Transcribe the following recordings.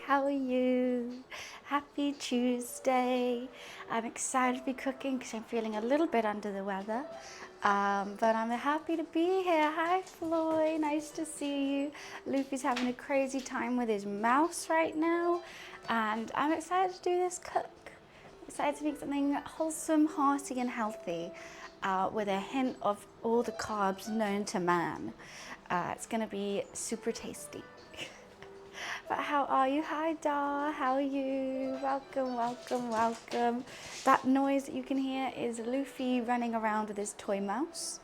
how are you? Happy Tuesday. I'm excited to be cooking because I'm feeling a little bit under the weather. But I'm happy to be here. Hi, Floyd. Nice to see you. Luffy's having a crazy time with his mouse right now. And I'm excited to do this cook. I'm excited to make something wholesome, hearty, and healthy with a hint of all the carbs known to man. It's going to be super tasty. But how are you? Hi, Da. How are you? Welcome, welcome, welcome. That noise that you can hear is Luffy running around with his toy mouse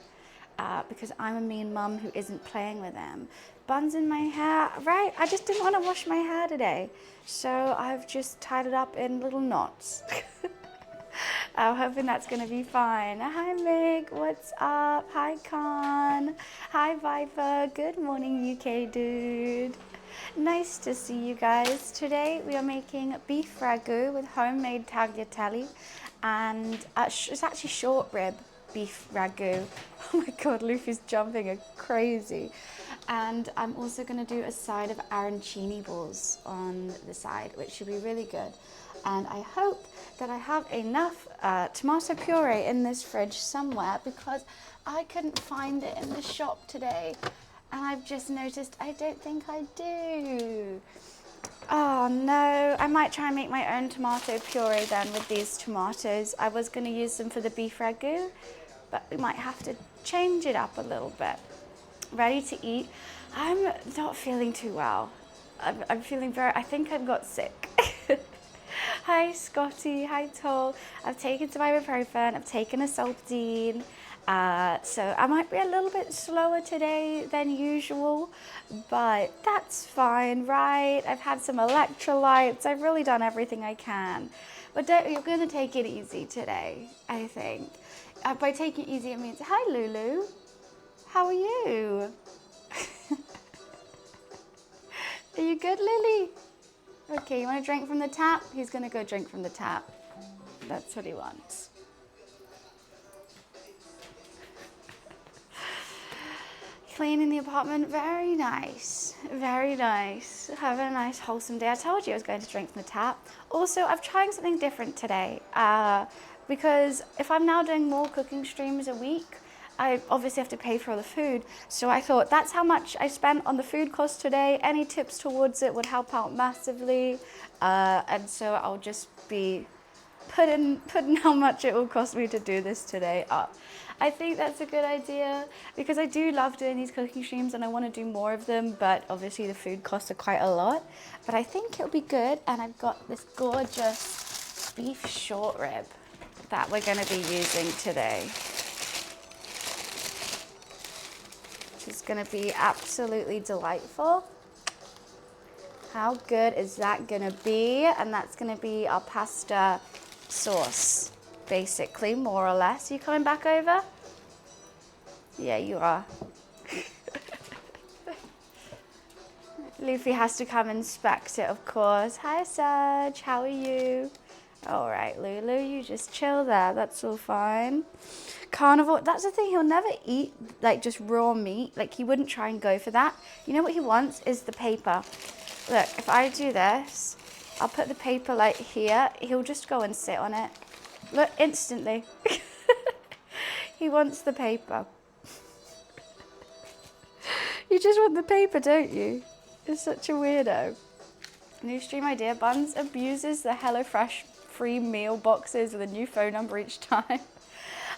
because I'm a mean mum who isn't playing with him. Buns in my hair, right? I just didn't want to wash my hair today, so I've just tied it up in little knots. I'm hoping that's going to be fine. Hi, Meg. What's up? Hi, Khan. Hi, Viper. Good morning, UK dude. Nice to see you guys. Today we are making beef ragu with homemade tagliatelle, and it's actually short rib beef ragu. Oh my god, Luffy's jumping crazy. And I'm also going to do a side of arancini balls on the side, which should be really good. And I hope that I have enough tomato puree in this fridge somewhere because I couldn't find it in the shop today. And I've just noticed I don't think I do. Oh no, I might try and make my own tomato puree then with these tomatoes. I was going to use them for the beef ragu, but we might have to change it up a little bit. Ready to eat. I'm not feeling too well. I'm feeling I think I've got sick. Hi Scotty, hi Toll. I've taken some ibuprofen, I've taken a Solpadeine. So I might be a little bit slower today than usual, but that's fine, right? I've had some electrolytes, I've really done everything I can. But you're gonna take it easy today, I think. By take it easy, it means, hi Lulu, how are you? Are you good, Lily? Okay, you want to drink from the tap? He's going to go drink from the tap. That's what he wants. Cleaning the apartment, very nice. Very nice. Having a nice wholesome day. I told you I was going to drink from the tap. Also, I'm trying something different today because if I'm now doing more cooking streams a week, I obviously have to pay for all the food. So I thought that's how much I spent on the food cost today. Any tips towards it would help out massively. And so I'll just be putting how much it will cost me to do this today up. I think that's a good idea because I do love doing these cooking streams and I want to do more of them, but obviously the food costs are quite a lot. But I think it'll be good, and I've got this gorgeous beef short rib that we're going to be using today. Which is going to be absolutely delightful. How good is that going to be? And that's going to be our pasta sauce, basically, more or less. Are you coming back over? Yeah, you are. Luffy has to come inspect it, of course. Hi, Serge. How are you? All right, Lulu, you just chill there. That's all fine. Carnivore, that's the thing. He'll never eat, like, just raw meat. Like, he wouldn't try and go for that. You know what he wants is the paper. Look, if I do this, I'll put the paper, like, here. He'll just go and sit on it. Look, instantly. He wants the paper. You just want the paper, don't you? You're such a weirdo. New stream idea. Buns abuses the HelloFresh free meal boxes with a new phone number each time.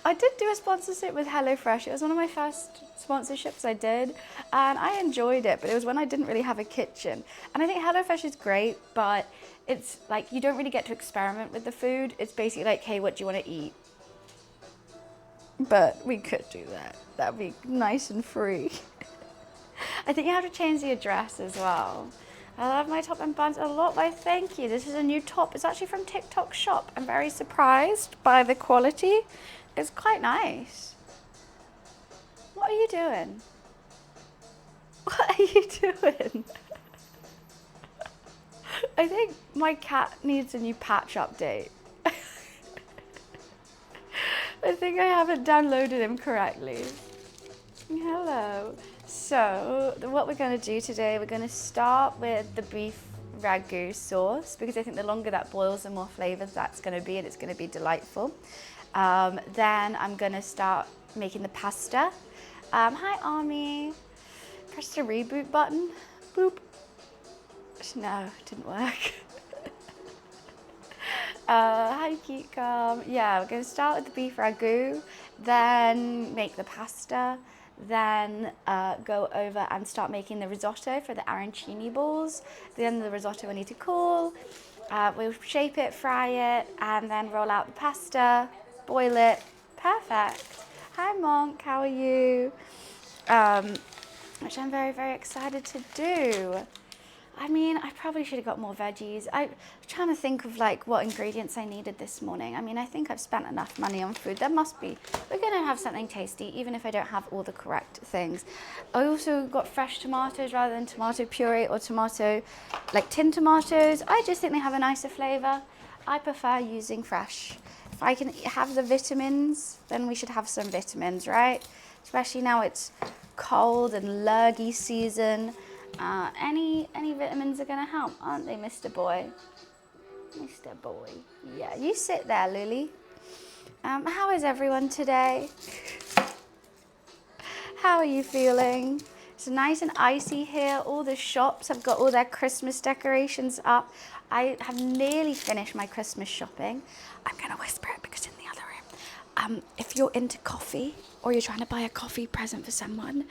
I did do a sponsorship with HelloFresh. It was one of my first sponsorships I did, and I enjoyed it, but it was when I didn't really have a kitchen. And I think HelloFresh is great, but it's like you don't really get to experiment with the food. It's basically like, hey, what do you want to eat? But we could do that. That'd be nice and free. I think you have to change the address as well. I love my top and buns a lot. Why, thank you. This is a new top. It's actually from TikTok shop. I'm very surprised by the quality. It's quite nice. What are you doing? What are you doing? I think my cat needs a new patch update. I think I haven't downloaded him correctly. Hello. So what we're going to do today, we're going to start with the beef Ragu sauce because I think the longer that boils, the more flavours that's going to be, and it's going to be delightful. Then I'm going to start making the pasta. Hi, Army. Press the reboot button. Boop. No, it didn't work. Hi, Geekcom. Yeah, we're going to start with the beef ragu, then make the pasta, then go over and start making the risotto for the arancini balls. Then the risotto will need to cool. We'll shape it, fry it, and then roll out the pasta, boil it. Perfect. Hi, Monk. How are you? Which I'm very, very excited to do. I mean, I probably should have got more veggies. I'm trying to think of like what ingredients I needed this morning. I mean, I think I've spent enough money on food. There must be. We're going to have something tasty, even if I don't have all the correct things. I also got fresh tomatoes rather than tomato puree or tomato, like tin tomatoes. I just think they have a nicer flavour. I prefer using fresh. If I can have the vitamins, then we should have some vitamins, right? Especially now it's cold and lurgy season. Any vitamins are going to help, aren't they, Mr. Boy? Mr. Boy. Yeah, you sit there, Lily. How is everyone today? How are you feeling? It's nice and icy here. All the shops have got all their Christmas decorations up. I have nearly finished my Christmas shopping. I'm going to whisper it because in the other room. If you're into coffee or you're trying to buy a coffee present for someone,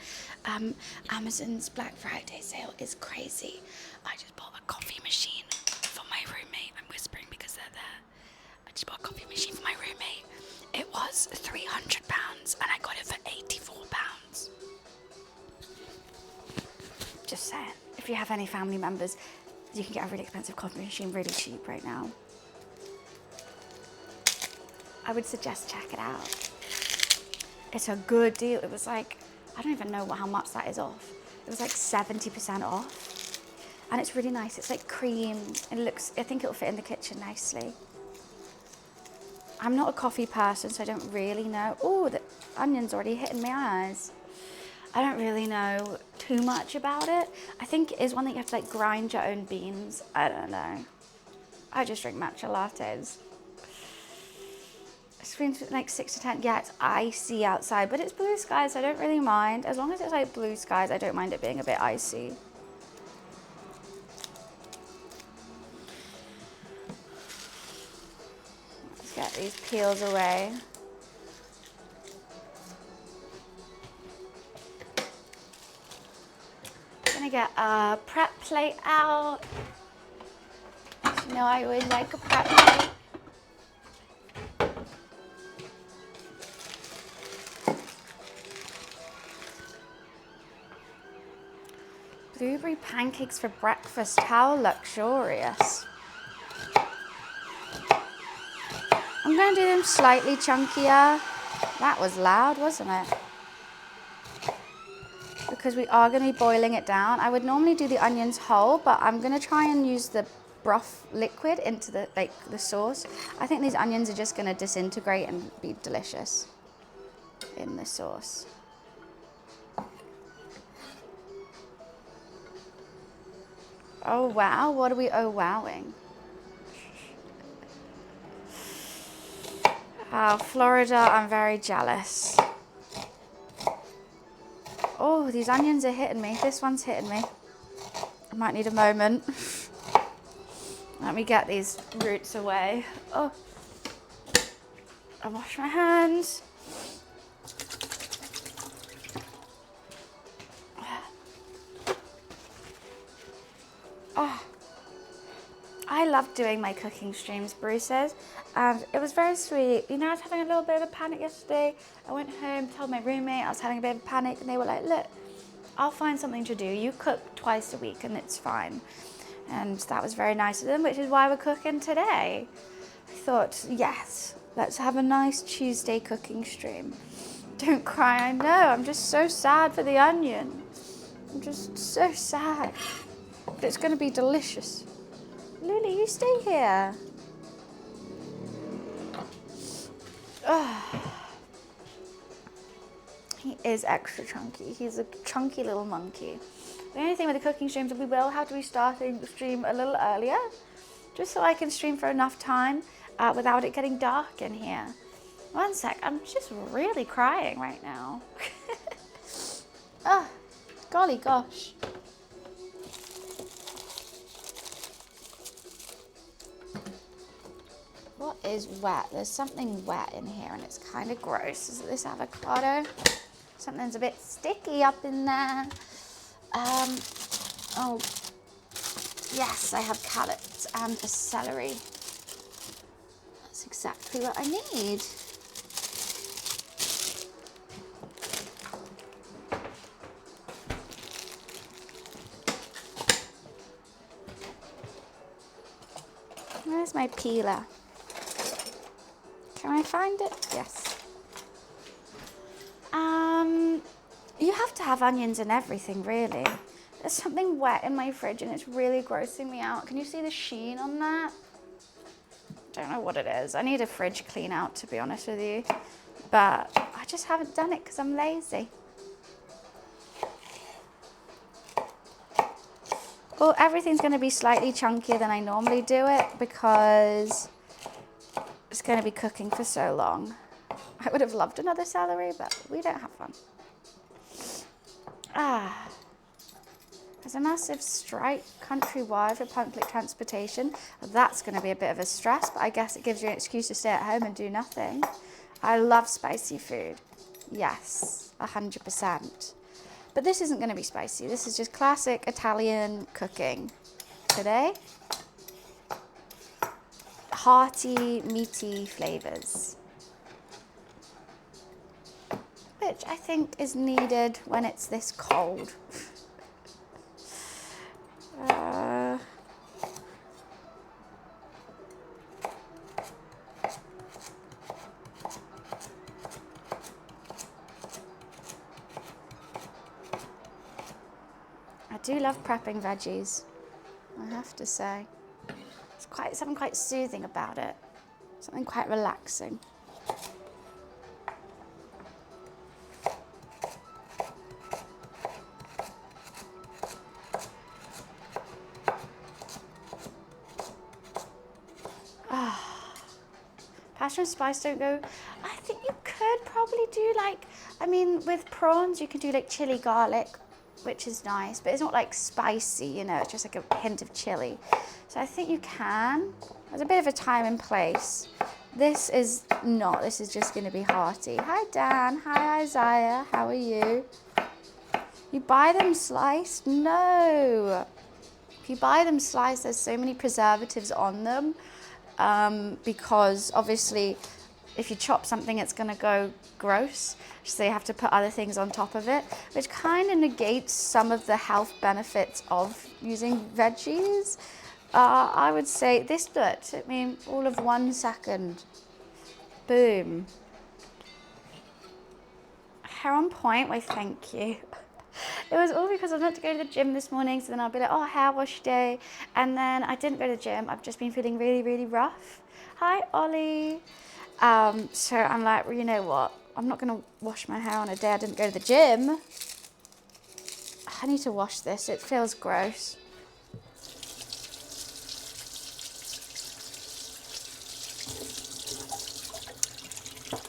Amazon's Black Friday sale is crazy. I just bought a coffee machine for my roommate. I'm whispering because they're there. I just bought a coffee machine for my roommate. It was £300 and I got it for £84. Just saying, if you have any family members, you can get a really expensive coffee machine really cheap right now. I would suggest check it out. It's a good deal. It was like, I don't even know how much that is off. It was like 70% off. And it's really nice. It's like cream. It looks, I think it'll fit in the kitchen nicely. I'm not a coffee person, so I don't really know. Oh, the onion's already hitting my eyes. I don't really know too much about it. I think it is one that you have to like grind your own beans. I don't know. I just drink matcha lattes. It's been like 6 to 10. Yeah, it's icy outside, but it's blue skies, so I don't really mind. As long as it's like blue skies, I don't mind it being a bit icy. Let's get these peels away. I'm gonna get a prep plate out. You know, I always like a prep plate. Blueberry pancakes for breakfast, how luxurious. I'm going to do them slightly chunkier. That was loud, wasn't it? Because we are going to be boiling it down. I would normally do the onions whole, but I'm going to try and use the broth liquid into the sauce. I think these onions are just going to disintegrate and be delicious in the sauce. Oh wow, what are we wowing? Florida, I'm very jealous. Oh, these onions are hitting me. This one's hitting me. I might need a moment. Let me get these roots away. Oh, I wash my hands. Oh, I love doing my cooking streams, Bruce's, and it was very sweet. You know, I was having a little bit of a panic yesterday. I went home, told my roommate I was having a bit of a panic, and they were like, look, I'll find something to do. You cook twice a week and it's fine. And that was very nice of them, which is why we're cooking today. I thought, yes, let's have a nice Tuesday cooking stream. Don't cry, I know, I'm just so sad for the onion. I'm just so sad. But it's going to be delicious. Lily, you stay here. Oh. He is extra chunky. He's a chunky little monkey. The only thing with the cooking streams is we will have to be starting the stream a little earlier, just so I can stream for enough time without it getting dark in here. One sec, I'm just really crying right now. Oh, golly gosh. What is wet? There's something wet in here and it's kind of gross. Is it this avocado? Something's a bit sticky up in there. Oh, yes, I have carrots and a celery. That's exactly what I need. Where's my peeler? Can I find it? Yes. You have to have onions and everything, really. There's something wet in my fridge and it's really grossing me out. Can you see the sheen on that? Don't know what it is. I need a fridge clean out, to be honest with you. But I just haven't done it because I'm lazy. Well, everything's going to be slightly chunkier than I normally do it because it's going to be cooking for so long. I would have loved another celery, but we don't have one. There's a massive strike countrywide for public transportation. That's going to be a bit of a stress, but I guess it gives you an excuse to stay at home and do nothing. I love spicy food. Yes, 100%. But this isn't going to be spicy. This is just classic Italian cooking today. Hearty, meaty flavors, which I think is needed when it's this cold. I do love prepping veggies, I have to say. It's something quite soothing about it, something quite relaxing. Pasta and spice don't go. I think you could probably do with prawns you can do like chili garlic, which is nice, but it's not like spicy, it's just like a hint of chili. So I think you can. There's a bit of a time and place. This is not, this is just going to be hearty. Hi Dan, hi Isaiah, how are you? You buy them sliced? No. If you buy them sliced, there's so many preservatives on them because obviously if you chop something, it's going to go gross. So you have to put other things on top of it, which kind of negates some of the health benefits of using veggies. I would say this took me all of 1 second. Boom. Hair on point, why thank you. It was all because I was meant to go to the gym this morning, so then I'll be like, oh, hair wash day. And then I didn't go to the gym. I've just been feeling really, really rough. Hi, Ollie. So I'm like, well, you know what? I'm not going to wash my hair on a day I didn't go to the gym. I need to wash this. It feels gross.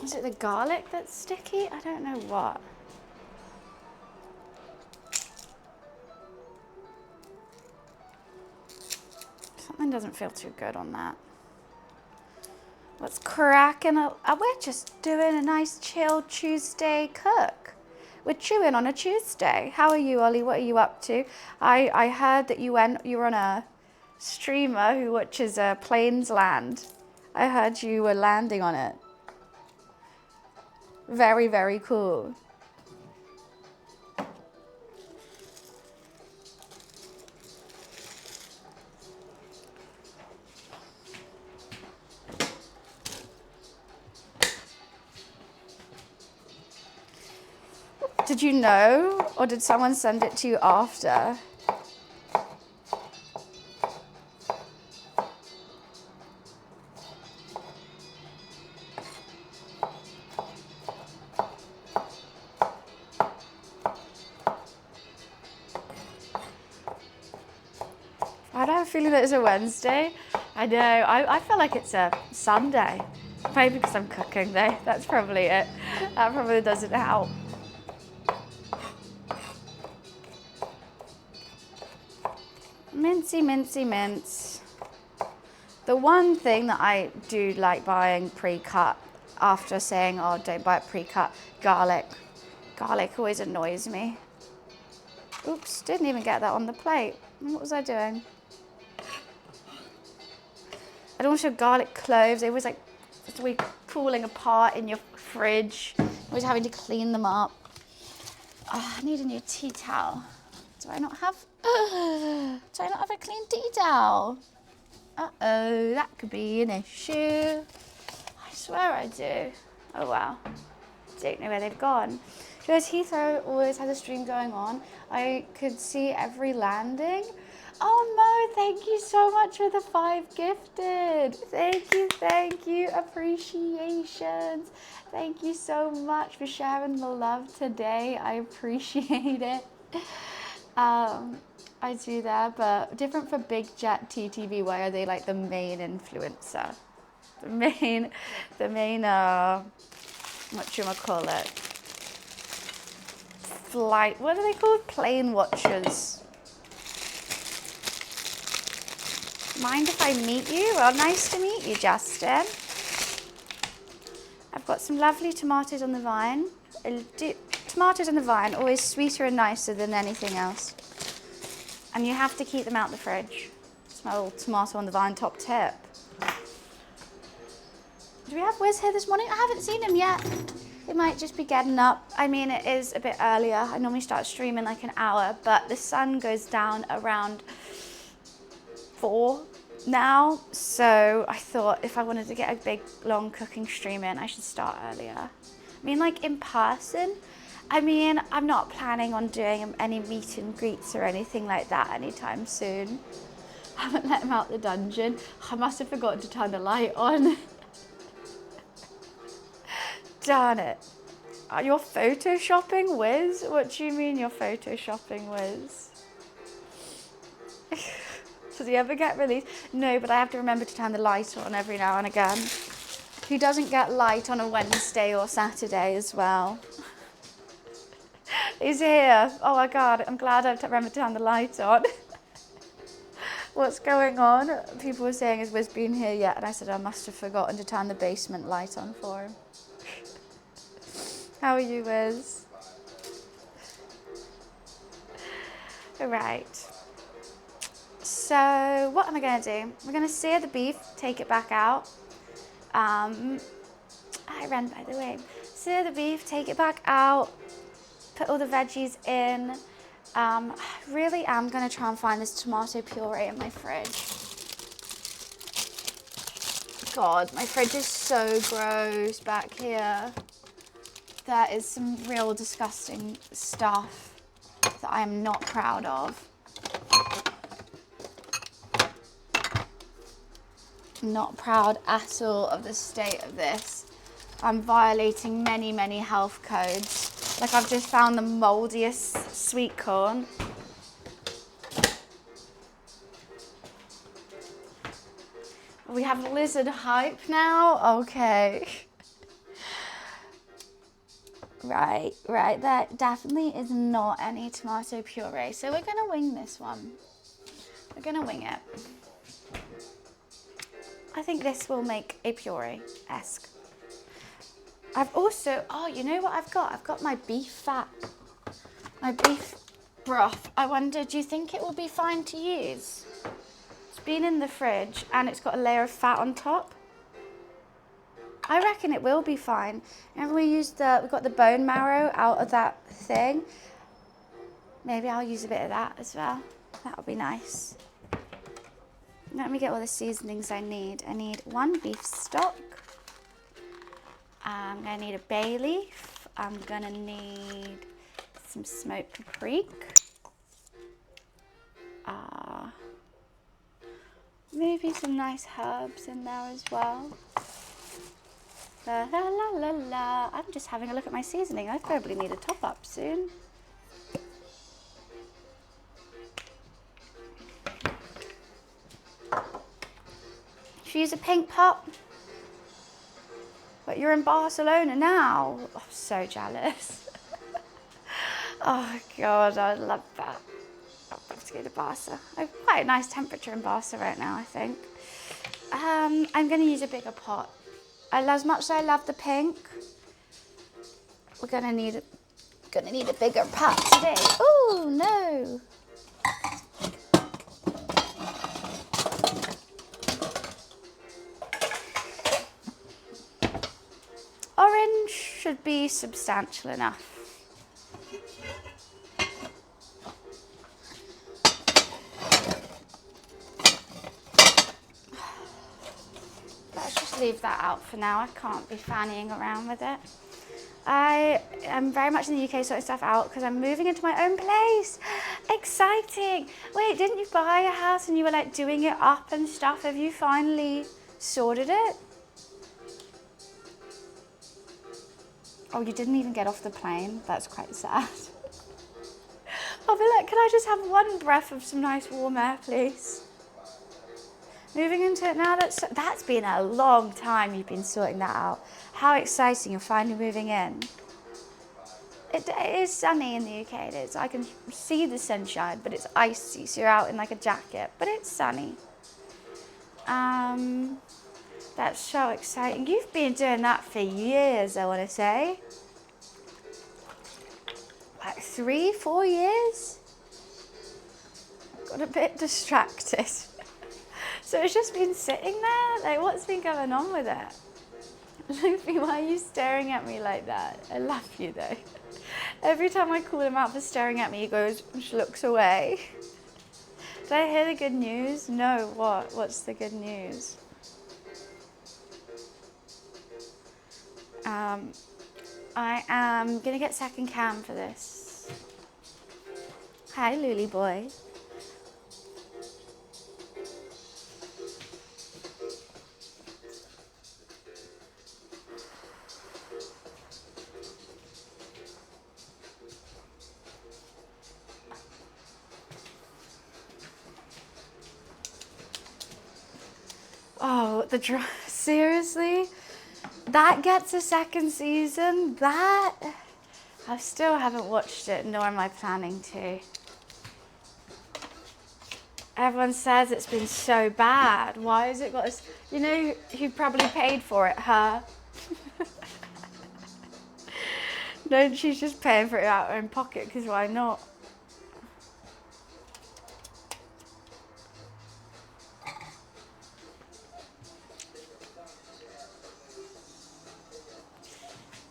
Is it the garlic that's sticky? I don't know what. Something doesn't feel too good on that. What's cracking? We're just doing a nice chill Tuesday cook. We're chewing on a Tuesday. How are you, Ollie? What are you up to? I heard that you were on a streamer who watches Plains Land. I heard you were landing on it. Very, very cool. Did you know, or did someone send it to you after? feeling that it's a Wednesday. I know, I feel like it's a Sunday. Maybe because I'm cooking though, that's probably it. That probably doesn't help. Mincy, mincy, mince. The one thing that I do like buying pre-cut, after saying, oh, don't buy it pre-cut, garlic. Garlic always annoys me. Oops, didn't even get that on the plate. What was I doing? And also garlic cloves, they always like, it's always falling apart in your fridge. Always having to clean them up. Oh, I need a new tea towel. Do I not have a clean tea towel? Uh-oh, that could be an issue. I swear I do. Oh wow. Don't know where they've gone. Because Heathrow always has a stream going on. I could see every landing. Oh Mo, thank you so much for the 5 gifted. Thank you. Appreciations. Thank you so much for sharing the love today. I appreciate it. I do that, but different for Big Jet TTV. Why are they like the main influencer? The main, whatchamacallit? Flight, what are they called? Plane watchers. Mind if I meet you? Well, nice to meet you, Justin. I've got some lovely tomatoes on the vine. Tomatoes on the vine, always sweeter and nicer than anything else. And you have to keep them out the fridge. It's my little tomato on the vine top tip. Do we have Wiz here this morning? I haven't seen him yet. He might just be getting up. I mean, it is a bit earlier. I normally start streaming like an hour, but the sun goes down around 4 now. So I thought if I wanted to get a big, long cooking stream in, I should start earlier. I mean, like in person. I mean, I'm not planning on doing any meet and greets or anything like that anytime soon. I haven't let him out the dungeon. I must have forgotten to turn the light on. Darn it. You're photoshopping, Wiz? What do you mean you're photoshopping, Wiz? Does he ever get released? No, but I have to remember to turn the light on every now and again. He doesn't get light on a Wednesday or Saturday as well. He's here. Oh my God, I'm glad I remembered to turn the light on. What's going on? People were saying, has Wiz been here yet? And I said, I must have forgotten to turn the basement light on for him. How are you, Wiz? All right. So what am I going to do? We're going to sear the beef, take it back out. I ran, by the way. Sear the beef, take it back out. Put all the veggies in. I really am going to try and find this tomato puree in my fridge. God, my fridge is so gross back here. That is some real disgusting stuff that I am not proud of. Not proud at all of the state of this. I'm violating many, many health codes. Like I've just found the moldiest sweet corn. We have lizard hype now? Okay. Right, that definitely is not any tomato puree. So we're gonna wing this one. We're gonna wing it. I think this will make a puree-esque. I've also, oh, you know what I've got? I've got my beef fat, my beef broth. I wonder, do you think it will be fine to use? It's been in the fridge and it's got a layer of fat on top. I reckon it will be fine. Remember we got the bone marrow out of that thing? Maybe I'll use a bit of that as well. That'll be nice. Let me get all the seasonings I need. I need 1 beef stock. I'm gonna need a bay leaf. I'm gonna need some smoked paprika. Maybe some nice herbs in there as well. La la la la la. I'm just having a look at my seasoning. I probably need a top up soon. Should we use a pink pot? But you're in Barcelona now. I'm so jealous. Oh God, I love that. I'd love to go to Barca. I've quite a nice temperature in Barca right now, I think. I'm going to use a bigger pot. As much as I love the pink, we're going to need a bigger pot today. Oh no! Orange should be substantial enough. Let's just leave that out for now. I can't be fannying around with it. I am very much in the UK sorting stuff out because I'm moving into my own place. Exciting. Wait, didn't you buy a house and you were like doing it up and stuff? Have you finally sorted it? Oh, you didn't even get off the plane. That's quite sad. I'll be like, can I just have one breath of some nice warm air, please? Moving into it now, that's been a long time you've been sorting that out. How exciting, you're finally moving in. It is sunny in the UK, it is. I can see the sunshine, but it's icy, so you're out in like a jacket, but it's sunny. That's so exciting. You've been doing that for years, I want to say. Like 3-4 years? Got a bit distracted. So it's just been sitting there? Like, what's been going on with it? Luffy, why are you staring at me like that? I love you though. Every time I call him out for staring at me, he goes, looks away. Did I hear the good news? No, what? What's the good news? I am gonna get second cam for this. Hi, Luli boy. Oh, seriously? That gets a second season? I still haven't watched it, nor am I planning to. Everyone says it's been so bad. Why has it got us? You know who probably paid for it? Her. No, she's just paying for it out of her own pocket, because why not?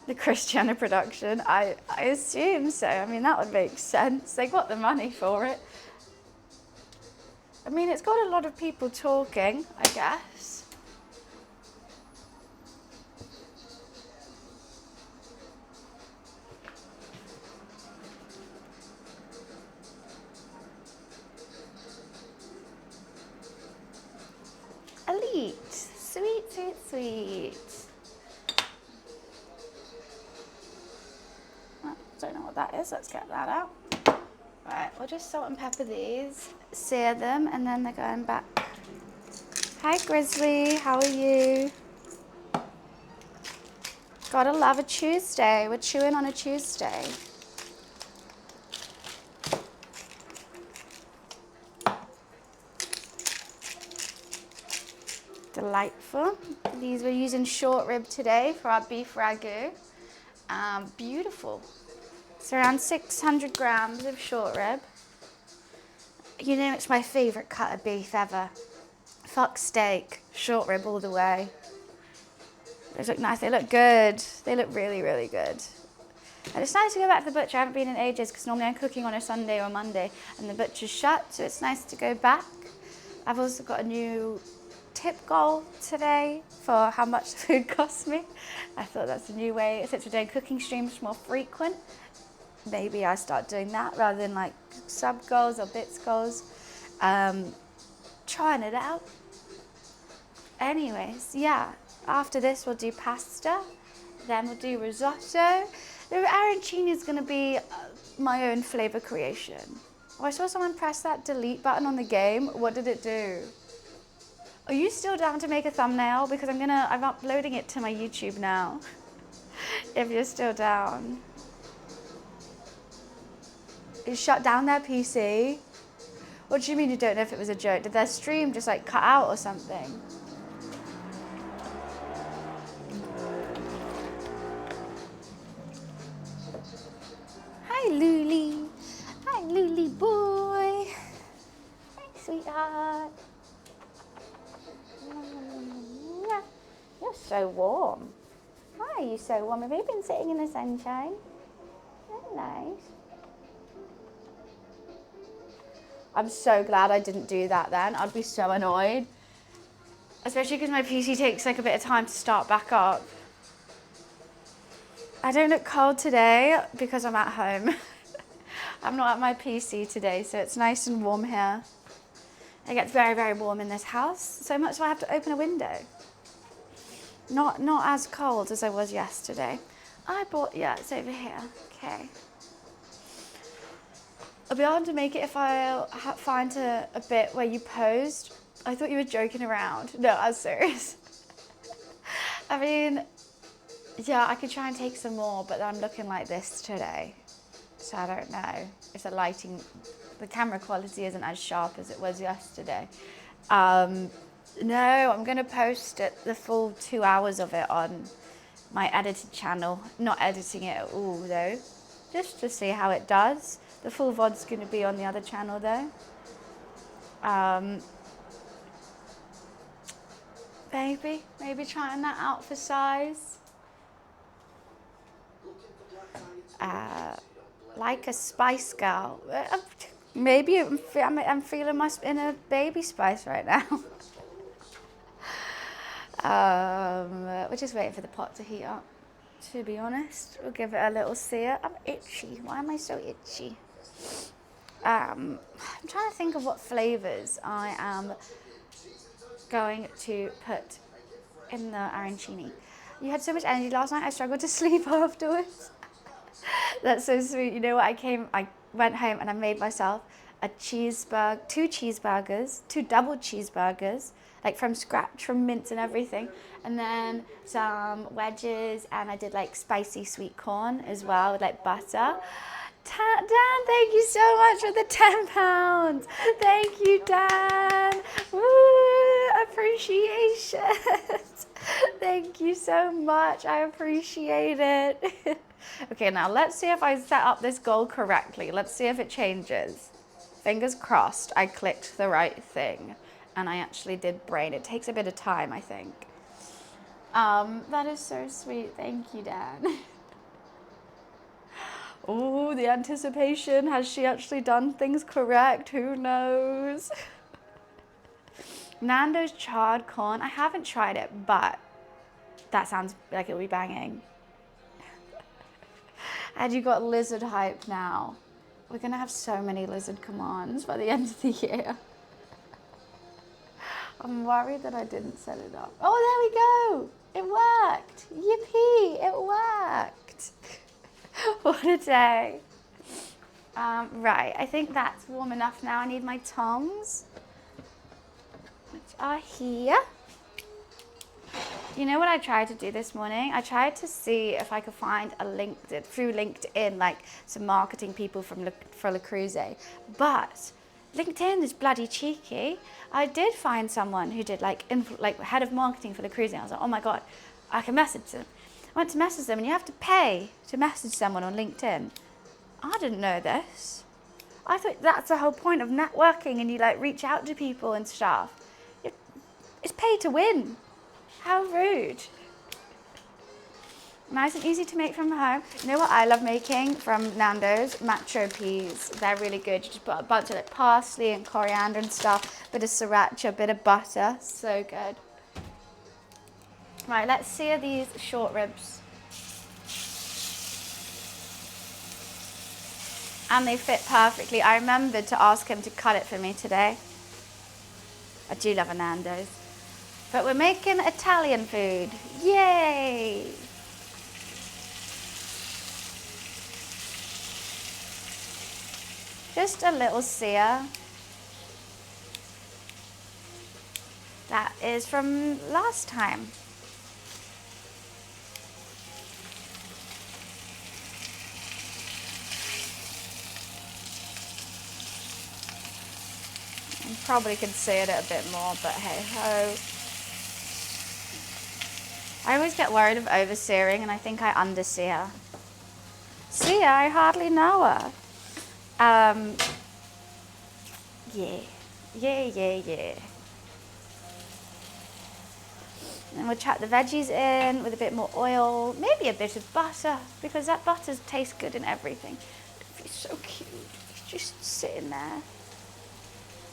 The Christiana production, I assume so. I mean, that would make sense. They got the money for it. I mean, it's got a lot of people talking, I guess. Elite. Sweet, sweet, sweet. Don't know what that is. Let's get that out. Right, we'll just salt and pepper these, sear them, and then they're going back. Hi, Grizzly. How are you? Gotta love a Tuesday. We're chewing on a Tuesday. Delightful. These we're using short rib today for our beef ragu. Beautiful. It's around 600 grams of short rib. You know it's my favourite cut of beef ever. Fuck steak, short rib all the way. They look nice, they look good. They look really, really good. And it's nice to go back to the butcher. I haven't been in ages because normally I'm cooking on a Sunday or Monday and the butcher's shut, so it's nice to go back. I've also got a new tip goal today for how much the food costs me. I thought that's a new way, since we're doing cooking streams more frequent, maybe I start doing that rather than like sub goals or bits goals. Trying it out. Anyways, yeah, after this we'll do pasta, then we'll do risotto. The arancini is going to be my own flavour creation. Oh, I saw someone press that delete button on the game. What did it do? Are you still down to make a thumbnail? Because I'm uploading it to my YouTube now. If you're still down. You shut down their PC? What do you mean you don't know if it was a joke? Did their stream just like cut out or something? Hi, Luli. Hi, Luli boy. Hi, sweetheart. You're so warm. Why are you so warm? Have you been sitting in the sunshine? Very nice. I'm so glad I didn't do that then. I'd be so annoyed. Especially because my PC takes like a bit of time to start back up. I don't look cold today because I'm at home. I'm not at my PC today, so it's nice and warm here. It gets very, very warm in this house, so much so I have to open a window. Not as cold as I was yesterday. Yeah, it's over here. Okay. I'll be able to make it if I find a bit where you posed. I thought you were joking around. No, I was serious. I mean, yeah, I could try and take some more, but I'm looking like this today. So I don't know if the camera quality isn't as sharp as it was yesterday. No, I'm going to post the full 2 hours of it on my edited channel. Not editing it at all, though. Just to see how it does. The full VOD's going to be on the other channel, though. Maybe trying that out for size. Like a Spice Girl. Maybe I'm feeling my inner baby Spice right now. We're just waiting for the pot to heat up, to be honest. We'll give it a little sear. I'm itchy. Why am I so itchy? I'm trying to think of what flavours I am going to put in the arancini. You had so much energy last night, I struggled to sleep afterwards. That's so sweet. You know what? I went home and I made myself two cheeseburgers, 2 double cheeseburgers, like from scratch, from mince and everything. And then some wedges, and I did like spicy sweet corn as well with like butter. Dan, thank you so much for the £10. Thank you, Dan. Woo, appreciation. Thank you so much. I appreciate it. Okay, now let's see if I set up this goal correctly. Let's see if it changes. Fingers crossed I clicked the right thing and I actually did brain. It takes a bit of time, I think. That is so sweet. Thank you, Dan. Oh, the anticipation. Has she actually done things correct? Who knows? Nando's charred corn. I haven't tried it, but that sounds like it'll be banging. And you got lizard hype now. We're going to have so many lizard commands by the end of the year. I'm worried that I didn't set it up. Oh, there we go. It worked. Yippee, it worked. What a day. Right, I think that's warm enough now. I need my tongs, which are here. You know what I tried to do this morning? I tried to see if I could find through LinkedIn, like some marketing people for Le Creuset. But LinkedIn is bloody cheeky. I did find someone who did like head of marketing for Le Creuset. I was like, oh my God, I can message them. I went to message them and you have to pay to message someone on LinkedIn. I didn't know this. I thought that's the whole point of networking and you like reach out to people and stuff. It's pay to win. How rude. Nice and easy to make from home. You know what I love making from Nando's? Macho peas. They're really good. You just put a bunch of like parsley and coriander and stuff, bit of sriracha, bit of butter. So good. Right, let's sear these short ribs. And they fit perfectly. I remembered to ask him to cut it for me today. I do love a Nando's. But we're making Italian food. Yay! Just a little sear. That is from last time. I probably could see it a bit more, but hey ho. I always get worried of oversearing, and I think I undersear. See, I hardly know her. Yeah. And we'll chuck the veggies in with a bit more oil, maybe a bit of butter, because that butter tastes good in everything. He's so cute. He's just sitting there.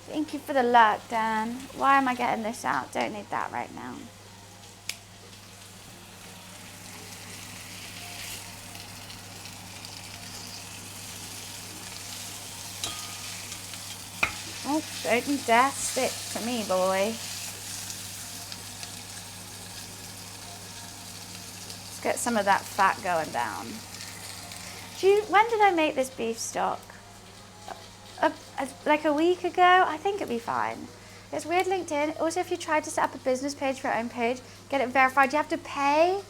Thank you for the luck, Dan. Why am I getting this out? Don't need that right now. Oh, don't you dare stick to me, boy. Let's get some of that fat going down. When did I make this beef stock? Like a week ago? I think it'd be fine. It's weird LinkedIn. Also, if you tried to set up a business page for your own page, get it verified, you have to pay.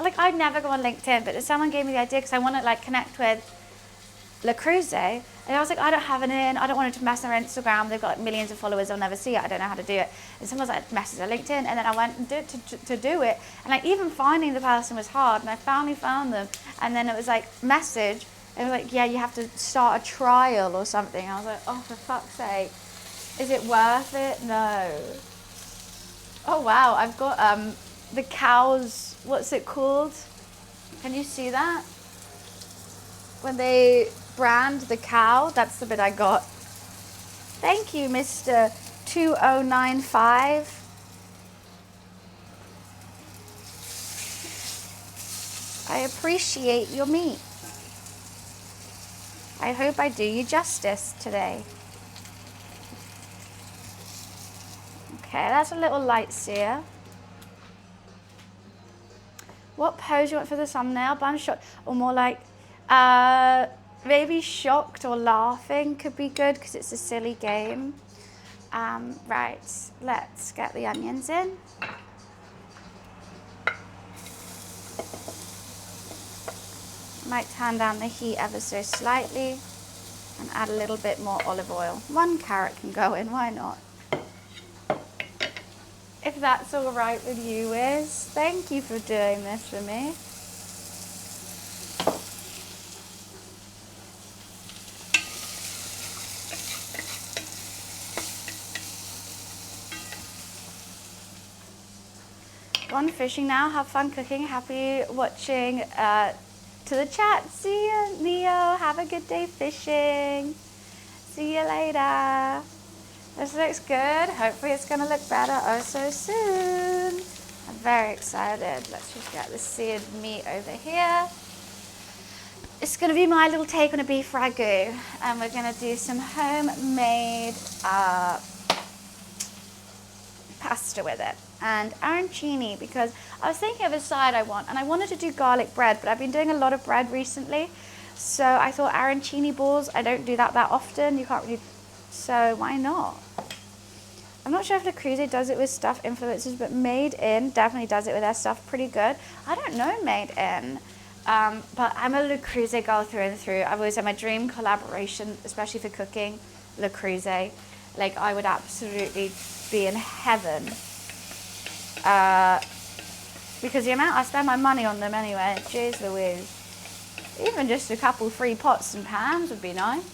Like, I'd never go on LinkedIn, but someone gave me the idea because I want to like connect with Le Cruze, and I was like, I don't have it in, I don't want it to mess their Instagram, they've got like millions of followers, I'll never see it, I don't know how to do it. And someone was like, message their LinkedIn, and then I went and did to do it, and like even finding the person was hard, and I finally found them, and then it was like, message, and it was like, yeah, you have to start a trial or something. I was like, oh, for fuck's sake, is it worth it? No. Oh wow, I've got the cows, what's it called? Can you see that? When they brand the cow, that's the bit I got. Thank you, Mr. 2095. I appreciate your meat. I hope I do you justice today. Okay, that's a little light sear. What pose you want for the thumbnail? Bun shot, or more like maybe shocked or laughing could be good because it's a silly game. Right, let's get the onions in. Might turn down the heat ever so slightly and add a little bit more olive oil. 1 carrot can go in, why not? If that's all right with you, Wiz. Thank you for doing this for me. Gone fishing now. Have fun cooking. Happy watching to the chat. See you, Neo. Have a good day fishing. See you later. This looks good. Hopefully it's going to look better oh so soon. I'm very excited. Let's just get the seared meat over here. It's going to be my little take on a beef ragu. And we're going to do some homemade pasta with it. And arancini, because I was thinking of a side I want, and I wanted to do garlic bread, but I've been doing a lot of bread recently. So I thought arancini balls, I don't do that often. You can't really, so why not? I'm not sure if Le Cruze does it with stuff influencers, but Made In definitely does it with their stuff pretty good. I don't know Made In, but I'm a Le Cruze girl through and through. I've always had my dream collaboration, especially for cooking, Le Cruze. Like, I would absolutely be in heaven. Because the amount I spend my money on them anyway, jeez Louise. Even just a couple free pots and pans would be nice.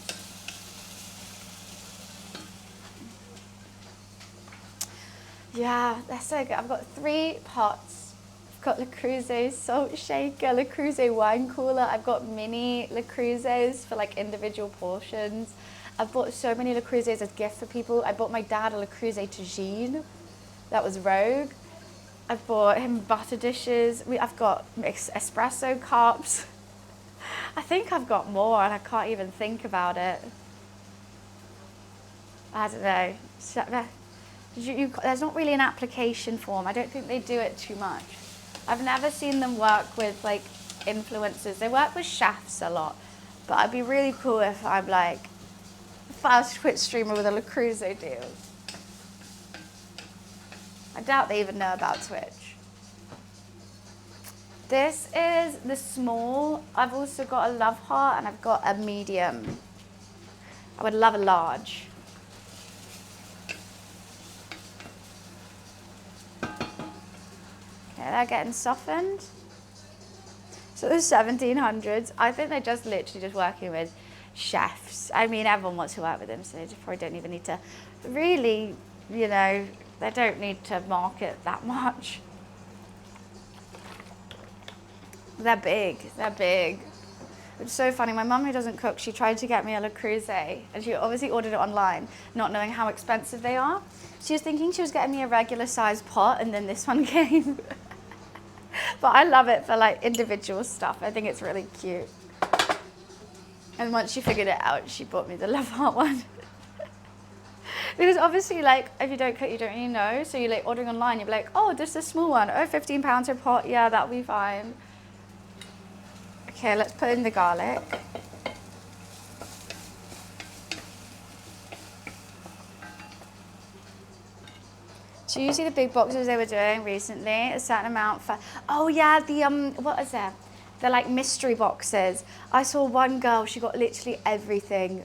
Yeah, they're so good. I've got 3 pots. I've got Le Cruze salt shaker, Le Cruze wine cooler. I've got mini Le Cruzes for like individual portions. I've bought so many Le Cruzes as gift for people. I bought my dad a Le Cruze tagine. That was Rogue. I've bought him butter dishes. I've got espresso cups. I think I've got more and I can't even think about it. I don't know. There's not really an application form. I don't think they do it too much. I've never seen them work with like influencers. They work with chefs a lot. But it'd be really cool if I'm like a fast Twitch streamer with a Le Cruze deal. I doubt they even know about Twitch. This is the small. I've also got a love heart and I've got a medium. I would love a large. Okay, they're getting softened. So the 1700s, I think they're just literally just working with chefs. I mean, everyone wants to work with them, so they probably don't even need to really, you know, they don't need to market that much. They're big, they're big. It's so funny, my mum who doesn't cook, she tried to get me a Le Creuset, and she obviously ordered it online, not knowing how expensive they are. She was thinking she was getting me a regular sized pot, and then this one came. But I love it for like individual stuff. I think it's really cute. And once she figured it out, she bought me the love heart one. Because obviously, like, if you don't cook, you don't really know. So you're like ordering online, you're like, oh, this is a small one. Oh, £15 per pot. Yeah, that'll be fine. Okay, let's put in the garlic. So usually the big boxes they were doing recently, a certain amount for, oh yeah, the, what is it? They're like mystery boxes. I saw one girl, she got literally everything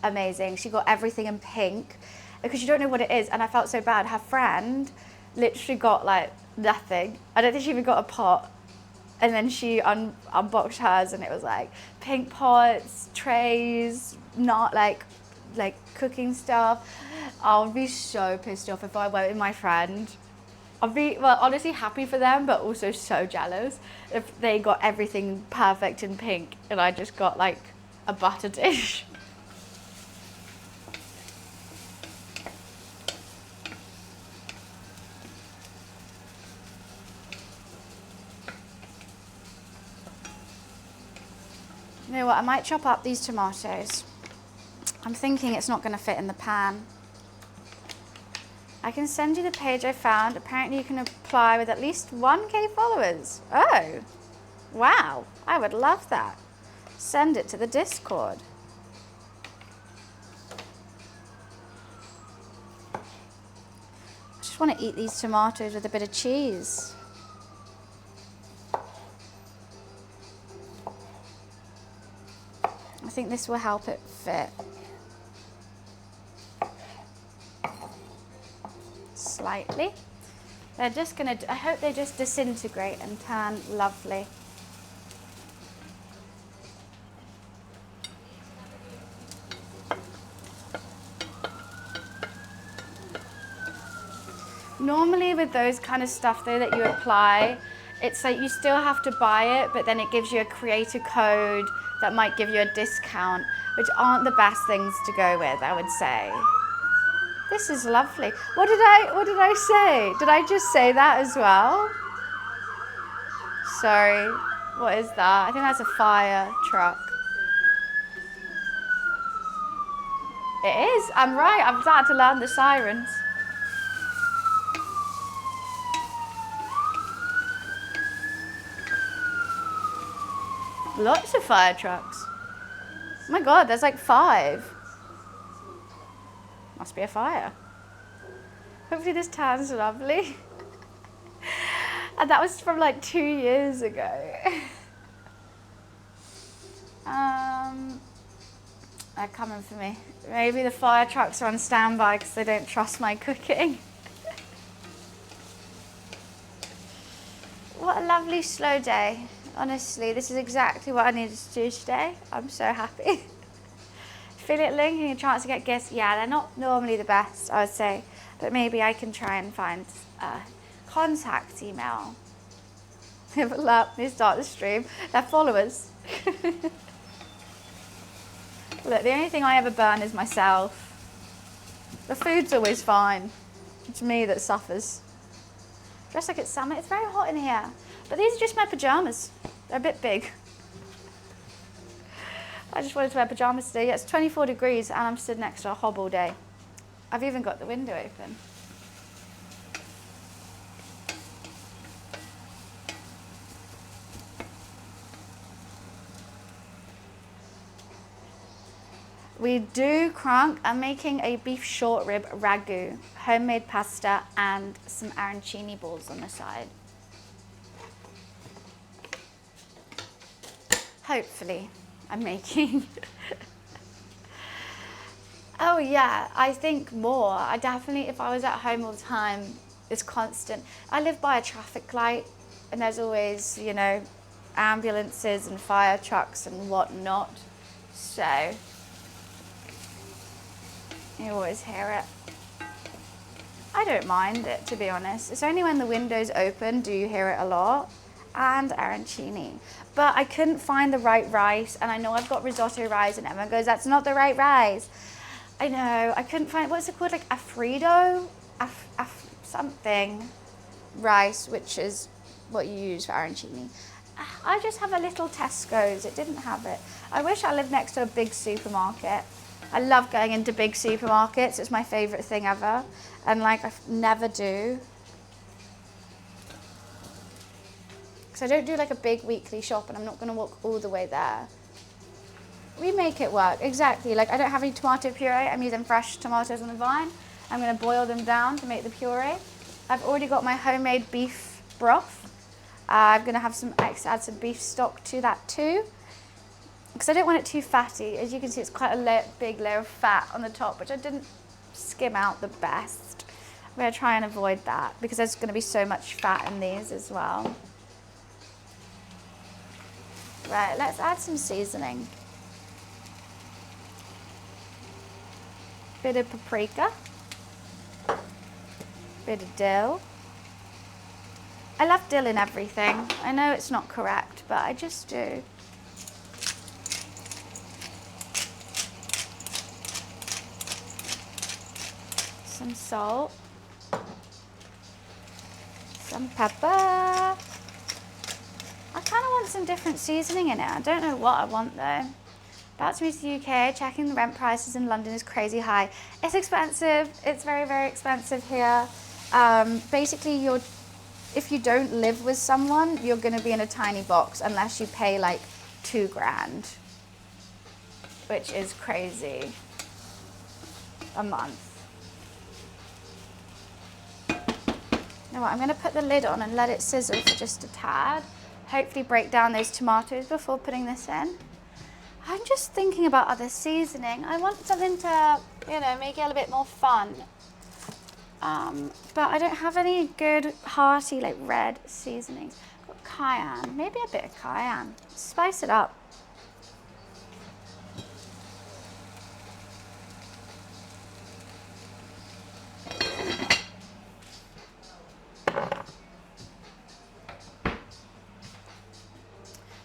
amazing. She got everything in pink because you don't know what it is. And I felt so bad. Her friend literally got like nothing. I don't think she even got a pot. And then she unboxed hers and it was like pink pots, trays, not like cooking stuff. I'll be so pissed off if I went with my friend. I'll be, well, honestly happy for them, but also so jealous if they got everything perfect in pink and I just got like a butter dish. You know what, I might chop up these tomatoes. I'm thinking it's not going to fit in the pan. I can send you the page I found. Apparently you can apply with at least 1K followers. Oh, wow, I would love that. Send it to the Discord. I just want to eat these tomatoes with a bit of cheese. I think this will help it fit. Slightly. They're just gonna, I hope they just disintegrate and turn lovely. Normally with those kind of stuff though that you apply, it's like you still have to buy it, but then it gives you a creator code that might give you a discount, which aren't the best things to go with, I would say. This is lovely. What did I say? Did I just say that as well? Sorry, what is that? I think that's a fire truck. It is, I'm right, I've started to learn the sirens. Lots of fire trucks. Oh my God, there's like 5. Must be a fire. Hopefully this turns lovely. And that was from like 2 years ago. They're coming for me. Maybe the fire trucks are on standby because they don't trust my cooking. What a lovely slow day. Honestly, this is exactly what I needed to do today. I'm so happy. Affiliate link and a chance to get gifts. Yeah, they're not normally the best, I would say. But maybe I can try and find a contact email. Let me start the stream. They're followers. Look, the only thing I ever burn is myself. The food's always fine. It's me that suffers. Dressed like it's summer. It's very hot in here. But these are just my pajamas. They're a bit big. I just wanted to wear pajamas today. Yeah, it's 24 degrees and I'm stood next to a hob all day. I've even got the window open. We do crunk. I'm making a beef short rib ragu, homemade pasta, and some arancini balls on the side. Hopefully, I'm making. Oh yeah, I think more. I definitely, if I was at home all the time, it's constant. I live by a traffic light, and there's always, you know, ambulances and fire trucks and whatnot. So you always hear it. I don't mind it, to be honest. It's only when the window's open do you hear it a lot. And arancini. But I couldn't find the right rice, and I know I've got risotto rice, and everyone goes, that's not the right rice. I know, I couldn't find, what's it called, like Alfredo? Something rice, which is what you use for arancini. I just have a little Tesco's, it didn't have it. I wish I lived next to a big supermarket. I love going into big supermarkets, it's my favorite thing ever. And like, I never do. Because I don't do like a big weekly shop, and I'm not gonna walk all the way there. We make it work, exactly. Like, I don't have any tomato puree. I'm using fresh tomatoes on the vine. I'm gonna boil them down to make the puree. I've already got my homemade beef broth. I'm gonna have add some beef stock to that too, because I don't want it too fatty. As you can see, it's quite a big layer of fat on the top, which I didn't skim out the best. I'm gonna try and avoid that, because there's gonna be so much fat in these as well. Right, let's add some seasoning. Bit of paprika, bit of dill. I love dill in everything. I know it's not correct, but I just do. Some salt, some pepper. I kind of want some different seasoning in it. I don't know what I want though. About to move to the UK, checking the rent prices in London is crazy high. It's expensive, it's very, very expensive here. Basically, if you don't live with someone, you're gonna be in a tiny box unless you pay like $2,000, which is crazy, a month. You know what, I'm gonna put the lid on and let it sizzle for just a tad. Hopefully break down those tomatoes before putting this in. I'm just thinking about other seasoning. I want something to, you know, make it a little bit more fun. But I don't have any good hearty, like red seasonings. I've got cayenne, maybe a bit of cayenne. Spice it up.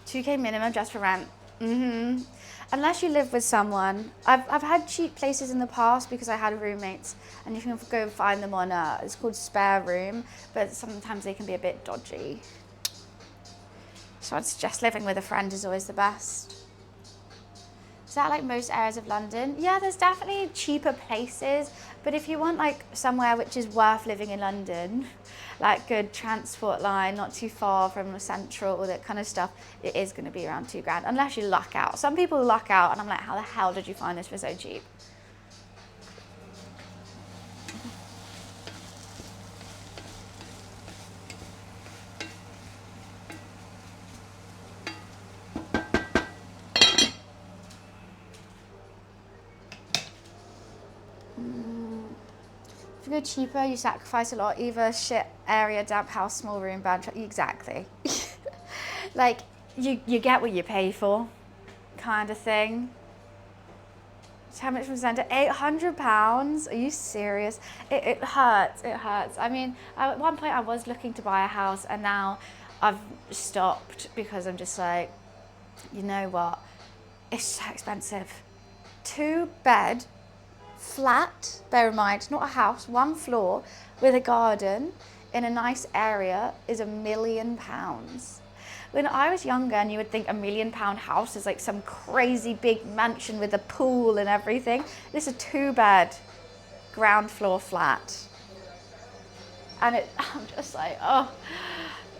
$2K minimum just for rent. Unless you live with someone. I've had cheap places in the past because I had roommates, and you can go and find them on it's called Spare Room, but sometimes they can be a bit dodgy. So I'd suggest living with a friend is always the best. Is that like most areas of London? Yeah, there's definitely cheaper places, but if you want like somewhere which is worth living in London, like good transport line, not too far from the central, all that kind of stuff, it is going to be around $2,000, unless you luck out. Some people luck out, and I'm like, how the hell did you find this for so cheap? If you go cheaper, you sacrifice a lot. Either shit area, damp house, small room, bad truck. Exactly. Like, you get what you pay for, kind of thing. How much was that? £800? Are you serious? It hurts, it hurts. I mean, at one point I was looking to buy a house, and now I've stopped because I'm just like, you know what? It's so expensive. 2-bed, flat, bear in mind, not a house, 1 floor with a garden in a nice area is £1 million. When I was younger, and you would think £1 million house is like some crazy big mansion with a pool and everything. This is a 2-bed ground floor flat. And I'm just like, oh,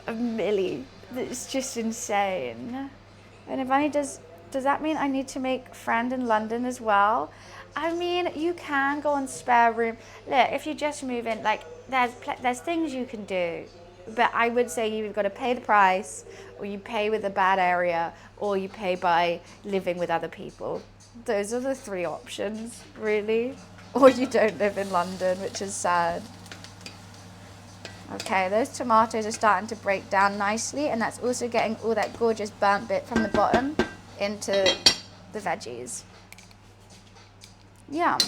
$1 million. It's just insane. And if only does Does that mean I need to make a friend in London as well? I mean, you can go on spare room. Look, if you just move in, like, there's things you can do. But I would say you've got to pay the price, or you pay with a bad area, or you pay by living with other people. Those are the three options, really. Or you don't live in London, which is sad. Okay, those tomatoes are starting to break down nicely, and that's also getting all that gorgeous burnt bit from the bottom into the veggies. Yum.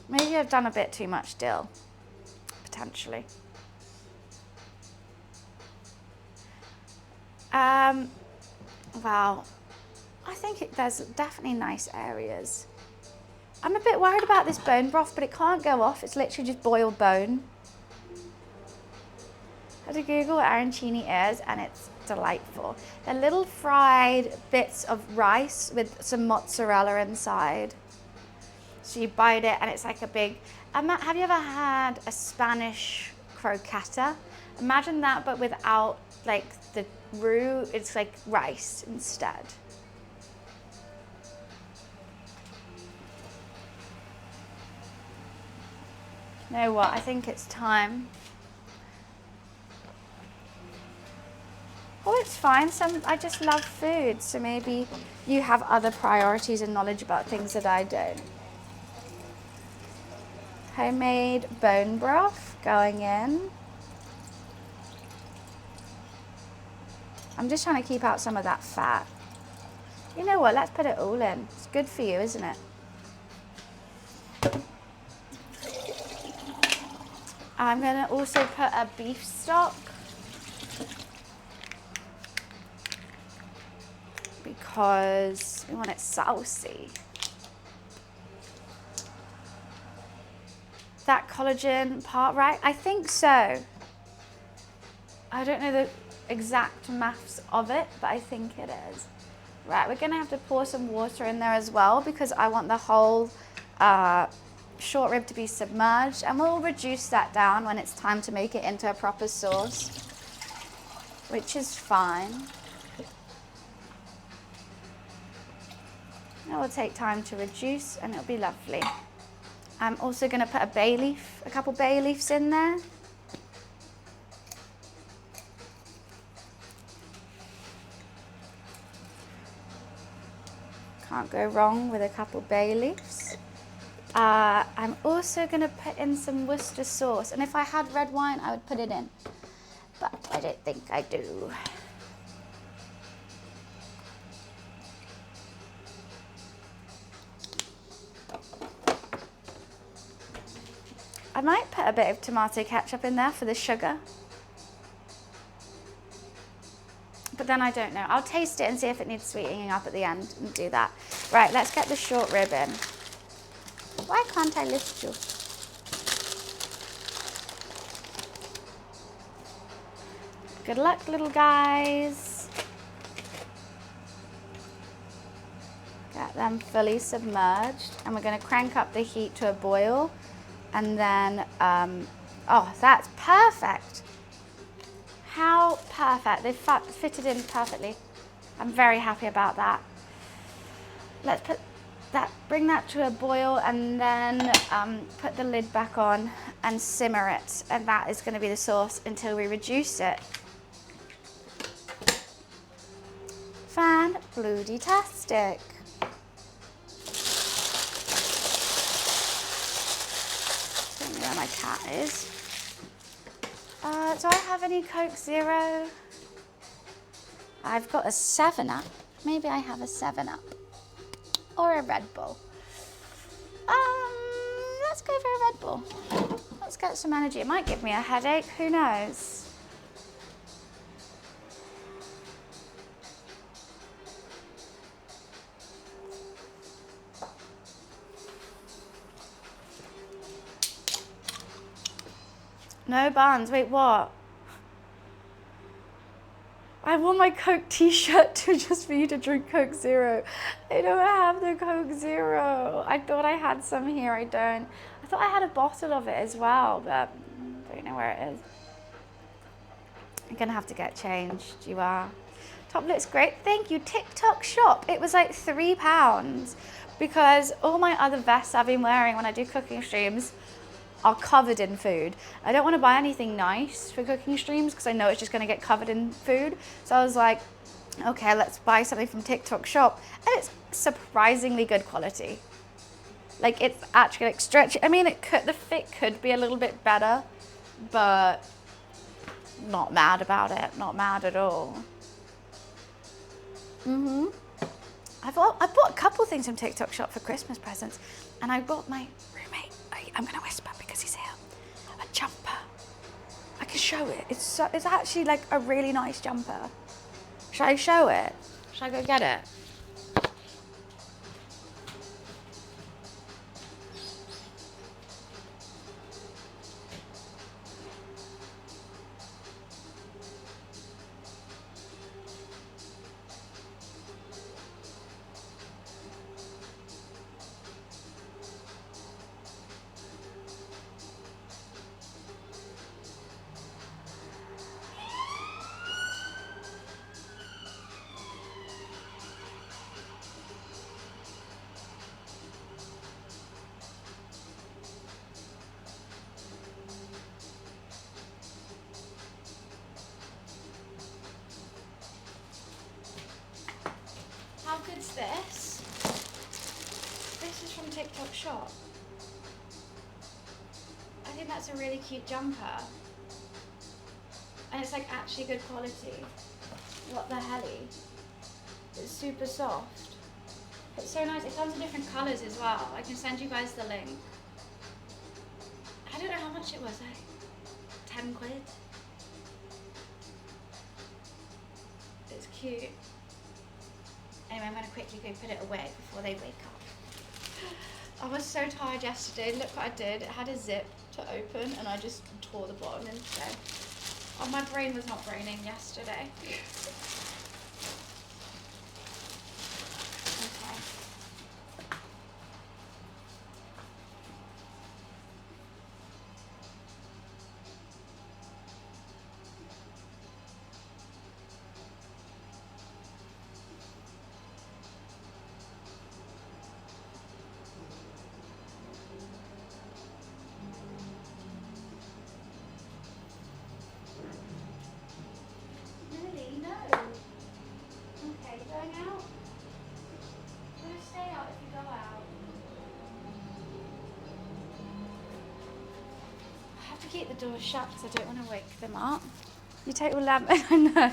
Maybe I've done a bit too much dill, potentially. Wow. I think there's definitely nice areas. I'm a bit worried about this bone broth, but it can't go off. It's literally just boiled bone. I had to Google what arancini is, and it's delightful. They're little fried bits of rice with some mozzarella inside. So you bite it, and it's like a big... Have you ever had a Spanish croqueta? Imagine that, but without like the roux. It's like rice instead. You know what? I think it's time. Oh, it's fine. I just love food, so maybe you have other priorities and knowledge about things that I don't. Homemade bone broth going in. I'm just trying to keep out some of that fat. You know what? Let's put it all in. It's good for you, isn't it? I'm going to also put a beef stock, because we want it saucy. That collagen part right? I think so. I don't know the exact maths of it, but I think it is. Right, we're gonna have to pour some water in there as well, because I want the whole short rib to be submerged, and we'll reduce that down when it's time to make it into a proper sauce, which is fine. It will take time to reduce, and it'll be lovely. I'm also going to put a couple bay leaves in there. Can't go wrong with a couple bay leaves. I'm also going to put in some Worcester sauce, and if I had red wine, I would put it in, but I don't think I do. I might put a bit of tomato ketchup in there for the sugar, but then I don't know. I'll taste it and see if it needs sweetening up at the end and do that. Right, let's get the short rib in. Why can't I lift you? Good luck, little guys. Get them fully submerged, and we're going to crank up the heat to a boil, and then, oh, that's perfect. How perfect. They fitted in perfectly. I'm very happy about that. Let's bring that to a boil, and then put the lid back on and simmer it. And that is going to be the sauce until we reduce it. Fan-bloody-tastic. I don't know where my cat is. Do I have any Coke Zero? I've got a 7-Up. Maybe I have a 7-Up. Or a Red Bull. Let's go for a Red Bull. Let's get some energy. It might give me a headache, who knows? No buns, wait, what? I wore my Coke t-shirt just for you to drink Coke Zero. I don't have the Coke Zero. I thought I had some here, I don't. I thought I had a bottle of it as well, but I don't know where it is. I'm gonna have to get changed, you are. Top looks great. Thank you. TikTok shop. It was like £3 because all my other vests I've been wearing when I do cooking streams are covered in food. I don't want to buy anything nice for cooking streams because I know it's just going to get covered in food. So I was like, okay, let's buy something from TikTok shop. And it's surprisingly good quality. Like it's actually like stretchy. I mean, the fit could be a little bit better, but not mad about it. Not mad at all. I bought a couple things from TikTok shop for Christmas presents, and I bought my roommate. I'm gonna whisper because he's here. A jumper. I can show it. It's actually like a really nice jumper. Should I show it? Should I go get it? How good's this? This is from TikTok shop. I think that's a really cute jumper. And it's like actually good quality. What the helly? It's super soft. It's so nice. It comes in different colours as well. I can send you guys the link. I don't know how much it was, 10 quid? It's cute. Anyway, I'm going to quickly go put it away before they wake up. I was so tired yesterday. Look what I did. It had a zip to open and I just tore the bottom instead. Oh, my brain was not braining yesterday. Okay. Really? No. Okay, you going out? You're gonna stay out if you go out. I have to keep the door shut because I don't want to wake them up. You take your lamp, I know.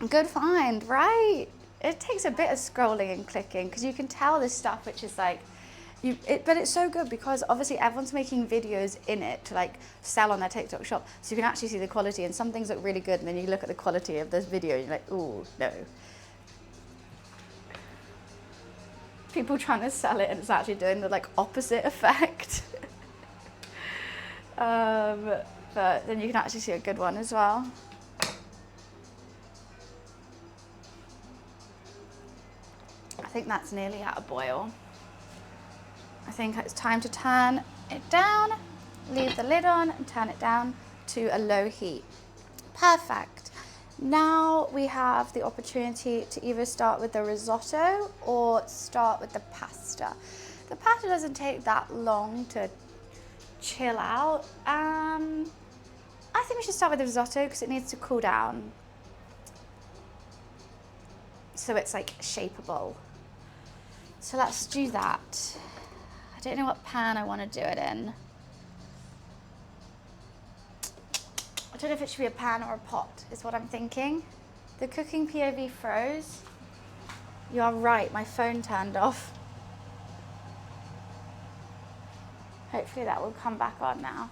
Good find, right? It takes a bit of scrolling and clicking because you can tell this stuff which is like, but it's so good because obviously everyone's making videos in it to like sell on their TikTok shop, so you can actually see the quality, and some things look really good and then you look at the quality of this video and you're like, ooh, no. People trying to sell it and it's actually doing the like opposite effect. But then you can actually see a good one as well. I think that's nearly at a boil. I think it's time to turn it down, leave the lid on and turn it down to a low heat. Perfect. Now we have the opportunity to either start with the risotto or start with the pasta. The pasta doesn't take that long to chill out. I think we should start with the risotto because it needs to cool down so it's like shapeable. So let's do that. I don't know what pan I want to do it in. I don't know if it should be a pan or a pot, is what I'm thinking. The cooking POV froze. You are right, my phone turned off. Hopefully that will come back on now.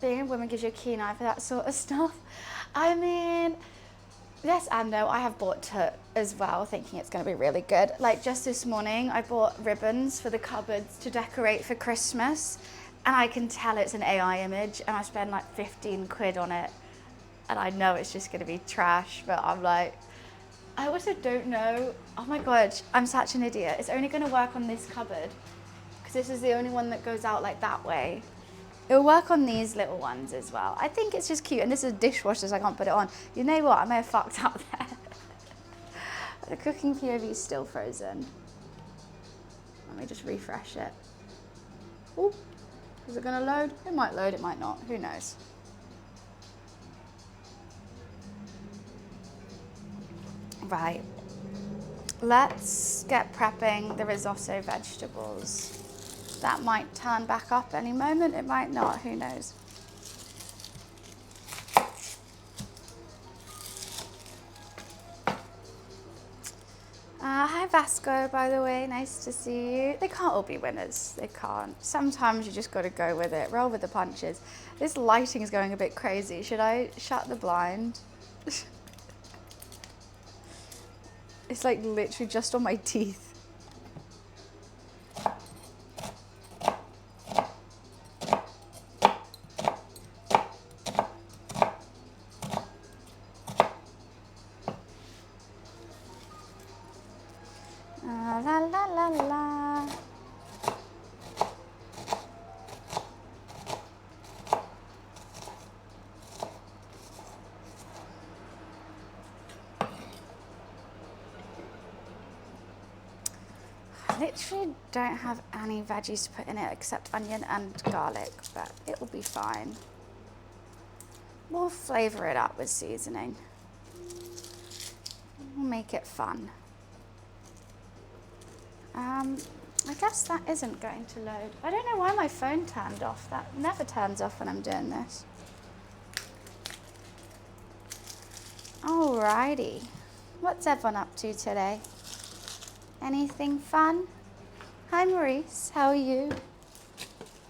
Being a woman gives you a keen eye for that sort of stuff. I mean, yes and no. I have bought it as well, thinking it's going to be really good. Like just this morning, I bought ribbons for the cupboards to decorate for Christmas, and I can tell it's an AI image, and I spend like 15 quid on it, and I know it's just going to be trash, but I'm like, I also don't know. Oh my god, I'm such an idiot. It's only going to work on this cupboard, because this is the only one that goes out like that way. It'll work on these little ones as well. I think it's just cute, and this is dishwasher, so I can't put it on. You know what? I may have fucked up there. The cooking POV is still frozen. Let me just refresh it. Oh, is it gonna load? It might load, it might not. Who knows? Right. Let's get prepping the risotto vegetables. That might turn back up any moment, it might not, who knows. Hi Vasco, by the way, nice to see you. They can't all be winners, they can't. Sometimes you just gotta go with it, roll with the punches. This lighting is going a bit crazy. Should I shut the blind? It's like literally just on my teeth. La la la la. I literally don't have any veggies to put in it except onion and garlic, but it will be fine. We'll flavour it up with seasoning. We'll make it fun. I guess that isn't going to load. I don't know why my phone turned off. That never turns off when I'm doing this. Alrighty. What's everyone up to today? Anything fun? Hi Maurice, how are you?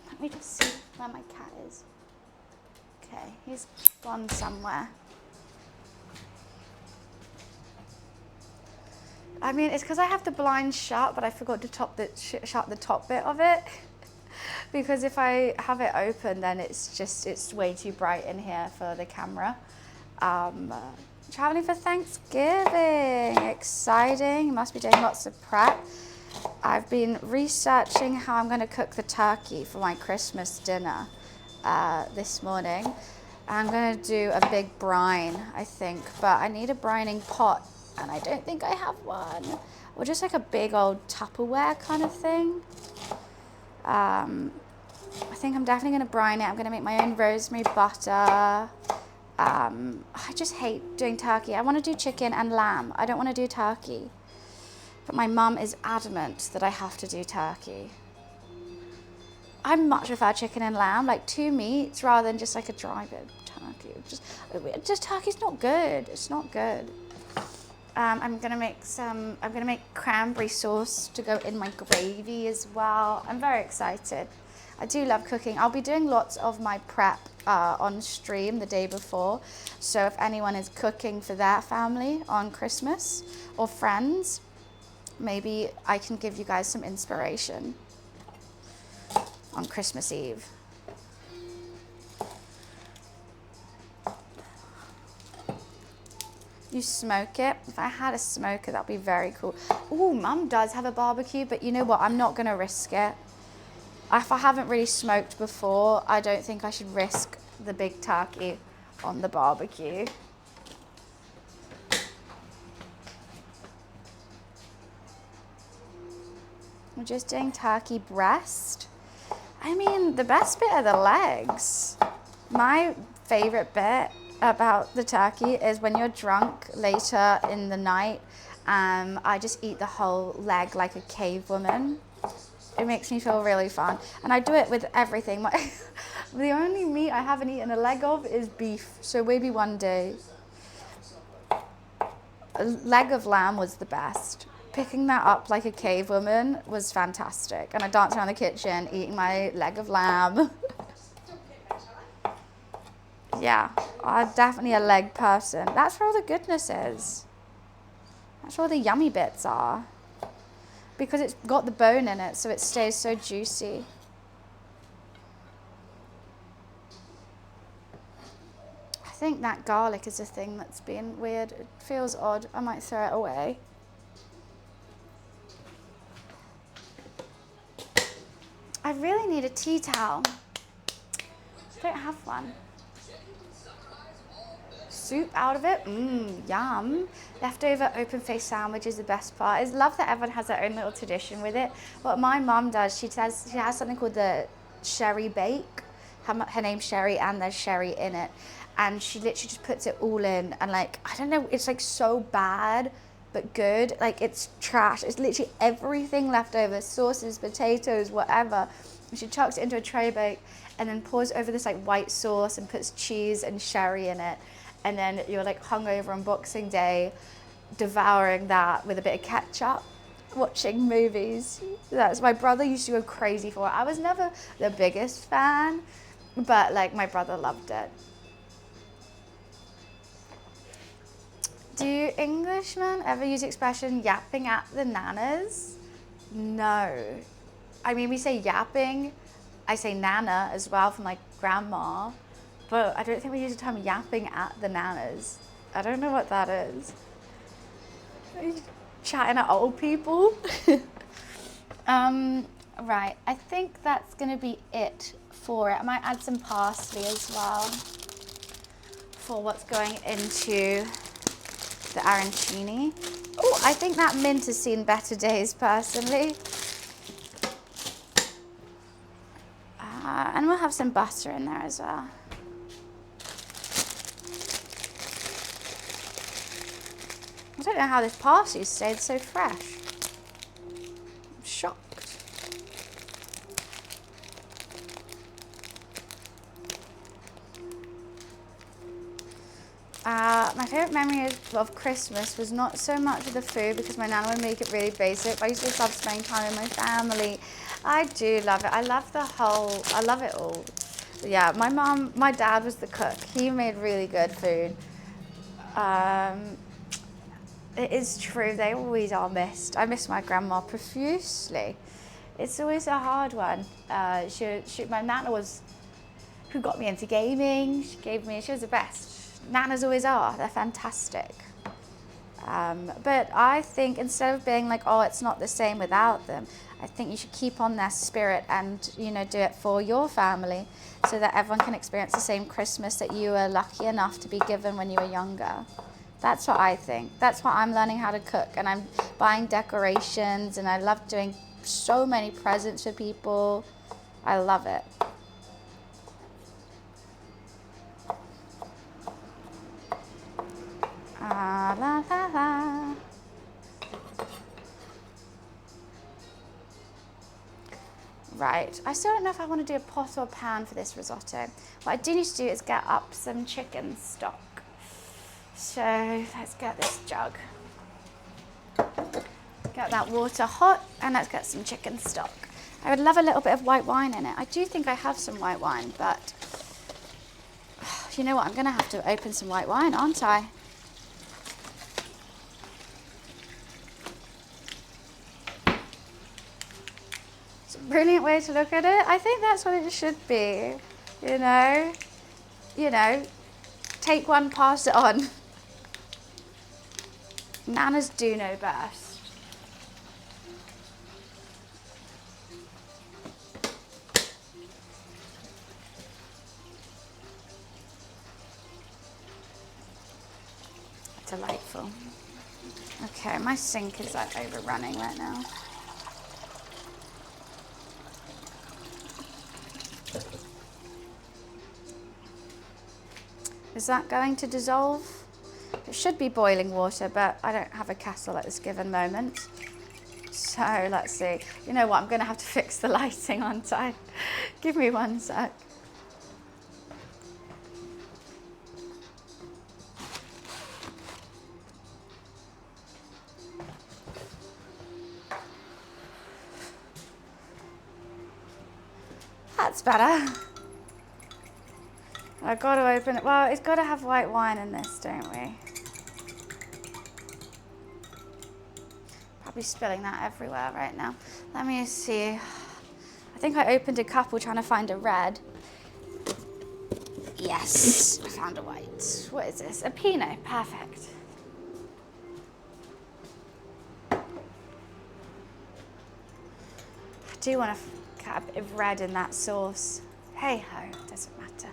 Let me just see where my cat is. Okay, he's gone somewhere. I mean, it's because I have the blinds shut, but I forgot to shut the top bit of it. Because if I have it open, then it's way too bright in here for the camera. Traveling for Thanksgiving, exciting. Must be doing lots of prep. I've been researching how I'm going to cook the turkey for my Christmas dinner this morning. I'm going to do a big brine, I think, but I need a brining pot. And I don't think I have one. Or just like a big old Tupperware kind of thing. I think I'm definitely gonna brine it. I'm gonna make my own rosemary butter. I just hate doing turkey. I wanna do chicken and lamb. I don't wanna do turkey. But my mum is adamant that I have to do turkey. I much prefer chicken and lamb, like 2 meats rather than just like a dry bit of turkey. Just turkey's not good, it's not good. I'm gonna make cranberry sauce to go in my gravy as well. I'm very excited. I do love cooking. I'll be doing lots of my prep on stream the day before. So if anyone is cooking for their family on Christmas or friends, maybe I can give you guys some inspiration on Christmas Eve. You smoke it. If I had a smoker, that'd be very cool. Ooh, Mum does have a barbecue, but you know what? I'm not gonna risk it. If I haven't really smoked before, I don't think I should risk the big turkey on the barbecue. We're just doing turkey breast. I mean, the best bit are the legs. My favorite bit about the turkey is when you're drunk later in the night, I just eat the whole leg like a cave woman. It makes me feel really fun. And I do it with everything. The only meat I haven't eaten a leg of is beef, so maybe one day. A leg of lamb was the best. Picking that up like a cave woman was fantastic. And I danced around the kitchen eating my leg of lamb. Yeah, I'm definitely a leg person. That's where all the goodness is. That's where all the yummy bits are. Because it's got the bone in it, so it stays so juicy. I think that garlic is a thing that's been weird. It feels odd. I might throw it away. I really need a tea towel. Don't have one. Soup out of it, yum. Leftover open-faced sandwich is the best part. I love that everyone has their own little tradition with it. What my mum does, she has something called the sherry bake. Her name's Sherry and there's sherry in it. And she literally just puts it all in and like, I don't know, it's like so bad, but good. Like it's trash. It's literally everything left over, sauces, potatoes, whatever. And she chucks it into a tray bake and then pours over this like white sauce and puts cheese and sherry in it. And then you're like hungover on Boxing Day, devouring that with a bit of ketchup, watching movies. That's my brother used to go crazy for it. I was never the biggest fan, but like my brother loved it. Do Englishmen ever use the expression yapping at the nanas? No. I mean, we say yapping. I say nana as well from like grandma. But I don't think we use the term yapping at the nanas. I don't know what that is. Are you chatting at old people? Right, I think that's gonna be it for it. I might add some parsley as well for what's going into the arancini. Oh, I think that mint has seen better days personally. And we'll have some butter in there as well. I don't know how this parsley stayed so fresh. I'm shocked. My favourite memory of Christmas was not so much of the food because my nana would make it really basic, but I used to love spending time with my family. I do love it. I love it all. Yeah, my dad was the cook. He made really good food. It is true, they always are missed. I miss my grandma profusely. It's always a hard one. My nana was who got me into gaming. She was the best. Nanas always are, they're fantastic. But I think instead of being like, oh, it's not the same without them, I think you should keep on their spirit and, do it for your family so that everyone can experience the same Christmas that you were lucky enough to be given when you were younger. That's what I think. That's why I'm learning how to cook, and I'm buying decorations, and I love doing so many presents for people. I love it. La la la. Right, I still don't know if I want to do a pot or a pan for this risotto. What I do need to do is get up some chicken stock. So let's get this jug. Get that water hot and let's get some chicken stock. I would love a little bit of white wine in it. I do think I have some white wine, but you know what? I'm going to have to open some white wine, aren't I? It's a brilliant way to look at it. I think that's what it should be, take one, pass it on. Nanas do know best. Delightful. Okay, my sink is like overrunning right now. Is that going to dissolve? It should be boiling water, but I don't have a kettle at this given moment. So let's see. You know what? I'm going to have to fix the lighting, aren't I? Give me one sec. That's better. I've got to open it. Well, it's got to have white wine in this, don't we? Probably spilling that everywhere right now. Let me see. I think I opened a couple trying to find a red. Yes, I found a white. What is this? A Pinot. Perfect. I do want to get a bit of red in that sauce. Hey ho, doesn't matter.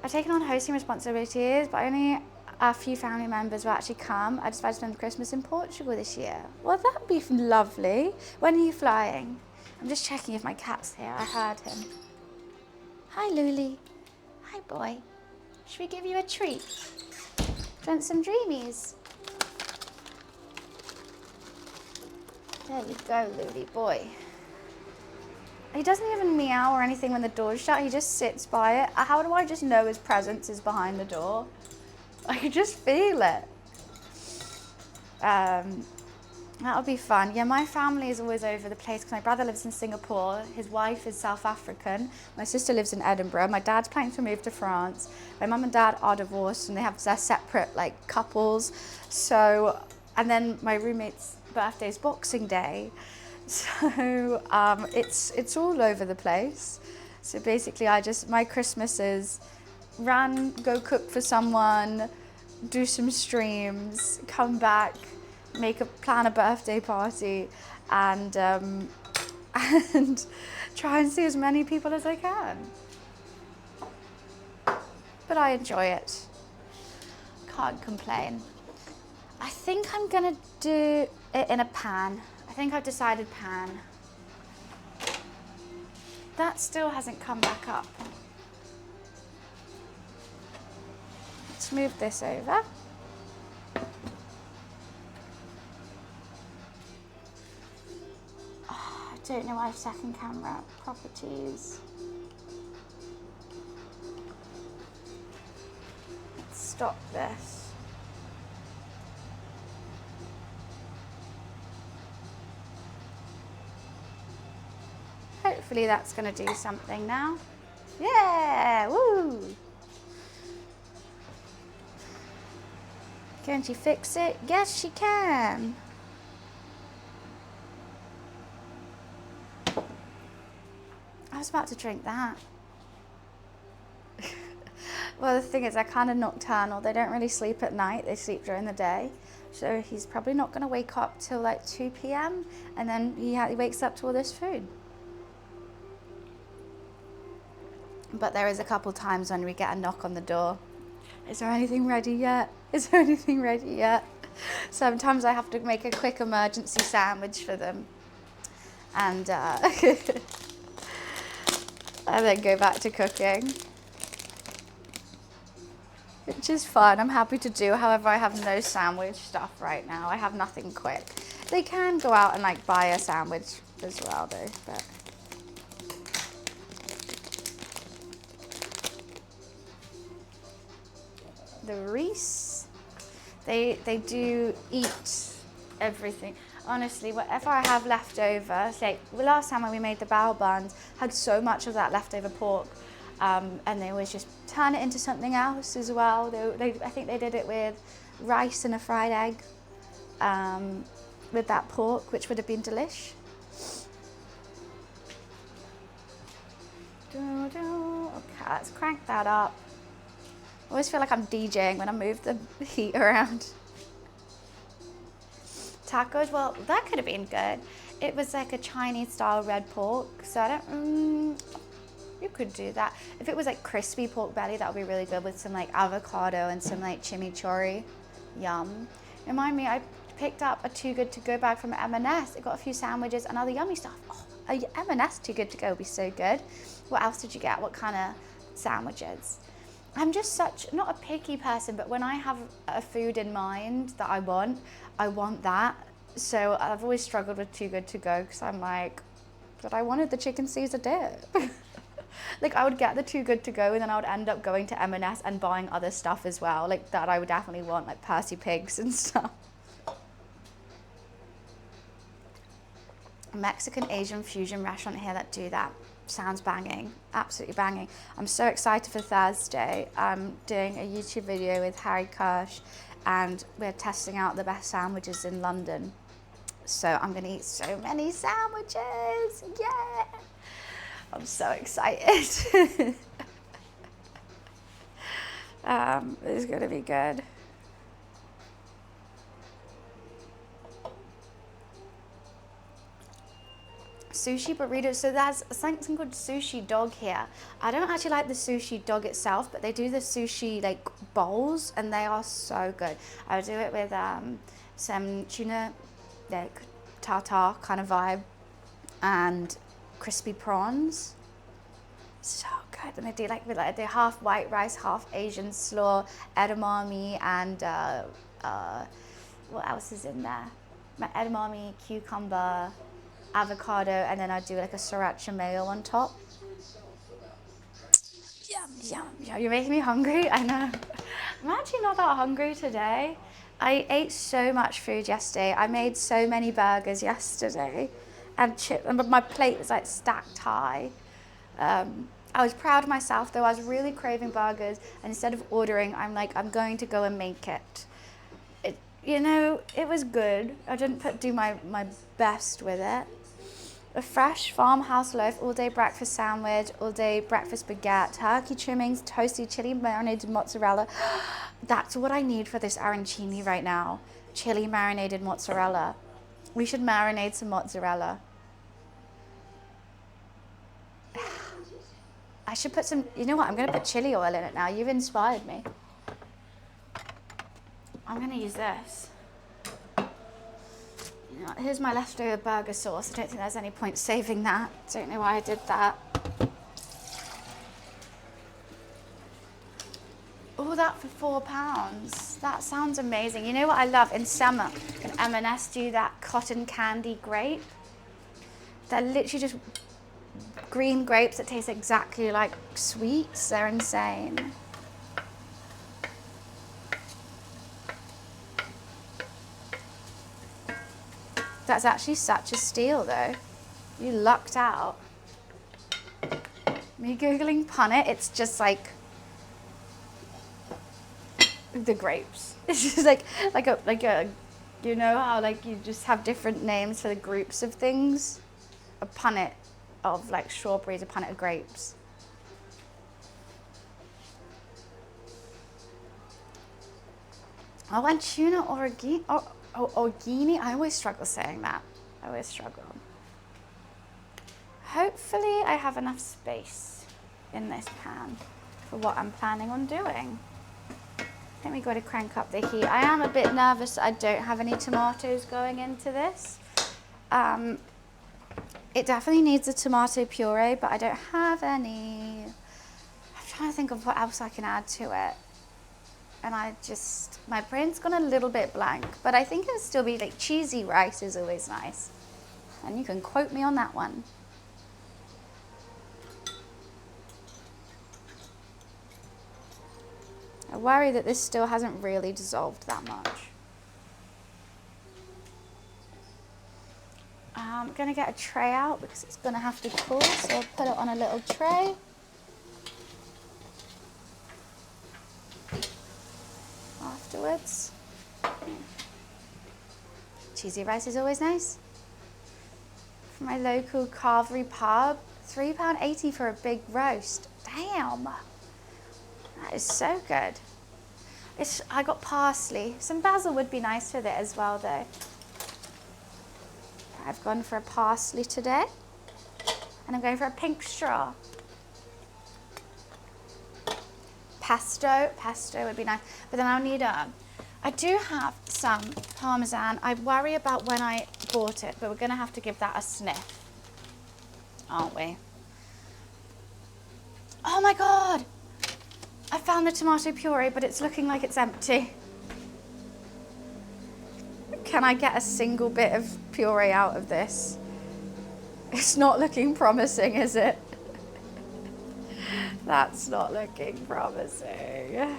I've taken on hosting responsibilities, but only a few family members will actually come. I decided to spend Christmas in Portugal this year. Well, that'd be lovely. When are you flying? I'm just checking if my cat's here. I heard him. Hi, Luli. Hi, boy. Should we give you a treat? Do you want some dreamies? There you go, Luli boy. He doesn't even meow or anything when the door's shut. He just sits by it. How do I just know his presence is behind the door? I can just feel it. That'll be fun. Yeah, my family is always over the place because my brother lives in Singapore. His wife is South African. My sister lives in Edinburgh. My dad's planning to move to France. My mum and dad are divorced and they have their separate like couples. So, and then my roommate's birthday is Boxing Day. So it's all over the place. So basically my Christmas is go cook for someone, do some streams, come back, plan a birthday party, and and try and see as many people as I can. But I enjoy it. Can't complain. I think I'm gonna do it in a pan. I think I've decided pan. That still hasn't come back up. Let's move this over. I don't know why I have second camera properties. Let's stop this. Hopefully that's going to do something now. Yeah, woo! Can she fix it? Yes, she can. I was about to drink that. Well, the thing is, they're kind of nocturnal. They don't really sleep at night. They sleep during the day. So he's probably not going to wake up till like 2 p.m. and then he wakes up to all this food. But there is a couple times when we get a knock on the door. Is there anything ready yet? Is there anything ready yet? Sometimes I have to make a quick emergency sandwich for them. And, and then go back to cooking. Which is fun. I'm happy to do. However, I have no sandwich stuff right now. I have nothing quick. They can go out and like buy a sandwich as well though, but. The Reese, they do eat everything. Honestly, whatever I have left over, like the last time when we made the bao buns, had so much of that leftover pork, and they always just turn it into something else as well. I think they did it with rice and a fried egg, with that pork, which would have been delish. Okay, let's crank that up. I always feel like I'm DJing when I move the heat around. Tacos, well, that could have been good. It was like a Chinese style red pork, so you could do that. If it was like crispy pork belly, that would be really good with some like avocado and some like chimichurri. Yum. Remind me, I picked up a Too Good To Go bag from M&S. It got a few sandwiches and other yummy stuff. Oh, a M&S Too Good To Go would be so good. What else did you get? What kind of sandwiches? I'm just not a picky person, but when I have a food in mind that I want that. So I've always struggled with Too Good To Go because I'm like, but I wanted the chicken Caesar dip. Like I would get the Too Good To Go and then I would end up going to M&S and buying other stuff as well, like that I would definitely want, like Percy Pigs and stuff. A Mexican Asian fusion restaurant here that do that. Sounds banging, absolutely banging. I'm so excited for Thursday. I'm doing a YouTube video with Harry Kirsch and we're testing out the best sandwiches in London. So I'm gonna eat so many sandwiches, yeah! I'm so excited. It's gonna be good. sushi burritos. So there's something called sushi dog here. I don't actually like the sushi dog itself, but they do the sushi like bowls, and they are so good. I would do it with some tuna, like tartar kind of vibe, and crispy prawns. So good. And they do like they're half white rice, half Asian slaw, edamame, and what else is in there? My edamame, cucumber, avocado, and then I do like a sriracha mayo on top. Yum, yum, yum. You're making me hungry. I know. I'm actually not that hungry today. I ate so much food yesterday. I made so many burgers yesterday, and my plate was like stacked high. I was proud of myself though. I was really craving burgers, and instead of ordering, I'm like, I'm going to go and make it. It was good. I didn't do my best with it. A fresh farmhouse loaf, all day breakfast sandwich, all day breakfast baguette, turkey trimmings, toasty chili marinated mozzarella. That's what I need for this arancini right now. Chili marinated mozzarella. We should marinate some mozzarella. I should put some, you know what, I'm going to put chili oil in it now. You've inspired me. I'm going to use this. Here's my leftover burger sauce. I don't think there's any point saving that. Don't know why I did that. All that for £4. That sounds amazing. You know what I love? In summer, can M&S do that cotton candy grape? They're literally just green grapes that taste exactly like sweets. They're insane. That's actually such a steal though. You lucked out. Me Googling punnet, it's just like the grapes. It's just like a you know how like you just have different names for the groups of things? A punnet of like strawberries, a punnet of grapes. Oh, and tuna origini. Origini. I always struggle saying that. I always struggle. Hopefully I have enough space in this pan for what I'm planning on doing. I think we got to crank up the heat. I am a bit nervous that I don't have any tomatoes going into this. It definitely needs a tomato puree, but I don't have any. I'm trying to think of what else I can add to it. And my brain's gone a little bit blank, but I think it'll still be like cheesy rice is always nice. And you can quote me on that one. I worry that this still hasn't really dissolved that much. I'm gonna get a tray out because it's gonna have to cool, so I'll put it on a little tray. Afterwards. Cheesy rice is always nice. From my local carvery pub, £3.80 for a big roast. Damn, that is so good. I got parsley. Some basil would be nice with it as well though. I've gone for a parsley today, and I'm going for a pink straw. Pesto would be nice, but then I'll need I do have some Parmesan. I worry about when I bought it, but we're gonna have to give that a sniff, aren't we? Oh my God, I found the tomato puree, but it's looking like it's empty. Can I get a single bit of puree out of this? It's not looking promising, is it? That's not looking promising. I'm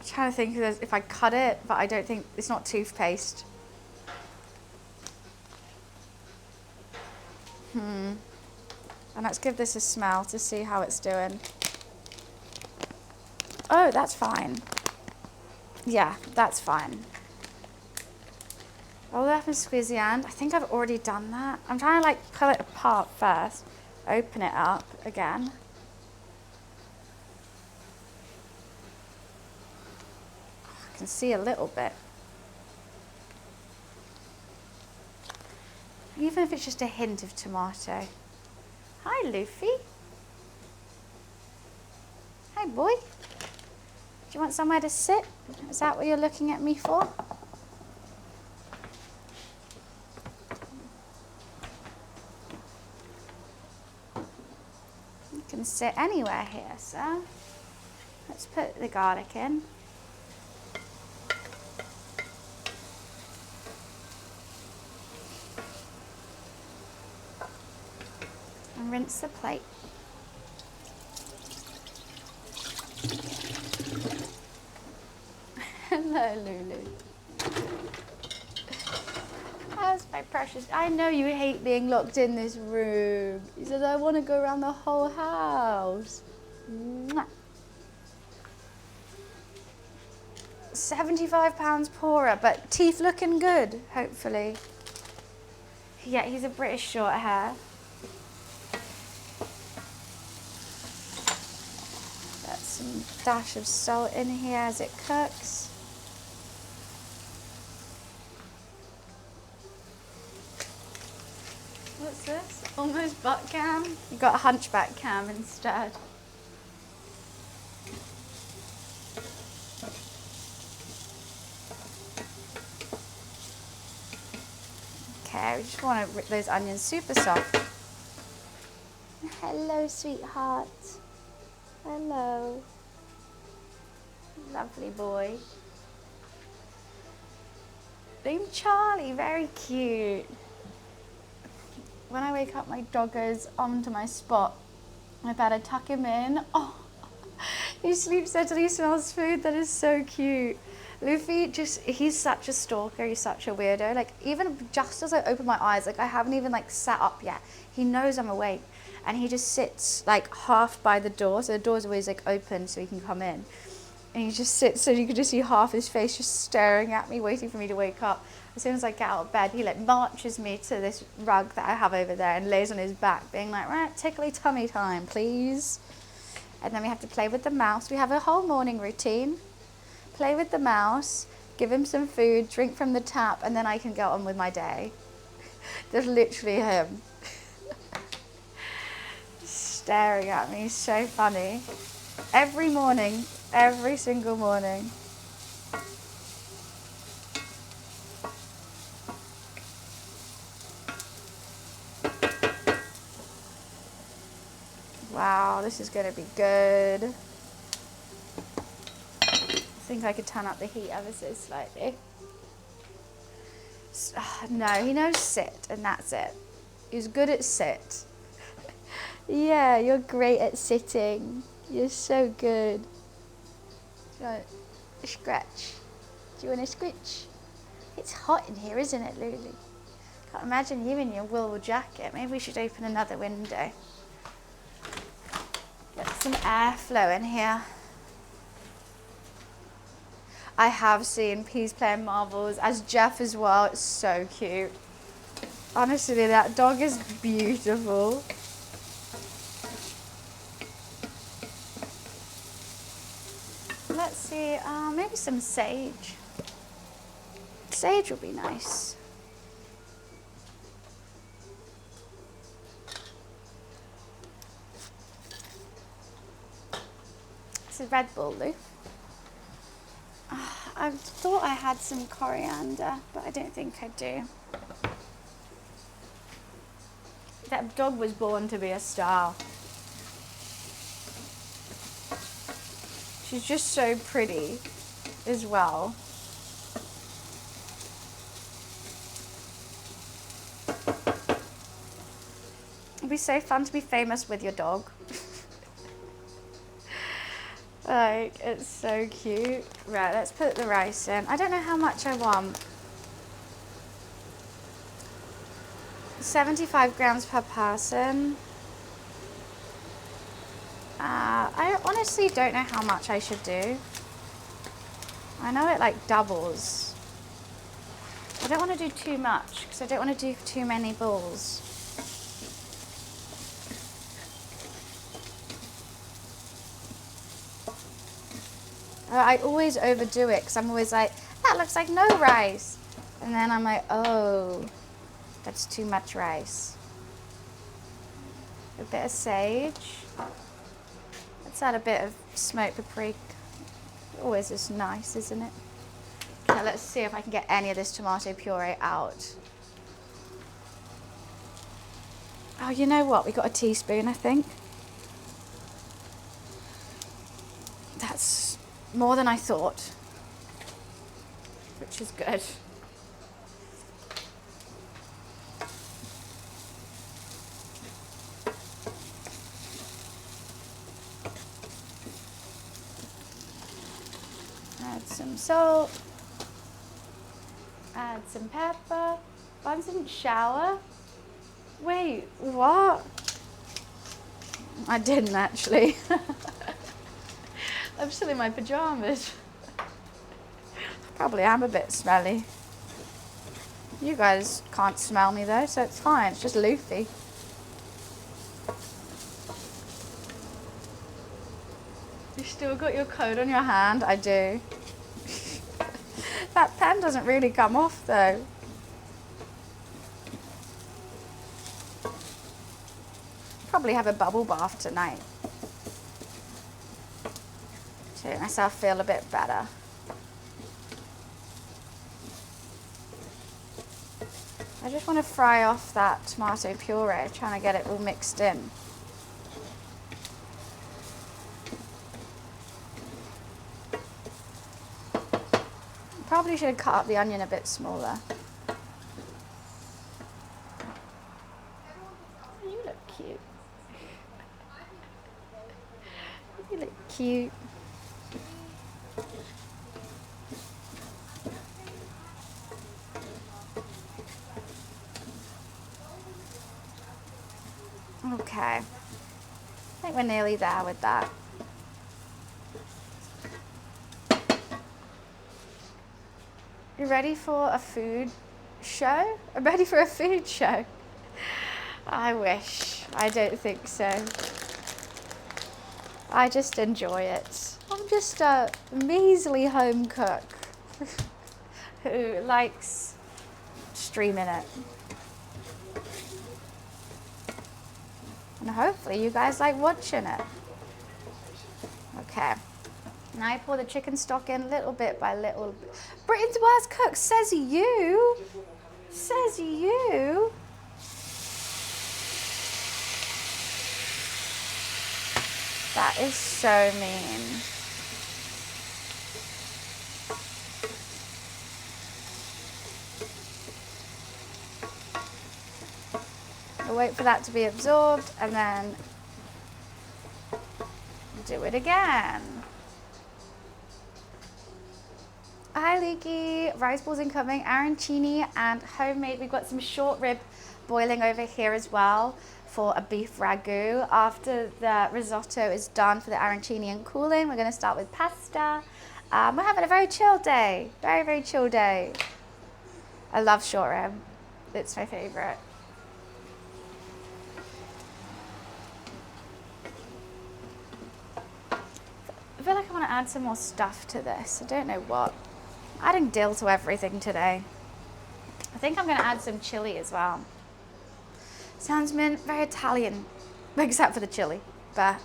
trying to think if I cut it, but I don't think, it's not toothpaste. And let's give this a smell to see how it's doing. Oh, that's fine. Yeah, that's fine. Roll it up and squeeze the end. I think I've already done that. I'm trying to like pull it apart first. Open it up again. I can see a little bit. even if it's just a hint of tomato. Hi, Luffy. Hi, boy. Do you want somewhere to sit? Is that what you're looking at me for? You can sit anywhere here, sir. Let's put the garlic in. And rinse the plate. Hello, Lulu. How's my precious? I know you hate being locked in this room. He says, I want to go around the whole house. Mwah. £75 poorer, but teeth looking good, hopefully. Yeah, he's a British short hair. Got some dash of salt in here as it cooks. What's this? Almost butt cam? You got a hunchback cam instead. Okay, we just want to rip those onions super soft. Hello, sweetheart. Hello. Lovely boy. Named Charlie, very cute. When I wake up, my dog goes onto my spot. I better tuck him in. Oh, he sleeps there till he smells food. That is so cute. Luffy, he's such a stalker. He's such a weirdo. Like, even just as I open my eyes, like, I haven't even, like, sat up yet. He knows I'm awake. And he just sits, like, half by the door. So the door's always, like, open so he can come in. And he just sits, so you can just see half his face just staring at me, waiting for me to wake up. As soon as I get out of bed, he, like, marches me to this rug that I have over there and lays on his back, being like, right, tickly tummy time, please. And then we have to play with the mouse. We have a whole morning routine. Play with the mouse, give him some food, drink from the tap, and then I can go on with my day. There's literally him staring at me. So funny. Every morning, every single morning. Wow, this is going to be good. I think I could turn up the heat ever so slightly. No, he knows sit, and that's it. He's good at sit. Yeah, you're great at sitting. You're so good. Do you want a scratch? Do you want a scritch? It's hot in here, isn't it, Lulu? Can't imagine you in your wool jacket. Maybe we should open another window. Get some airflow in here. I have seen Peas playing marbles, as Jeff as well. It's so cute. Honestly, that dog is beautiful. Let's see, maybe some sage. Sage would be nice. This is Red Bull, Lou. I thought I had some coriander, but I don't think I do. That dog was born to be a star. She's just so pretty as well. It'd be so fun to be famous with your dog. Like, it's so cute. Right, let's put the rice in. I don't know how much I want. 75 grams per person. I honestly don't know how much I should do. I know it like doubles. I don't want to do too much because I don't want to do too many balls. I always overdo it because I'm always like, that looks like no rice. And then I'm like, oh, That's too much rice. A bit of sage. Let's add a bit of smoked paprika. Always is nice, isn't it? Okay, let's see if I can get any of this tomato puree out. Oh, you know what? We got a teaspoon, I think. That's more than I thought, which is good. Add some salt. Add some pepper. Bun didn't shower. Wait, what? I didn't actually. I'm still in my pajamas. Probably am a bit smelly. You guys can't smell me though, so it's fine. It's just loofy. You still got your coat on your hand? I do. That pen doesn't really come off though. Probably have a bubble bath tonight to make myself feel a bit better. I just want to fry off that tomato puree, trying to get it all mixed in. Probably should have cut up the onion a bit smaller. You look cute. You look cute. Okay, I think we're nearly there with that. You ready for a food show? I'm ready for a food show. I wish. I don't think so. I just enjoy it. I'm just a measly home cook who likes streaming it. And hopefully you guys like watching it. Okay. Now I pour the chicken stock in little bit by little bit. Britain's worst cook, says you. Says you. That is so mean. I'll wait for that to be absorbed and then do it again. Hi Leaky, rice balls incoming, arancini and homemade. We've got some short rib boiling over here as well for a beef ragu. After the risotto is done for the arancini and cooling, we're going to start with pasta. We're having a very chill day, very, very chill day. I love short rib, it's my favorite. I feel like I want to add some more stuff to this. I don't know what. Adding dill to everything today. I think I'm going to add some chili as well. Sounds very Italian, except for the chili. But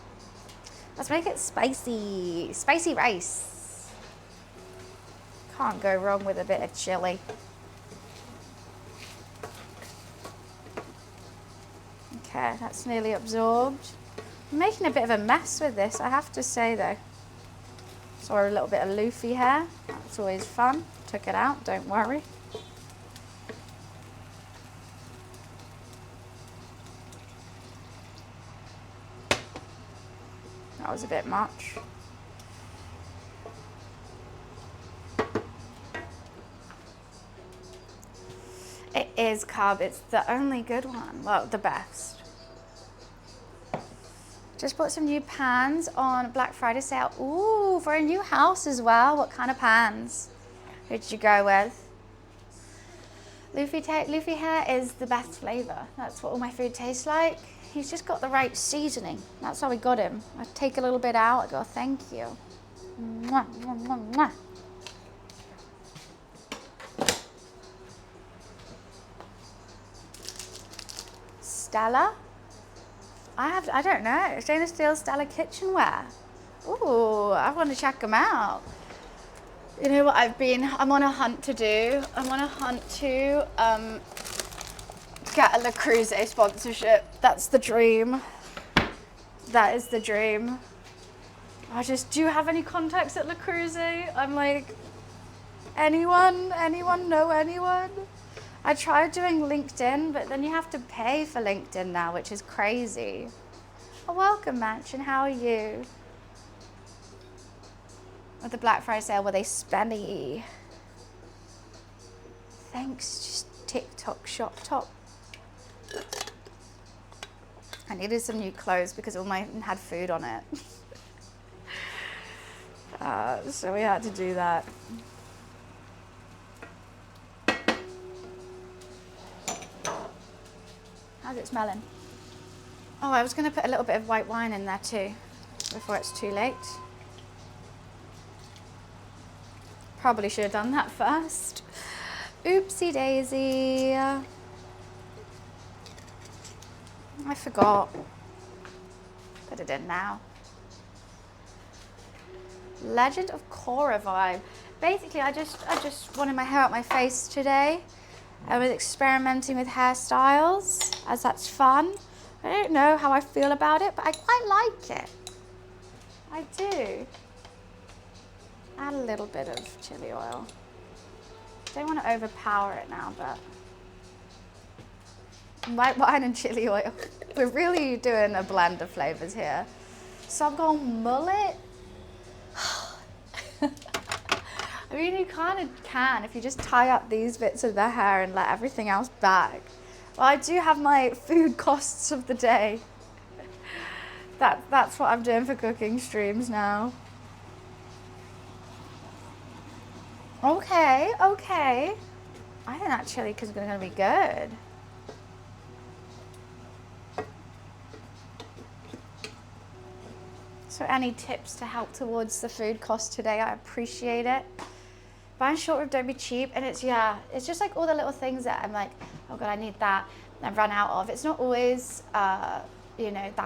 let's make it spicy. Spicy rice. Can't go wrong with a bit of chili. Okay, that's nearly absorbed. I'm making a bit of a mess with this, I have to say though. Saw a little bit of loofy hair. That's always fun. Took it out, don't worry. That was a bit much. It is carb, it's the only good one. Well, the best. Just bought some new pans on Black Friday sale. Ooh, for a new house as well. What kind of pans? Who did you go with? Loofy hair is the best flavour. That's what all my food tastes like. He's just got the right seasoning. That's how we got him. I take a little bit out. I go, thank you. Mwah, mwah, mwah, mwah. Stella. I don't know, stainless steel Stella kitchenware. Ooh, I want to check them out. You know what I'm on a hunt to do. I'm on a hunt to get a Le Creuset sponsorship. That's the dream. That is the dream. Do you have any contacts at Le Creuset? I'm like, anyone know anyone? I tried doing LinkedIn, but then you have to pay for LinkedIn now, which is crazy. Oh, welcome, Mansion. How are you? With the Black Friday sale, were they spenny? Thanks, just TikTok shop top. I needed some new clothes because all mine had food on it. So we had to do that. How's it smelling? Oh, I was going to put a little bit of white wine in there too, before it's too late. Probably should have done that first. Oopsie daisy. I forgot. Put it in now. Legend of Korra vibe. Basically, I just wanted my hair out my face today. I was experimenting with hairstyles, as that's fun. I don't know how I feel about it, but I quite like it. I do. Add a little bit of chili oil. Don't want to overpower it now, but white wine and chili oil. We're really doing a blend of flavors here. So I've gone mullet. I mean, you kind of can if you just tie up these bits of the hair and let everything else back. Well, I do have my food costs of the day. That's what I'm doing for cooking streams now. Okay. I think that chili is going to be good. So any tips to help towards the food cost today, I appreciate it. Buying short rib, don't be cheap. And it's just like all the little things that I'm like, oh God, I need that. And I've run out of. It's not always, that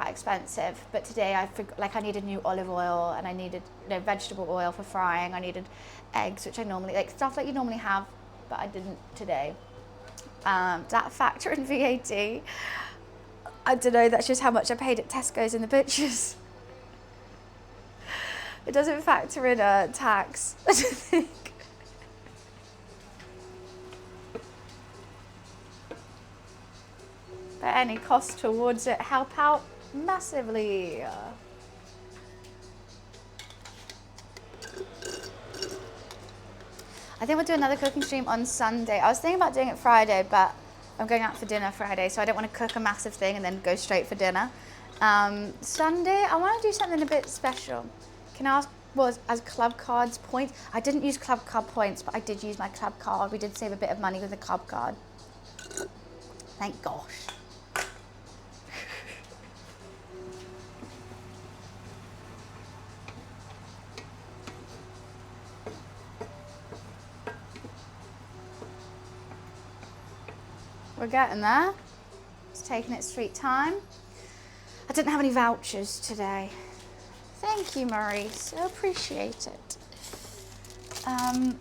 expensive. But today I needed new olive oil and I needed vegetable oil for frying. I needed eggs, which I normally, like stuff that you normally have, but I didn't today. That factor in VAT. I don't know, that's just how much I paid at Tesco's and the butchers. It doesn't factor in a tax, I don't think. But any cost towards it help out massively. I think we'll do another cooking stream on Sunday. I was thinking about doing it Friday, but I'm going out for dinner Friday, so I don't want to cook a massive thing and then go straight for dinner. Sunday, I want to do something a bit special. Can I ask, as club cards points? I didn't use club card points, but I did use my club card. We did save a bit of money with the club card. Thank gosh. We're getting there. It's taking its sweet time. I didn't have any vouchers today. Thank you, Maurice. I appreciate it. You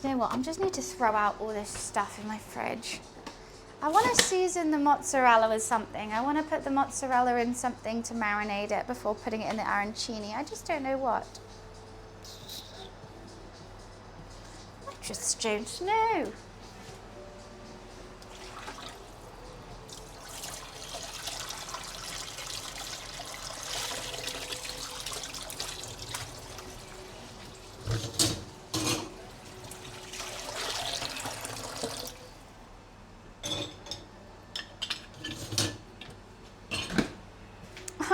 know what? I just need to throw out all this stuff in my fridge. I want to season the mozzarella with something. I want to put the mozzarella in something to marinate it before putting it in the arancini. I just don't know what. I just don't know.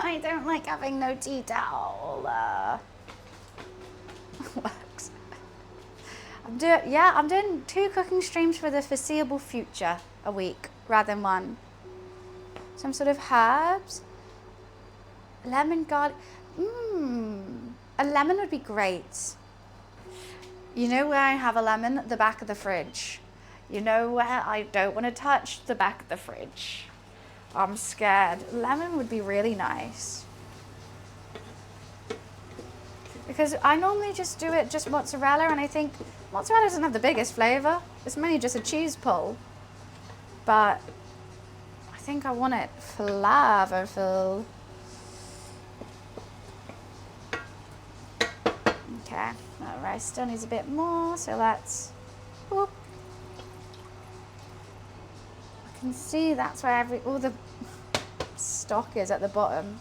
I don't like having no tea towel. Works. I'm doing 2 cooking streams for the foreseeable future a week rather than 1. Some sort of herbs. Lemon, garlic. A lemon would be great. You know where I have a lemon? The back of the fridge. You know where I don't want to touch? The back of the fridge. I'm scared. Lemon would be really nice. Because I normally just do it just mozzarella, and I think mozzarella doesn't have the biggest flavour. It's mainly just a cheese pull. But I think I want it flavorful. Okay, that rice still needs a bit more, so let's, whoop. I can see that's where all the stock is at the bottom.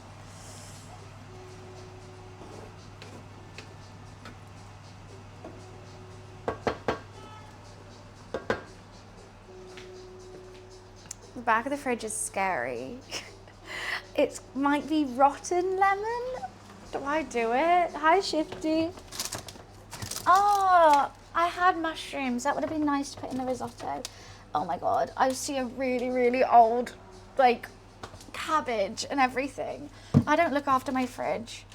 The back of the fridge is scary. It might be rotten lemon. Do I do it? Hi, Shifty. Oh, I had mushrooms. That would have been nice to put in the risotto. Oh my God, I see a really, really old, like, cabbage and everything. I don't look after my fridge.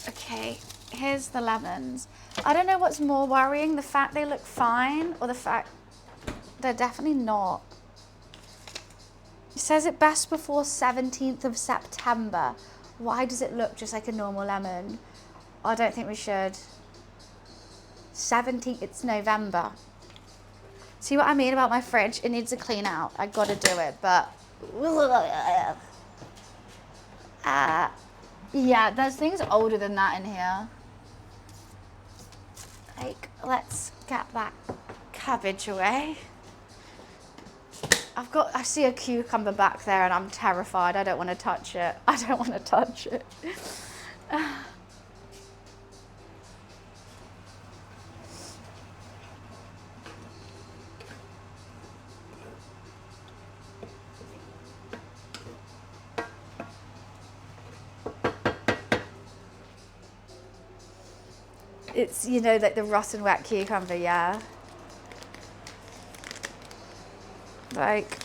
Okay, here's the lemons. I don't know what's more worrying, the fact they look fine or the fact they're definitely not. It says it best before 17th of September. Why does it look just like a normal lemon? I don't think we should. 17th, it's November. See what I mean about my fridge? It needs a clean out. I gotta do it, but yeah, there's things older than that in here. Like, let's get that cabbage away. I see a cucumber back there and I'm terrified. I don't want to touch it. I don't want to touch it. It's, you know, like the rotten wet cucumber, yeah. Like,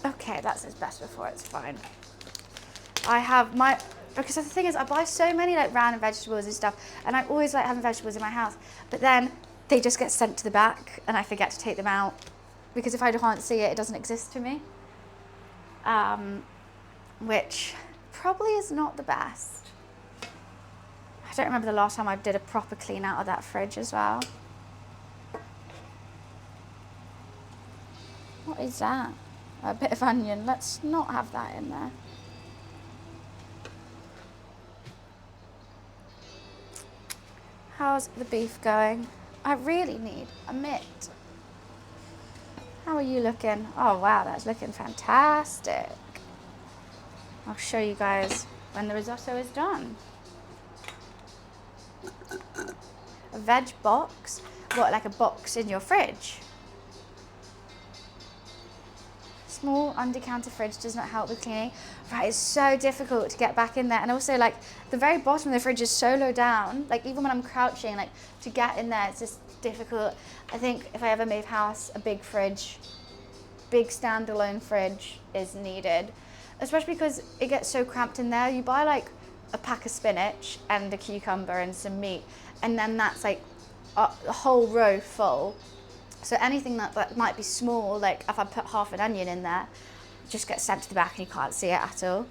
okay, that says best before, it's fine. I have because the thing is, I buy so many like random vegetables and stuff, and I always like having vegetables in my house, but then they just get sent to the back and I forget to take them out, because if I can't see it, it doesn't exist to me. Which probably is not the best. I don't remember the last time I did a proper clean out of that fridge as well. What is that? A bit of onion. Let's not have that in there. How's the beef going? I really need a mitt. How are you looking? Oh wow, that's looking fantastic. I'll show you guys when the risotto is done. A veg box? What, like a box in your fridge? Small under-counter fridge does not help with cleaning. Right, it's so difficult to get back in there. And also, like, the very bottom of the fridge is so low down. Like, even when I'm crouching, like, to get in there, it's just difficult. I think if I ever move house, a big fridge, big standalone fridge is needed. Especially because it gets so cramped in there. You buy, like, a pack of spinach and a cucumber and some meat, and then that's, like, a whole row full. So anything that might be small, like if I put half an onion in there, just gets sent to the back and you can't see it at all.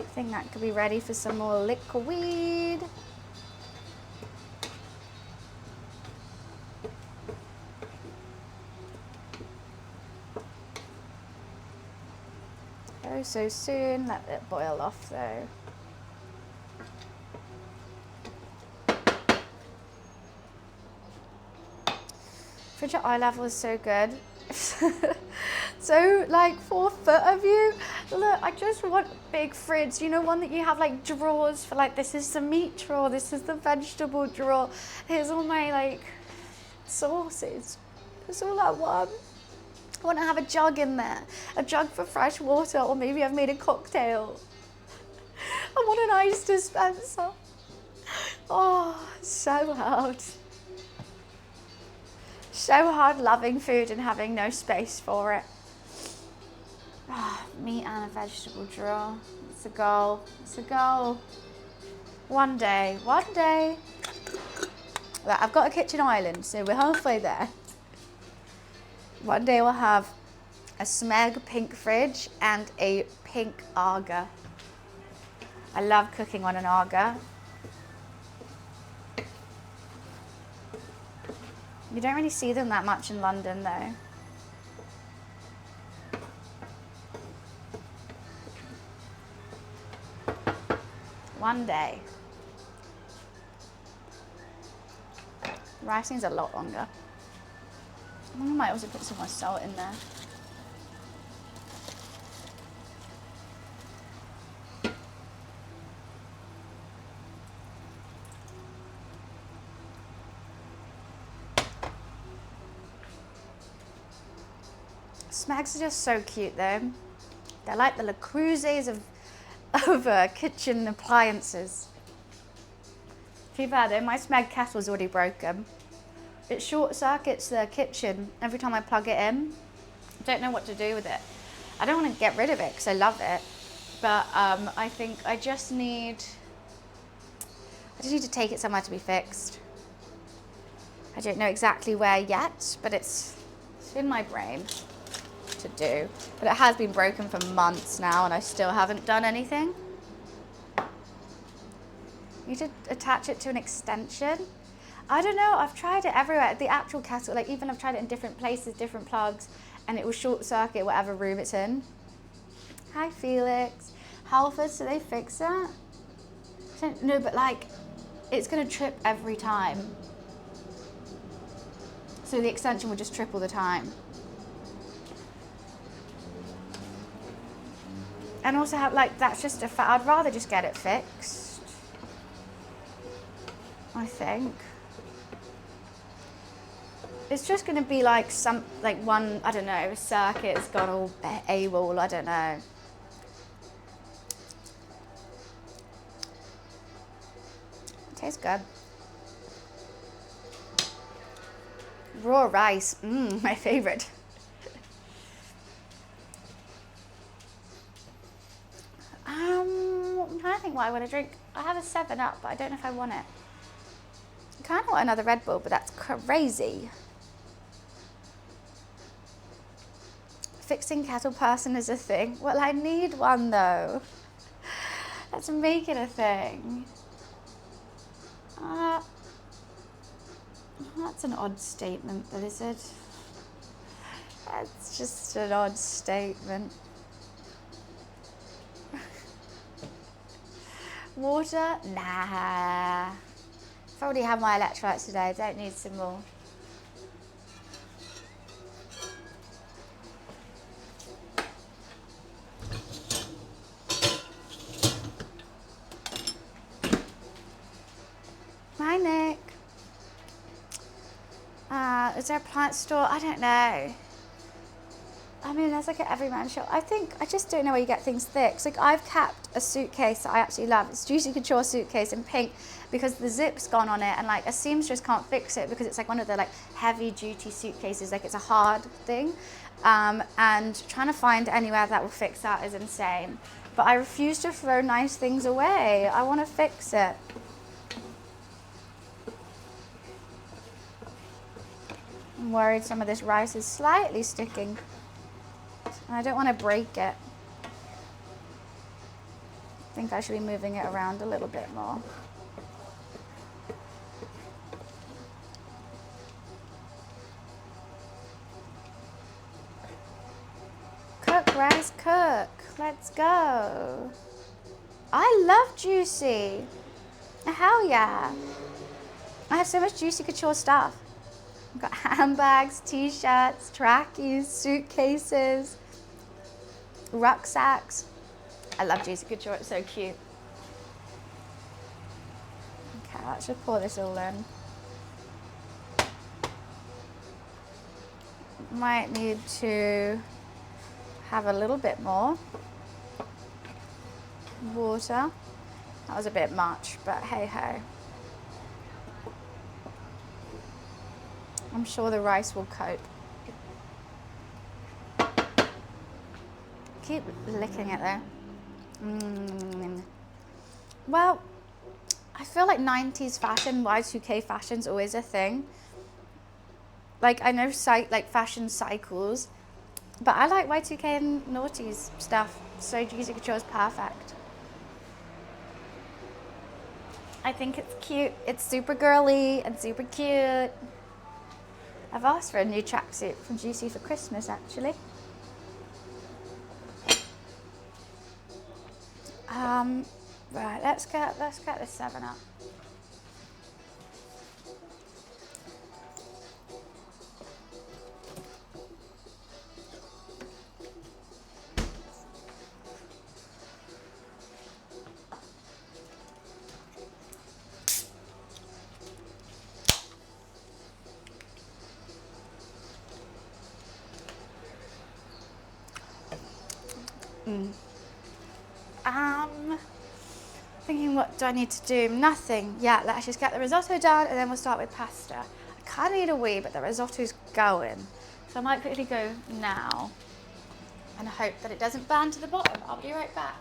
I think that could be ready for some more liquid. So soon, let it boil off though. Fridge at eye level is so good. So like 4 foot of you. Look, I just want big fridge. You know, one that you have like drawers for, like, this is the meat drawer, this is the vegetable drawer. Here's all my like sauces. It's all I want. I want to have a jug in there, a jug for fresh water, or maybe I've made a cocktail. I want an ice dispenser. Oh, so loud. So hard loving food and having no space for it. Meat and a vegetable drawer. It's a goal. It's a goal. One day. One day. Well, I've got a kitchen island, so we're halfway there. One day we'll have a smeg pink fridge and a pink Aga. I love cooking on an Aga. You don't really see them that much in London though. One day. Rice needs a lot longer. I think I might also put some more salt in there. Smags are just so cute though. They're like the Le Cruze's of kitchen appliances. Too bad though, my Smeg kettle's already broken. It short circuits the kitchen every time I plug it in. I don't know what to do with it. I don't want to get rid of it because I love it, but I think I just need to take it somewhere to be fixed. I don't know exactly where yet, but it's in my brain to do. But it has been broken for months now and I still haven't done anything. You need to attach it to an extension. I don't know, I've tried it everywhere. The actual kettle, like even I've tried it in different places, different plugs, and it will short circuit whatever room it's in. Hi Felix. Halfords, do they fix that? No, but like, it's gonna trip every time. So the extension will just trip all the time. And also have like, that's just I'd rather just get it fixed. I think. It's just gonna be like one, I don't know, circuit's gone all AWOL, I don't know. It tastes good. Raw rice, my favorite. I'm trying to think what I want to drink. I have a 7-Up, but I don't know if I want it. I kind of want another Red Bull, but that's crazy. Fixing kettle person is a thing. Well, I need one though. Let's make it a thing. That's an odd statement, but is it? That's just an odd statement. Water? Nah. I've already had my electrolytes today, I don't need some more. Hi Nick. Is there a plant store? I don't know. I mean, there's like an everyman shop. I just don't know where you get things thick. So, like, I've kept a suitcase that I absolutely love. It's Juicy Couture suitcase in pink because the zip's gone on it and like a seamstress can't fix it because it's like one of the like heavy duty suitcases, like it's a hard thing. And trying to find anywhere that will fix that is insane. But I refuse to throw nice things away. I want to fix it. I'm worried some of this rice is slightly sticking. And I don't want to break it. I think I should be moving it around a little bit more. Cook, rice, cook. Let's go. I love Juicy. Hell yeah. I have so much Juicy Couture stuff. I've got handbags, t-shirts, trackies, suitcases, rucksacks. I love Juicy Couture, it's so cute. Okay, let's just pour this all in. Might need to have a little bit more water. That was a bit much, but hey ho. I'm sure the rice will cope. Keep licking it there. Well, I feel like 90s fashion, Y2K fashion's always a thing. Like, I know like fashion cycles, but I like Y2K and noughties stuff. So Juicy Couture is perfect. I think it's cute. It's super girly and super cute. I've asked for a new tracksuit from Juicy for Christmas, actually. Right, let's get this 7-Up. Thinking, what do I need to do? Nothing. Yeah, let's just get the risotto done and then we'll start with pasta. I kind of need a wee, but the risotto's going. So I might quickly go now and hope that it doesn't burn to the bottom. I'll be right back.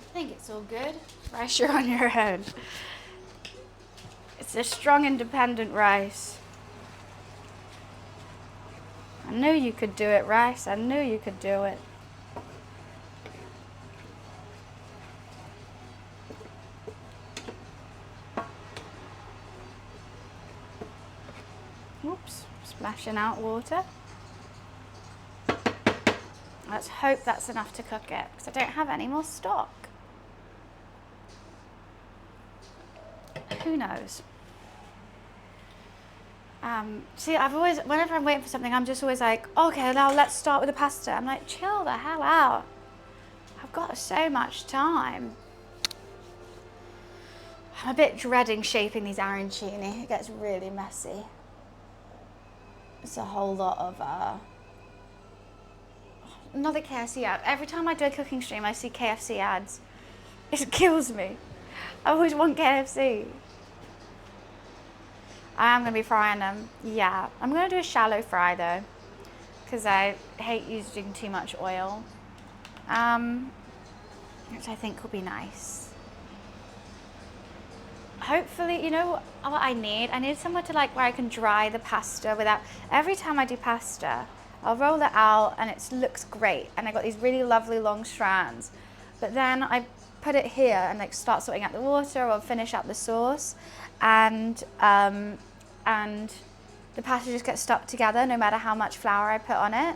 I think it's all good. Rice, you're on your own. It's a strong, independent rice. I knew you could do it, Rice. I knew you could do it. Oops, splashing out water. Let's hope that's enough to cook it, because I don't have any more stock. Who knows? See, whenever I'm waiting for something, I'm just always like, okay, now let's start with the pasta. I'm like, chill the hell out. I've got so much time. I'm a bit dreading shaping these arancini. It gets really messy. It's a whole lot of, another KFC ad. Every time I do a cooking stream, I see KFC ads. It kills me. I always want KFC. I am going to be frying them. Yeah, I'm going to do a shallow fry though, because I hate using too much oil, which I think will be nice. Hopefully, you know what I need? I need somewhere to where I can dry the pasta without, every time I do pasta, I'll roll it out and it looks great. And I got these really lovely long strands, but then I put it here and start sorting out the water or finish up the sauce, and the pasta just gets stuck together no matter how much flour I put on it.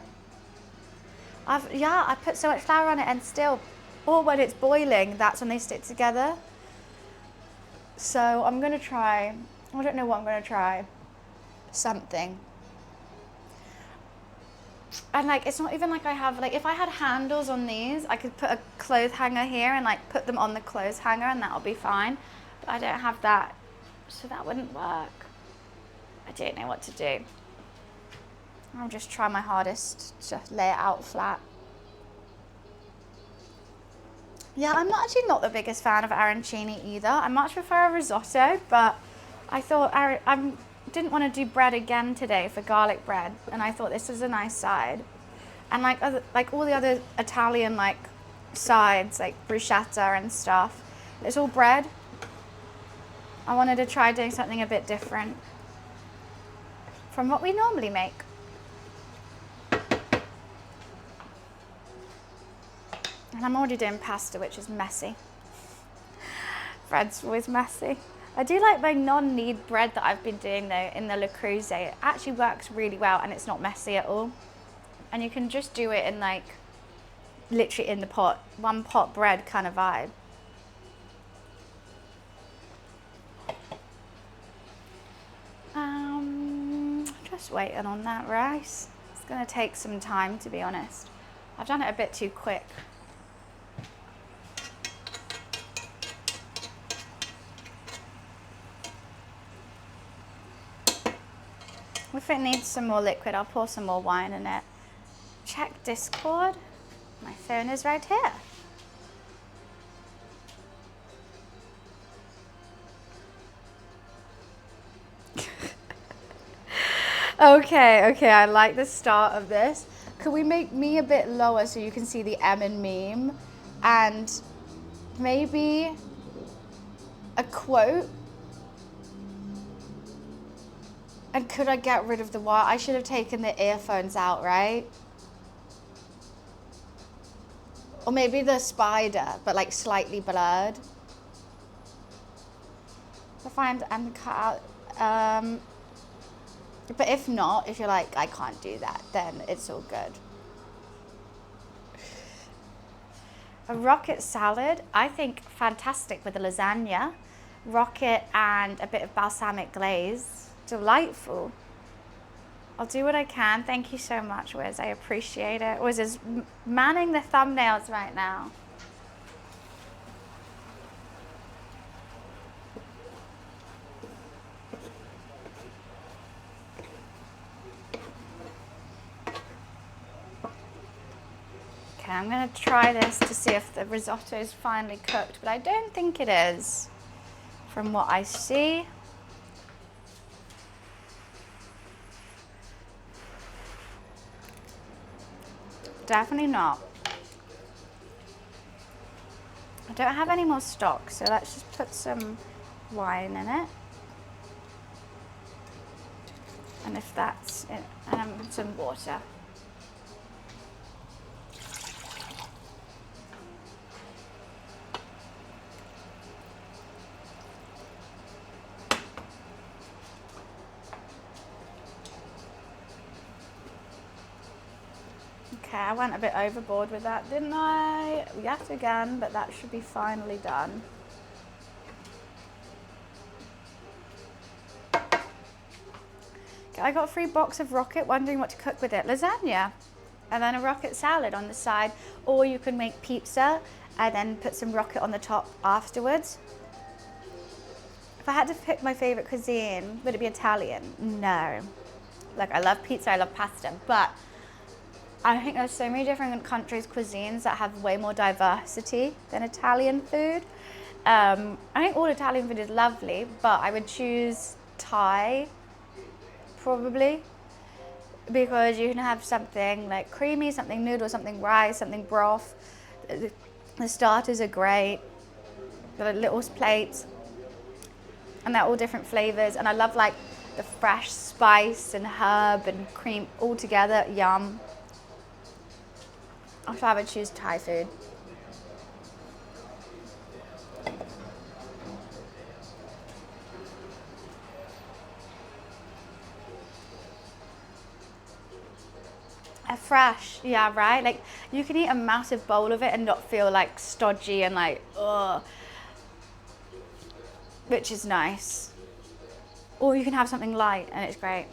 I put so much flour on it and still, or when it's boiling, that's when they stick together. So I'm gonna try, I don't know what I'm gonna try, something. And it's not even I have, if I had handles on these, I could put a clothes hanger here and put them on the clothes hanger and that'll be fine. But I don't have that, so that wouldn't work. I don't know what to do. I'll just try my hardest to lay it out flat. Yeah, I'm actually not the biggest fan of arancini either. I much prefer a risotto, but I thought I didn't want to do bread again today for garlic bread, and I thought this was a nice side. And like all the other Italian like sides, like bruschetta and stuff, it's all bread. I wanted to try doing something a bit different from what we normally make. And I'm already doing pasta, which is messy. Bread's always messy. I do like my non-knead bread that I've been doing though in the Le Creuset. It actually works really well and it's not messy at all. And you can just do it in like, literally in the pot, one pot bread kind of vibe. Just waiting on that rice. It's gonna take some time, to be honest. I've done it a bit too quick. If it needs some more liquid, I'll pour some more wine in it. Check Discord. My phone is right here. Okay, I like the start of this. Could we make me a bit lower so you can see the M in meme? And maybe a quote? And could I get rid of the wire? I should have taken the earphones out, right? Or maybe the spider, but like slightly blurred. I find and cut out. But if not, if you're like, I can't do that, then it's all good. A rocket salad, I think fantastic with a lasagna. Rocket and a bit of balsamic glaze. Delightful. I'll do what I can. Thank you so much, Wiz. I appreciate it. Wiz is manning the thumbnails right now. Okay, I'm going to try this to see if the risotto is finally cooked, but I don't think it is from what I see. Definitely not. I don't have any more stock, so let's just put some wine in it. And if that's it, and some water. Okay, I went a bit overboard with that, didn't I? Yet again, but that should be finally done. Okay, I got a free box of rocket, wondering what to cook with it. Lasagna, and then a rocket salad on the side, or you can make pizza and then put some rocket on the top afterwards. If I had to pick my favorite cuisine, would it be Italian? No. Like, I love pizza, I love pasta, but I think there's so many different countries' cuisines that have way more diversity than Italian food. I think all Italian food is lovely, but I would choose Thai, probably, because you can have something like creamy, something noodle, something rice, something broth. The starters are great, the little plates, and they're all different flavors. And I love like the fresh spice and herb and cream all together, yum. So I would choose Thai food. Fresh, yeah, right? Like, you can eat a massive bowl of it and not feel like stodgy and like, ugh. Which is nice. Or you can have something light and it's great.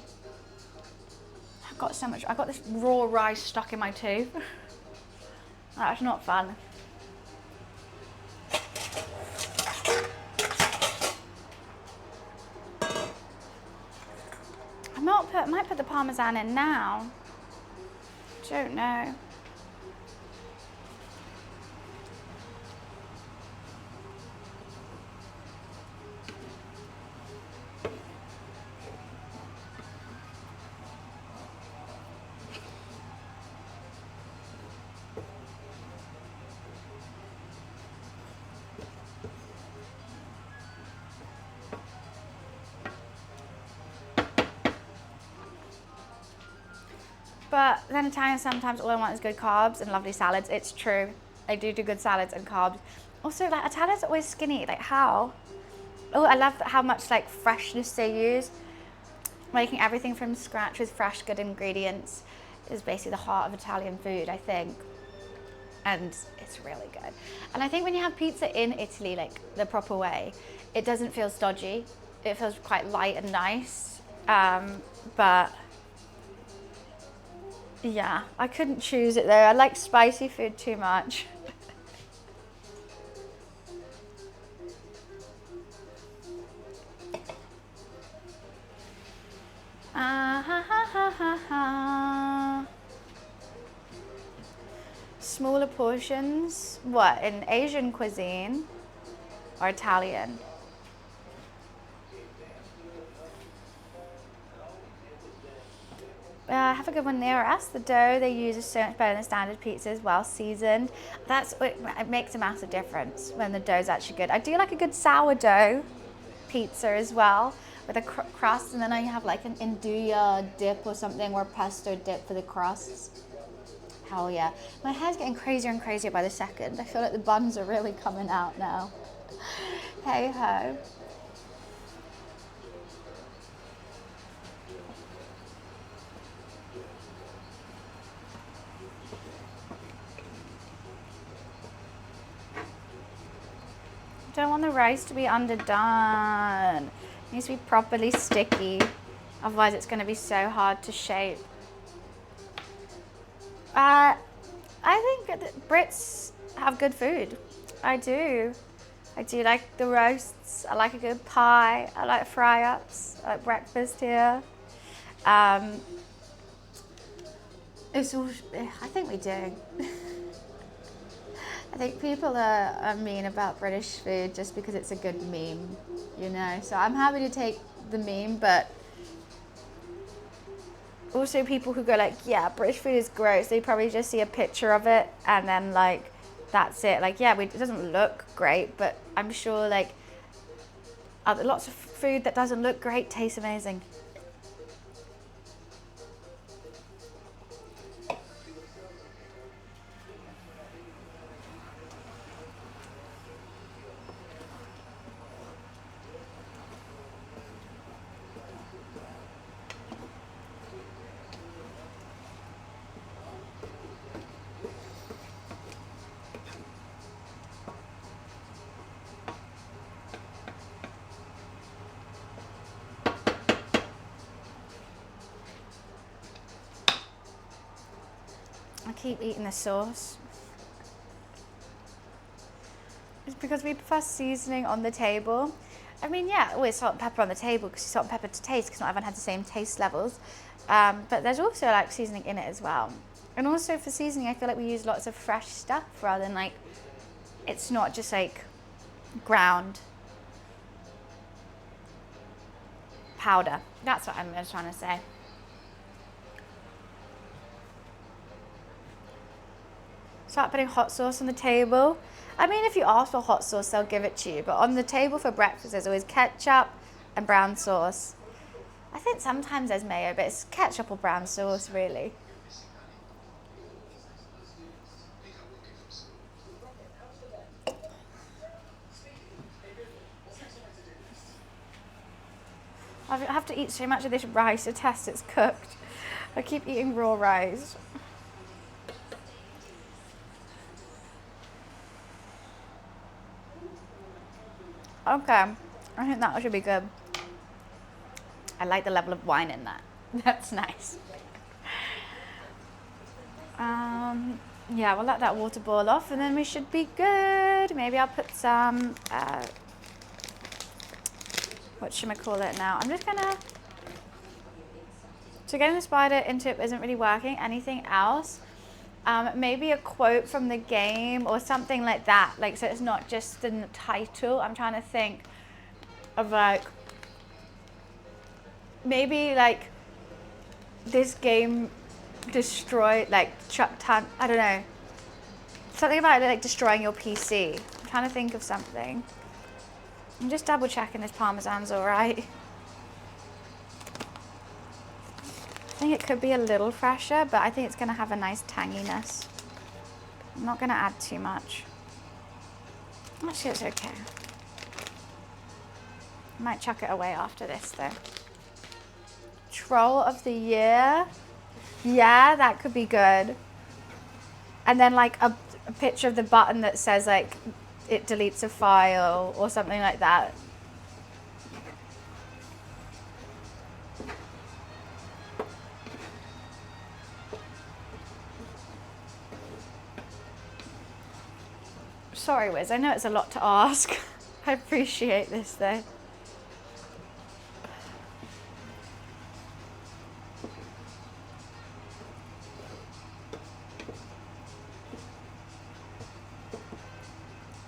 I've got this raw rice stuck in my tooth. That's not fun. I might put the Parmesan in now. Don't know. But then Italians sometimes all I want is good carbs and lovely salads. It's true. They do good salads and carbs. Also, like, Italians are always skinny. Like, how? Oh, I love how much like freshness they use. Making everything from scratch with fresh, good ingredients is basically the heart of Italian food, I think. And it's really good. And I think when you have pizza in Italy, like the proper way, it doesn't feel stodgy. It feels quite light and nice. But yeah, I couldn't choose it though. I like spicy food too much. Smaller portions, what, in Asian cuisine or Italian? Have a good one near us. The dough they use is so much better than standard pizzas, well seasoned. It makes a massive difference when the dough's actually good. I do like a good sourdough pizza as well, with a crust, and then I have like an induja dip or something, or pesto dip for the crusts. Hell yeah. My hair's getting crazier and crazier by the second. I feel like the buns are really coming out now. Hey ho. Don't want the rice to be underdone. It needs to be properly sticky. Otherwise it's going to be so hard to shape. I think that Brits have good food. I do. I do like the roasts. I like a good pie. I like fry-ups. I like breakfast here. It's all, I think we do. I think people are mean about British food just because it's a good meme, you know? So I'm happy to take the meme, but also people who go like, yeah, British food is gross. They probably just see a picture of it and then like, that's it. Like, yeah, it doesn't look great, but I'm sure like lots of food that doesn't look great tastes amazing. I keep eating the sauce. It's because we prefer seasoning on the table. I mean, yeah, always salt and pepper on the table because you salt and pepper to taste because not everyone has the same taste levels. But there's also like seasoning in it as well. And also for seasoning, I feel like we use lots of fresh stuff rather than like, it's not just like ground powder. That's what I'm trying to say. Start putting hot sauce on the table. I mean, if you ask for hot sauce, they'll give it to you. But on the table for breakfast, there's always ketchup and brown sauce. I think sometimes there's mayo, but it's ketchup or brown sauce, really. I have to eat so much of this rice to test it's cooked. I keep eating raw rice. Okay, I think that should be good. I like the level of wine in that. That's nice. Yeah, we'll let that water boil off and then we should be good. Maybe I'll put some, whatchamacallit now. I'm just gonna, so getting the spider into it isn't really working. Anything else? Maybe a quote from the game or something like that. Like, so it's not just the title. I'm trying to think of like, maybe like this game destroyed, like I don't know. Something about like destroying your PC. I'm trying to think of something. I'm just double checking this Parmesan's all right. I think it could be a little fresher, but I think it's going to have a nice tanginess. I'm not going to add too much. Actually, it's okay. I might chuck it away after this though. Troll of the year. Yeah, that could be good. And then like a picture of the button that says like it deletes a file or something like that. Sorry, Wiz, I know it's a lot to ask. I appreciate this though.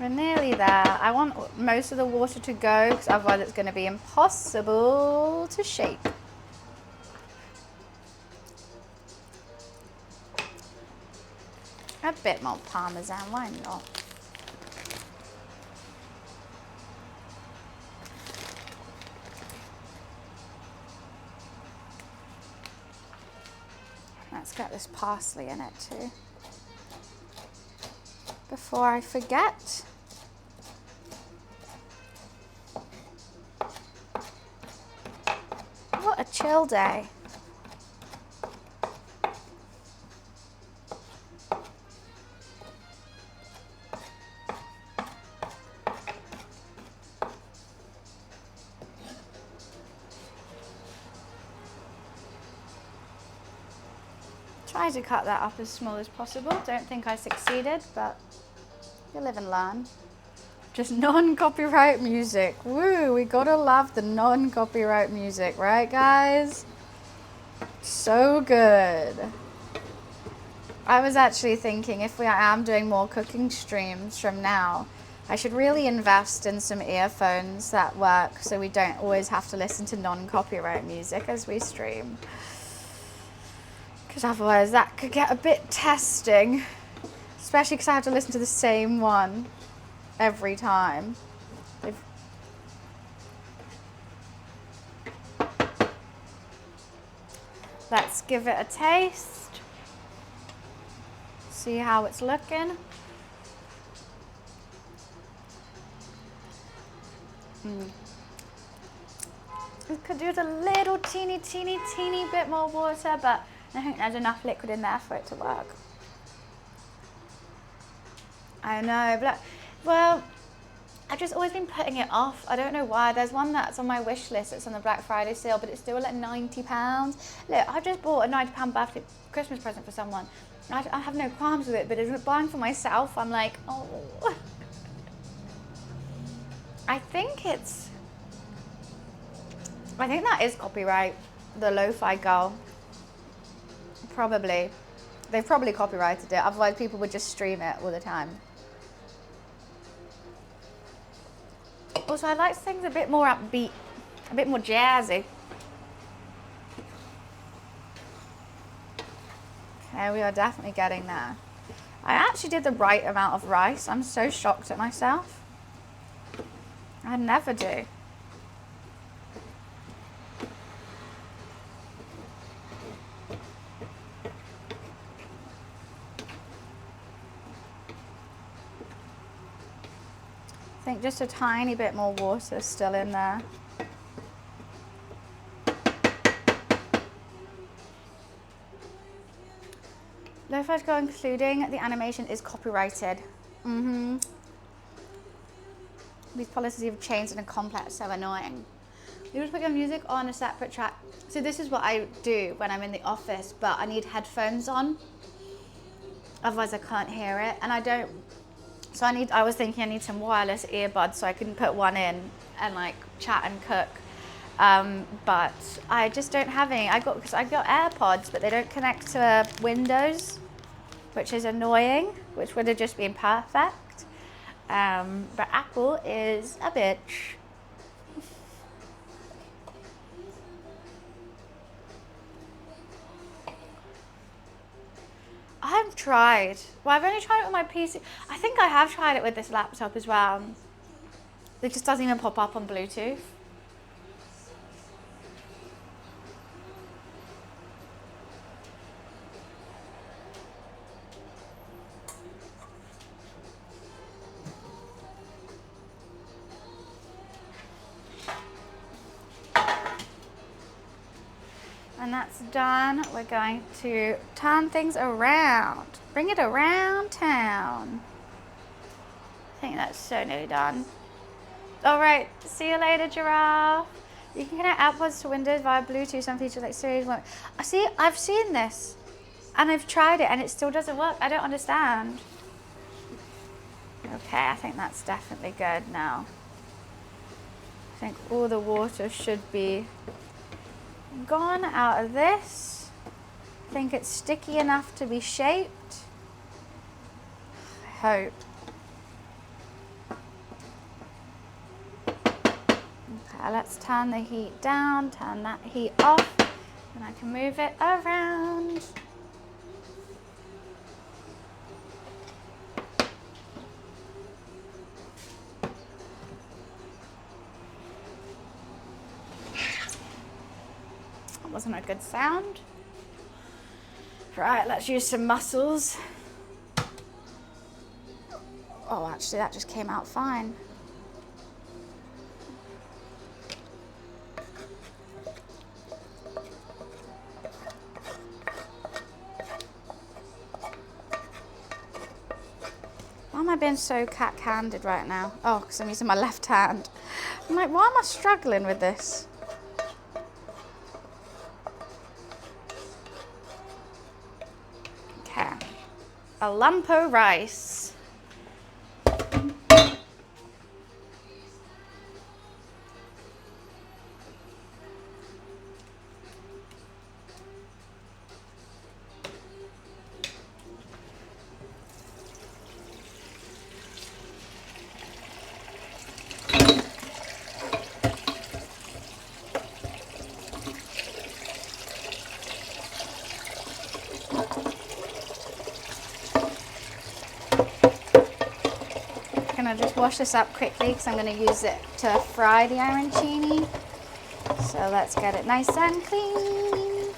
We're nearly there. I want most of the water to go because otherwise it's going to be impossible to shape. A bit more parmesan, why not? Let's get this parsley in it too. Before I forget. What a chill day. Try to cut that up as small as possible. Don't think I succeeded, but you live and learn. Just non-copyright music. Woo, we gotta love the non-copyright music, right guys? So good. I was actually thinking if I am doing more cooking streams from now, I should really invest in some earphones that work so we don't always have to listen to non-copyright music as we stream. Because otherwise that could get a bit testing, especially because I have to listen to the same one every time. Let's give it a taste. See how it's looking. We could do with a little teeny bit more water, but I think there's enough liquid in there for it to work. I know, but well, I've just always been putting it off. I don't know why. There's one that's on my wish list. It's on the Black Friday sale, but it's still like £90. Look, I just bought a £90 birthday Christmas present for someone. I have no qualms with it, but isn't buying for myself? I'm like, oh. I think that is copyright. The Lo-Fi Girl. Probably. They've probably copyrighted it. Otherwise, people would just stream it all the time. Also, I like things a bit more upbeat, a bit more jazzy. Okay, we are definitely getting there. I actually did the right amount of rice. I'm so shocked at myself. I never do. I think just a tiny bit more water still in there. Lo-Fi Girl, including the animation, is copyrighted. These policies have changed and are complex, so annoying. You just put your music on a separate track. So this is what I do when I'm in the office, but I need headphones on. Otherwise I can't hear it, and I don't. So I was thinking I need some wireless earbuds so I can put one in and like chat and cook. But I just don't have any. Because I got AirPods, but they don't connect to Windows, which is annoying, which would have just been perfect. But Apple is a bitch. I've tried. Well, I've only tried it with my PC. I think I have tried it with this laptop as well. It just doesn't even pop up on Bluetooth. And that's done. We're going to turn things around. Bring it around town. I think that's so nearly done. All right, see you later, giraffe. You can connect AirPods to Windows via Bluetooth. Some features like Siri won't. See, I've seen this, and I've tried it, and it still doesn't work. I don't understand. Okay, I think that's definitely good now. I think all the water should be gone out of this. I think it's sticky enough to be shaped. I hope. Okay, let's turn the heat down, turn that heat off, and I can move it around. That wasn't a good sound. Right, let's use some mussels. Oh, actually, that just came out fine. Why am I being so cat-handed right now? Oh, because I'm using my left hand. I'm like, why am I struggling with this? Okay. A lump of rice. I'm going to just wash this up quickly because I'm going to use it to fry the arancini. So let's get it nice and clean.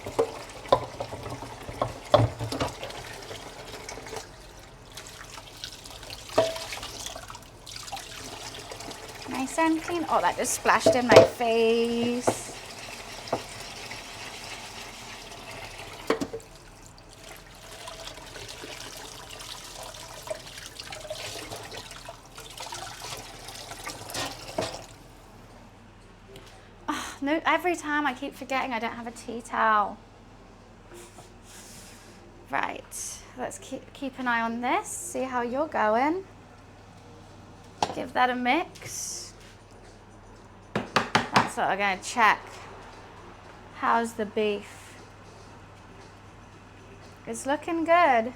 Nice and clean. Oh, that just splashed in my face. No, every time I keep forgetting I don't have a tea towel. Right, let's keep an eye on this, see how you're going. Give that a mix. That's what I'm going to check. How's the beef? It's looking good.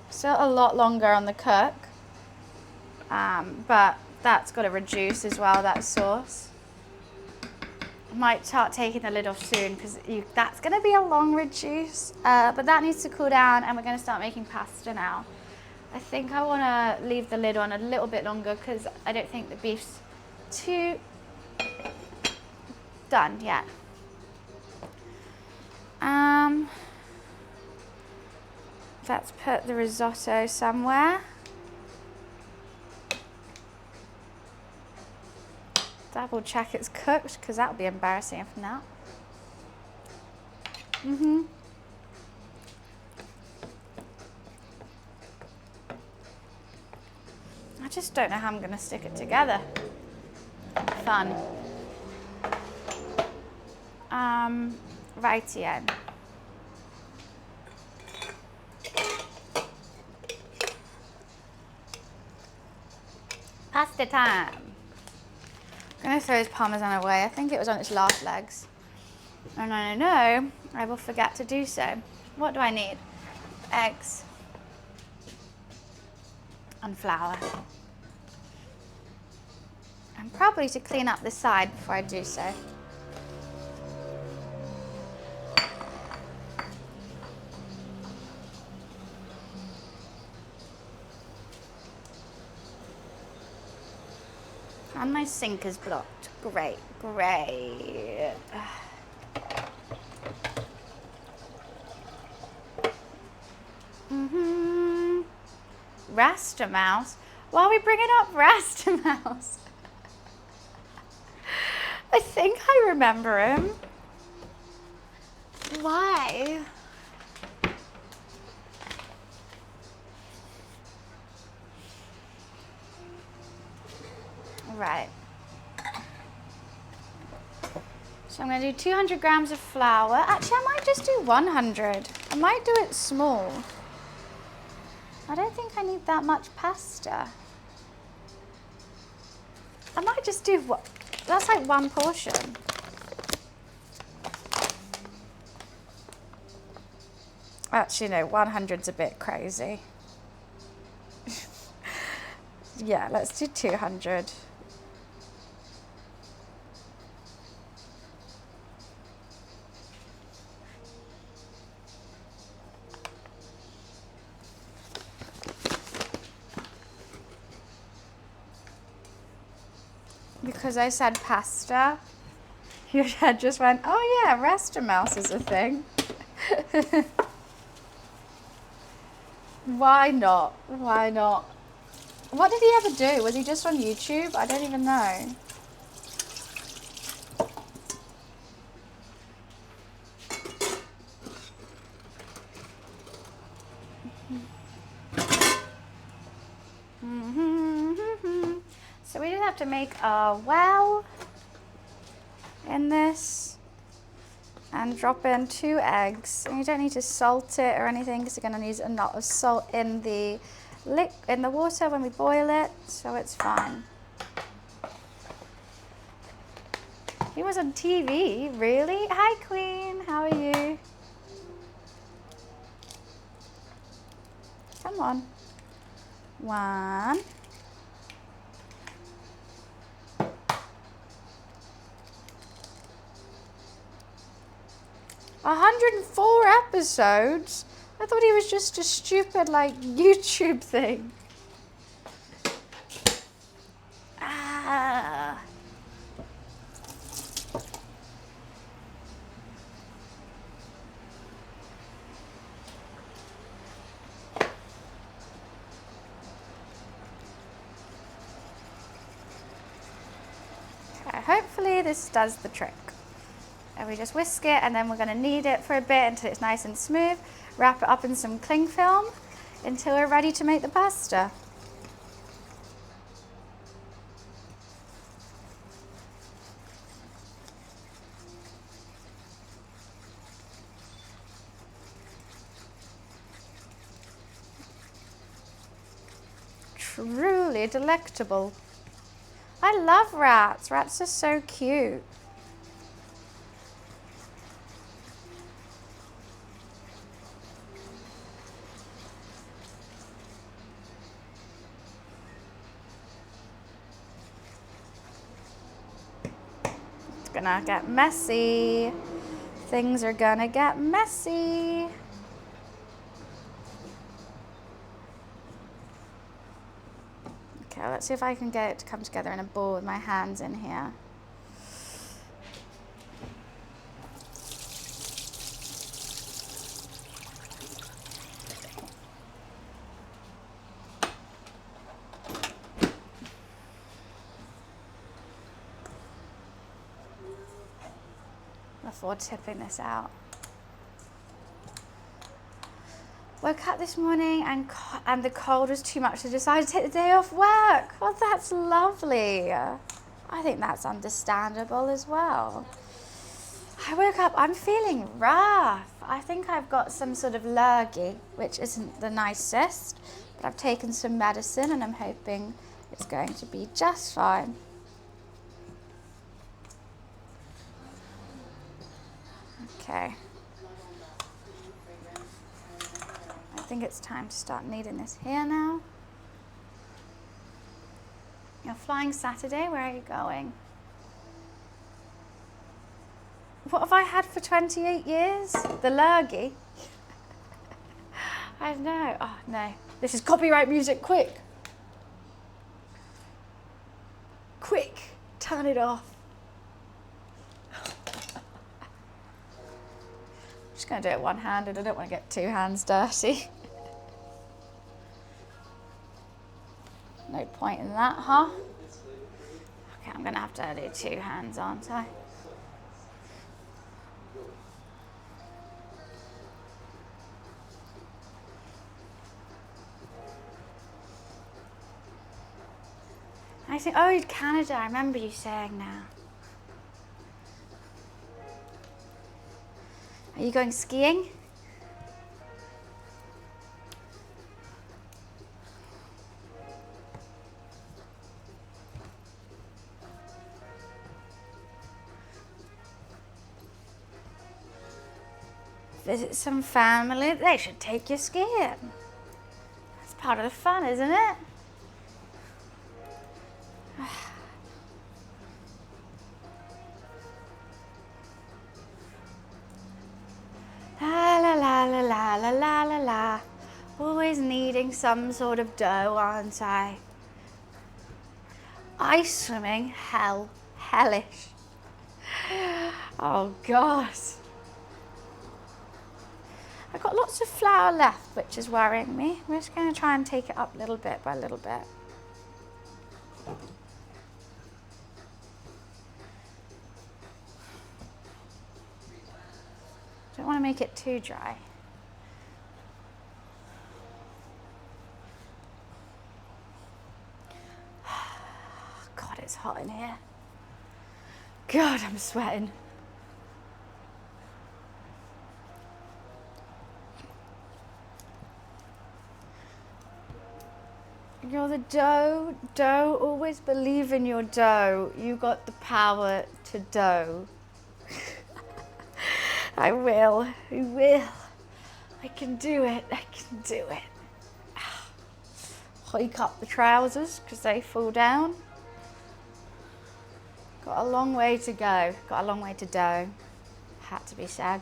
Still a lot longer on the cook, but that's got to reduce as well, that sauce. I might start taking the lid off soon because that's going to be a long reduce, but that needs to cool down and we're going to start making pasta now. I think I want to leave the lid on a little bit longer because I don't think the beef's too done yet. Let's put the risotto somewhere. Double check it's cooked because that would be embarrassing if not. I just don't know how I'm going to stick it together. Fun. Rightio. Pasta time. I'm going to throw this parmesan away. I think it was on its last legs. And I know I will forget to do so. What do I need? Eggs. And flour. And probably to clean up the side before I do so. And my sink is blocked. Great, great. Rasta mouse? Why are we bringing up Rasta mouse? I think I remember him. Why? Right. So I'm going to do 200 grams of flour. Actually, I might just do 100. I might do it small. I don't think I need that much pasta. I might just do what? That's like one portion. Actually, no, 100's a bit crazy. Yeah, let's do 200. Because I said pasta, your dad just went, oh yeah, rasta mouse is a thing. Why not? Why not? What did he ever do? Was he just on YouTube? I don't even know. So we just have to make a well in this and drop in 2 eggs. And you don't need to salt it or anything because you're going to use a lot of salt in the water when we boil it, so it's fine. He was on TV, really? Hi Queen, how are you? Come on. 1. "104 episodes? I thought he was just a stupid, like, YouTube thing." Ah. Okay, hopefully this does the trick. And we just whisk it, and then we're going to knead it for a bit until it's nice and smooth. Wrap it up in some cling film until we're ready to make the pasta. Truly delectable. I love rats. Rats are so cute. It's gonna get messy. Things are gonna get messy. Okay, let's see if I can get it to come together in a ball with my hands in here. Before tipping this out. Woke up this morning and the cold was too much, so I decided to take the day off work. Well, that's lovely. I think that's understandable as well. I woke up, I'm feeling rough. I think I've got some sort of lurgy, which isn't the nicest, but I've taken some medicine and I'm hoping it's going to be just fine. Okay. I think it's time to start kneading this here now. You're flying Saturday, where are you going? What have I had for 28 years? The lurgy? I know. Oh no. This is copyright music, quick. Quick, turn it off. I'm just going to do it one-handed. I don't want to get 2 hands dirty. No point in that, huh? Okay, I'm gonna have to do two hands, aren't I? I think, oh, Canada, I remember you saying now. Are you going skiing? Visit some family. They should take you skiing. That's part of the fun, isn't it? La la la la la la la la la. Always needing some sort of dough, aren't I? Ice swimming, hellish. Oh gosh. I've got lots of flour left, which is worrying me. I'm just going to try and take it up little bit by little bit. Don't want to make it too dry. God, it's hot in here. God, I'm sweating. You're the dough. Dough, always believe in your dough. You got the power to dough. I will. I can do it. I can do it. Hike up the trousers because they fall down. Got a long way to go. Got a long way to dough. Had to be said.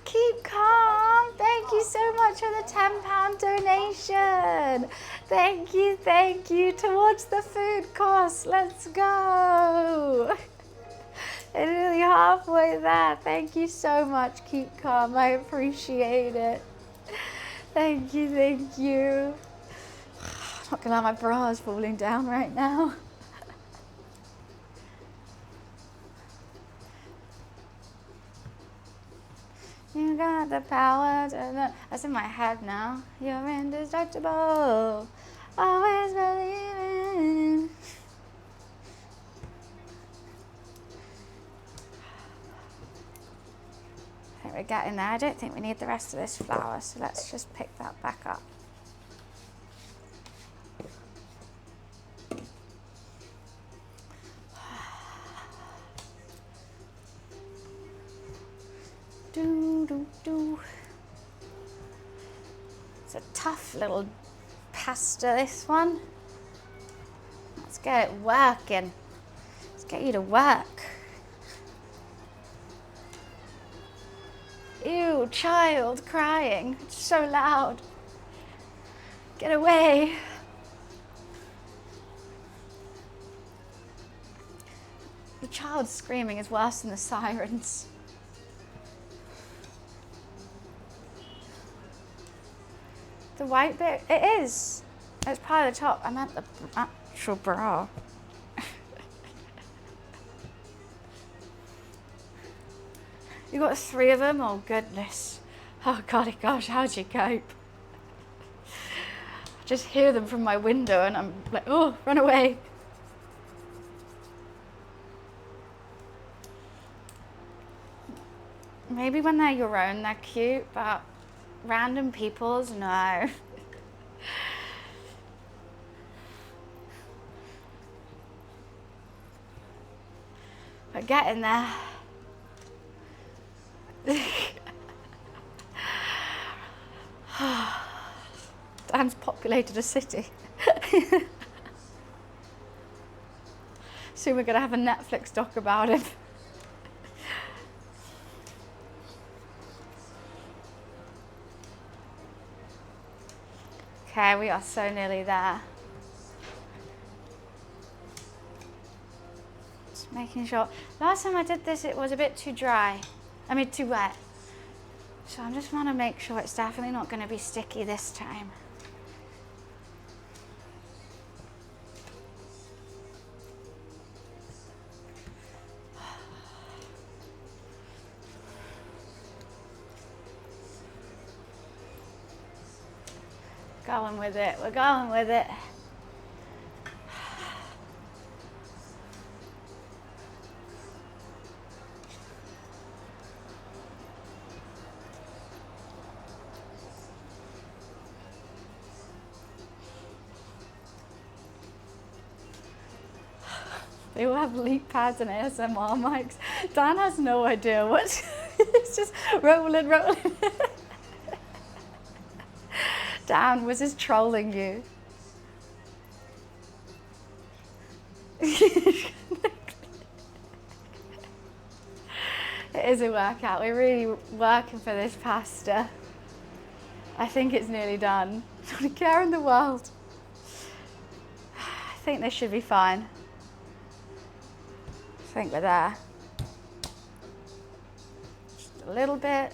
Keep calm. Thank you so much for the £10 donation. Thank you. Towards the food cost. Let's go. We're nearly halfway there. Thank you so much. Keep calm. I appreciate it. Thank you. I'm not gonna lie, my bra is falling down right now. You got the power to... That's in my head now. You're indestructible. Always believing. I think we're getting there. I don't think we need the rest of this flour, so let's just pick that back up. It's a tough little pasta, this one. Let's get it working. Let's get you to work. Ew, child crying. It's so loud. Get away. The child screaming is worse than the sirens. The white bit, it is. It's part of the top. I meant the actual bra. You got 3 of them? Oh goodness. Oh golly gosh, how'd you cope? I just hear them from my window and I'm like, oh, run away. Maybe when they're your own, they're cute, but random people's, no. We're getting there. Dan's populated a city. Soon we're going to have a Netflix doc about him. Okay, we are so nearly there. Just Making sure. Last time I did this, it was a bit too dry. I mean, too wet. So I just want to make sure it's definitely not going to be sticky this time. Going with it, we're going with it. They all have leak pads and ASMR mics. Dan has no idea what. It's just rolling. Dan was just trolling you. It is a workout. We're really working for this pasta. I think it's nearly done. Not a care in the world. I think this should be fine. I think we're there. Just a little bit.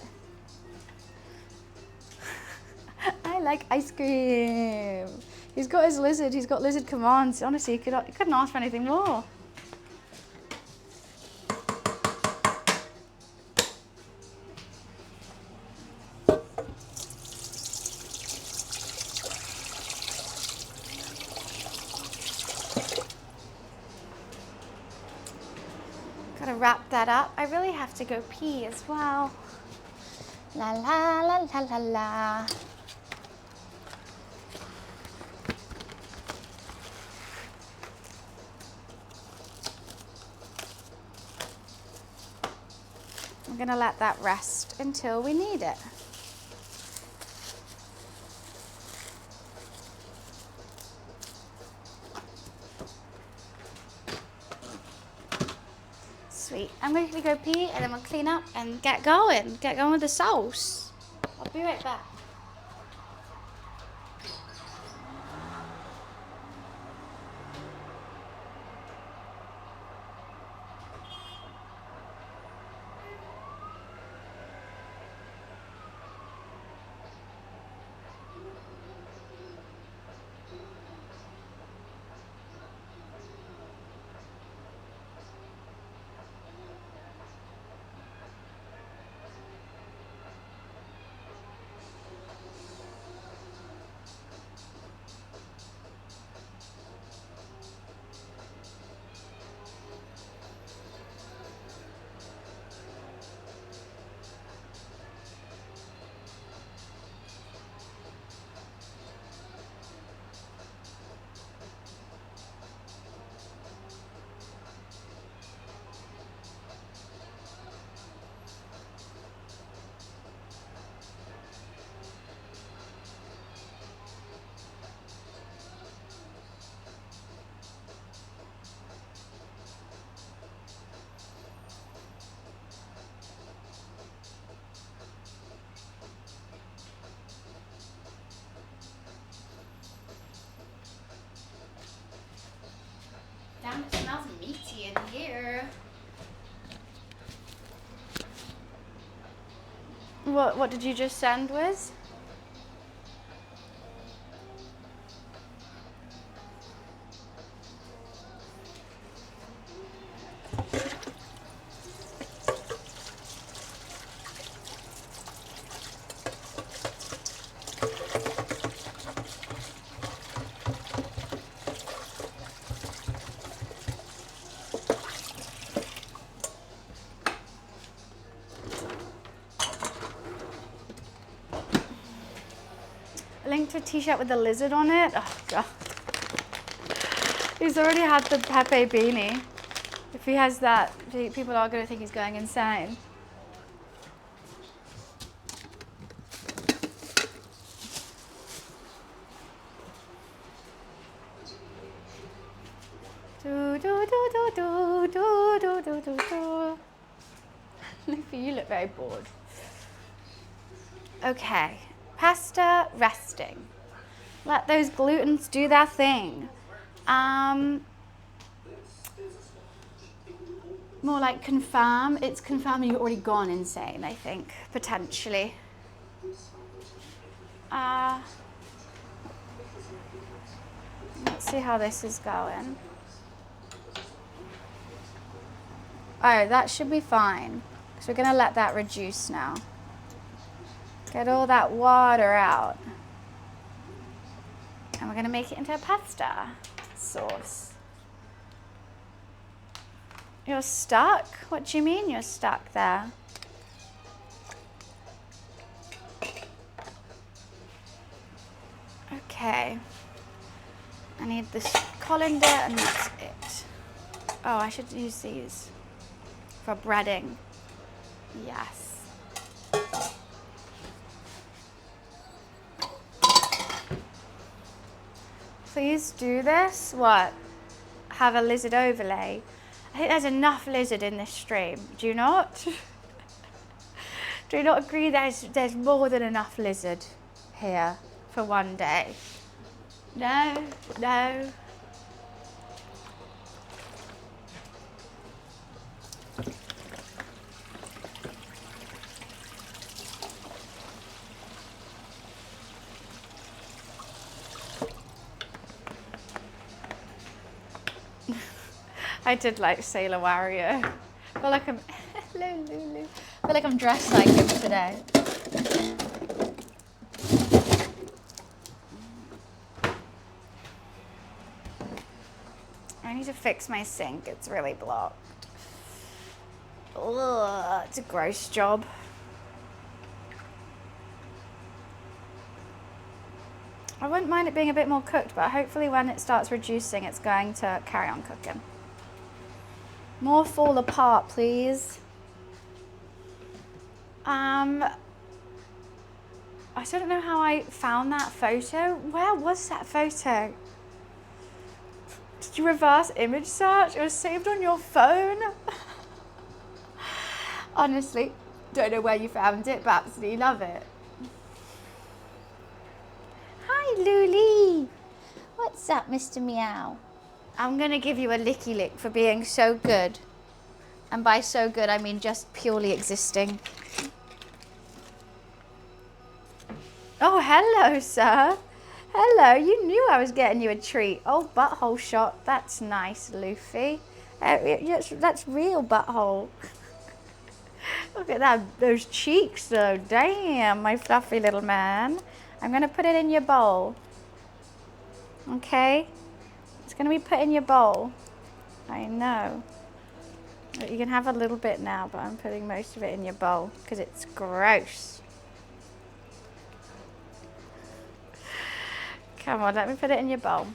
I like ice cream. He's got his lizard. He's got lizard commands. Honestly, he couldn't ask for anything more. Gotta wrap that up. I really have to go pee as well. La la la la la la. I'm gonna let that rest until we need it. Sweet. I'm going to go pee and then we'll clean up and get going. Get going with the sauce. I'll be right back. Damn, it smells meaty in here. What did you just send, Wiz? Linked a t-shirt with the lizard on it. Oh god. He's already had the Pepe beanie. If he has that, people are going to think he's going insane. Do do do do do do do do do do. Luffy, you look very bored. Okay. Pasta resting. Let those glutens do their thing. more like confirm. It's confirming you've already gone insane, I think, potentially. Let's see how this is going. Oh, that should be fine. So we're gonna let that reduce now. Get all that water out. And we're gonna make it into a pasta sauce. You're stuck? What do you mean you're stuck there? Okay. I need this colander and that's it. Oh, I should use these for breading. Yes. Please do this. What? Have a lizard overlay. I think there's enough lizard in this stream. Do you not? Do you not agree there's more than enough lizard here for one day? No, no. I did like Sailor Warrior. I feel like I'm hello Lulu. I feel like I'm dressed like him today. I need to fix my sink. It's really blocked. Ugh, it's a gross job. I wouldn't mind it being a bit more cooked, but hopefully when it starts reducing, it's going to carry on cooking. More fall apart, please. I don't know how I found that photo. Where was that photo? Did you reverse image search? It was saved on your phone? Honestly, don't know where you found it, but absolutely love it. Hi, Luli. What's up, Mr. Meow? I'm gonna give you a licky lick for being so good. And by so good, I mean just purely existing. Oh, hello, sir. Hello, you knew I was getting you a treat. Oh, butthole shot. That's nice, Luffy. That's real butthole. Look at that, those cheeks though. Damn, my fluffy little man. I'm gonna put it in your bowl. Okay? It's gonna be put in your bowl. I know. You can have a little bit now, but I'm putting most of it in your bowl because it's gross. Come on, let me put it in your bowl.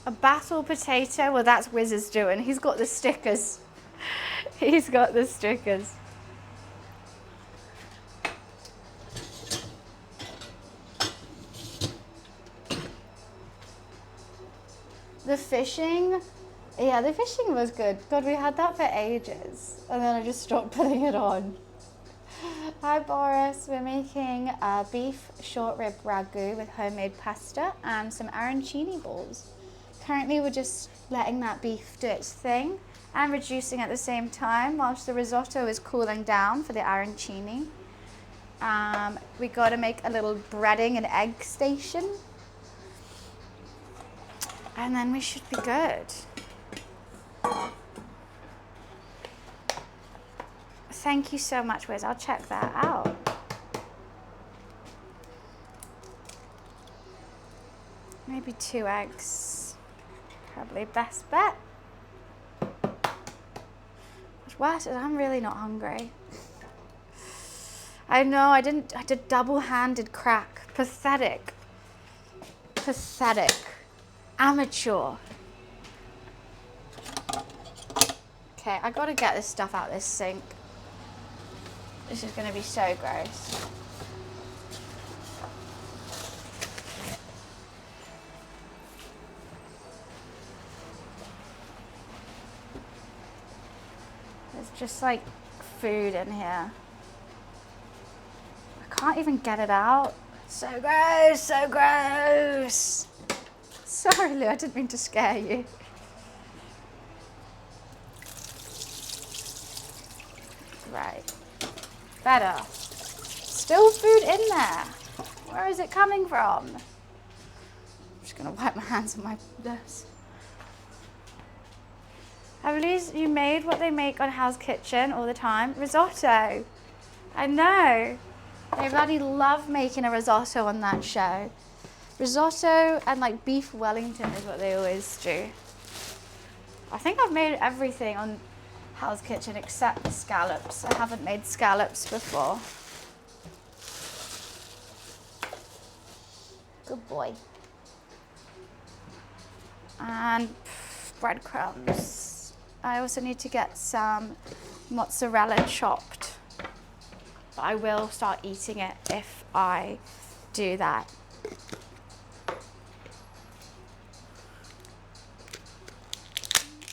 A battle potato? Well, that's Wizard's doing. He's got the stickers. He's got the stickers. The fishing, yeah, the fishing was good. God, we had that for ages. And then I just stopped putting it on. Hi, Boris. We're making a beef short rib ragu with homemade pasta and some arancini balls. Currently, we're just letting that beef do its thing and reducing at the same time whilst the risotto is cooling down for the arancini. We got to make a little breading and egg station. And then we should be good. Thank you so much, Wiz. I'll check that out. Maybe 2 eggs. Probably best bet. What's worse is I'm really not hungry. I know, I did double-handed crack. Pathetic. Pathetic. Amateur. Okay, I gotta get this stuff out of this sink. This is gonna be so gross. just like food in here. I can't even get it out. So gross, so gross. Sorry, Lou, I didn't mean to scare you. Right, better. Still food in there. Where is it coming from? I'm just gonna wipe my hands on my this. Have you made what they make on Hell's Kitchen all the time? Risotto. I know. They bloody love making a risotto on that show. Risotto and like beef Wellington is what they always do. I think I've made everything on Hell's Kitchen except the scallops. I haven't made scallops before. Good boy. And breadcrumbs. I also need to get some mozzarella chopped. But I will start eating it if I do that.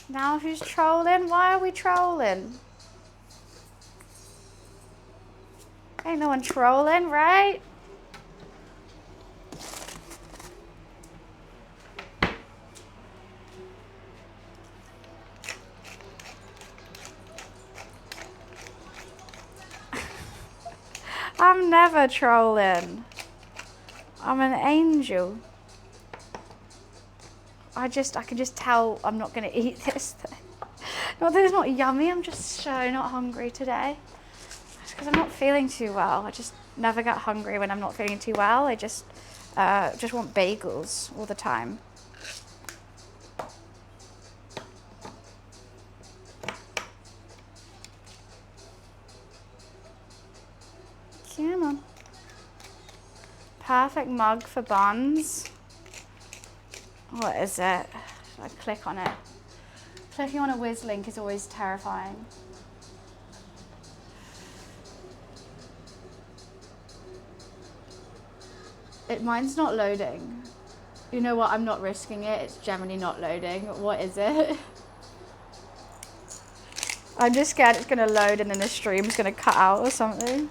Now who's trolling? Why are we trolling? Ain't no one trolling, right? I'm never trolling. I'm an angel. I can just tell I'm not going to eat this thing. Not that it's not yummy, I'm just so not hungry today. It's because I'm not feeling too well. I just never get hungry when I'm not feeling too well. I just want bagels all the time. Come on. Perfect mug for buns. What is it? I click on it. Clicking on a whiz link is always terrifying. Mine's not loading. You know what? I'm not risking it. It's generally not loading. What is it? I'm just scared it's going to load and then the stream's going to cut out or something.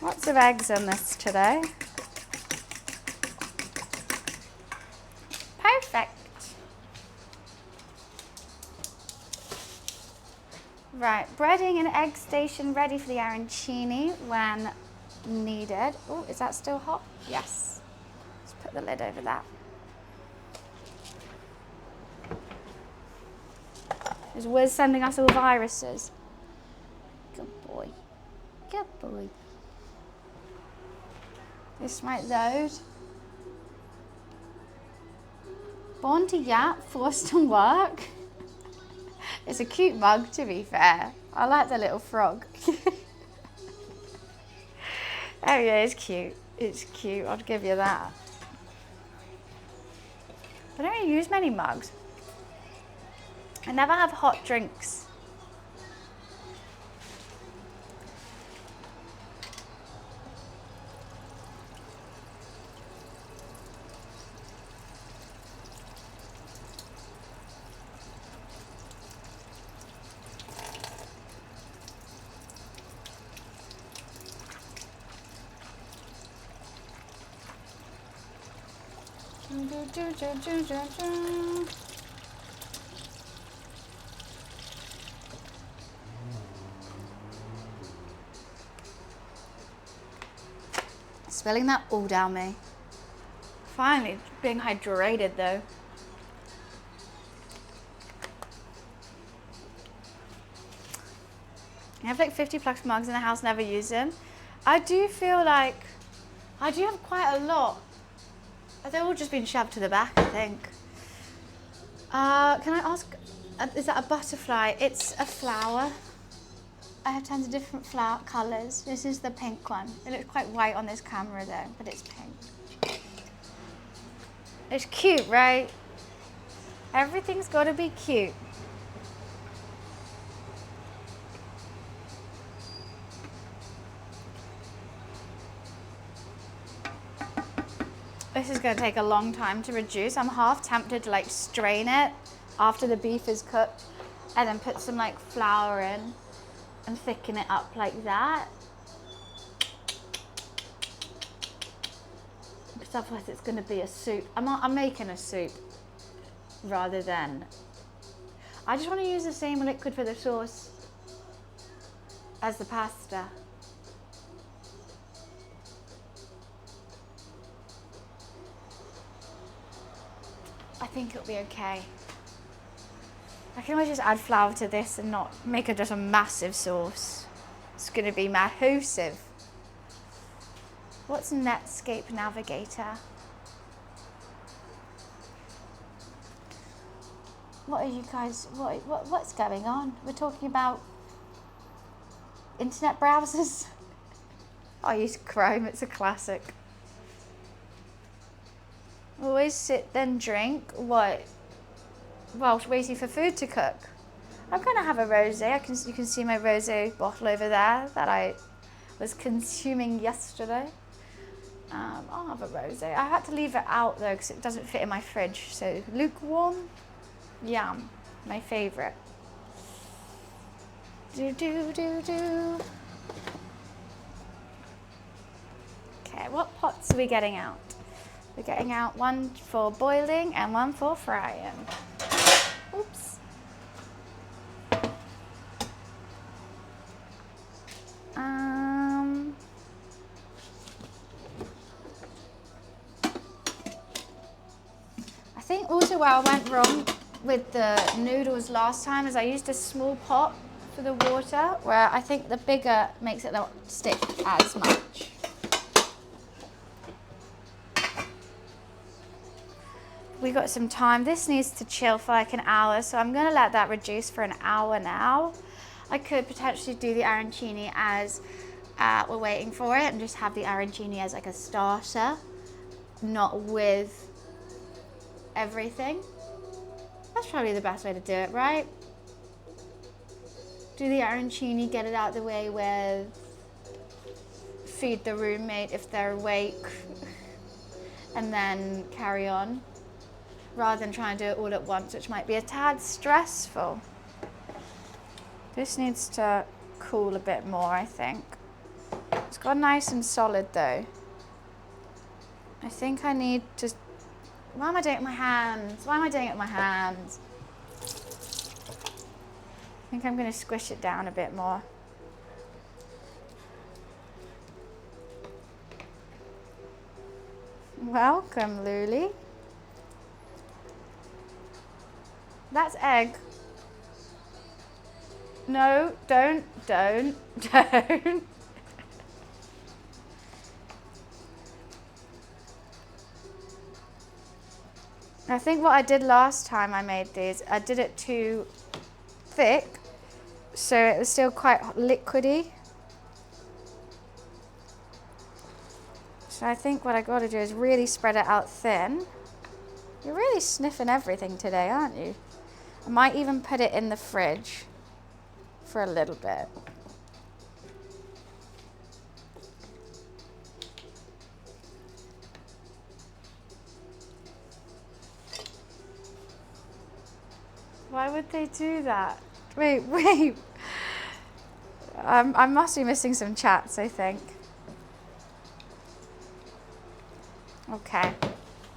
Lots of eggs in this today. Perfect. Right, breading and egg station ready for the arancini when needed. Oh, is that still hot? Yes. Let's put the lid over that. Is Wiz sending us all viruses? Good boy. Good boy. This might load. Born to yap, forced to work. It's a cute mug, to be fair. I like the little frog. Oh yeah, it's cute. It's cute, I'd give you that. I don't really use many mugs. I never have hot drinks. Spilling that all down me. Finally, being hydrated though. I have like 50 plus mugs in the house, never use them. I do feel like I do have quite a lot. They've all just been shoved to the back, I think. Can I ask, is that a butterfly? It's a flower. I have tons of different flower colours. This is the pink one. It looks quite white on this camera though, but it's pink. It's cute, right? Everything's got to be cute. This is going to take a long time to reduce. I'm half tempted to like strain it after the beef is cooked and then put some like flour in and thicken it up like that. Because otherwise it's going to be a soup. I'm making a soup rather than... I just want to use the same liquid for the sauce as the pasta. I think it'll be okay. I can always just add flour to this and not make it just a massive sauce. It's going to be massive. What's Netscape Navigator? What are you guys, what's going on? We're talking about internet browsers. I use Chrome, it's a classic. Always sit then drink. What? Whilst waiting for food to cook. I'm gonna have a rosé. You can see my rosé bottle over there that I was consuming yesterday. I'll have a rosé. I had to leave it out though because it doesn't fit in my fridge. So lukewarm, yum, my favourite. Do. Okay, what pots are we getting out? We're getting out one for boiling and one for frying. Oops. I think also where I went wrong with the noodles last time is I used a small pot for the water, where I think the bigger makes it not stick as much. We got some time. This needs to chill for like an hour, so I'm gonna let that reduce for an hour now. I could potentially do the arancini as we're waiting for it and just have the arancini as like a starter, not with everything. That's probably the best way to do it, right? Do the arancini, get it out of the way with feed the roommate if they're awake, and then carry on, rather than trying to do it all at once, which might be a tad stressful. This needs to cool a bit more, I think. It's got nice and solid though. I think I need to... Why am I doing it with my hands? Why am I doing it with my hands? I think I'm going to squish it down a bit more. Welcome, Luli. That's egg. No, don't. I think what I did last time I made these, I did it too thick, so it was still quite liquidy. So I think what I got to do is really spread it out thin. You're really sniffing everything today, aren't you? I might even put it in the fridge for a little bit. Why would they do that? Wait. I must be missing some chats, I think. Okay,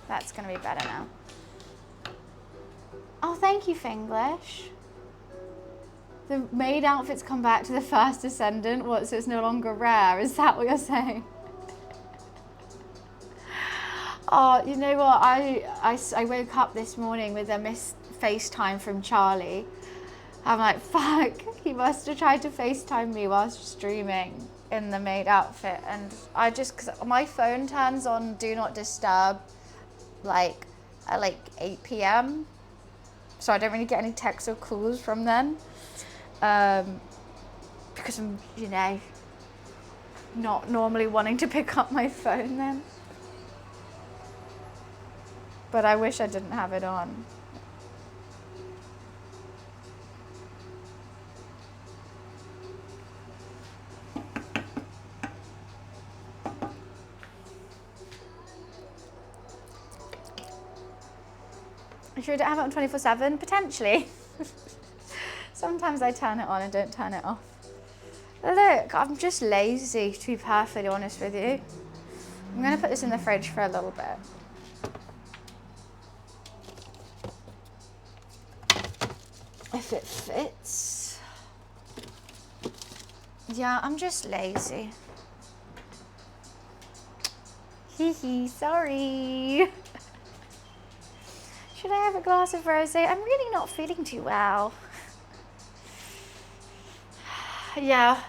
that's going to be better now. Oh, thank you, Finglish. The maid outfits come back to the first descendant. What, so it's no longer rare? Is that what you're saying? Oh, you know what? I woke up this morning with a missed FaceTime from Charlie. I'm like, fuck, he must have tried to FaceTime me whilst streaming in the maid outfit. And I just, because my phone turns on Do Not Disturb like at like 8 p.m. So I don't really get any texts or calls from then. Because I'm, you know, not normally wanting to pick up my phone then. but I wish I didn't have it on. Should I have it on 24/7? Potentially. Sometimes I turn it on and don't turn it off. Look, I'm just lazy, to be perfectly honest with you. I'm going to put this in the fridge for a little bit. If it fits. Yeah, I'm just lazy. Hee hee, sorry. Should I have a glass of rosé? I'm really not feeling too well. Yeah,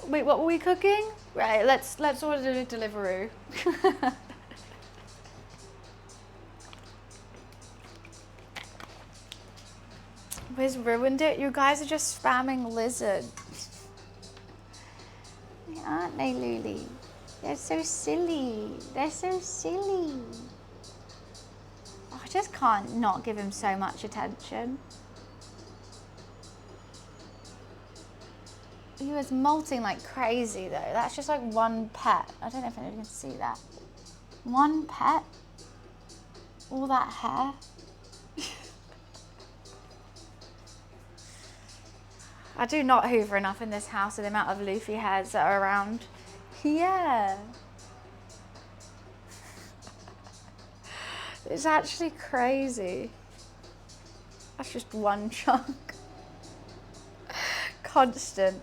wait, what were we cooking? Right, let's order a Deliveroo. Wiz ruined it. You guys are just spamming lizard. Aren't they, Luli? They're so silly. They're so silly. Oh, I just can't not give him so much attention. He was molting like crazy though. That's just like one pet. I don't know if anyone can see that. One pet? All that hair? I do not hoover enough in this house with the amount of Luffy hairs that are around. Yeah. It's actually crazy. That's just one chunk. Constant.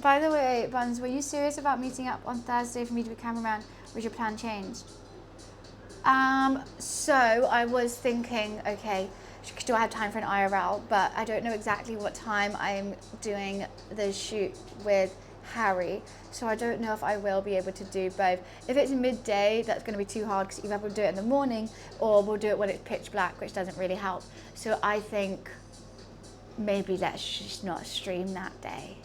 By the way, Buns, were you serious about meeting up on Thursday for me to be cameraman? Or was your plan changed? So I was thinking, okay, do I have time for an IRL? But I don't know exactly what time I'm doing the shoot with Harry. So I don't know if I will be able to do both. If it's midday, that's going to be too hard because either we'll do it in the morning or we'll do it when it's pitch black, which doesn't really help. So I think maybe let's just not stream that day.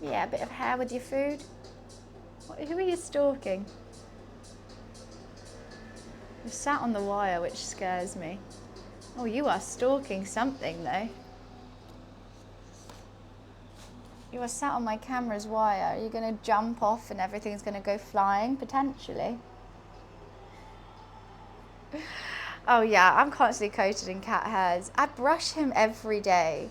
Yeah, a bit of hair with your food. Who are you stalking? You're sat on the wire, which scares me. Oh, you are stalking something though. You are sat on my camera's wire. Are you going to jump off and everything's going to go flying, potentially? Oh yeah, I'm constantly coated in cat hairs. I brush him every day,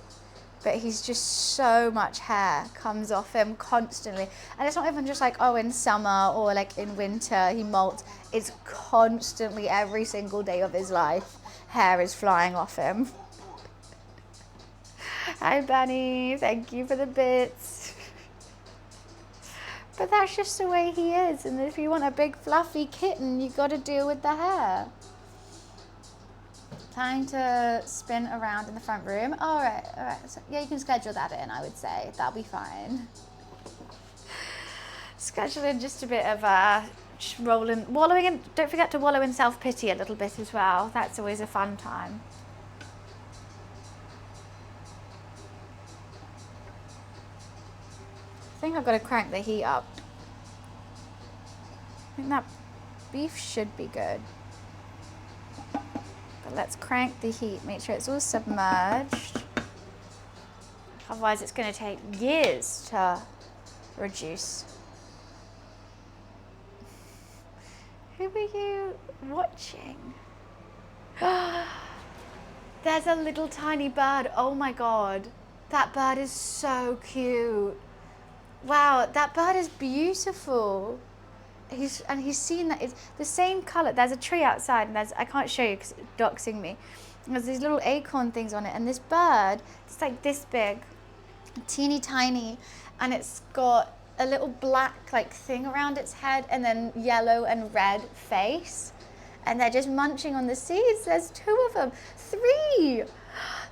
but he's just so much hair comes off him constantly. And it's not even just like, oh, in summer or like in winter he molts. It's constantly every single day of his life, hair is flying off him. Hi Bunny, thank you for the bits. But that's just the way he is. And if you want a big fluffy kitten, you got to deal with the hair. Time to spin around in the front room. All right. So, yeah, you can schedule that in, I would say. That'll be fine. Schedule in just a bit of wallowing in. Don't forget to wallow in self-pity a little bit as well. That's always a fun time. I think I've got to crank the heat up. I think that beef should be good. But let's crank the heat, make sure it's all submerged. Otherwise it's going to take years to reduce. Who are you watching? There's a little tiny bird. Oh my God. That bird is so cute. Wow, that bird is beautiful. He's seen that it's the same color. There's a tree outside and I can't show you because it's doxing me. There's these little acorn things on it, and this bird, it's like this big, teeny tiny, and it's got a little black like thing around its head and then yellow and red face. And they're just munching on the seeds. There's 2 of them, 3.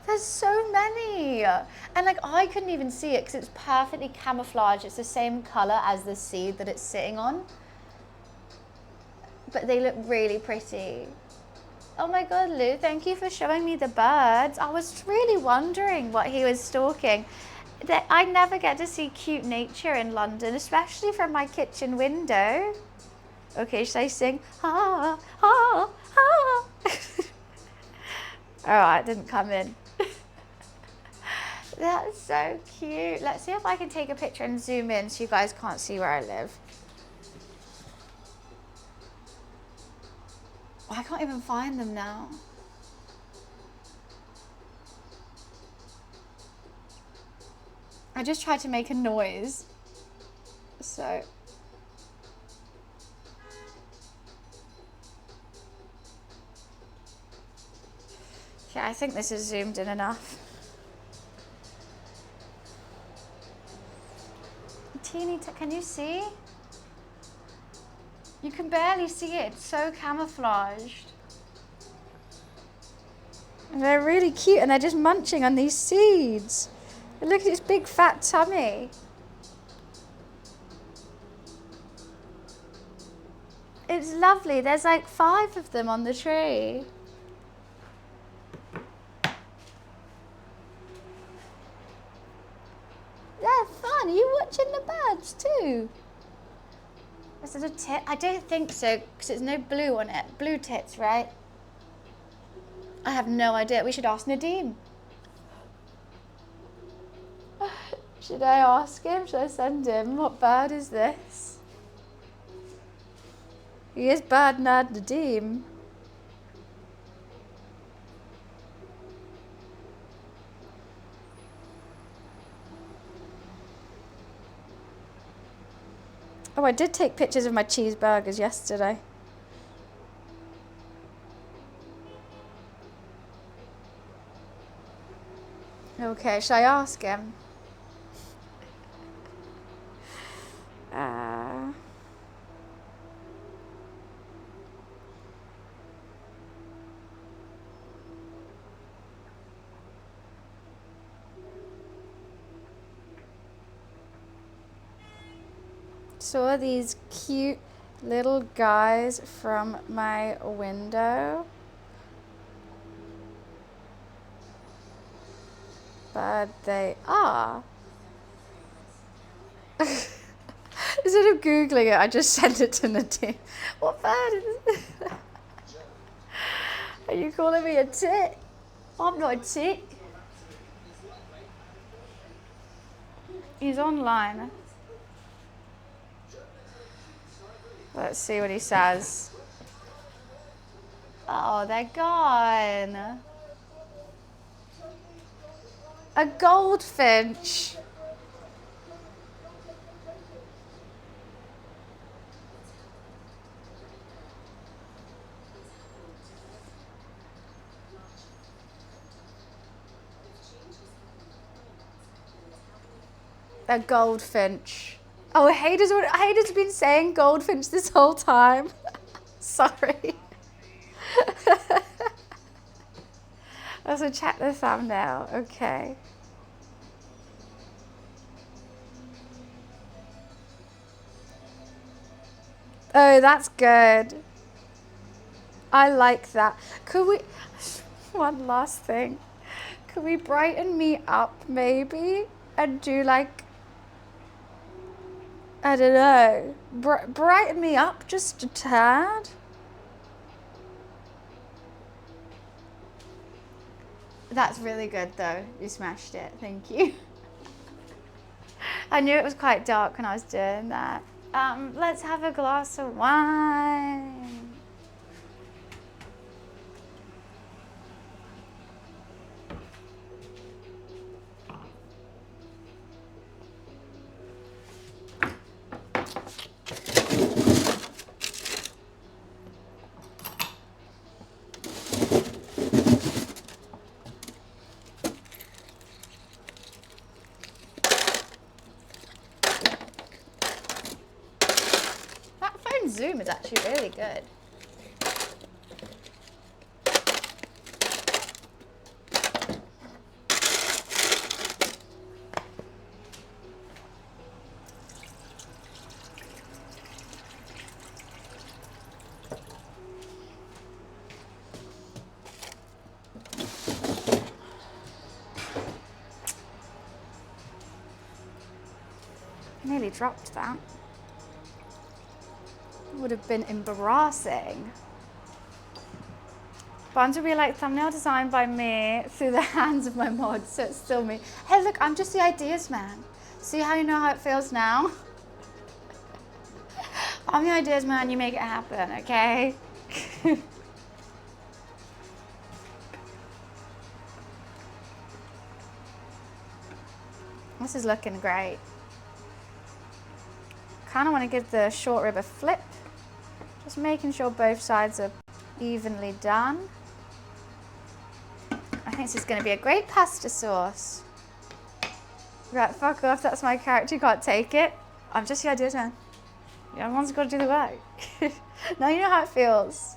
There's so many. And like I couldn't even see it because it's perfectly camouflaged. It's the same color as the seed that it's sitting on. But they look really pretty. Oh my God, Lou, thank you for showing me the birds. I was really wondering what he was stalking. I never get to see cute nature in London, especially from my kitchen window. Okay, should I sing? Ha, ha, ha. All right, didn't come in. That's so cute. Let's see if I can take a picture and zoom in so you guys can't see where I live. I can't even find them now. I just tried to make a noise. So. Yeah, I think this is zoomed in enough. Can you see? You can barely see it. It's so camouflaged. And they're really cute and they're just munching on these seeds. And look at its big fat tummy. It's lovely. There's like 5 of them on the tree. They're fun. Are you watching the birds too? Is it a tit? I don't think so because there's no blue on it. Blue tits, right? I have no idea. We should ask Nadeem. Should I ask him? Should I send him? What bird is this? He is bird nerd Nadeem. Oh, I did take pictures of my cheeseburgers yesterday. Okay, shall I ask him? Saw these cute little guys from my window. But they are. Instead of Googling it, I just sent it to Nadeem. What bird is this? Are you calling me a tit? I'm not a tit. He's online. Let's see what he says. Oh, they're gone. A goldfinch. A goldfinch. Oh, Hayden's been saying goldfinch this whole time. Sorry. Also, check the thumbnail. Okay. Oh, that's good. I like that. Could we... One last thing. Could we brighten me up, maybe? And do like... I don't know. Brighten me up just a tad. That's really good though. You smashed it. Thank you. I knew it was quite dark when I was doing that. Let's have a glass of wine. Zoom is actually really good. Nearly dropped that. Would have been embarrassing. Buns will be like thumbnail designed by me through the hands of my mods, so it's still me. Hey look, I'm just the ideas man. See how you know how it feels now? I'm the ideas man, you make it happen, okay? This is looking great. Kind of want to give the short rib a flip. Just making sure both sides are evenly done. I think this is going to be a great pasta sauce. Right, fuck off, that's my character, you can't take it. I'm just the ideas man. Everyone's got to do the work. Now you know how it feels.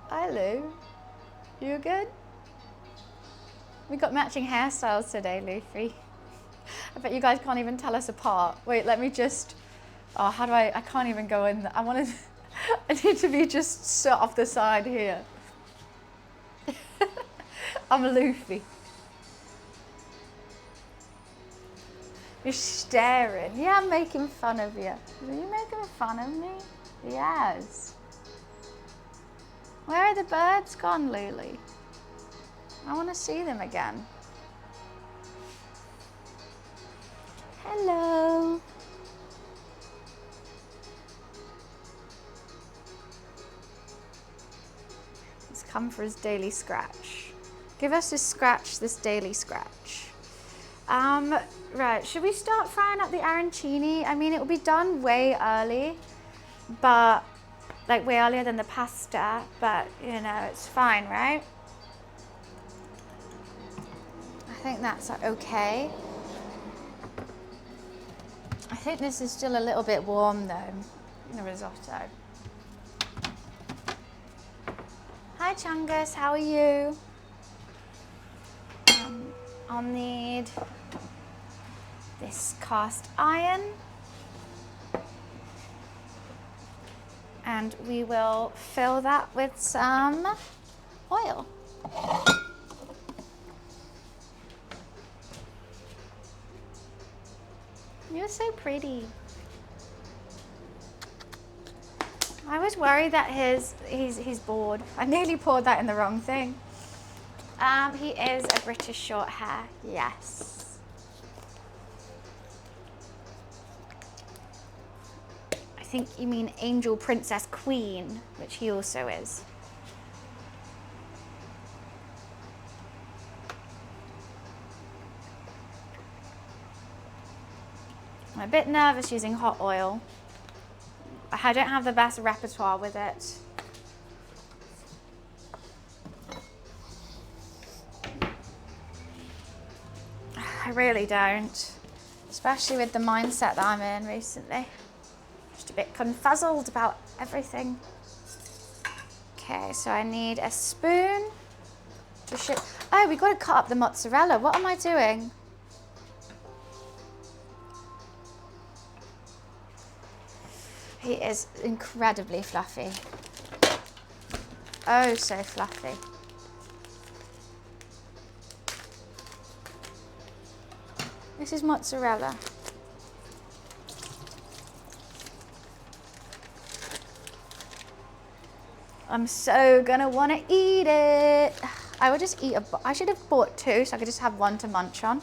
Hi Lou, you good? We got matching hairstyles today, Luffy. I bet you guys can't even tell us apart. Wait, let me just, oh, how do I can't even go in. I want to, I need to be just set off the side here. I'm a Luffy. You're staring. Yeah, I'm making fun of you. Are you making fun of me? Yes. Where are the birds gone, Lulu? I want to see them again. Hello. He's come for his daily scratch. Give us this scratch, this daily scratch. Right, should we start frying up the arancini? I mean, it will be done way early, but like way earlier than the pasta, but you know, it's fine, right? I think that's okay. I think this is still a little bit warm though, in the risotto. Hi Chungus, how are you? I'll need this cast iron. And we will fill that with some oil. You're so pretty. I was worried that he's bored. I nearly poured that in the wrong thing. He is a British short hair, yes. I think you mean Angel Princess Queen, which he also is. I'm a bit nervous using hot oil. I don't have the best repertoire with it. I really don't, especially with the mindset that I'm in recently. Just a bit confuzzled about everything. Okay, so I need a spoon to ship. Oh, we got to cut up the mozzarella. What am I doing? He is incredibly fluffy. Oh, so fluffy. This is mozzarella. I'm so gonna wanna eat it. I would just eat I should have bought two so I could just have one to munch on.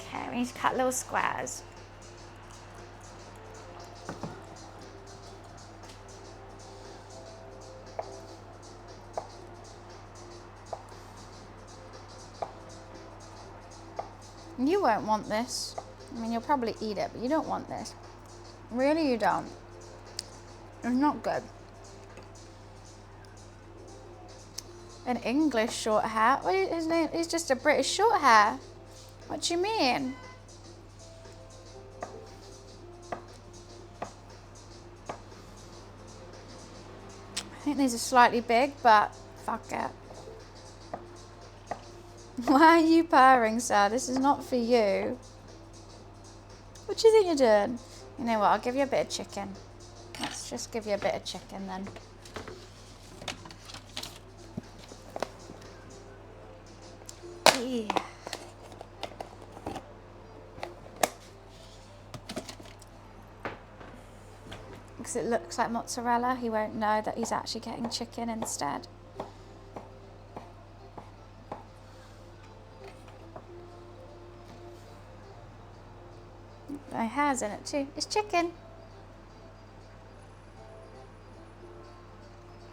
Okay, we need to cut little squares. You won't want this. I mean, you'll probably eat it, but you don't want this. Really, you don't. It's not good. An English short hair? What is his name? He's just a British short hair. What do you mean? I think these are slightly big, but fuck it. Why are you purring, sir? This is not for you. What do you think you're doing? You know what, I'll give you a bit of chicken. Let's just give you a bit of chicken then. Yeah. Because it looks like mozzarella, he won't know that he's actually getting chicken instead. My hair's in it too. It's chicken.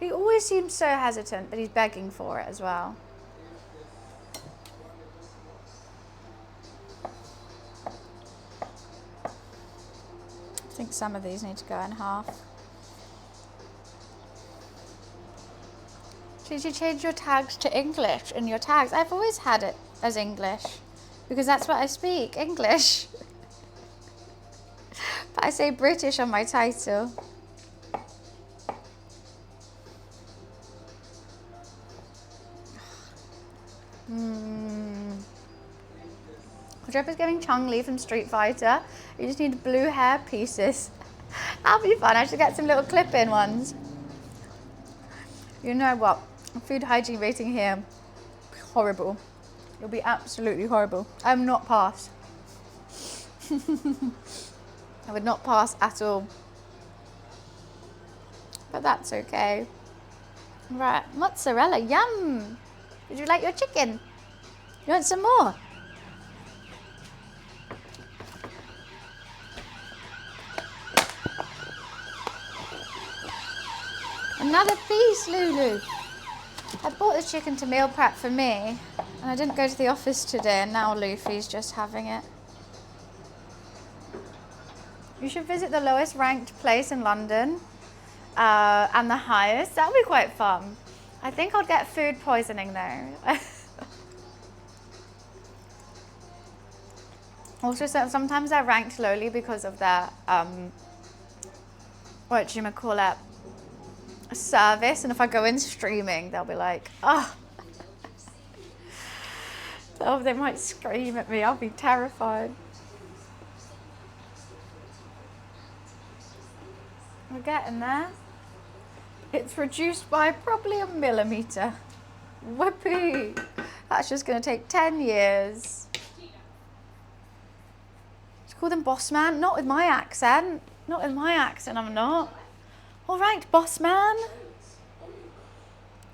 He always seems so hesitant, but he's begging for it as well. I think some of these need to go in half. Did you change your tags to English in your tags? I've always had it as English because that's what I speak, English. But I say British on my title. Drip is giving Chong Li from Street Fighter. You just need blue hair pieces. That'll be fun. I should get some little clip-in ones. You know what? Food hygiene rating here, horrible. It'll be absolutely horrible. I'm not pass. I would not pass at all. But that's okay. Right, mozzarella, yum. Would you like your chicken? You want some more? Another piece, Lulu. I bought the chicken to meal prep for me, and I didn't go to the office today, and now Luffy's just having it. You should visit the lowest ranked place in London and the highest. That would be quite fun. I think I'd get food poisoning though. Also, sometimes they're ranked lowly because of their, what do you call it? Service, and if I go in streaming, they'll be like, oh, they might scream at me. I'll be terrified. We're getting there. It's reduced by probably 1 millimeter. Whoopee! That's just going to take 10 years. Just call them boss man. Not with my accent. Not with my accent, I'm not. All right, boss man.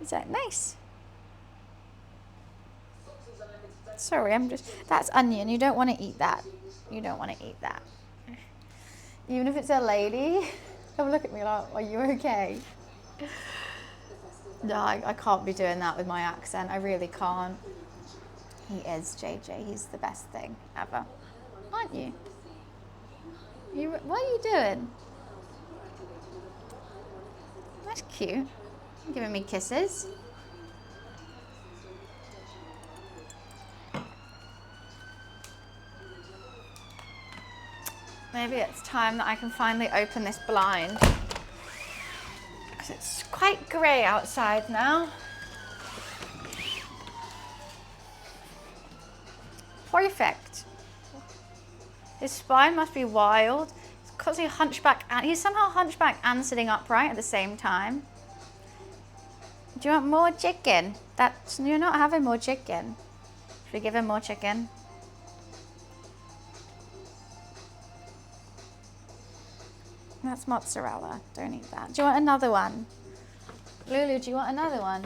Is that nice? Sorry, that's onion. You don't want to eat that. You don't want to eat that. Even if it's a lady. Have a look at me like, are you okay? No, I can't be doing that with my accent. I really can't. He is, JJ. He's the best thing ever. Aren't you? What are you doing? That's cute. You're giving me kisses. Maybe it's time that I can finally open this blind. Because it's quite grey outside now. Perfect. His spine must be wild. It's because he's hunchback and he's somehow hunchback and sitting upright at the same time. Do you want more chicken? You're not having more chicken. Should we give him more chicken? That's mozzarella. Don't eat that. Do you want another one? Lulu, do you want another one?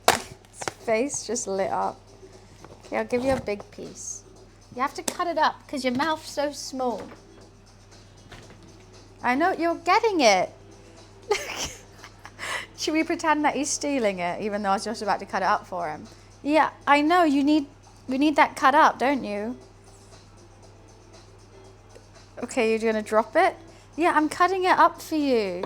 His face just lit up. Okay, I'll give you a big piece. You have to cut it up because your mouth's so small. I know, you're getting it. Should we pretend that he's stealing it even though I was just about to cut it up for him? Yeah, I know, you need that cut up, don't you? Okay, you're gonna drop it? Yeah, I'm cutting it up for you.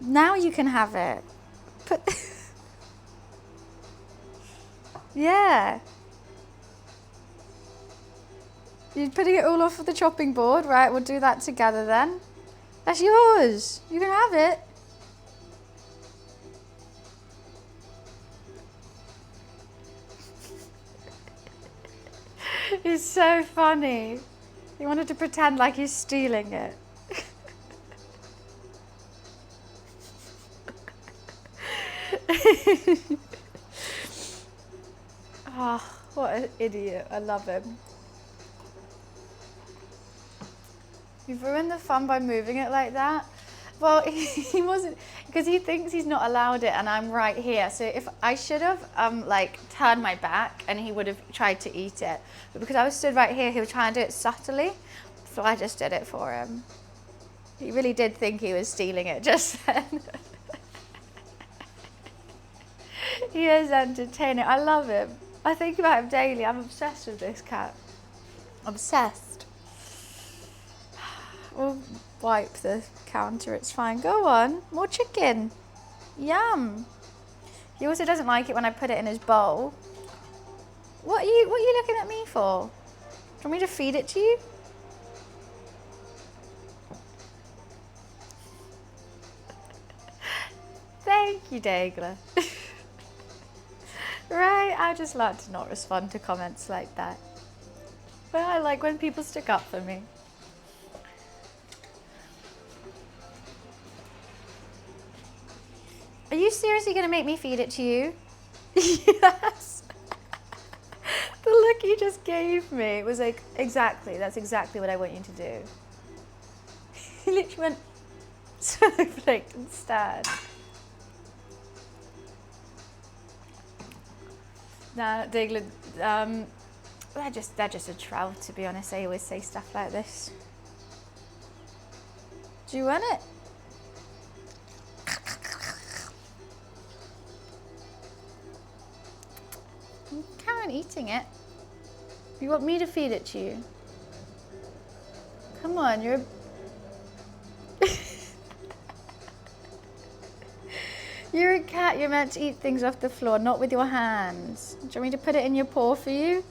Now you can have it. Yeah. You're putting it all off of the chopping board, right? We'll do that together then. That's yours. You can have it. He's so funny. He wanted to pretend like he's stealing it. Oh, what an idiot. I love him. You've ruined the fun by moving it like that. Well, he wasn't, because he thinks he's not allowed it and I'm right here. So if I should have like turned my back and he would have tried to eat it. But because I was stood right here, he was trying to do it subtly. So I just did it for him. He really did think he was stealing it just then. He is entertaining. I love him. I think about him daily. I'm obsessed with this cat. Obsessed. We'll wipe the counter, it's fine. Go on, more chicken. Yum. He also doesn't like it when I put it in his bowl. What are you looking at me for? Do you want me to feed it to you? Thank you, Dagler. Right, I just like to not respond to comments like that. But I like when people stick up for me. Are you seriously going to make me feed it to you? Yes. The look you just gave me was like, exactly, that's exactly what I want you to do. He literally went snowflake instead. Nah, Digler, they're just a troll, to be honest. They always say stuff like this. Do you want it? Carry on eating it. You want me to feed it to you? Come on, you're... You're a cat, you're meant to eat things off the floor, not with your hands. Do you want me to put it in your paw for you?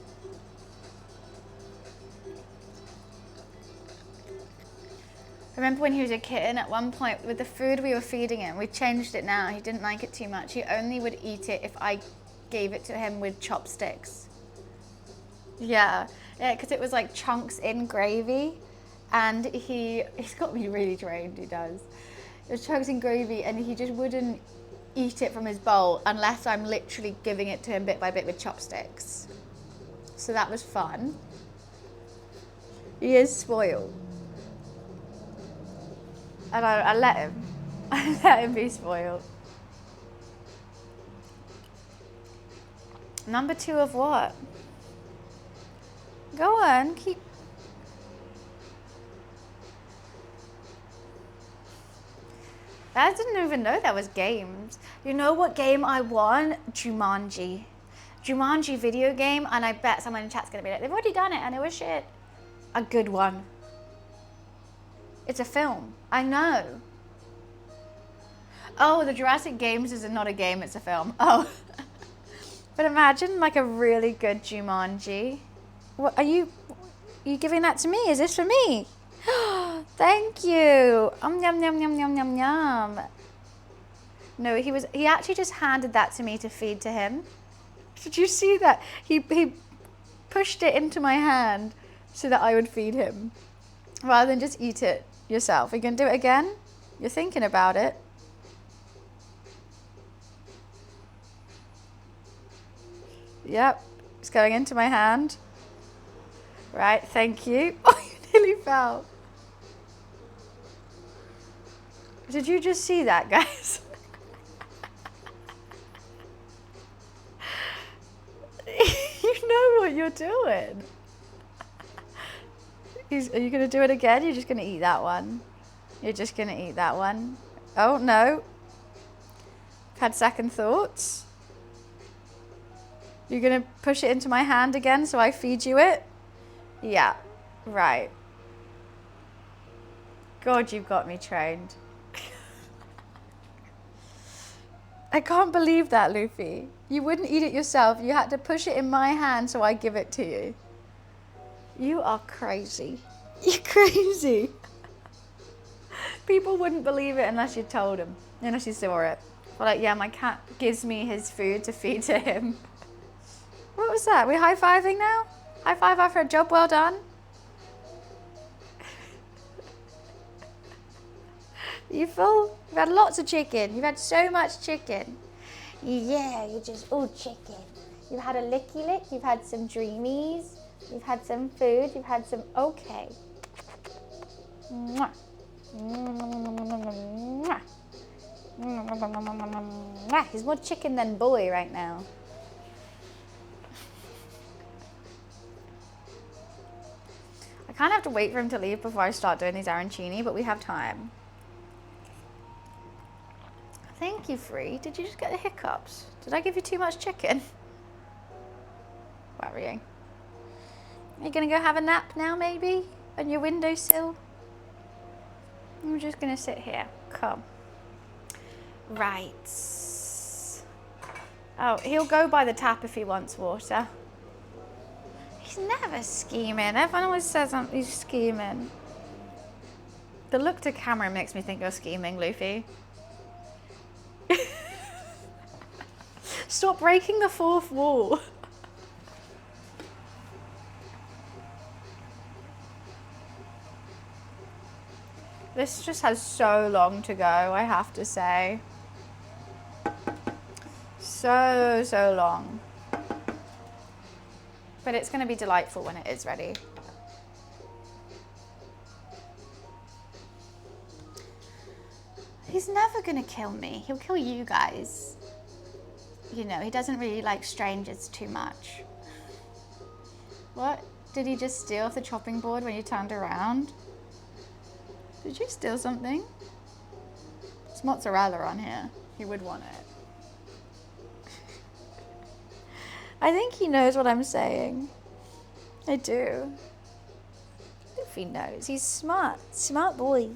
I remember when he was a kitten, at one point with the food we were feeding him, we changed it now, he didn't like it too much. He only would eat it if I gave it to him with chopsticks. Yeah, because it was like chunks in gravy, and he's got me really trained, he does. It was chunks in gravy and he just wouldn't eat it from his bowl unless I'm literally giving it to him bit by bit with chopsticks. So that was fun. He is spoiled. And I let him. I let him be spoiled. Number 2 of what? Go on, keep... I didn't even know that was games. You know what game I won? Jumanji. Jumanji video game, and I bet someone in chat's gonna be like, they've already done it and it was shit. A good one. It's a film. I know. Oh, the Jurassic Games is not a game, it's a film. Oh. But imagine like a really good Jumanji. What are you giving that to me? Is this for me? Thank you. Yum yum yum yum yum yum. No, he actually just handed that to me to feed to him. Did you see that? He pushed it into my hand so that I would feed him rather than just eat it yourself. Are you going to do it again? You're thinking about it. Yep, it's going into my hand. Right, thank you. Oh, you nearly fell. Did you just see that, guys? You know what you're doing. Are you going to do it again? You're just going to eat that one. You're just going to eat that one. Oh, no. I've had second thoughts. You're going to push it into my hand again so I feed you it? Yeah, right. God, you've got me trained. I can't believe that, Luffy. You wouldn't eat it yourself. You had to push it in my hand so I give it to you. You are crazy. You're crazy. People wouldn't believe it unless you told them, unless you saw it. But like, yeah, my cat gives me his food to feed to him. What was that? We're high-fiving now? High five after a job well done? You full? You've had lots of chicken. You've had so much chicken. Yeah, you're just all chicken. You've had a licky lick, you've had some dreamies, you've had some food, you've had some okay. Mwah. Mwah. Mwah. He's more chicken than boy right now. I kind of have to wait for him to leave before I start doing these arancini, but we have time. Thank you, Free. Did you just get the hiccups? Did I give you too much chicken? Worrying. Are you going to go have a nap now, maybe? On your windowsill? I'm just going to sit here. Come. Right. Oh, he'll go by the tap if he wants water. He's never scheming. Everyone always says he's scheming. The look to camera makes me think you're scheming, Luffy. Stop breaking the fourth wall. This just has so long to go, I have to say. So long. But it's going to be delightful when it is ready. He's never going to kill me. He'll kill you guys. You know, he doesn't really like strangers too much. What? Did he just steal off the chopping board when you turned around? Did you steal something? It's mozzarella on here. He would want it. I think he knows what I'm saying. I do. If he knows. He's smart. Smart boy.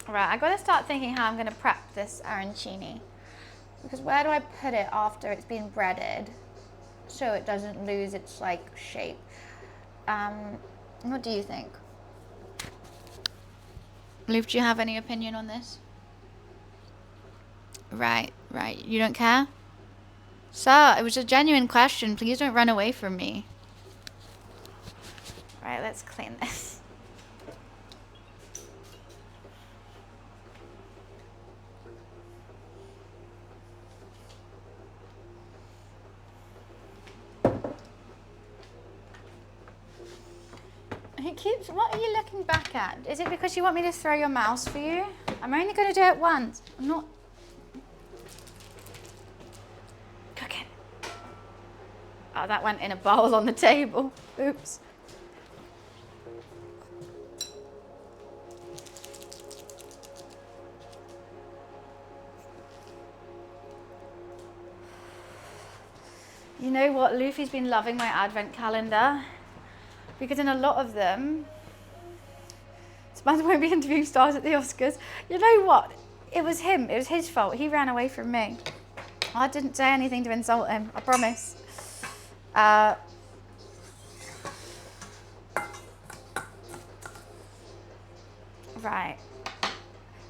Right, I gotta start thinking how I'm gonna prep this arancini. Because where do I put it after it's been breaded so it doesn't lose its like shape? What do you think? Luke, do you have any opinion on this? Right. You don't care? Sir, it was a genuine question. Please don't run away from me. Right, let's clean this. What are you looking back at? Is it because you want me to throw your mouse for you? I'm only going to do it once. I'm not cooking. Oh, that went in a bowl on the table. Oops. You know what? Luffy's been loving my advent calendar. Because in a lot of them, Samantha won't be interviewing stars at the Oscars. You know what? It was him. It was his fault. He ran away from me. I didn't say anything to insult him. I promise. Right.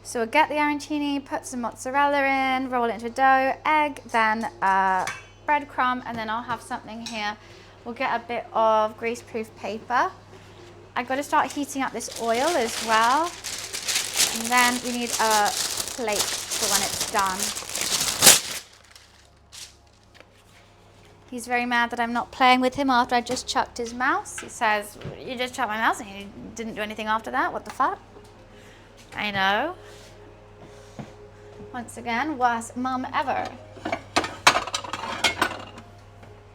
So we'll get the arancini, put some mozzarella in, roll it into a dough, egg, then breadcrumb, and then I'll have something here. We'll get a bit of greaseproof paper. I've got to start heating up this oil as well. And then we need a plate for when it's done. He's very mad that I'm not playing with him after I just chucked his mouse. He says, you just chucked my mouse and you didn't do anything after that? What the fuck? I know. Once again, worst mum ever.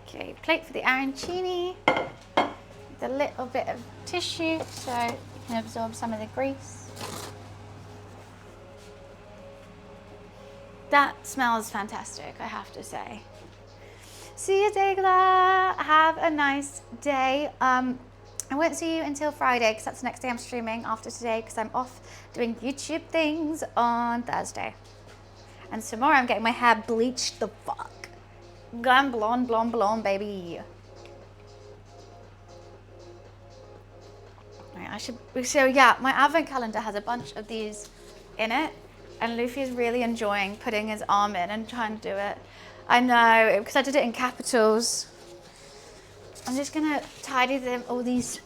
Okay, plate for the arancini. With a little bit of tissue so you can absorb some of the grease. That smells fantastic, I have to say. See you, Dagla. Have a nice day. I won't see you until Friday because that's the next day I'm streaming after today because I'm off doing YouTube things on Thursday. And tomorrow I'm getting my hair bleached the fuck. Glam blonde, blonde, blonde, baby. Right, so yeah, my advent calendar has a bunch of these in it. And Luffy is really enjoying putting his arm in and trying to do it. I know, because I did it in capitals. I'm just gonna tidy all these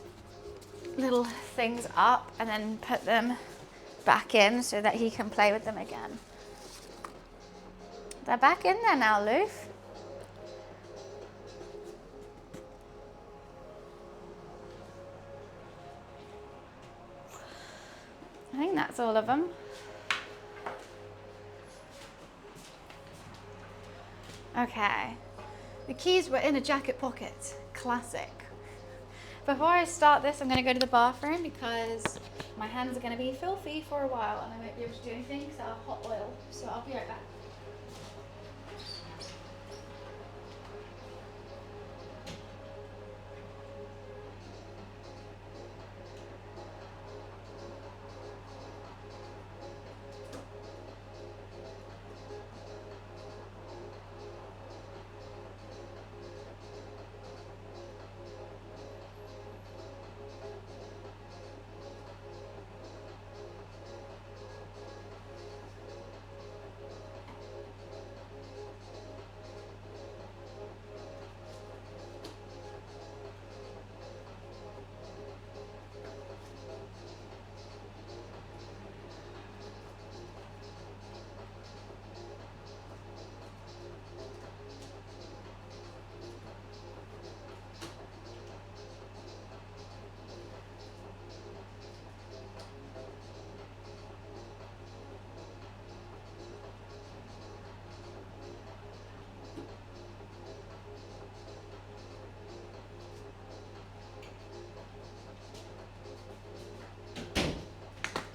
little things up and then put them back in so that he can play with them again. They're back in there now, Loof. I think that's all of them. Okay. The keys were in a jacket pocket. Classic. Before I start this, I'm going to go to the bathroom because my hands are going to be filthy for a while and I won't be able to do anything because I have hot oil. So I'll be right back.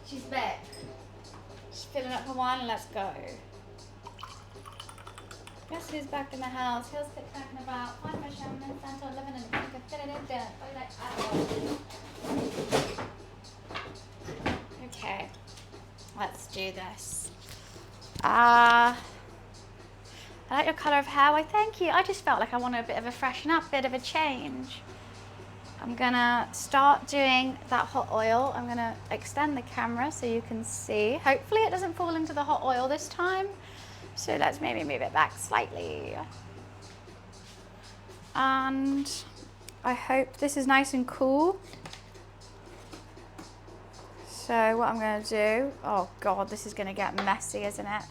She's back. She's filling up her wine and let's go. Guess who's back in the house? Here's talking about find my shaman, Santa, living in the bank, fit it in there. Okay, let's do this. I like your colour of hair. Why, thank you. I just felt like I wanted a bit of a freshen up, bit of a change. I'm gonna start doing that hot oil. I'm gonna extend the camera so you can see. Hopefully it doesn't fall into the hot oil this time. So let's maybe move it back slightly. And I hope this is nice and cool. So what I'm gonna do, oh God, this is gonna get messy, isn't it?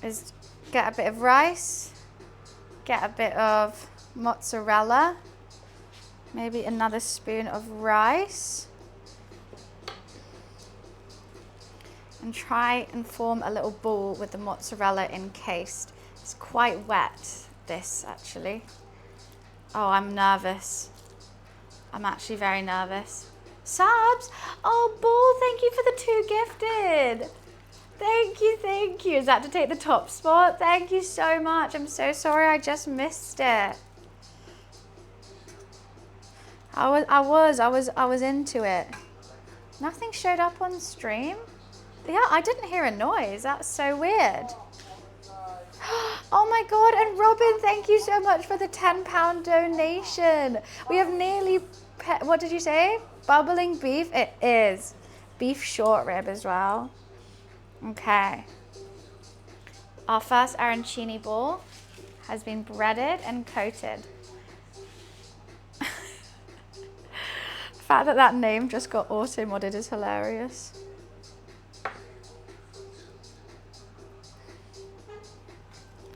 Is get a bit of rice, get a bit of mozzarella, maybe another spoon of rice, and try and form a little ball with the mozzarella encased. It's quite wet, this actually. Oh, I'm nervous. I'm actually very nervous. Subs! Oh, Ball, thank you for the 2 gifted. Thank you. Is that to take the top spot? Thank you so much. I'm so sorry I just missed it. I was into it. Nothing showed up on stream. Yeah, I didn't hear a noise. That's so weird. Oh my God, and Robin, thank you so much for the £10 donation. We have nearly, what did you say? Bubbling beef? It is. Beef short rib as well. Okay. Our first arancini ball has been breaded and coated. The fact that that name just got auto-modded is hilarious.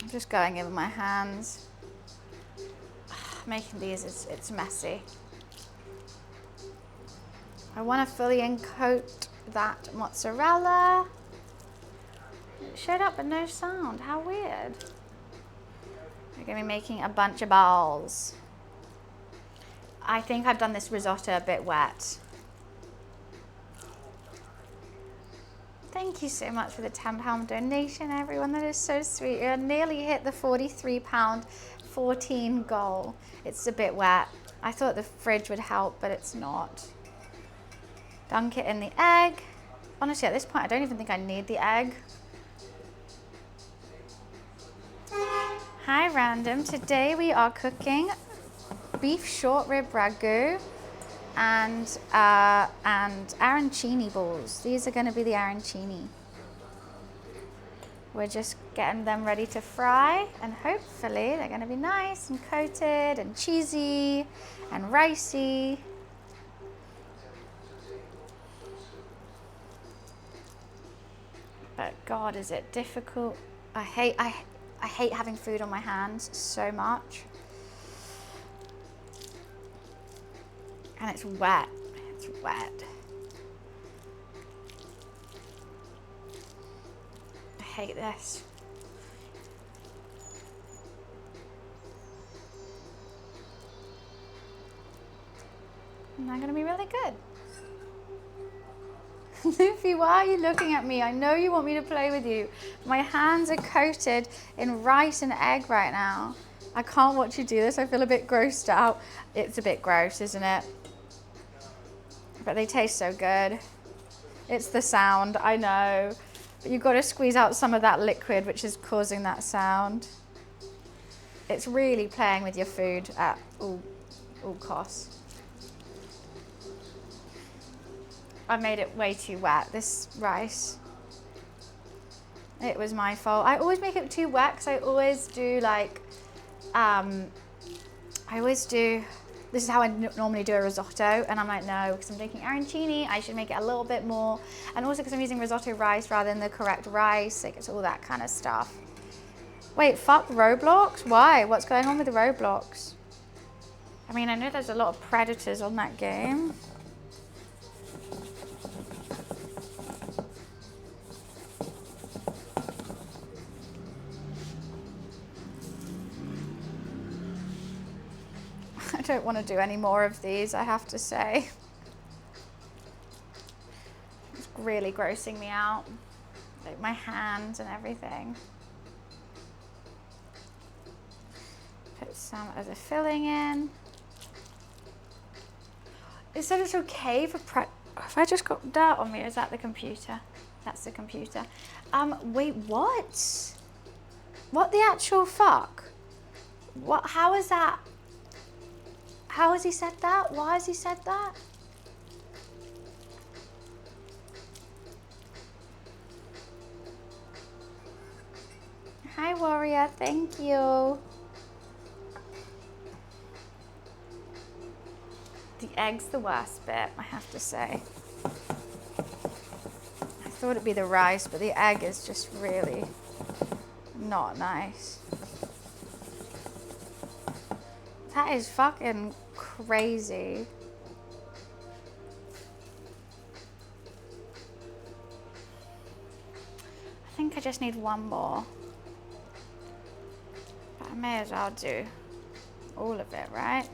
I'm just going in with my hands. Making these, it's messy. I want to fully encoat that mozzarella. It showed up but no sound. How weird. We're going to be making a bunch of balls. I think I've done this risotto a bit wet. Thank you so much for the £10 donation, everyone. That is so sweet. You nearly hit the £43.14 goal. It's a bit wet. I thought the fridge would help, but it's not. Dunk it in the egg. Honestly, at this point, I don't even think I need the egg. Hi, Random. Today we are cooking beef short rib ragu and arancini balls. These are going to be the arancini. We're just getting them ready to fry, and hopefully they're going to be nice and coated and cheesy and ricey. God, is it difficult? I hate having food on my hands so much. And it's wet. It's wet. I hate this. And they're gonna be really good. Luffy, why are you looking at me? I know you want me to play with you. My hands are coated in rice and egg right now. I can't watch you do this. I feel a bit grossed out. It's a bit gross, isn't it? But they taste so good. It's the sound, I know. But you've got to squeeze out some of that liquid, which is causing that sound. It's really playing with your food at all costs. I made it way too wet, this rice. It was my fault. I always make it too wet because I always do like, this is how I normally do a risotto, and I'm like, no, because I'm making arancini, I should make it a little bit more. And also because I'm using risotto rice rather than the correct rice, like it's all that kind of stuff. Wait, fuck Roblox? Why? What's going on with the Roblox? I mean, I know there's a lot of predators on that game. I don't want to do any more of these, I have to say. It's really grossing me out. Like my hands and everything. Put some of the filling in. It said it's okay for have I just got dirt on me? Is that the computer? That's the computer. Wait, what? What the actual fuck? What? How is that? How has he said that? Why has he said that? Hi, Warrior. Thank you. The egg's the worst bit, I have to say. I thought it'd be the rice, but the egg is just really not nice. That is fucking crazy. I think I just need one more. But I may as well do all of it, right?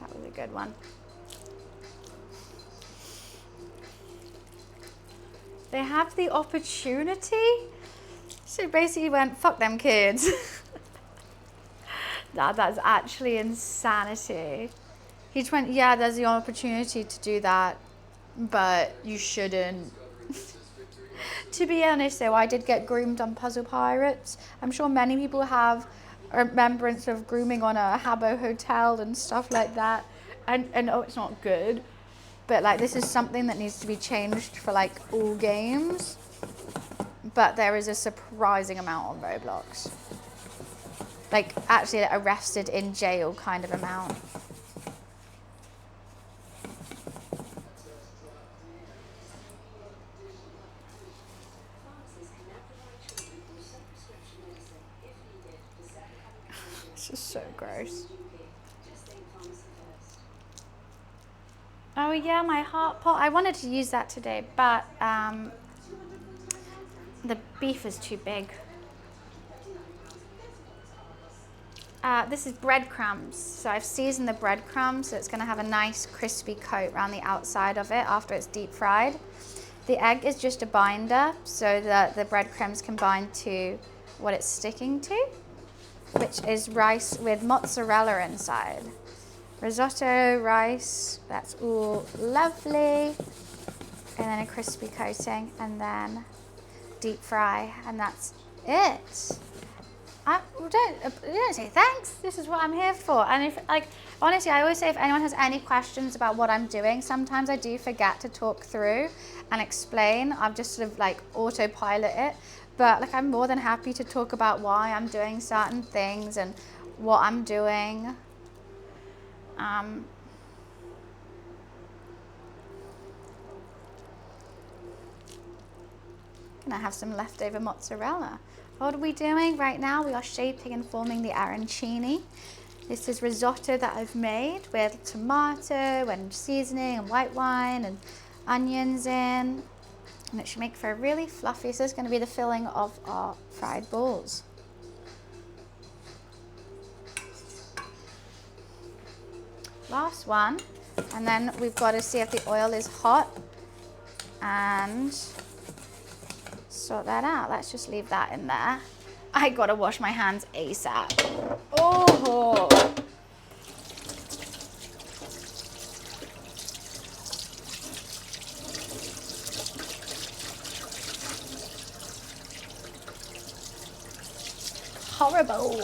That was a good one. They have the opportunity. So basically went, fuck them kids. That's actually insanity. He just went, yeah, there's the opportunity to do that, but you shouldn't. To be honest though, I did get groomed on Puzzle Pirates. I'm sure many people have a remembrance of grooming on a Habbo Hotel and stuff like that. And oh, it's not good. But like this is something that needs to be changed for like all games. But there is a surprising amount on Roblox. Like actually like, arrested in jail kind of amount. This is so gross. Oh yeah, my heart pot. I wanted to use that today, but the beef is too big. This is breadcrumbs. So I've seasoned the breadcrumbs, so it's going to have a nice crispy coat around the outside of it after it's deep fried. The egg is just a binder so that the breadcrumbs can bind to what it's sticking to, which is rice with mozzarella inside. Risotto, rice, that's all lovely. And then a crispy coating, and then deep fry, and that's it. Don't say thanks. This is what I'm here for. And if, like, honestly, I always say if anyone has any questions about what I'm doing, sometimes I do forget to talk through and explain. I'm just sort of like autopilot it. But like, I'm more than happy to talk about why I'm doing certain things and what I'm doing. Gonna have some leftover mozzarella. What are we doing right now? We are shaping and forming the arancini. This is risotto that I've made with tomato and seasoning and white wine and onions in. And it should make for a really fluffy, so this is going to be the filling of our fried balls. Last one. And then we've got to see if the oil is hot and sort that out. Let's just leave that in there. I gotta wash my hands ASAP. Oh! Horrible.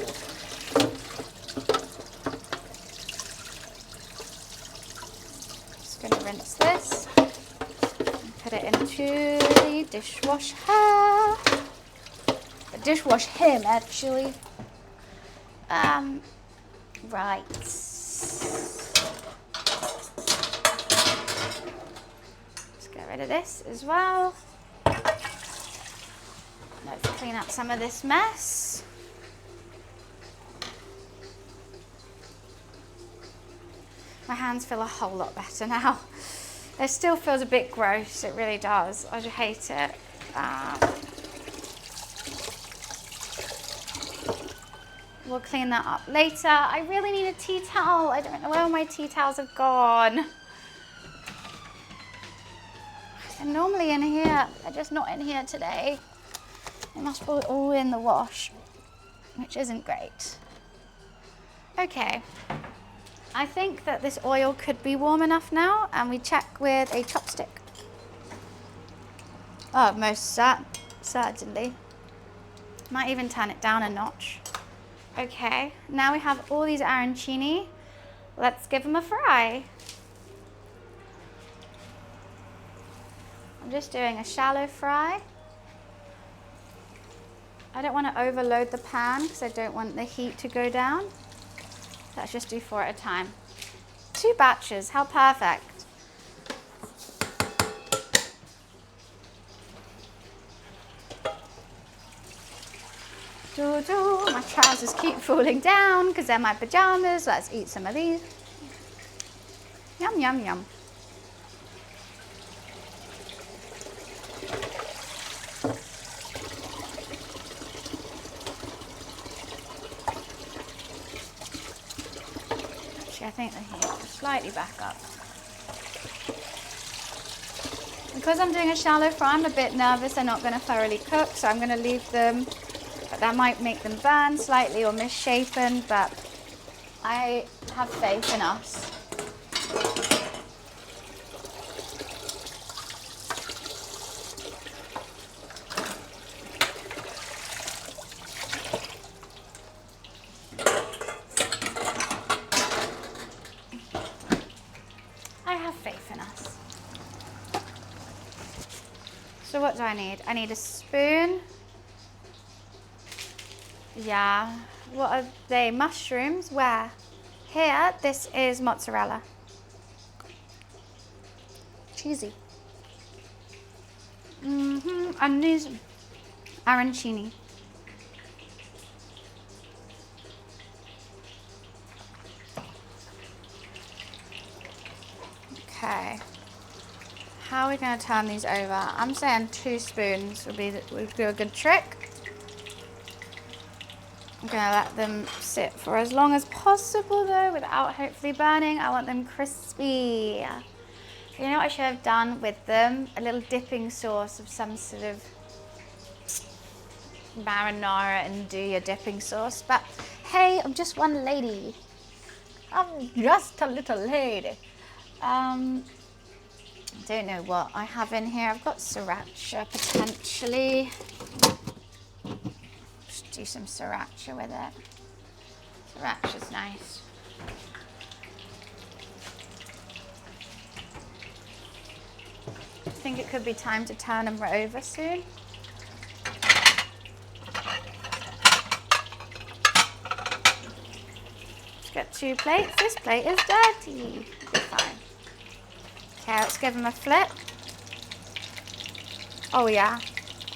Just gonna rinse this and put it into the dishwasher. Dishwash him actually. Right. Let's get rid of this as well. Let's clean up some of this mess. My hands feel a whole lot better now. It still feels a bit gross, it really does. I just hate it. We'll clean that up later. I really need a tea towel. I don't know where my tea towels have gone. They're normally in here. They're just not in here today. They must be all in the wash, which isn't great. Okay. I think that this oil could be warm enough now, and we check with a chopstick. Oh, most certainly. Might even turn it down a notch. Okay, now we have all these arancini. Let's give them a fry. I'm just doing a shallow fry. I don't want to overload the pan because I don't want the heat to go down. Let's just do 4 at a time. 2 batches, how perfect. My trousers keep falling down because they're my pajamas. Let's eat some of these. Yum, yum, yum. Actually, I think the heat will slightly back up. Because I'm doing a shallow fry, I'm a bit nervous they're not going to thoroughly cook, so I'm going to leave them. That might make them burn slightly or misshapen, but I have faith in us. I have faith in us. So what do I need? I need a spoon. Yeah, what are they? Mushrooms? Where? Here, this is mozzarella. Cheesy. And these arancini. Okay. How are we going to turn these over? I'm saying 2 spoons would do a good trick. I'm going to let them sit for as long as possible though, without hopefully burning. I want them crispy. You know what I should have done with them? A little dipping sauce of some sort of marinara and do your dipping sauce. But hey, I'm just one lady. I'm just a little lady. Don't know what I have in here. I've got sriracha potentially. Do some sriracha with it. Sriracha's nice. I think it could be time to turn them over soon. 2 plates. This plate is dirty. Be fine. Okay, let's give them a flip. Oh yeah,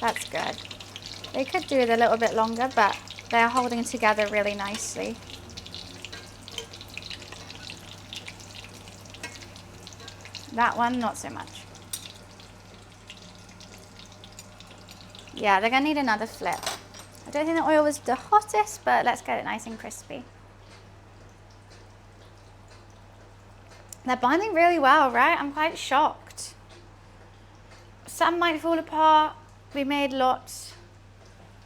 that's good. They could do it a little bit longer, but they're holding together really nicely. That one, not so much. Yeah, they're gonna need another flip. I don't think the oil was the hottest, but let's get it nice and crispy. They're binding really well, right? I'm quite shocked. Some might fall apart. We made lots.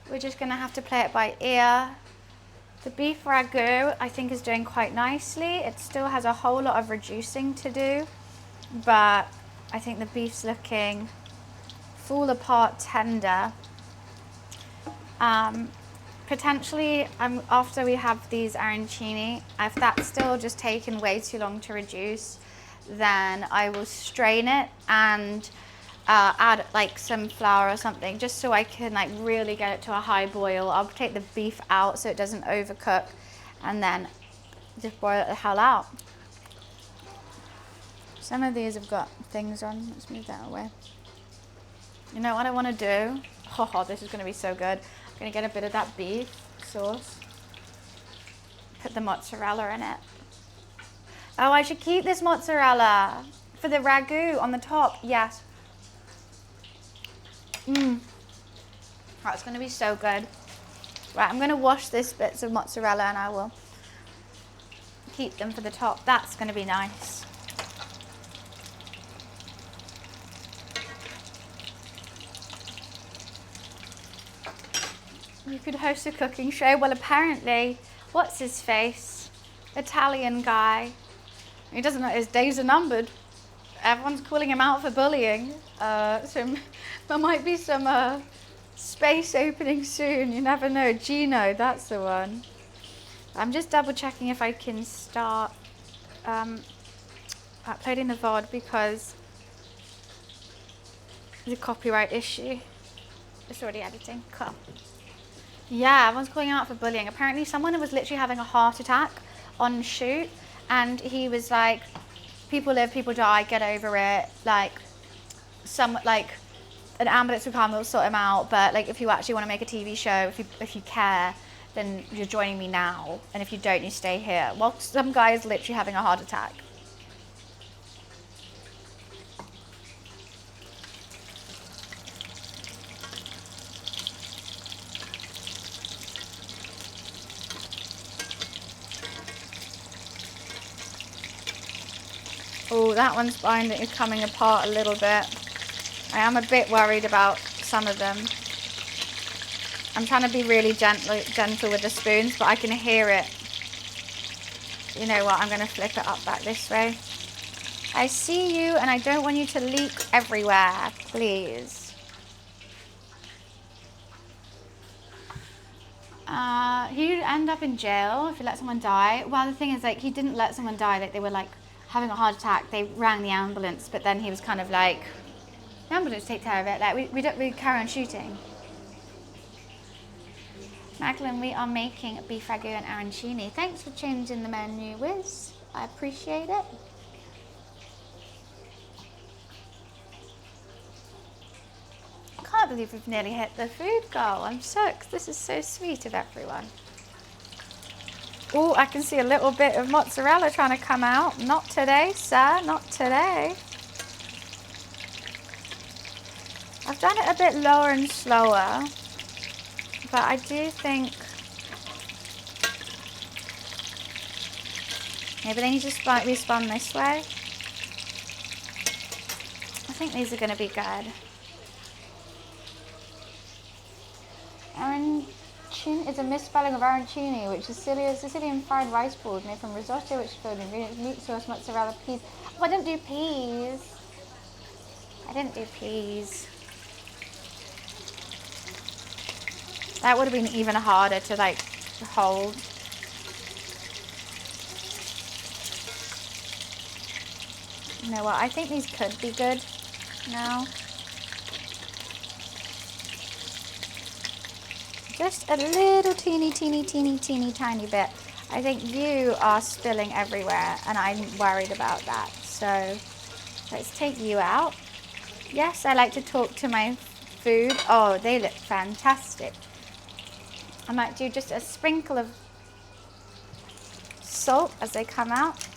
We're just gonna have to play it by ear. The beef ragu, I think, is doing quite nicely. It still has a whole lot of reducing to do, but I think the beef's looking fall apart tender. Potentially, after we have these arancini, if that's still just taken way too long to reduce, then I will strain it and add like some flour or something, just so I can like really get it to a high boil. I'll take the beef out so it doesn't overcook, and then just boil it the hell out. Some of these have got things on. Let's move that away. You know what I want to do? Oh, this is going to be so good. I'm going to get a bit of that beef sauce. Put the mozzarella in it. Oh, I should keep this mozzarella for the ragu on the top. Yes. That's going to be so good. Right, I'm going to wash these bits of mozzarella and I will keep them for the top. That's going to be nice. You could host a cooking show. Well, apparently, what's his face? Italian guy. He doesn't know his days are numbered. Everyone's calling him out for bullying. So there might be some space opening soon. You never know. Gino, that's the one. I'm just double checking if I can start uploading the VOD because there's a copyright issue. It's already editing. Cool. Yeah, everyone's calling out for bullying. Apparently someone was literally having a heart attack on shoot, and he was like, people live, people die, get over it. Like, an ambulance will come, they'll sort him out, but like if you actually want to make a TV show, if you care, then you're joining me now, and if you don't, you stay here. Well, some guy is literally having a heart attack. Oh, that one's binding is coming apart a little bit. I am a bit worried about some of them. I'm trying to be really gentle with the spoons, but I can hear it. You know what, I'm going to flip it up back this way. I see you, and I don't want you to leak everywhere, please. He'd end up in jail if he let someone die. Well, the thing is, like, he didn't let someone die. Like, they were like having a heart attack. They rang the ambulance, but then he was kind of like, the ambulance take care of it. Like, we carry on shooting. Magdalene, we are making beef ragu and arancini. Thanks for changing the menu, Wiz. I appreciate it. I can't believe we've nearly hit the food goal. I'm shocked. This is so sweet of everyone. Oh, I can see a little bit of mozzarella trying to come out. Not today, sir. Not today. I've done it a bit lower and slower, but I do think maybe they need to be spun this way. I think these are going to be good. Arancini is a misspelling of arancini, which is Sicilian fried rice balls made from risotto, which is filled with ingredients, meat sauce, mozzarella, peas. Oh, I didn't do peas. I didn't do peas. That would have been even harder to like hold. You know what? I think these could be good now. Just a little teeny tiny bit. I think you are spilling everywhere and I'm worried about that. So let's take you out. Yes, I like to talk to my food. Oh, they look fantastic. I might do just a sprinkle of salt as they come out.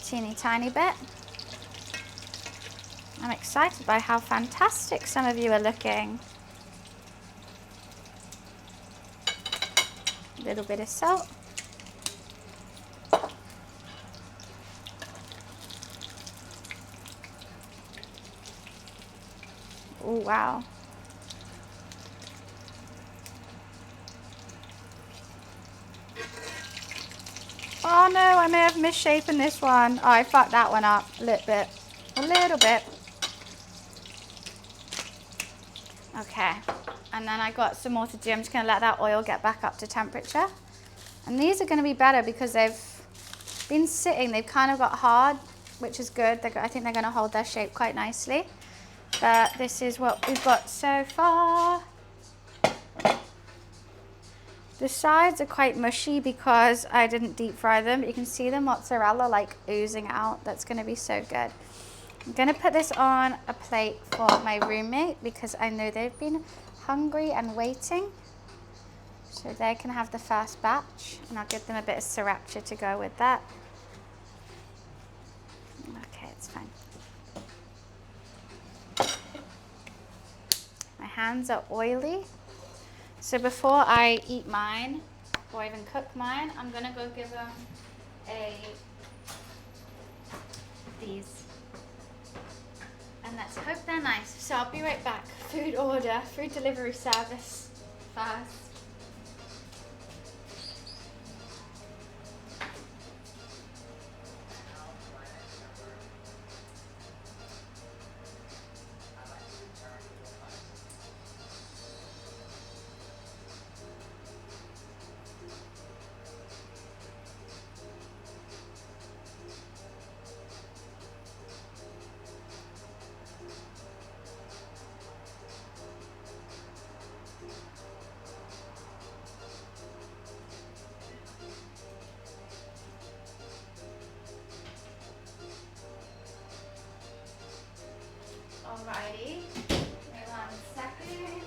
Teeny tiny bit. I'm excited by how fantastic some of you are looking. A little bit of salt. Oh, wow. Oh no, I may have misshapen this one. Oh, I fucked that one up a little bit. A little bit. Okay, and then I got some more to do. I'm just going to let that oil get back up to temperature. And these are going to be better because they've been sitting. They've kind of got hard, which is good. I think they're going to hold their shape quite nicely. But this is what we've got so far. The sides are quite mushy because I didn't deep fry them. But you can see the mozzarella like oozing out. That's going to be so good. I'm going to put this on a plate for my roommate because I know they've been hungry and waiting. So they can have the first batch and I'll give them a bit of sriracha to go with that. Okay, it's fine. My hands are oily. So before I eat mine or even cook mine, I'm going to go give them these. And let's hope they're nice. So I'll be right back. Food order, food delivery service first. Alrighty, give me 1 second.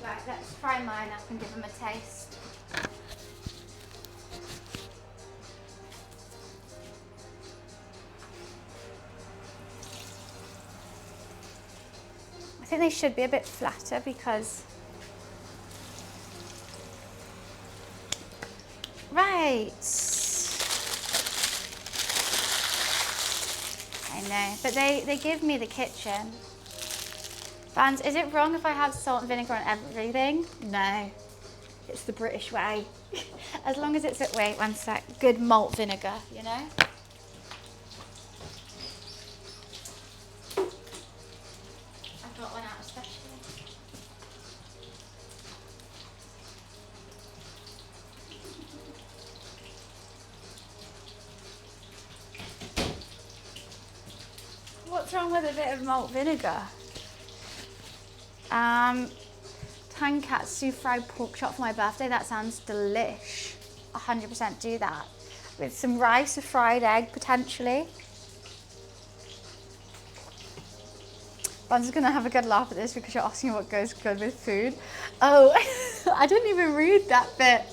Right, let's fry mine up and give them a taste. I think they should be a bit flatter because... Right. I know, but they give me the kitchen. Vans, is it wrong if I have salt and vinegar on everything? No, it's the British way. As long as it's at, wait, 1 sec, good malt vinegar, you know? I've got one out especially. What's wrong with a bit of malt vinegar? Tankatsu fried pork chop for my birthday. That sounds delish. 100% do that. With some rice, a fried egg potentially. Bun's gonna have a good laugh at this because you're asking what goes good with food. Oh, I didn't even read that bit.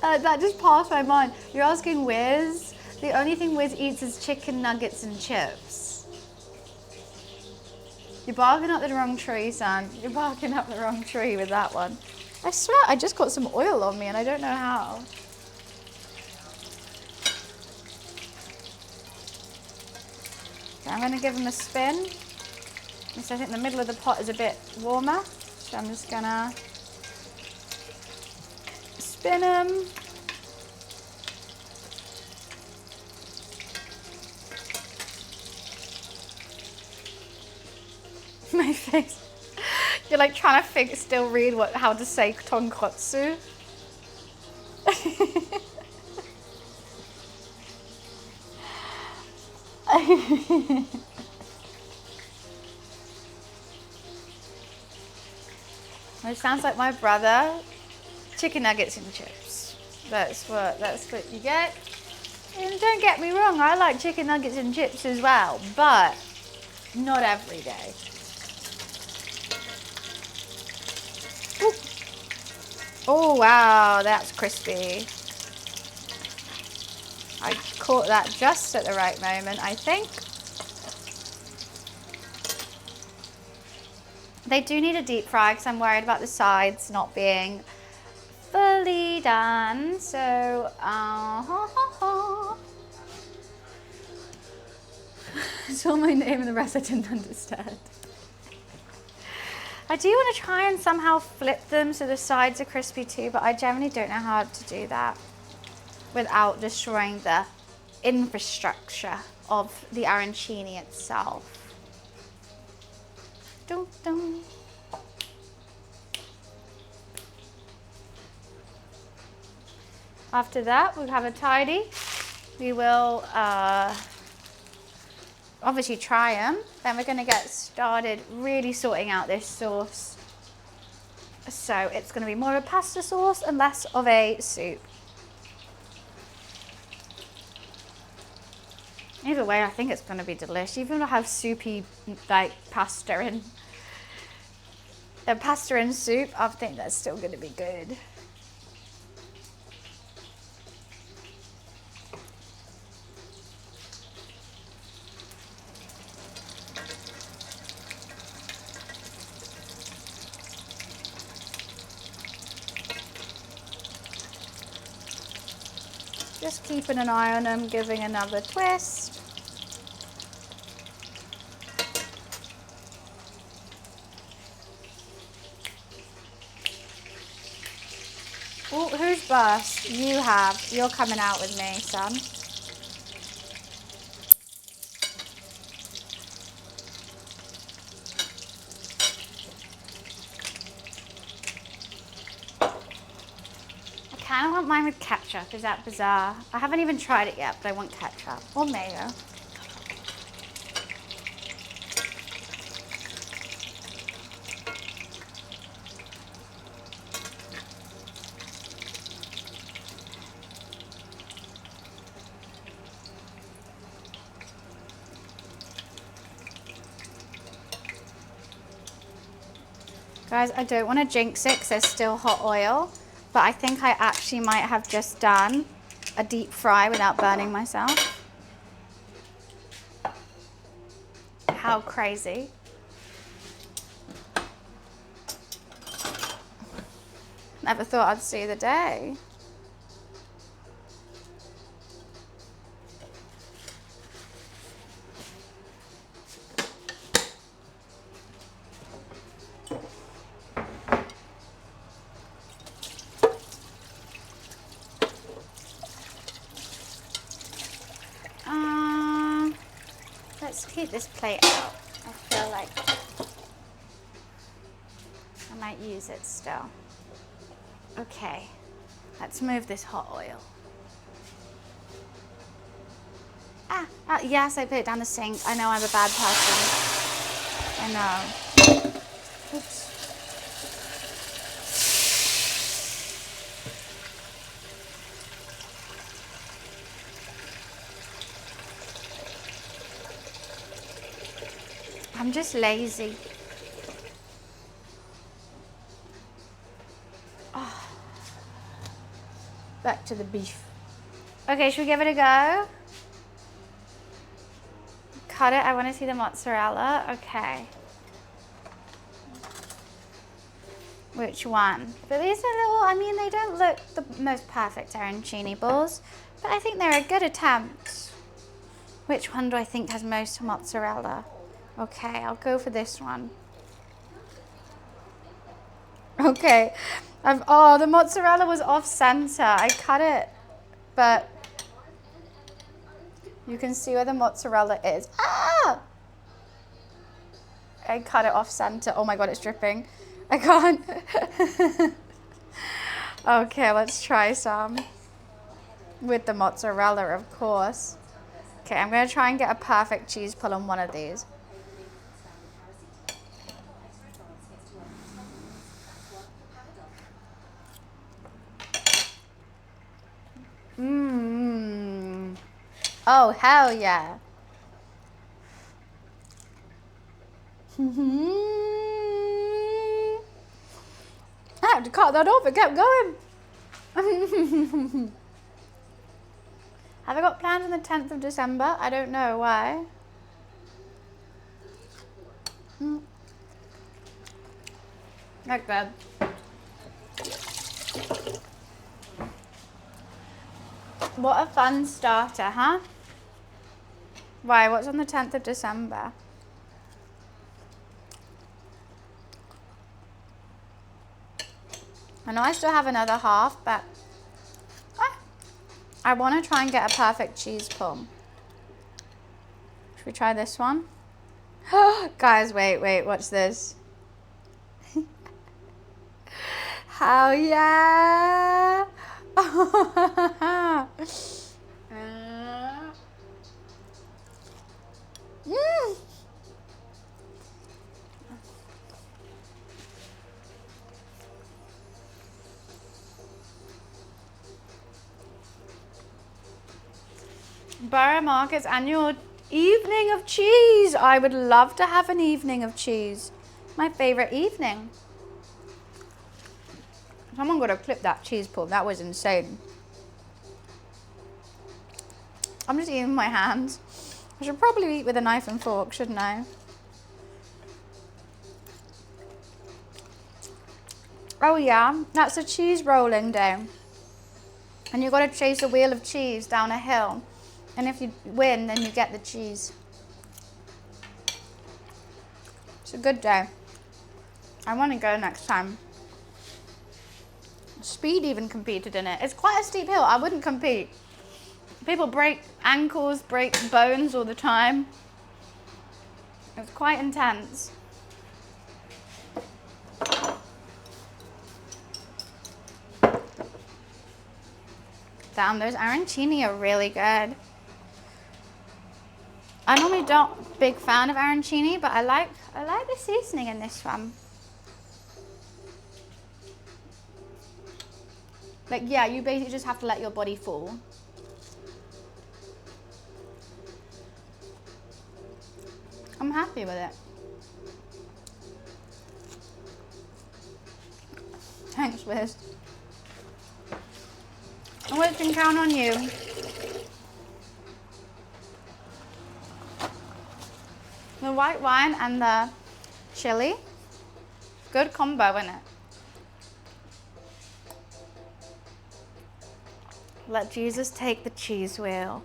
That just passed my mind. You're asking Wiz. The only thing Wiz eats is chicken nuggets and chips. You're barking up the wrong tree, son. You're barking up the wrong tree with that one. I swear, I just got some oil on me and I don't know how. Okay, I'm gonna give them a spin. So I think the middle of the pot is a bit warmer. So I'm just gonna spin them. My face. You're like trying to still read how to say tonkotsu. It sounds like my brother. Chicken nuggets and chips. That's what you get. And don't get me wrong, I like chicken nuggets and chips as well, but not every day. Ooh. Oh wow, that's crispy. I caught that just at the right moment, I think. They do need a deep fry because I'm worried about the sides not being fully done. So, I saw my name and the rest I didn't understand. I do want to try and somehow flip them so the sides are crispy too, but I generally don't know how to do that without destroying the infrastructure of the arancini itself. Dun, dun. After that, we'll have a tidy. We will obviously try them. Then we're going to get started really sorting out this sauce. So it's going to be more of a pasta sauce and less of a soup. Either way, I think it's going to be delicious. Even if I have soupy like pasta and soup, I think that's still going to be good. Just keeping an eye on them, giving another twist. Oh, who's burst? You have. You're coming out with me, son. I kind of want mine with ketchup. Is that bizarre? I haven't even tried it yet, but I want ketchup. Or mayo. Guys, I don't want to jinx it because there's still hot oil, but I think I actually might have just done a deep fry without burning myself. How crazy. Never thought I'd see the day. Let's keep this plate out. I feel like I might use it still. Okay, let's move this hot oil. Yes, I put it down the sink. I know I'm a bad person. I know. Oops. I'm just lazy. Oh. Back to the beef. Okay, should we give it a go? Cut it. I want to see the mozzarella. Okay. Which one? But these are little, I mean, they don't look the most perfect arancini balls, but I think they're a good attempt. Which one do I think has most mozzarella? Okay, I'll go for this one. Okay. Oh, the mozzarella was off center. I cut it, but you can see where the mozzarella is. Ah! I cut it off center. Oh my God, it's dripping. I can't. Okay, let's try some. With the mozzarella, of course. Okay, I'm going to try and get a perfect cheese pull on one of these. Oh, hell yeah. I had to cut that off, it kept going. Have I got plans on the 10th of December? I don't know, why? Like that. What a fun starter, huh? Why, what's on the 10th of December? I know I still have another half, but I want to try and get a perfect cheese pull. Should we try this one? Guys, wait, watch this. Hell yeah! Borough Market's annual evening of cheese. I would love to have an evening of cheese. My favourite evening. Someone got to clip that cheese pull. That was insane. I'm just eating with my hands. I should probably eat with a knife and fork, shouldn't I? Oh yeah, that's a cheese rolling day. And you've got to chase a wheel of cheese down a hill. And if you win, then you get the cheese. It's a good day. I want to go next time. Speed even competed in it. It's quite a steep hill. I wouldn't compete. People break ankles, break bones all the time. It's quite intense. Damn, those arancini are really good. I normally don't big fan of arancini, but I like the seasoning in this one. Like, yeah, you basically just have to let your body fall. I'm happy with it. Thanks, Liz. I always can count on you. The white wine and the chili. Good combo, isn't it? Let Jesus take the cheese wheel.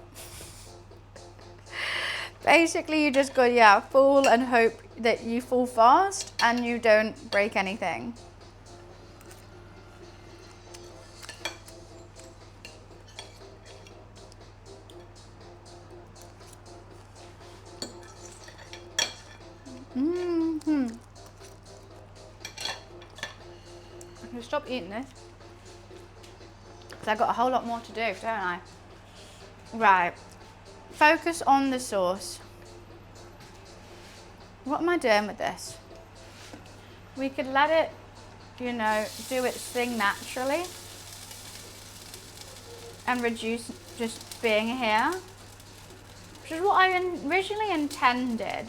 Basically, you just go, yeah, fall and hope that you fall fast and you don't break anything. I can stop eating this. Because I've got a whole lot more to do, don't I? Right. Focus on the sauce. What am I doing with this? We could let it, you know, do its thing naturally. And reduce just being here. Which is what I originally intended.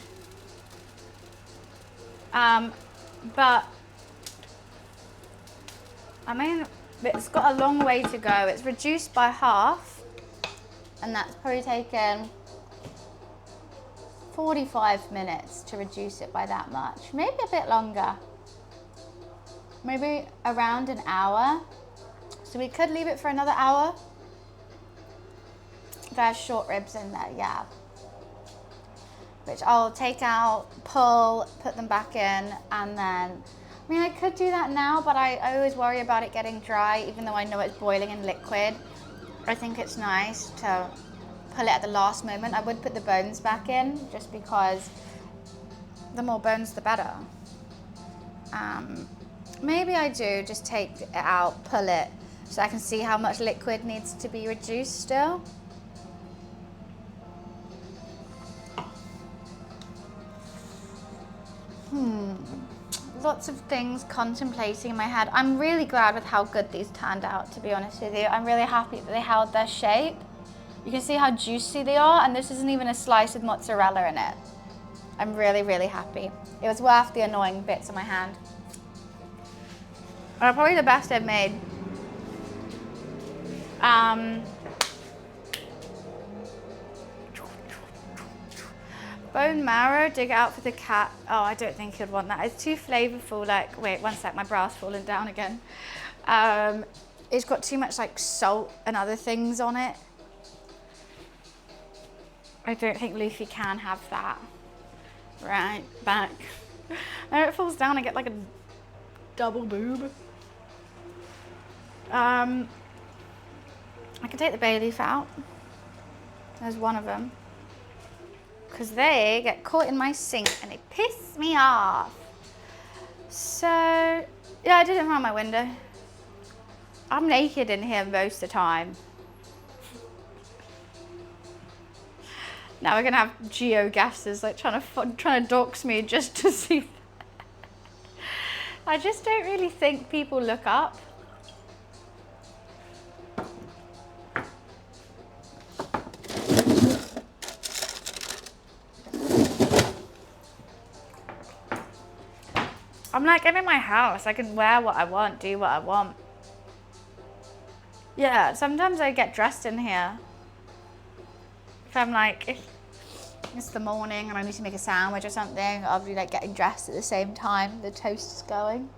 But, I mean, it's got a long way to go. It's reduced by half. And that's probably taken 45 minutes to reduce it by that much. Maybe a bit longer. Maybe around an hour. So we could leave it for another hour. There's short ribs in there, yeah. Which I'll take out, pull, put them back in, and then, I mean, I could do that now, but I always worry about it getting dry, even though I know it's boiling in liquid. I think it's nice to pull it at the last moment. I would put the bones back in, just because the more bones, the better. Maybe I do just take it out, pull it, so I can see how much liquid needs to be reduced still. Lots of things contemplating in my head. I'm really glad with how good these turned out, to be honest with you. I'm really happy that they held their shape. You can see how juicy they are, and this isn't even a slice with mozzarella in it. I'm really, really happy. It was worth the annoying bits on my hand. Probably the best I've made. Bone marrow, dig it out for the cat. Oh, I don't think he'd want that. It's too flavorful. Like, wait, one sec, my bra's falling down again. It's got too much like salt and other things on it. I don't think Luffy can have that. Right, back. Now it falls down, I get like a double boob. I can take the bay leaf out. There's one of them. Because they get caught in my sink and they piss me off. So, yeah, I did it around my window. I'm naked in here most of the time. Now we're gonna have geo-guessers like trying to dox me just to see. I just don't really think people look up. I'm like, I'm in my house. I can wear what I want, do what I want. Yeah, sometimes I get dressed in here. If I'm like, if it's the morning and I need to make a sandwich or something, I'll be like getting dressed at the same time the toast is going.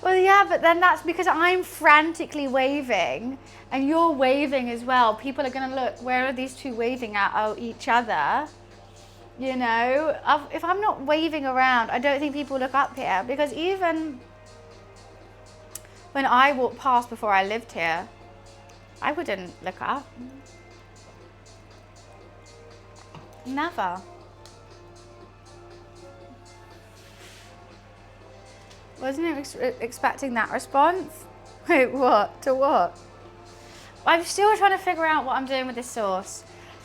Well, yeah, but then that's because I'm frantically waving and you're waving as well. People are gonna look, where are these two waving at? Oh, each other. You know, if I'm not waving around, I don't think people look up here, because even when I walked past before I lived here, I wouldn't look up. Never. Wasn't expecting that response? Wait, what? To what? I'm still trying to figure out what I'm doing with this sauce.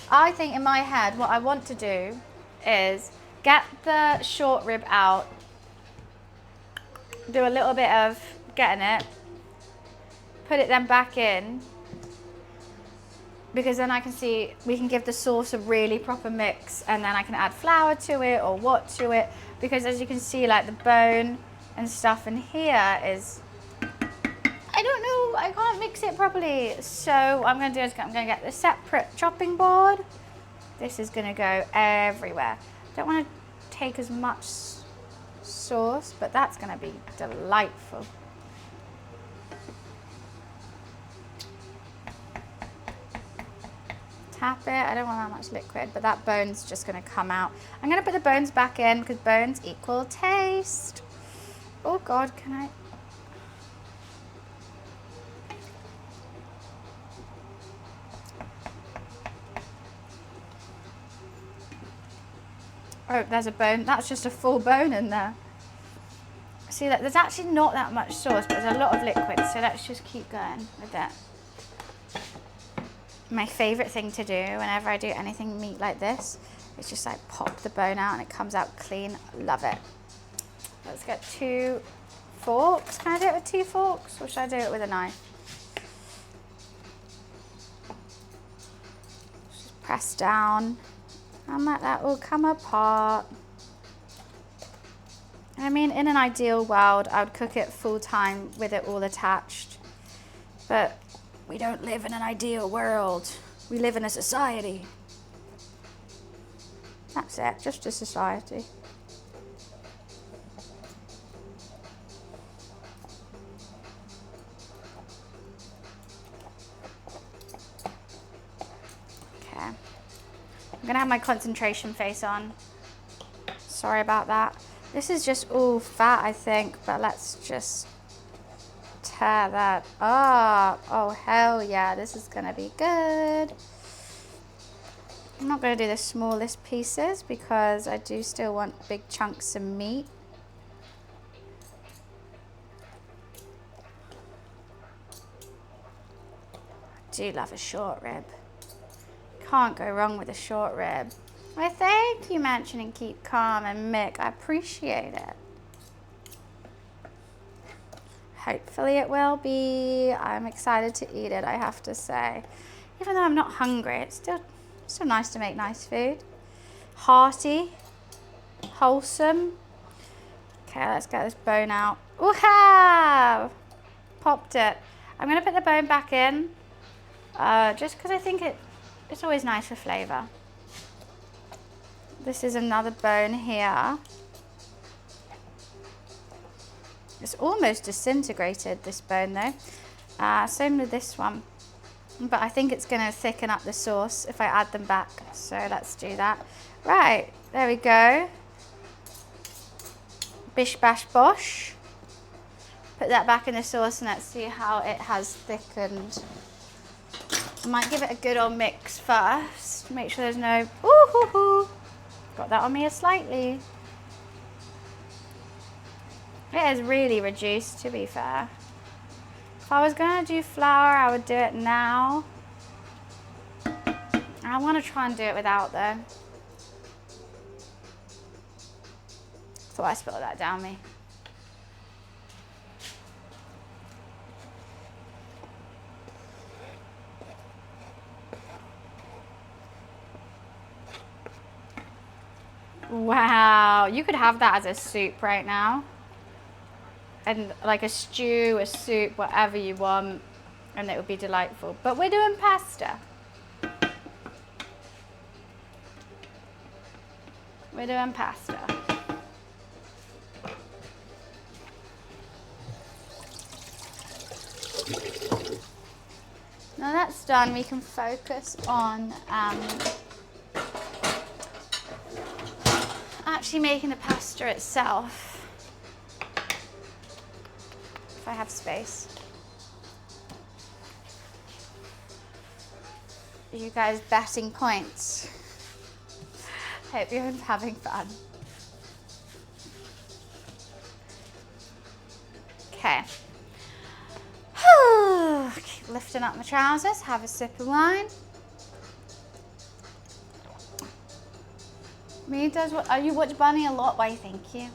I think in my head, what I want to do is get the short rib out, do a little bit of getting it, put it then back in, because then I can see, we can give the sauce a really proper mix, and then I can add flour to it or what to it, because as you can see, like the bone and stuff in here is, I don't know, I can't mix it properly. So what I'm gonna do is I'm gonna get the separate chopping board. This is gonna go everywhere. Don't wanna take as much sauce, but that's gonna be delightful. Tap it, I don't want that much liquid, but that bone's just gonna come out. I'm gonna put the bones back in because bones equal taste. Oh God, can I? Oh, there's a bone. That's just a full bone in there. See, that there's actually not that much sauce, but there's a lot of liquid, so let's just keep going with that. My favorite thing to do whenever I do anything meat like this is just like pop the bone out and it comes out clean. Love it. Let's get 2 forks. Can I do it with 2 forks, or should I do it with a knife? Just press down and let that all come apart. I mean, in an ideal world, I would cook it full time with it all attached, but we don't live in an ideal world. We live in a society. That's it, just a society. Okay. I'm gonna have my concentration face on. Sorry about that. This is just all fat, I think, but let's just tear that up. Oh, hell yeah, this is gonna be good. I'm not gonna do the smallest pieces because I do still want big chunks of meat. I do love a short rib. Can't go wrong with a short rib. Well, thank you, mentioning Keep Calm and Mick. I appreciate it. Hopefully it will be. I'm excited to eat it, I have to say. Even though I'm not hungry, it's still nice to make nice food. Hearty, wholesome. Okay, let's get this bone out. Woohoo! Popped it. I'm gonna put the bone back in, just because I think it's always nice for flavour. This is another bone here. It's almost disintegrated, this bone though. Same with this one. But I think it's going to thicken up the sauce if I add them back. So let's do that. Right, there we go. Bish bash bosh. Put that back in the sauce and let's see how it has thickened. I might give it a good old mix first. Make sure there's no... Ooh, hoo, hoo. Got that on me slightly. It has really reduced, to be fair. If I was going to do flour, I would do it now. I want to try and do it without though. Thought I spilled that down me. Wow, you could have that as a soup right now. And like a stew, a soup, whatever you want, and it would be delightful. But we're doing pasta. We're doing pasta. Now that's done, we can focus on actually making the pasta itself. If I have space. You guys betting points. Hope you're having fun. Okay. Keep lifting up my trousers, have a sip of wine. Me does what? You watch Bunny a lot, why thank you.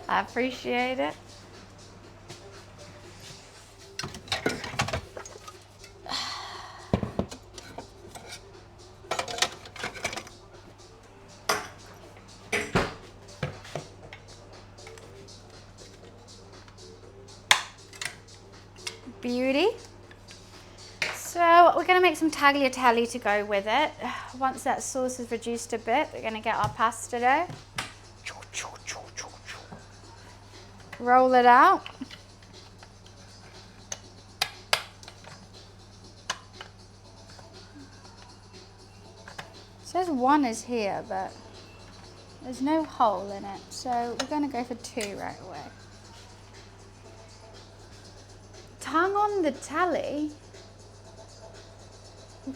I appreciate it. Beauty. So we're going to make some tagliatelle to go with it. Once that sauce is reduced a bit, we're going to get our pasta dough. Roll it out. It says one is here, but there's no hole in it. So we're going to go for 2 right away. Tongue on the telly?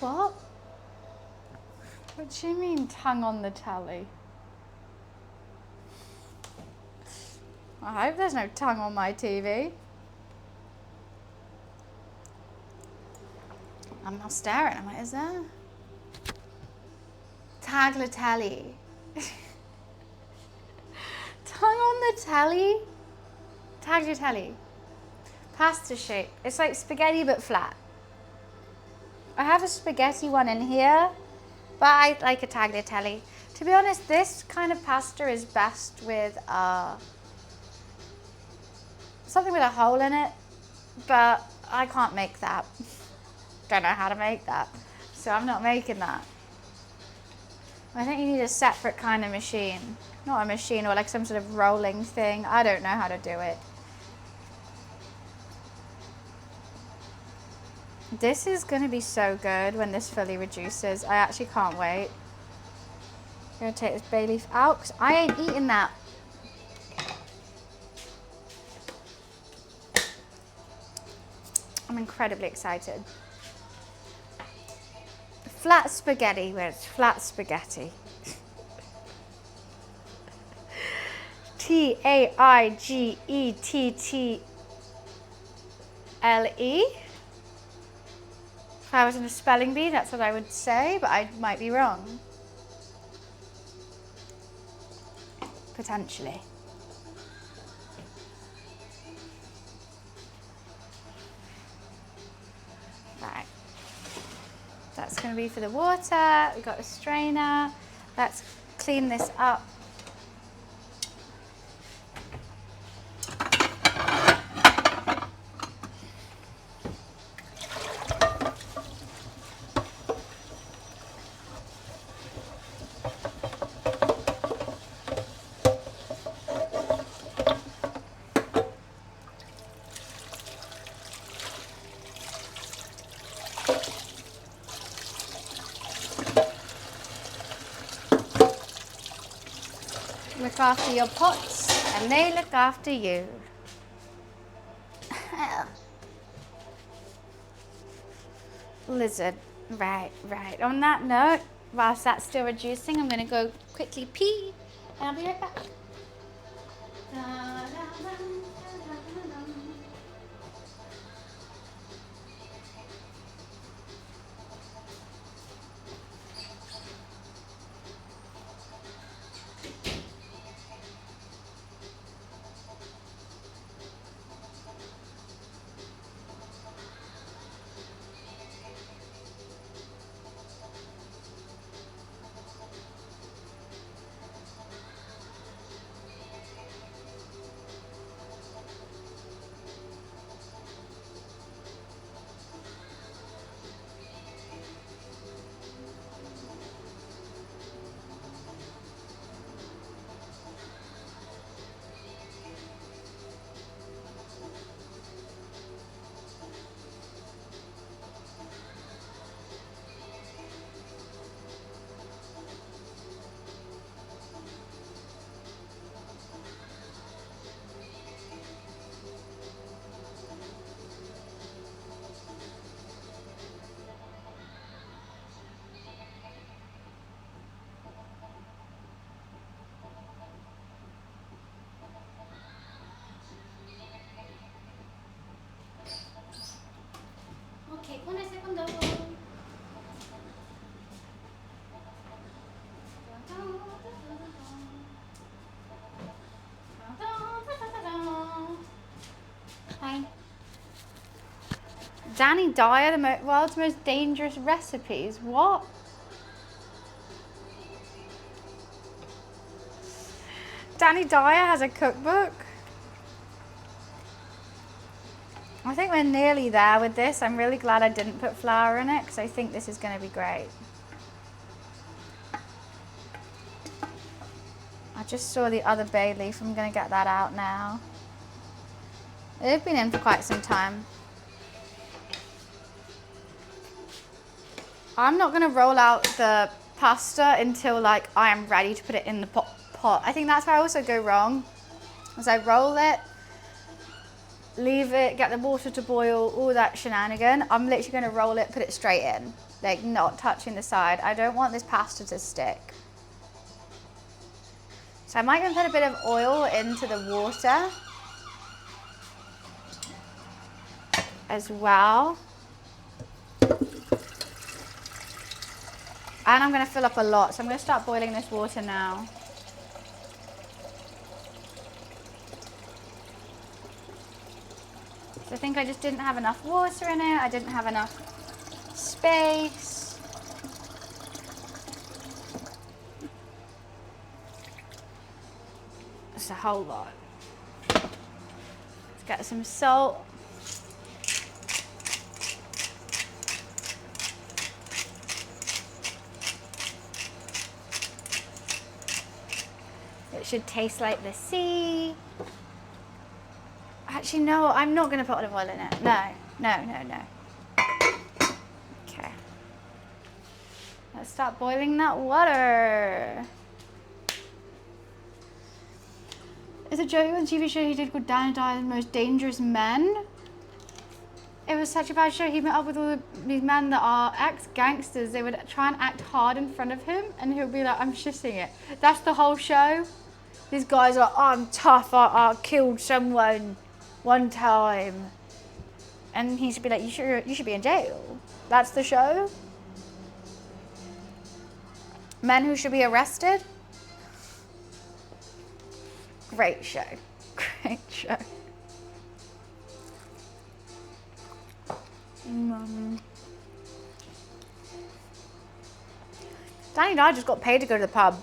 What? What do you mean, tongue on the telly? I hope there's no tongue on my TV. I'm not staring, am I? Is there? Tagliatelle. Tongue on the telly? Tagliatelle. Pasta shape. It's like spaghetti but flat. I have a spaghetti one in here, but I like a tagliatelle. To be honest, this kind of pasta is best with something with a hole in it, but I can't make that. Don't know how to make that, so I'm not making that. I think you need a separate kind of machine. Not a machine, or like some sort of rolling thing. I don't know how to do it. This is going to be so good when this fully reduces. I actually can't wait. I'm going to take this bay leaf out because I ain't eating that. I'm incredibly excited. Flat spaghetti, where it's flat spaghetti. T-A-I-G-E-T-T-L-E. If I was in a spelling bee, that's what I would say, but I might be wrong. Potentially. That's going to be for the water. We've got a strainer. Let's clean this up. Look after your pots and they look after you. Lizard. Right. On that note, whilst that's still reducing, I'm going to go quickly pee and I'll be right back. Ok, un secondo. Fine. Danny Dyer, the world's most dangerous recipes. What? Danny Dyer has a cookbook? I think we're nearly there with this. I'm really glad I didn't put flour in it because I think this is going to be great. I just saw the other bay leaf. I'm going to get that out now. They've been in for quite some time. I'm not going to roll out the pasta until like I am ready to put it in the pot. I think that's where I also go wrong. As I roll it, leave it, get the water to boil, all that shenanigan. I'm literally going to roll it, put it straight in, like not touching the side. I don't want this pasta to stick. So I might even put a bit of oil into the water as well. And I'm going to fill up a lot, so I'm going to start boiling this water now. So I think I just didn't have enough water in it. I didn't have enough space. It's a whole lot. Let's get some salt. It should taste like the sea. Actually, no, I'm not going to put olive oil in it. No. Okay. Let's start boiling that water. It's a joke on TV show he did called Danny Dyer, the Most Dangerous Men. It was such a bad show. He met up with all these men that are ex-gangsters. They would try and act hard in front of him, and he'll be like, I'm shitting it. That's the whole show. These guys are like, I'm tough, I killed someone one time. And he should be like, you should be in jail. That's the show. Men who should be arrested. Great show. Great show. Danny and I just got paid to go to the pub.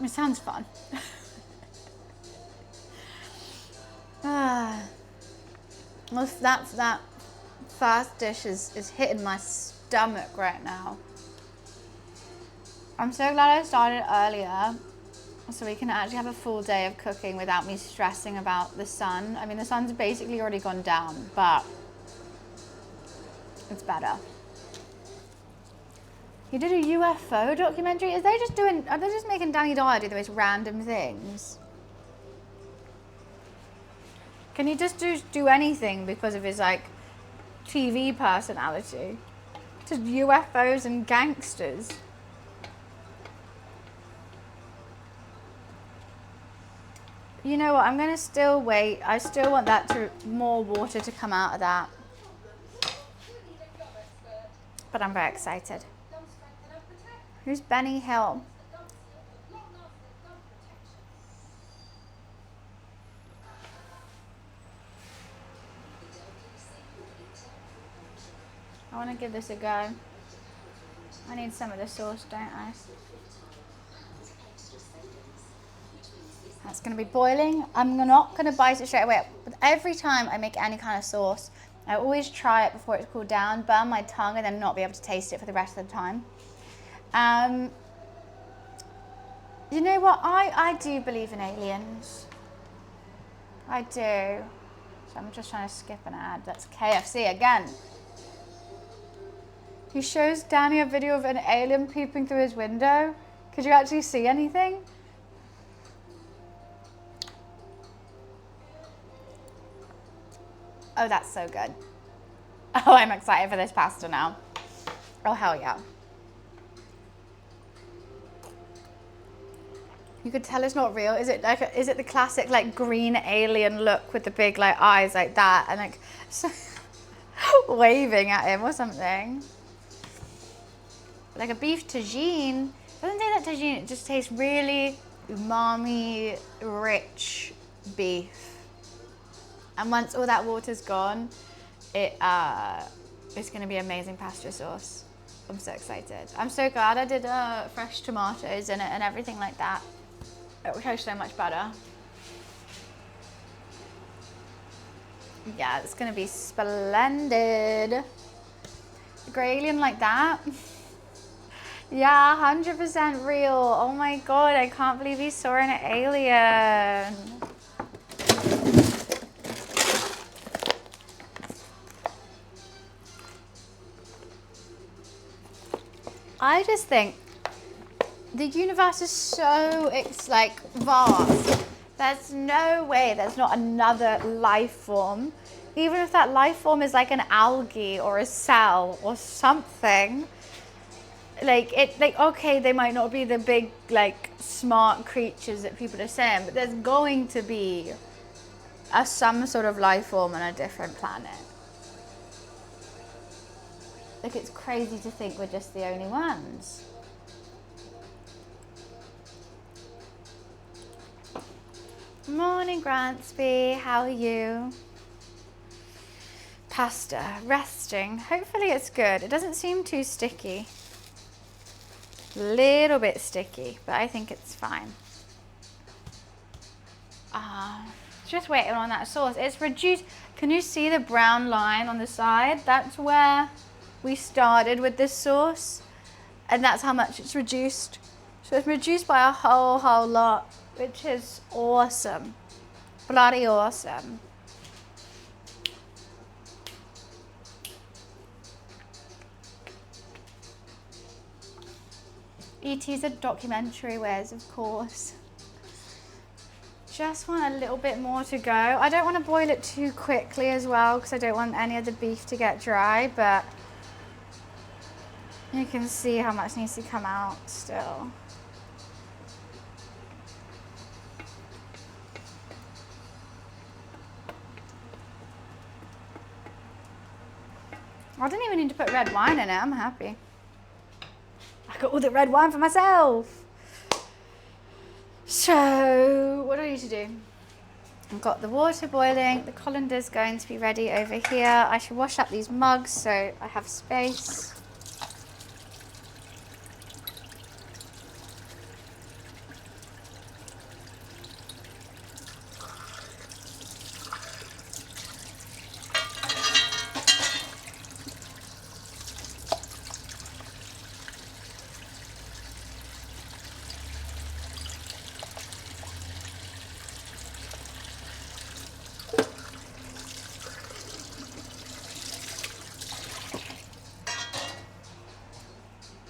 It sounds fun. Well, that fast dish is hitting my stomach right now. I'm so glad I started earlier so we can actually have a full day of cooking without me stressing about the sun. I mean, the sun's basically already gone down, but it's better. You did a UFO documentary? Are they just making Danny Dyer do the most random things? Can he just do anything because of his like TV personality? Just UFOs and gangsters. You know what, I'm gonna still wait. I still want more water to come out of that. But I'm very excited. Who's Benny Hill? I want to give this a go. I need some of the sauce, don't I? That's going to be boiling. I'm not going to bite it straight away. But every time I make any kind of sauce, I always try it before it's cooled down, burn my tongue, and then not be able to taste it for the rest of the time. You know what? I do believe in aliens. I do. So I'm just trying to skip an ad. That's KFC again. He shows Danny a video of an alien peeping through his window. Could you actually see anything? Oh, that's so good. Oh, I'm excited for this pasta now. Oh, hell yeah. You could tell it's not real. Is it the classic like green alien look with the big like eyes like that and like waving at him or something? Like a beef tagine. It doesn't taste like tagine, it just tastes really umami, rich beef. And once all that water's gone, it's gonna be amazing pasta sauce. I'm so excited. I'm so glad I did fresh tomatoes in it and everything like that. It will taste so much better. Yeah, it's gonna be splendid. Grey alien like that. Yeah, 100% real. Oh my god, I can't believe you saw an alien. I just think the universe is so, it's like vast. There's no way there's not another life form. Even if that life form is like an algae or a cell or something. Okay, they might not be the big, like, smart creatures that people are saying, but there's going to be some sort of life form on a different planet. Like, it's crazy to think we're just the only ones. Morning, Grantsby. How are you? Pasta, resting. Hopefully it's good. It doesn't seem too sticky. Little bit sticky, but I think it's fine. Just waiting on that sauce. It's reduced. Can you see the brown line on the side? That's where we started with this sauce, and that's how much it's reduced. So it's reduced by a whole lot, which is awesome. Bloody awesome. E.T.'s a documentary, Wes, of course. Just want a little bit more to go. I don't want to boil it too quickly as well because I don't want any of the beef to get dry, but you can see how much needs to come out still. I didn't even need to put red wine in it. I'm happy. I got all the red wine for myself. So, what do I need to do? I've got the water boiling, the colander's going to be ready over here. I should wash up these mugs so I have space.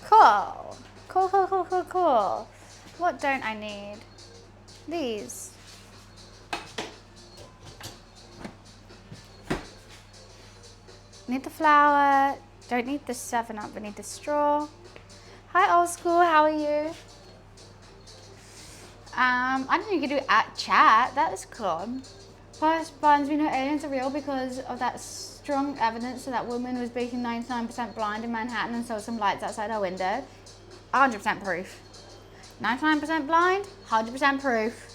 Cool. Cool, cool, cool, cool, cool. What don't I need? These. Need the flour. Don't need the 7-Up, but need the straw. Hi, old school. How are you? I didn't know you could do it at chat. That is cool. First buns, we know aliens are real because of that strong evidence that that woman was baking 99% blind in Manhattan and saw some lights outside her window. 100% proof. 99% blind, 100% proof.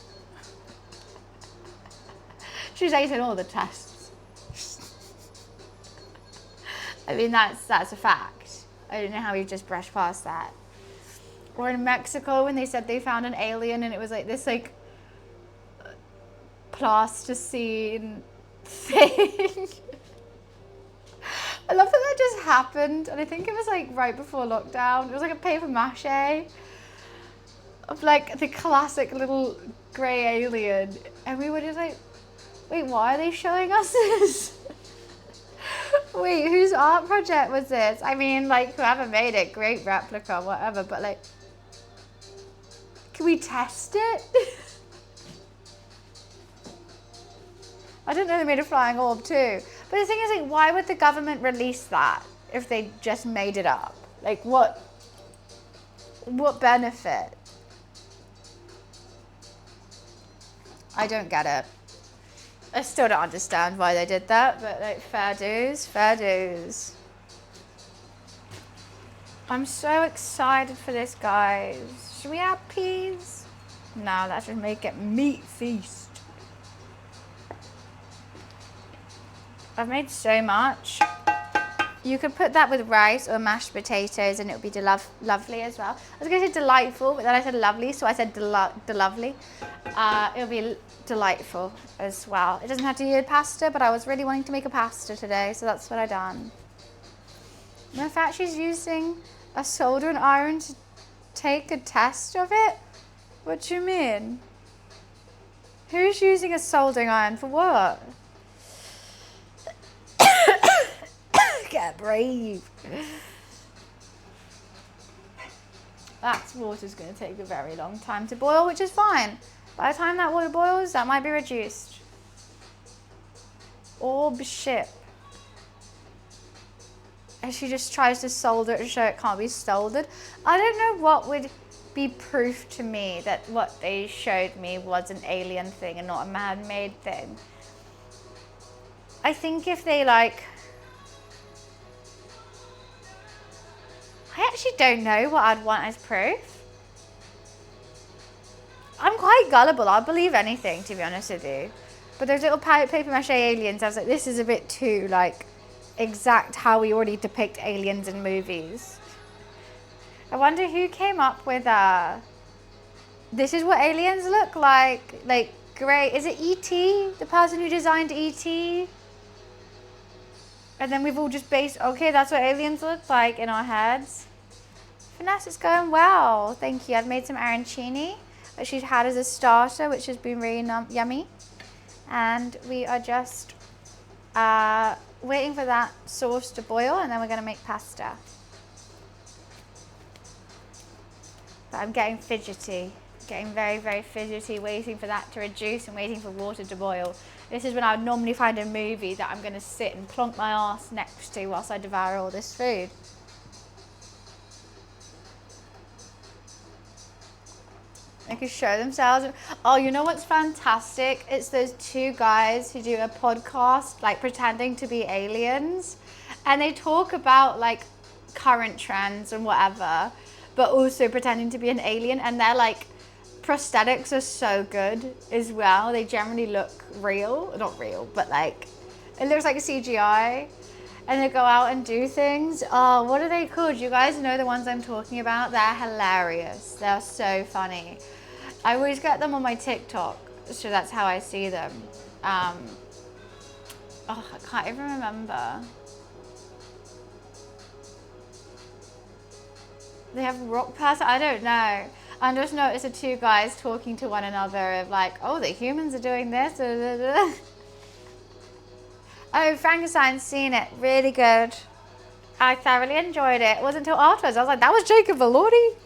She's acing all the tests. I mean, that's a fact. I don't know how we've just brushed past that. Or in Mexico when they said they found an alien and it was like this like plasticine thing. I love that just happened, and I think it was like right before lockdown. It was like a paper mache of like the classic little grey alien, and we were just like, wait, why are they showing us this? Wait, whose art project was this? I mean, like, whoever made it, great replica, whatever, but like, can we test it? I didn't know they made a flying orb too. But the thing is, like, why would the government release that if they just made it up? Like, what benefit? I don't get it. I still don't understand why they did that, but like, fair dues, fair dues. I'm so excited for this, guys. Should we add peas? No, that should make it meat feast. I've made so much. You could put that with rice or mashed potatoes and it would be lovely as well. I was going to say delightful, but then I said lovely, so I said delovely. It'll be delightful as well. It doesn't have to be a pasta, but I was really wanting to make a pasta today, so that's what I done. And in fact, she's using a soldering iron to take a test of it? What do you mean? Who's using a soldering iron for what? Get brave. That water's going to take a very long time to boil, which is fine. By the time that water boils, that might be reduced. Orb ship. And she just tries to solder it to show it can't be soldered. I don't know what would be proof to me that what they showed me was an alien thing and not a man-made thing. I think if they like... I actually don't know what I'd want as proof. I'm quite gullible. I'll believe anything, to be honest with you. But those little paper mache aliens, I was like, this is a bit too, like, exact how we already depict aliens in movies. I wonder who came up with, this is what aliens look like grey. Is it E.T., the person who designed E.T.? And then we've all just based, okay, that's what aliens look like in our heads. Finesse, it's going well. Thank you. I've made some arancini, which she's had as a starter, which has been really yummy. And we are just waiting for that sauce to boil, and then we're going to make pasta. But I'm getting fidgety. Getting very, very fidgety, waiting for that to reduce and waiting for water to boil. This is when I would normally find a movie that I'm going to sit and plonk my ass next to whilst I devour all this food. They can show themselves. Oh, you know what's fantastic? It's those two guys who do a podcast, like pretending to be aliens. And they talk about like current trends and whatever, but also pretending to be an alien. And they're like prosthetics are so good as well. They generally look real, not real, but like, it looks like a CGI. And they go out and do things. Oh, what are they called? You guys know the ones I'm talking about? They're hilarious. They're so funny. I always get them on my TikTok, so that's how I see them. Oh, I can't even remember. They have rock person. I don't know. I just noticed the two guys talking to one another of like, oh, the humans are doing this. Da, da, da. Oh, Frankenstein's seen it. Really good. I thoroughly enjoyed it. It wasn't until afterwards I was like, that was Jacob Elordi?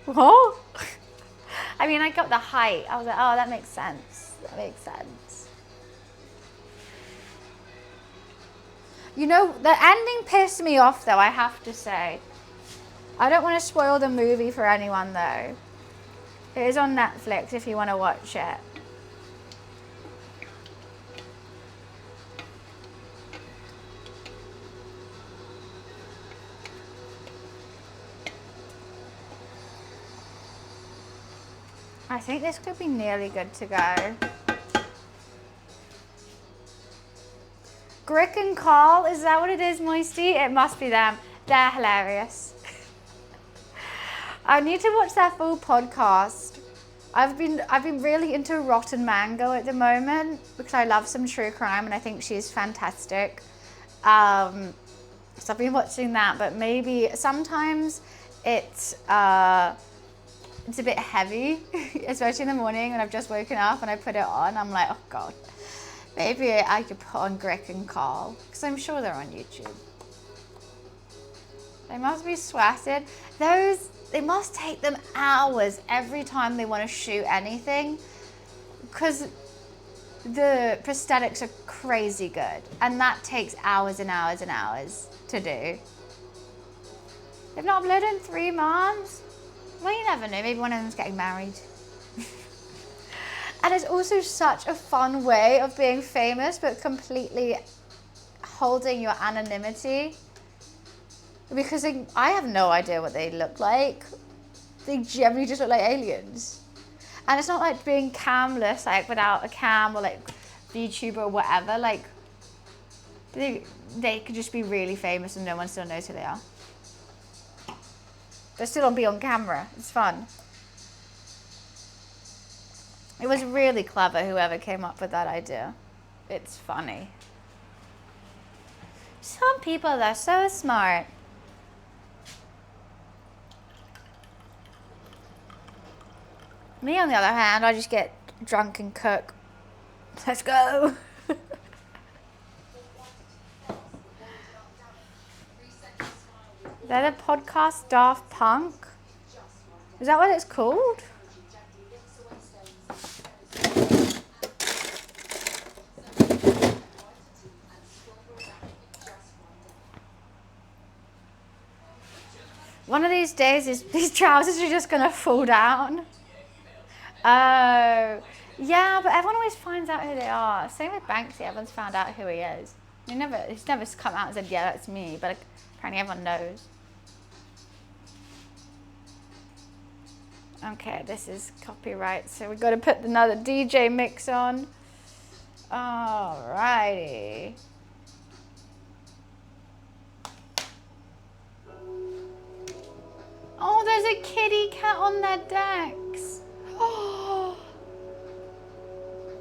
What? I mean, I got the height. I was like, oh, that makes sense. That makes sense. You know, the ending pissed me off though, I have to say. I don't want to spoil the movie for anyone though. It is on Netflix if you want to watch it. I think this could be nearly good to go. Grick and Carl, is that what it is, Moisty? It must be them. They're hilarious. I need to watch their full podcast. I've been really into Rotten Mango at the moment because I love some true crime and I think she's fantastic. So I've been watching that, but maybe sometimes it's a bit heavy, especially in the morning when I've just woken up and I put it on. I'm like, oh God, maybe I could put on Grick and Carl because I'm sure they're on YouTube. They must be sweated. It must take them hours every time they want to shoot anything because the prosthetics are crazy good and that takes hours and hours and hours to do. They've not uploaded in 3 months. Well, you never know. Maybe one of them's getting married. And it's also such a fun way of being famous, but completely holding your anonymity. Because I have no idea what they look like. They generally just look like aliens. And it's not like being camless, like without a cam or like YouTuber or whatever. Like, they could just be really famous and no one still knows who they are. They're still on camera. It's fun. It was really clever, whoever came up with that idea. It's funny. Some people are so smart. Me, on the other hand, I just get drunk and cook. Let's go. They're the podcast Daft Punk. Is that what it's called? One of these days, these trousers are just going to fall down. Oh, yeah, but everyone always finds out who they are. Same with Banksy, everyone's found out who he is. He's never come out and said, yeah, that's me, but apparently everyone knows. Okay, this is copyright, so we've got to put another DJ mix on. Alrighty. Oh, there's a kitty cat on their decks.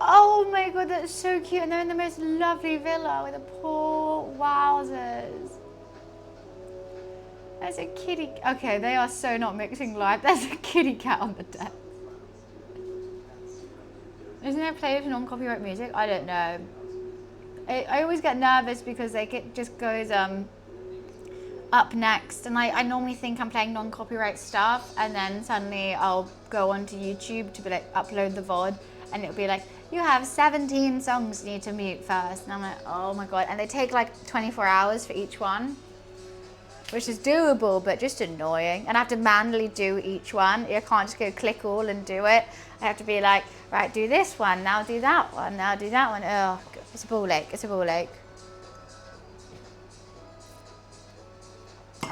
Oh my God, that's so cute. And they're in the most lovely villa with a pool. Wowzers. There's a kitty. Okay, they are so not mixing live. There's a kitty cat on the deck. Isn't there a play of non-copyright music? I don't know. I always get nervous because like it just goes up next, and I normally think I'm playing non-copyright stuff, and then suddenly I'll go onto YouTube to be like upload the VOD, and it'll be like, you have 17 songs you need to mute first, and I'm like, oh my God. And they take like 24 hours for each one, which is doable, but just annoying. And I have to manually do each one. I can't just go click all and do it. I have to be like, right, do this one, now do that one, now do that one. Oh, it's a ball ache, it's a ball ache.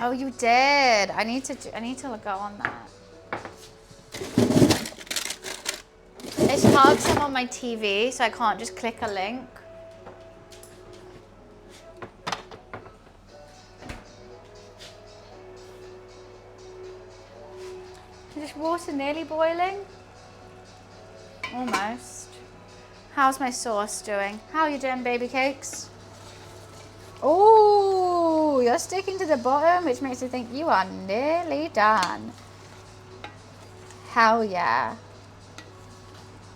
Oh, you did. I need to go on that. can't because I'm on my TV, so I can't just click a link. Is this water nearly boiling? Almost. How's my sauce doing? How are you doing, baby cakes? Oh, you're sticking to the bottom, which makes me think you are nearly done. Hell yeah.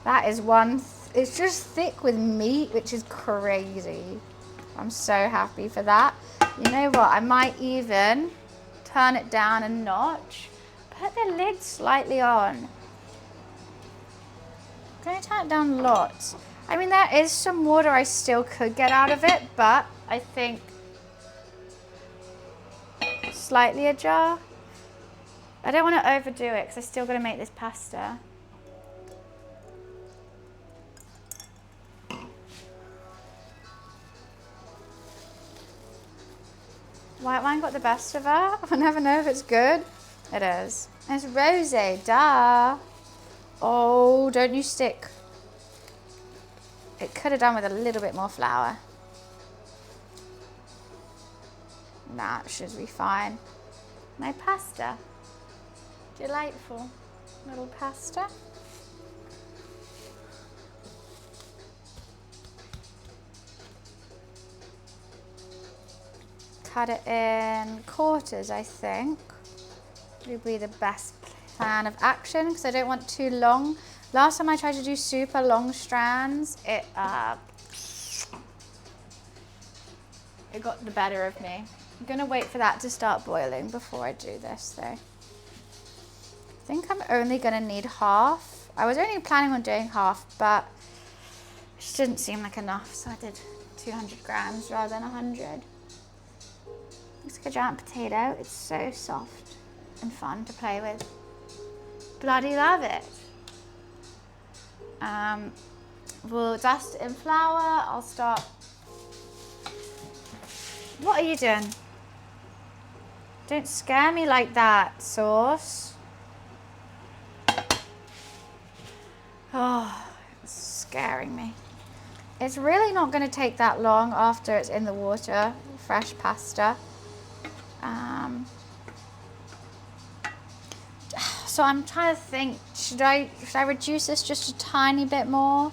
That is one, it's just thick with meat, which is crazy. I'm so happy for that. You know what, I might even turn it down a notch. Put the lid slightly on. I'm going to turn it down lots. I mean, there is some water I still could get out of it, but I think slightly ajar. I don't want to overdo it because I still got to make this pasta. White wine got the best of her. I never know if it's good. It is. It's rosé, duh. Oh, don't you stick. It could have done with a little bit more flour. Nah, it should be fine. My pasta. Delightful little pasta. Cut it in quarters, I think. Would be the best plan of action because I don't want too long. Last time I tried to do super long strands, it got the better of me. I'm gonna wait for that to start boiling before I do this though. I think I'm only gonna need half. I was only planning on doing half, but it just didn't seem like enough, so I did 200 grams rather than 100. Looks like a giant potato. It's so soft and fun to play with. Bloody love it. We'll dust it in flour. I'll start. What are you doing? Don't scare me like that, sauce. Oh, it's scaring me. It's really not going to take that long after it's in the water. Fresh pasta. So I'm trying to think, should I reduce this just a tiny bit more?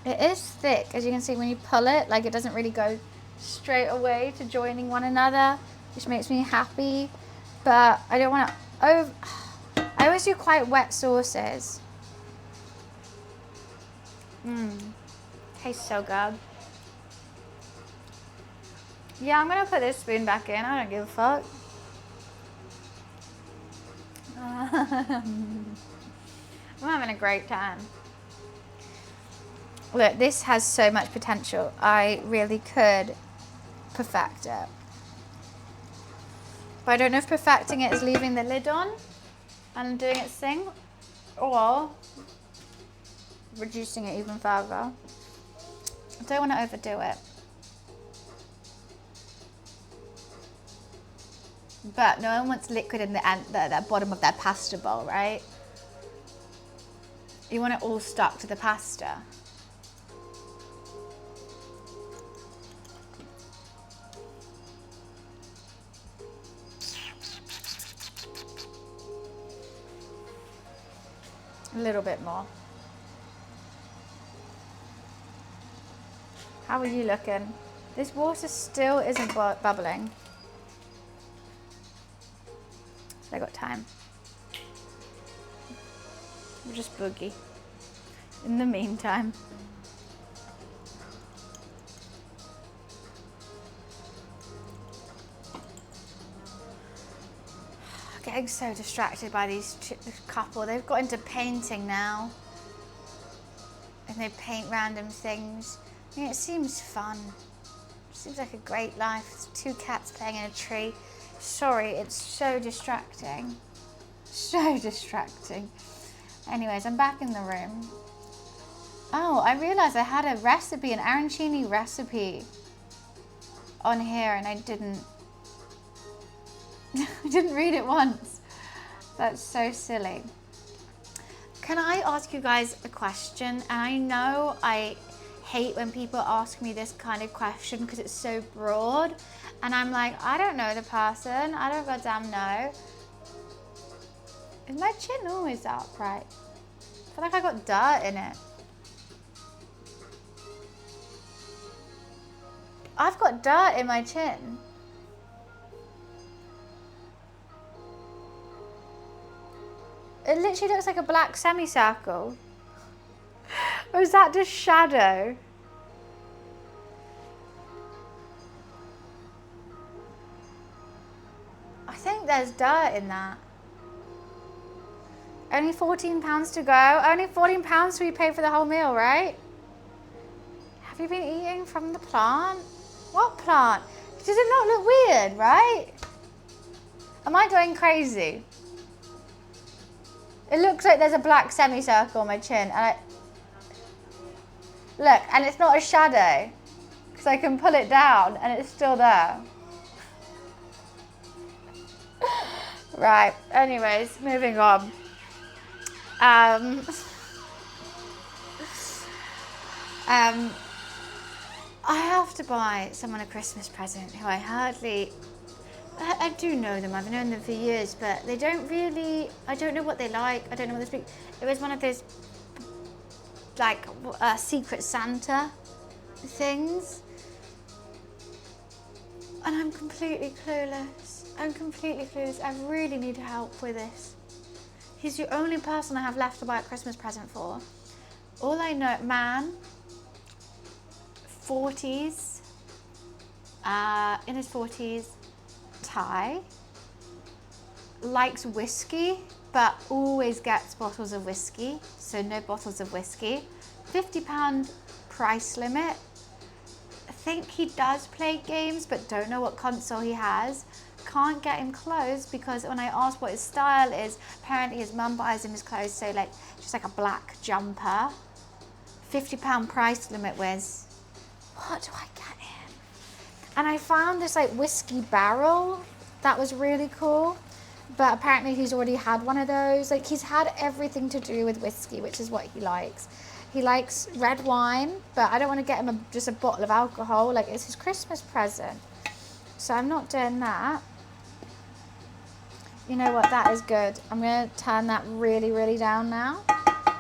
It is thick, as you can see when you pull it, like it doesn't really go straight away to joining one another, which makes me happy. But I don't want to I always do quite wet sauces. Tastes so good. Yeah, I'm gonna put this spoon back in. I don't give a fuck. I'm having a great time. Look, this has so much potential. I really could perfect it. But I don't know if perfecting it is leaving the lid on and doing its thing, or reducing it even further. I don't want to overdo it. But no one wants liquid in the bottom of their pasta bowl, right? You want it all stuck to the pasta. A little bit more. How are you looking? This water still isn't bubbling. So I got time. We'll just boogie in the meantime. Getting so distracted by this couple. They've got into painting now. And they paint random things. I mean, it seems fun. It seems like a great life. It's 2 cats playing in a tree. Sorry, it's so distracting. So distracting. Anyways, I'm back in the room. Oh, I realized I had a recipe, an arancini recipe on here, and I didn't read it once. That's so silly. Can I ask you guys a question? And I know I hate when people ask me this kind of question because it's so broad. And I'm like, I don't know the person. I don't goddamn know. Is my chin always upright? I feel like I got dirt in it. I've got dirt in my chin. It literally looks like a black semicircle. Or is that just shadow? I think there's dirt in that. Only £14 to go. Only £14 we pay for the whole meal, right? Have you been eating from the plant? What plant? Does it not look weird, right? Am I going crazy? It looks like there's a black semicircle on my chin. And look, and it's not a shadow. Because I can pull it down and it's still there. Right, anyways, moving on. I have to buy someone a Christmas present who I do know them, I've known them for years, but they don't really, I don't know what they like, I don't know what they speak. It was one of those, like, Secret Santa things. And I'm completely clueless. I really need help with this. He's the only person I have left to buy a Christmas present for. All I know, man, 40s, in his 40s, Thai, likes whiskey, but always gets bottles of whiskey, so no bottles of whiskey. £50 price limit. I think he does play games, but don't know what console he has. Can't get him clothes because when I asked what his style is, apparently his mum buys him his clothes, so like just like a black jumper. £50 price limit, Wiz. What do I get him? And I found this like whiskey barrel that was really cool, but apparently he's already had one of those. Like he's had everything to do with whiskey, which is what he likes. He likes red wine, but I don't want to get him just a bottle of alcohol. Like it's his Christmas present, so I'm not doing that. You know what, that is good. I'm going to turn that really, really down now.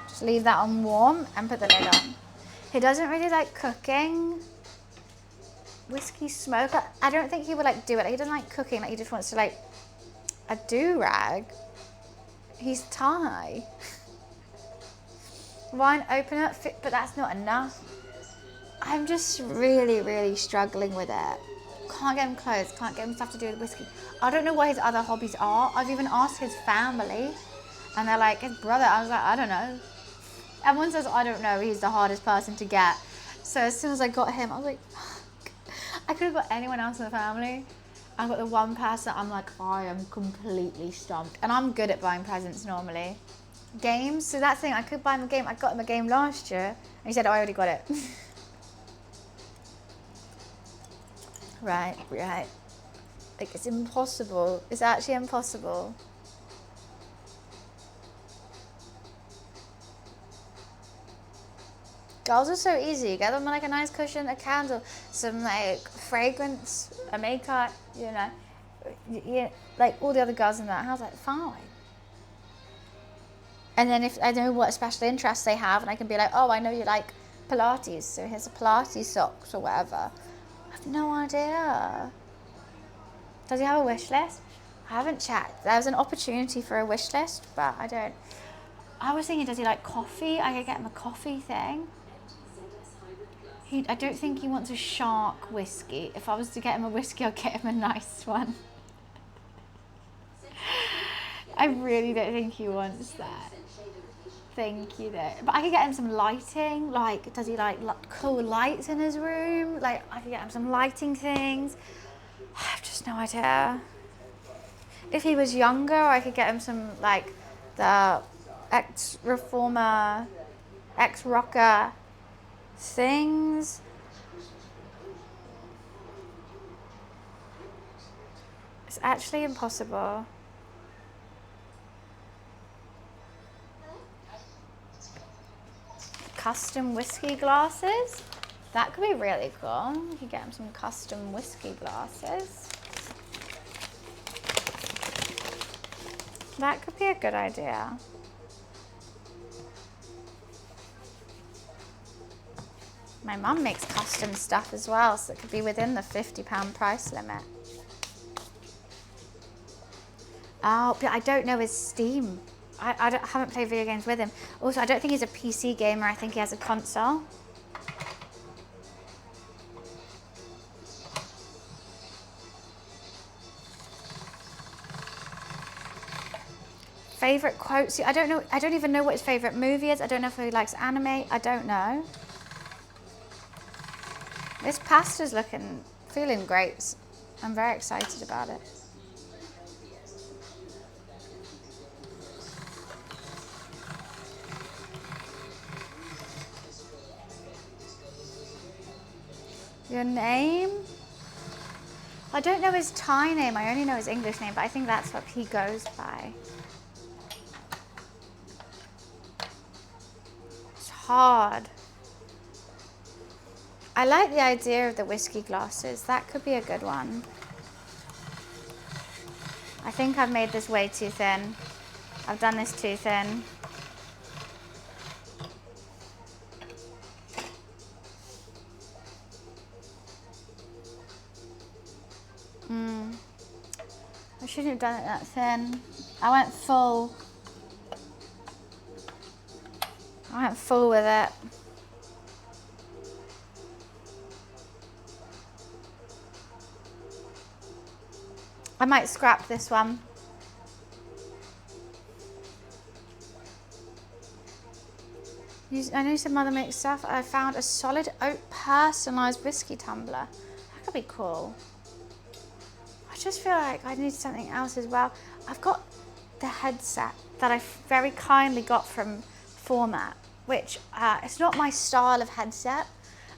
Just leave that on warm and put the lid on. He doesn't really like cooking. Whiskey smoker. I don't think he would like do it. He doesn't like cooking. Like he just wants to like a do-rag. He's Thai. Wine opener, but that's not enough. I'm just really, really struggling with it. Can't get him clothes, can't get him stuff to do with whiskey. I don't know what his other hobbies are. I've even asked his family and they're like, his brother. I was like, I don't know. Everyone says, I don't know. He's the hardest person to get. So as soon as I got him, I was like, fuck. I could have got anyone else in the family. I got the one person I'm like, I am completely stumped. And I'm good at buying presents normally. Games, so that's the thing. I could buy him a game. I got him a game last year. And he said, oh, I already got it. Right. Like, it's impossible. It's actually impossible. Girls are so easy. Get them like a nice cushion, a candle, some like fragrance, a makeup, you know. Yeah, like all the other girls in that house, like, fine. And then if I know what special interests they have, and I can be like, oh, I know you like Pilates, so here's a Pilates socks or whatever. I have no idea. Does he have a wish list? I haven't checked. There was an opportunity for a wish list, but I don't. I was thinking, does he like coffee? I could get him a coffee thing. I don't think he wants a shark whiskey. If I was to get him a whiskey, I'd get him a nice one. I really don't think he wants that. Thank you though. But I could get him some lighting. Like, does he like cool lights in his room? Like, I could get him some lighting things. I have just no idea. If he was younger, I could get him some like the ex-reformer, ex-rocker things. It's actually impossible. custom whiskey glasses. That could be really cool. You could get him some custom whiskey glasses. That could be a good idea. My mum makes custom stuff as well, so it could be within the £50 price limit. Oh, but I don't know his Steam. I haven't played video games with him. Also, I don't think he's a PC gamer. I think he has a console. Favorite quotes? I don't know. I don't even know what his favorite movie is. I don't know if he likes anime. I don't know. This pasta's feeling great. I'm very excited about it. Your name? I don't know his Thai name. I only know his English name, but I think that's what he goes by. It's hard. I like the idea of the whiskey glasses. That could be a good one. I think I've made this way too thin. I've done this too thin. I shouldn't have done it that thin. I went full with it. I might scrap this one. I know you said mother makes stuff. I found a solid oak personalised whiskey tumbler. That could be cool. I just feel like I need something else as well. I've got the headset that I very kindly got from Format, which it's not my style of headset.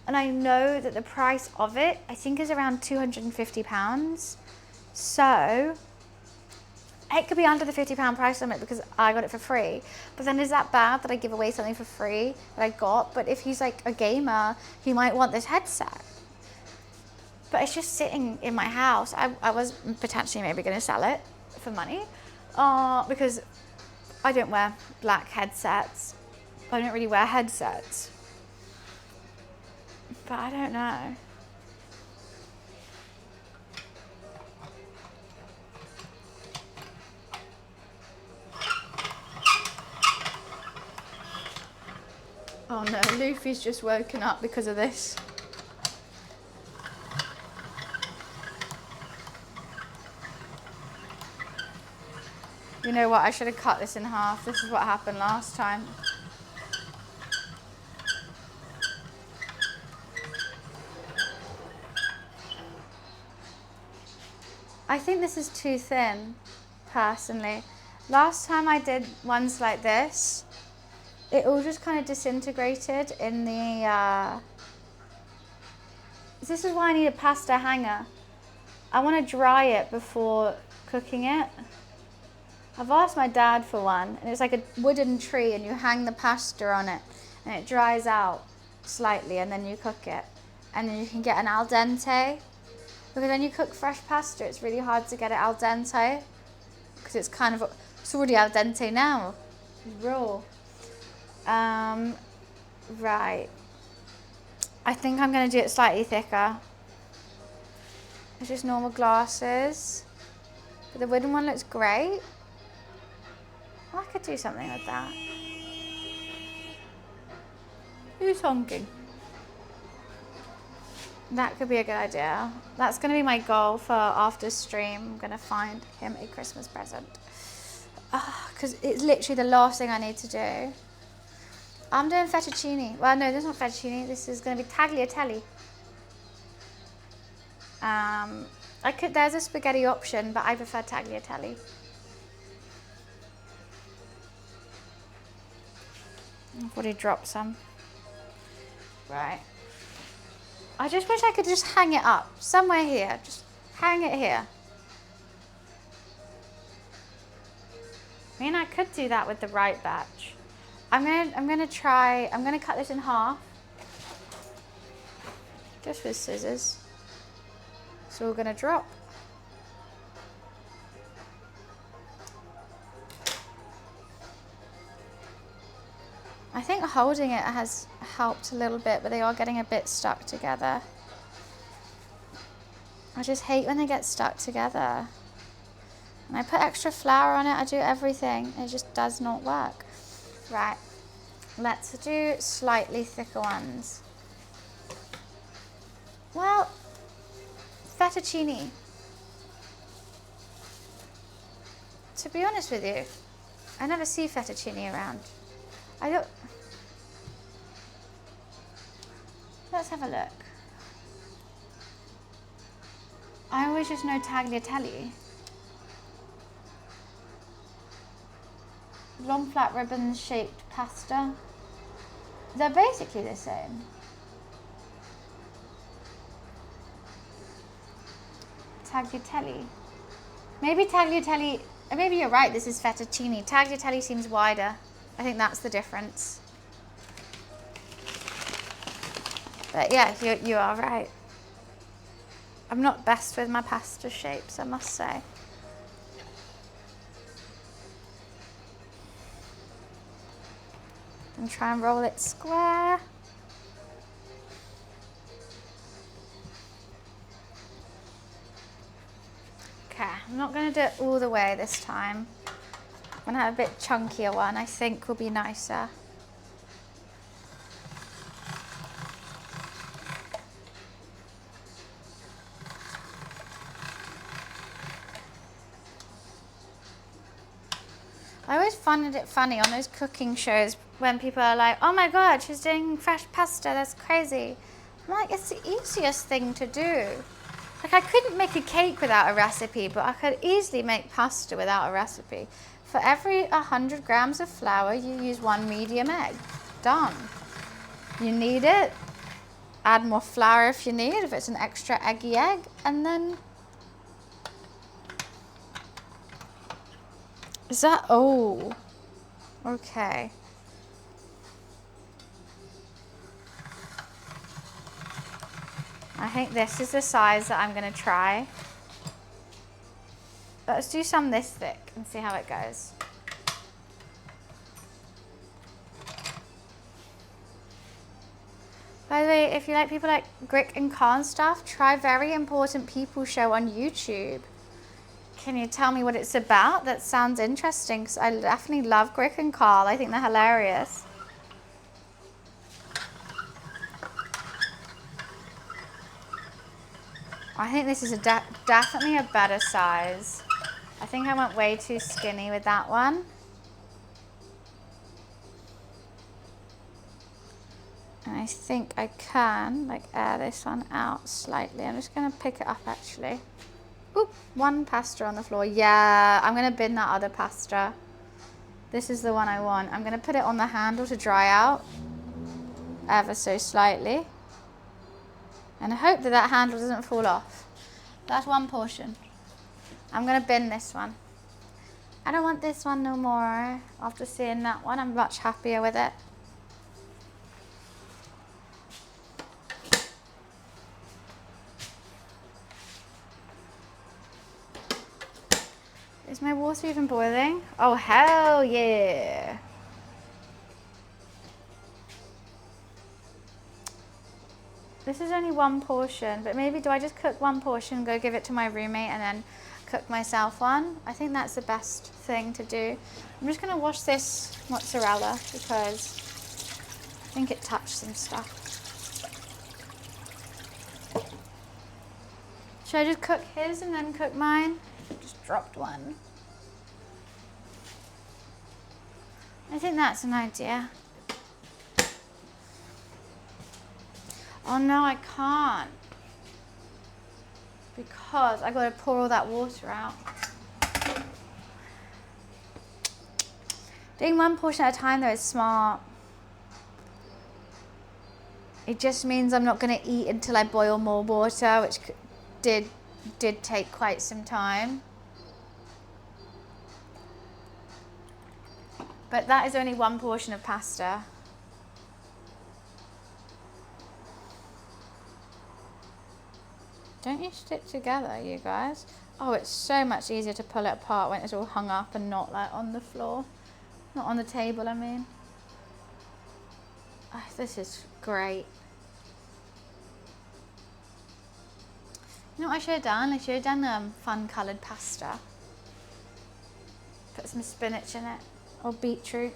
And I know that the price of it, I think, is around £250. So it could be under the £50 price limit because I got it for free. But then is that bad that I give away something for free that I got? But if he's like a gamer, he might want this headset. But it's just sitting in my house. I was potentially maybe going to sell it for money because I don't wear black headsets. I don't really wear headsets. But I don't know. Oh no, Luffy's just woken up because of this. You know what, I should have cut this in half. This is what happened last time. I think this is too thin, personally. Last time I did ones like this, it all just kind of disintegrated in the, this is why I need a pasta hanger. I want to dry it before cooking it. I've asked my dad for one, and it's like a wooden tree and you hang the pasta on it and it dries out slightly and then you cook it. And then you can get an al dente. Because when you cook fresh pasta, it's really hard to get it al dente because it's already al dente now. It's raw. Right. I think I'm going to do it slightly thicker. It's just normal glasses. But the wooden one looks great. I could do something with that. Who's honking? That could be a good idea. That's going to be my goal for after stream. I'm going to find him a Christmas present. Because it's literally the last thing I need to do. I'm doing fettuccine. Well, no, this is not fettuccine. This is going to be tagliatelle. There's a spaghetti option, but I prefer tagliatelle. I've already dropped some. Right. I just wish I could just hang it up somewhere here. Just hang it here. I mean, I could do that with the right batch. I'm gonna cut this in half. Just with scissors. So we're gonna drop. I think holding it has helped a little bit, but they are getting a bit stuck together. I just hate when they get stuck together. And I put extra flour on it, I do everything. It just does not work. Right, let's do slightly thicker ones. Well, fettuccine. To be honest with you, I never see fettuccine around. I don't. Let's have a look. I always just know tagliatelle. Long flat ribbons shaped pasta. They're basically the same. Tagliatelle. Maybe tagliatelle, maybe you're right, this is fettuccine. Tagliatelle seems wider. I think that's the difference. But yeah, you are right. I'm not best with my pasta shapes, I must say. And try and roll it square. Okay, I'm not going to do it all the way this time. I'm going to have a bit chunkier one, I think will be nicer. I always find it funny on those cooking shows when people are like, oh my God, she's doing fresh pasta, that's crazy. I'm like, it's the easiest thing to do. Like, I couldn't make a cake without a recipe, but I could easily make pasta without a recipe. For every 100 grams of flour, you use 1 medium egg. Done. You need it, add more flour if you need, if it's an extra eggy egg, and then... Is that, oh, okay. I think this is the size that I'm gonna try. Let's do some this thick and see how it goes. By the way, if you like people like Grick and Carl and stuff, try Very Important People show on YouTube. Can you tell me what it's about? That sounds interesting, because I definitely love Grick and Carl. I think they're hilarious. I think this is definitely a better size. I think I went way too skinny with that one. And I think I can like air this one out slightly. I'm just gonna pick it up actually. Oop, one pasta on the floor. Yeah, I'm gonna bin that other pasta. This is the one I want. I'm gonna put it on the handle to dry out ever so slightly. And I hope that that handle doesn't fall off. That's one portion. I'm gonna bin this one. I don't want this one no more. After seeing that one, I'm much happier with it. Is my water even boiling? Oh, hell yeah. This is only one portion, but maybe do I just cook one portion, go give it to my roommate, and then cook myself one? I think that's the best thing to do. I'm just gonna wash this mozzarella because I think it touched some stuff. Should I just cook his and then cook mine? Just dropped one. I think that's an idea. Oh no, I can't. Because I gotta pour all that water out. Doing one portion at a time though is smart. It just means I'm not gonna eat until I boil more water, which did take quite some time. But that is only one portion of pasta. Don't you stick together, you guys? Oh, it's so much easier to pull it apart when it's all hung up and not like on the floor. Not on the table, I mean. Oh, this is great. You know what I should have done? I should have done fun coloured pasta. Put some spinach in it, or beetroot.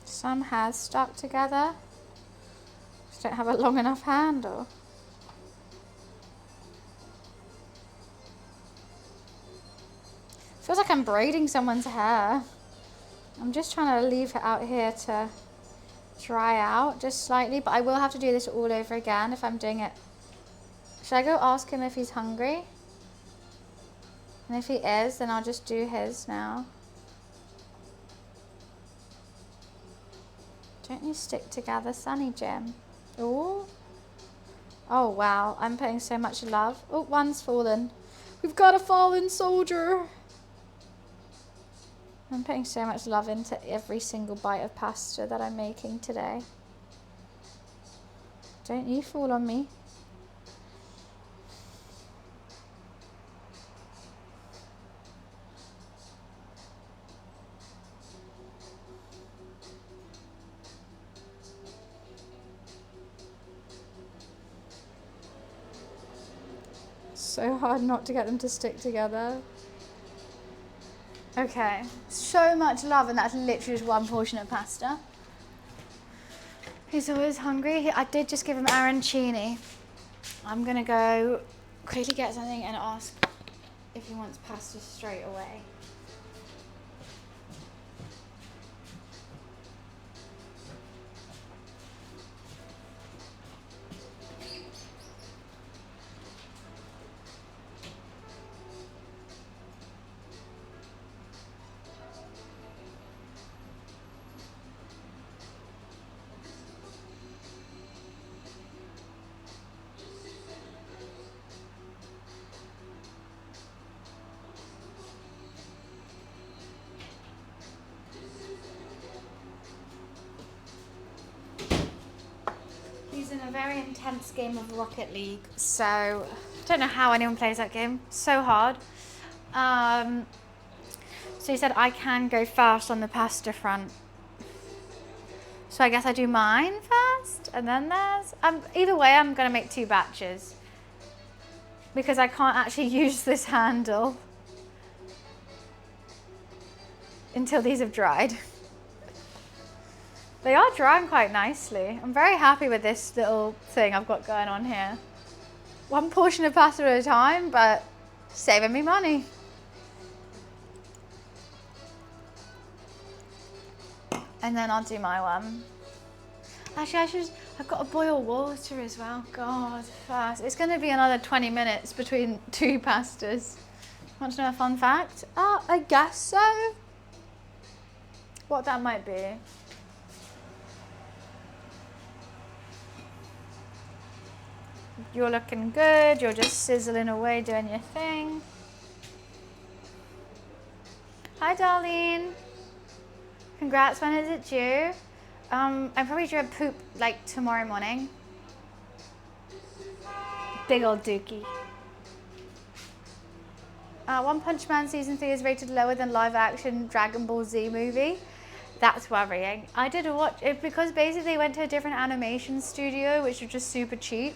Some has stuck together. Just don't have a long enough handle. Feels like I'm braiding someone's hair. I'm just trying to leave it out here to dry out just slightly, but I will have to do this all over again if I'm doing it. Should I go ask him if he's hungry? And if he is, then I'll just do his now. Don't you stick together, Sunny Jim? Ooh. Oh wow, I'm putting so much love. Oh, one's fallen. We've got a fallen soldier. I'm putting so much love into every single bite of pasta that I'm making today. Don't you fall on me. So hard not to get them to stick together. Okay, so much love, and that's literally just one portion of pasta. He's always hungry. I did just give him arancini. I'm gonna go quickly get something and ask if he wants pasta straight away. In a very intense game of Rocket League, so I don't know how anyone plays that game. So hard. So he said I can go fast on the pasta front. So I guess I do mine first, and then there's either way I'm gonna make 2 batches because I can't actually use this handle until these have dried. They are drying quite nicely. I'm very happy with this little thing I've got going on here. One portion of pasta at a time, but saving me money. And then I'll do my one. Actually, I've got to boil water as well. God, fast. It's gonna be another 20 minutes between 2 pastas. Want to know a fun fact? Oh, I guess so. What that might be. You're looking good, you're just sizzling away doing your thing. Hi Darlene. Congrats, when is it due? I'm probably due a poop like tomorrow morning. Big old dookie. One Punch Man season 3 is rated lower than live action Dragon Ball Z movie. That's worrying. I did watch it because basically they went to a different animation studio, which was just super cheap.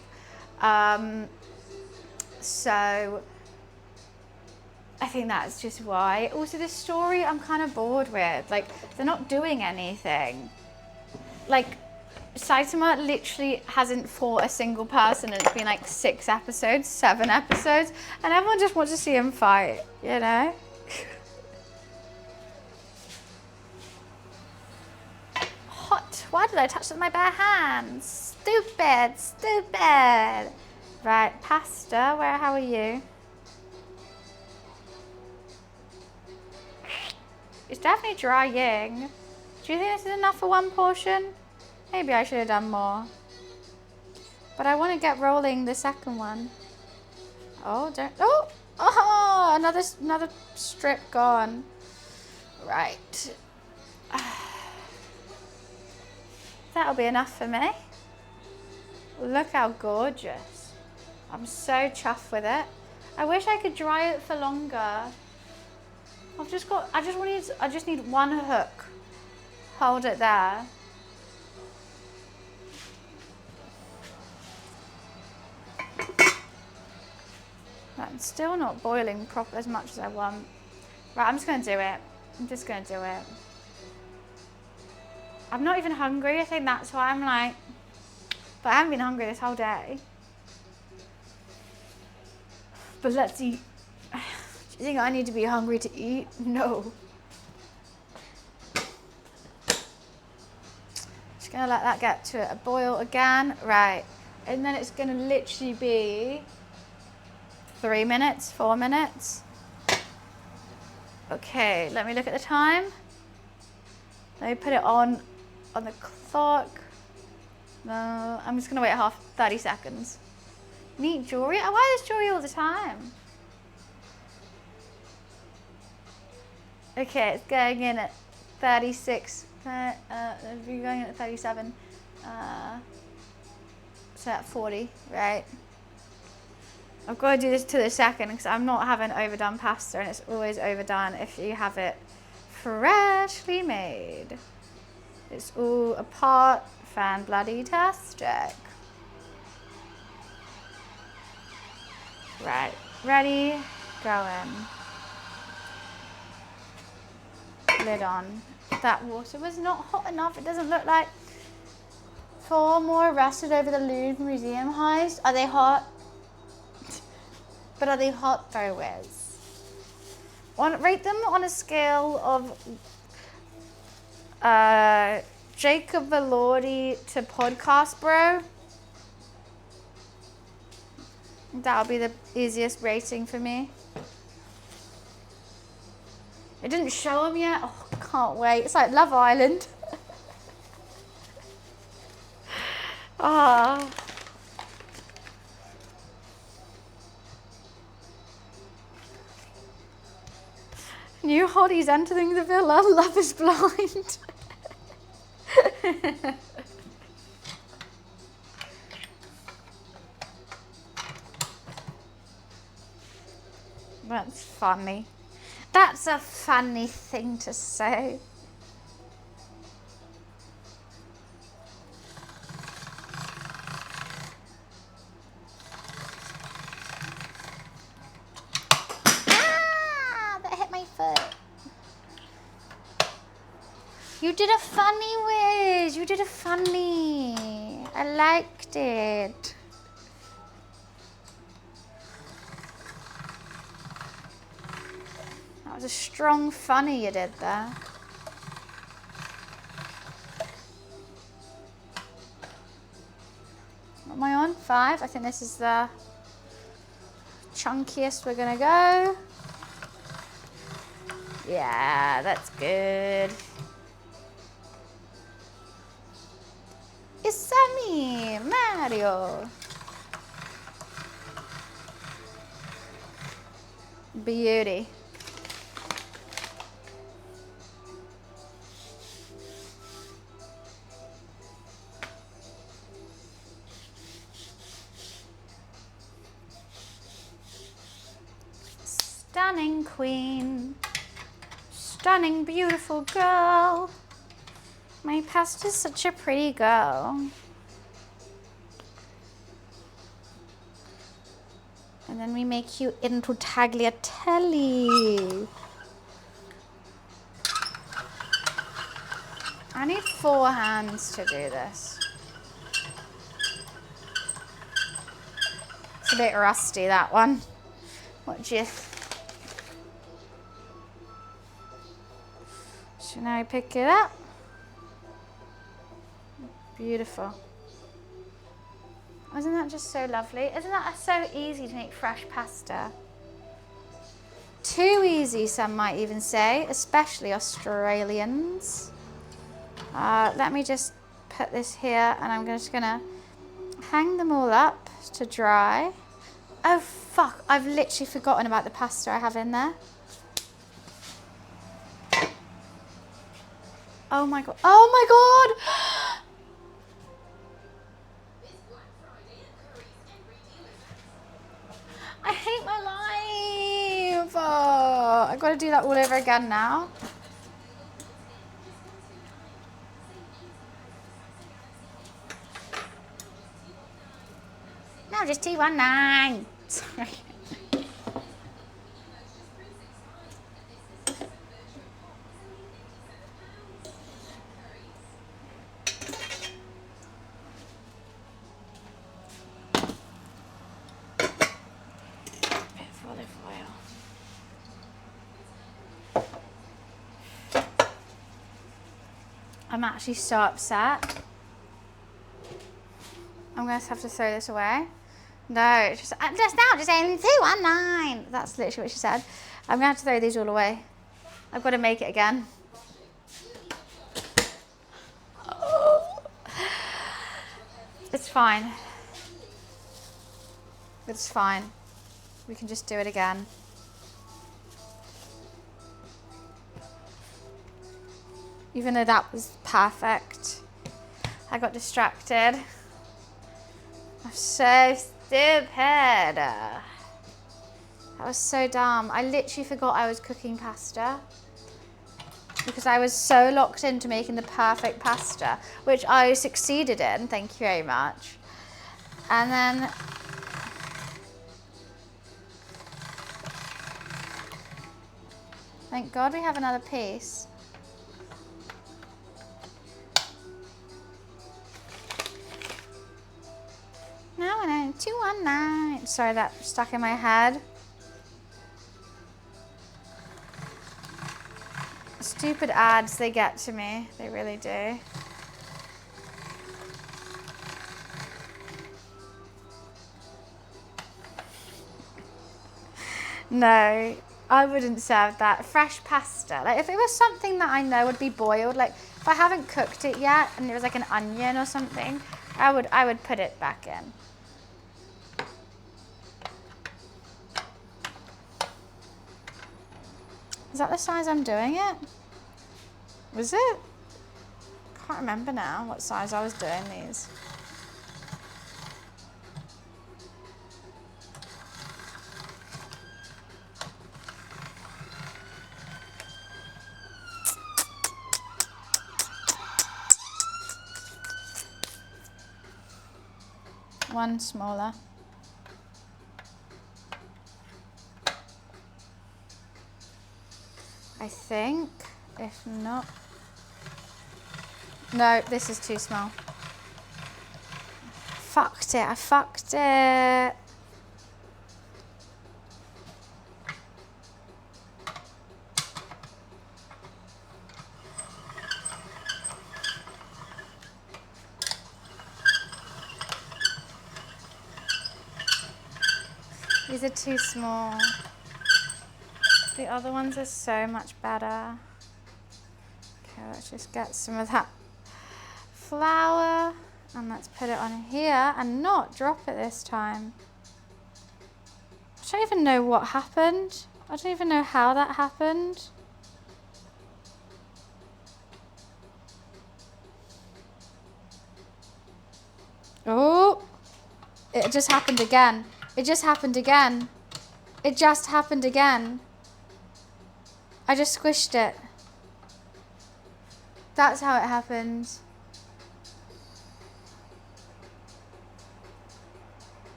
So I think that's just why. Also the story I'm kind of bored with. Like, they're not doing anything. Like, Saitama literally hasn't fought a single person, and it's been like 6 episodes, 7 episodes, and everyone just wants to see him fight, you know? Hot, why did I touch it with my bare hands? Stupid, stupid. Right, pasta, how are you? It's definitely drying. Do you think this is enough for one portion? Maybe I should have done more. But I want to get rolling the second one. Oh, don't. Oh, another strip gone. Right. That'll be enough for me. Look how gorgeous. I'm so chuffed with it. I wish I could dry it for longer. I just need one hook. Hold it there. I'm still not boiling proper as much as I want. Right, I'm just gonna do it. I'm just gonna do it. I'm not even hungry. I think that's why I'm like, but I haven't been hungry this whole day. But let's eat. Do you think I need to be hungry to eat? No. Just gonna let that get to a boil again. Right, and then it's gonna literally be 3 minutes, 4 minutes. Okay, let me look at the time. Let me put it on the clock. No, I'm just gonna wait 30 seconds. Neat jewelry? I wear this jewelry all the time. Okay, it's going in at 36. We're going in at 37. So at 40, right? I've got to do this to the second because I'm not having overdone pasta, and it's always overdone if you have it freshly made. It's all a part fan bloody tastic. Right, ready, going. Lid on. That water was not hot enough. It doesn't look like. 4 more arrested over the Louvre Museum heist. Are they hot? But are they hot though, Wiz? Rate them on a scale of Jacob Valordi to podcast bro. That'll be the easiest rating for me. It didn't show them yet. Oh, can't wait. It's like Love Island. Ah. New hotties entering the villa. Love is blind. That's funny. That's a funny thing to say. Ah, that hit my foot. You did a funny, Wiz. You did a funny. I liked it. That was a strong funny you did there. What am I on? 5? I think this is the chunkiest we're gonna go. Yeah, that's good. It's me, Mario. Beauty. Stunning queen. Stunning, beautiful girl. My pasta's such a pretty girl. And then we make you into tagliatelle. I need 4 hands to do this. It's a bit rusty, that one. What do you... So now I pick it up. Beautiful. Isn't that just so lovely? Isn't that so easy to make fresh pasta? Too easy, some might even say, especially Australians. Let me just put this here, and I'm just gonna Hang them all up to dry. Oh fuck, I've literally forgotten about the pasta I have in there. Oh my god. Oh my god! I hate my life. Oh, I've got to do that all over again now. No, just T19. Sorry. Bit of olive oil. I'm actually so upset. I'm going to have to throw this away. No, just now, just saying 219. That's literally what she said. I'm going to have to throw these all away. I've got to make it again. It's fine. It's fine. We can just do it again. Even though that was perfect, I got distracted. I'm so stupid. That was so dumb. I literally forgot I was cooking pasta because I was so locked into making the perfect pasta, which I succeeded in, thank you very much. And then thank God we have another piece. No, 219. Sorry, that stuck in my head. Stupid ads, they get to me. They really do. No, I wouldn't serve that. Fresh pasta. Like if it was something that I know would be boiled, like if I haven't cooked it yet and it was like an onion or something, I would put it back in. Is that the size I'm doing it? Was it? Can't remember now what size I was doing these. One smaller. I think, if not. No, this is too small. I fucked it. These are too small. The other ones are so much better. Okay, let's just get some of that flour and let's put it on here and not drop it this time. I don't even know what happened. I don't even know how that happened. Oh, it just happened again. It just happened again. It just happened again. I just squished it. That's how it happened.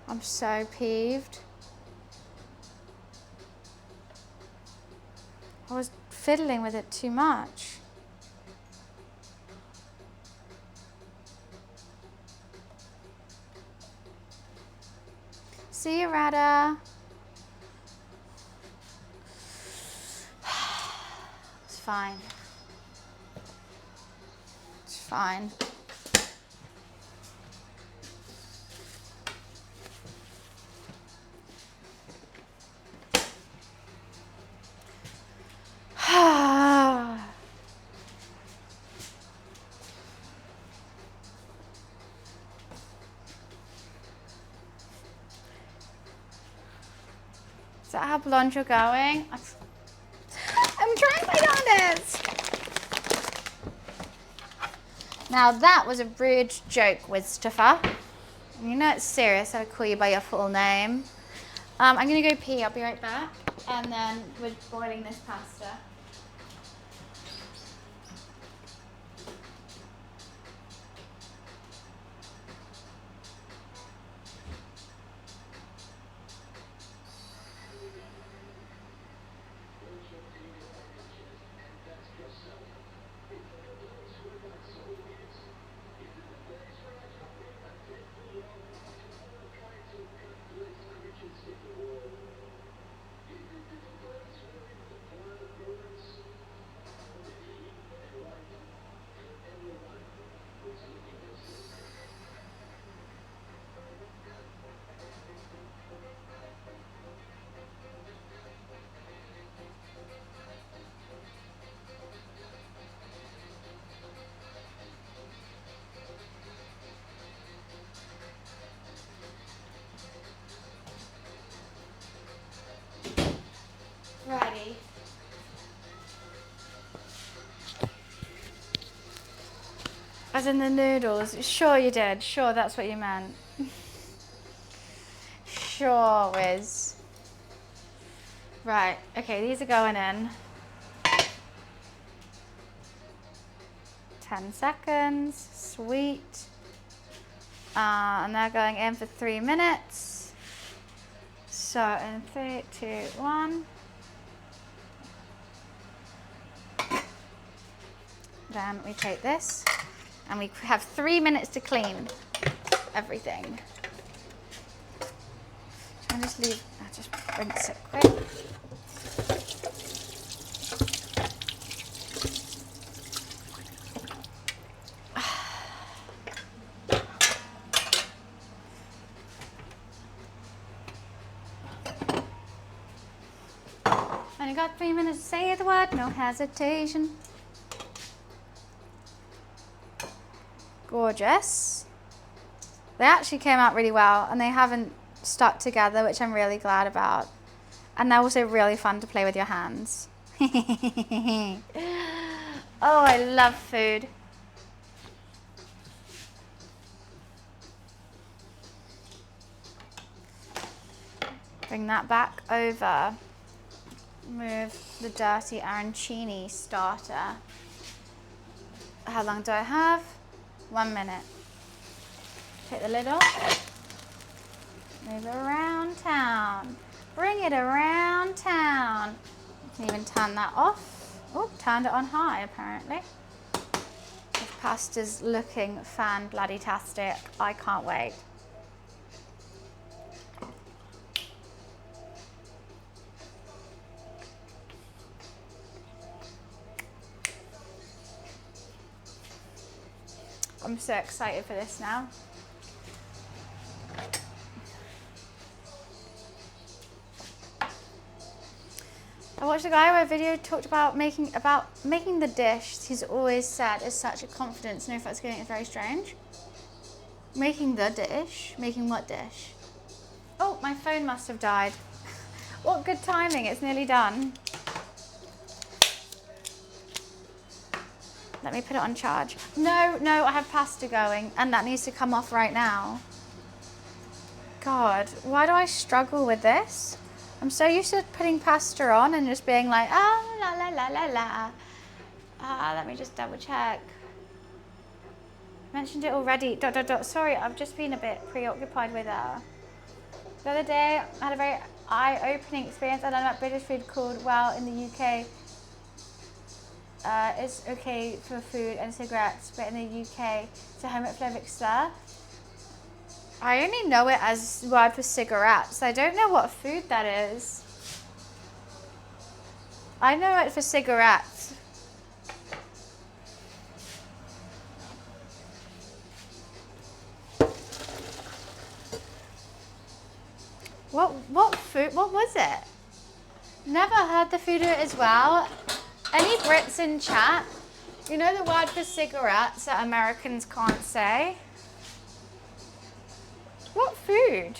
I'm so peeved. I was fiddling with it too much. See you, Rada. It's fine. It's fine. that how blonde you're going? I'm trying my hardest. Now that was a rude joke, Wiztifer. You know it's serious, I call you by your full name. I'm gonna go pee, I'll be right back. And then we're boiling this pasta. Ready. As in the noodles. Sure you did. Sure that's what you meant. Sure, Wiz. Right, okay, these are going in. 10 seconds, sweet. And they're going in for 3 minutes. So in 3, 2, 1. Then we take this and we have 3 minutes to clean everything. I'll just rinse it quick. Only got 3 minutes to say the word, no hesitation. Gorgeous. They actually came out really well and they haven't stuck together, which I'm really glad about. And they're also really fun to play with your hands. Oh, I love food. Bring that back over. Move the dirty arancini starter. How long do I have? 1 minute. Take the lid off. Move it around town. Bring it around town. You can even turn that off. Oh, turned it on high apparently. The pasta's looking fan-bloody-tastic. I can't wait. I'm so excited for this now. I watched a guy where a video talked about making the dish he's always said is such a confidence. No, if that's getting it very strange. Making the dish? Making what dish? Oh, my phone must have died. What good timing, it's nearly done. Let me put it on charge. No, I have pasta going and that needs to come off right now. God, why do I struggle with this? I'm so used to putting pasta on and just being like, ah, la, la, la, la, la. Let me just double check. Mentioned it already, ... Sorry, I've just been a bit preoccupied with the other day, I had a very eye-opening experience. I learned about British food called, well, in the UK, it's okay for food and cigarettes, but in the UK, it's a homophobic slur. I only know it as a word for cigarettes. I don't know what food that is. I know it for cigarettes. What food? What was it? Never heard the food of it as well. Any Brits in chat? You know the word for cigarettes that Americans can't say? What food?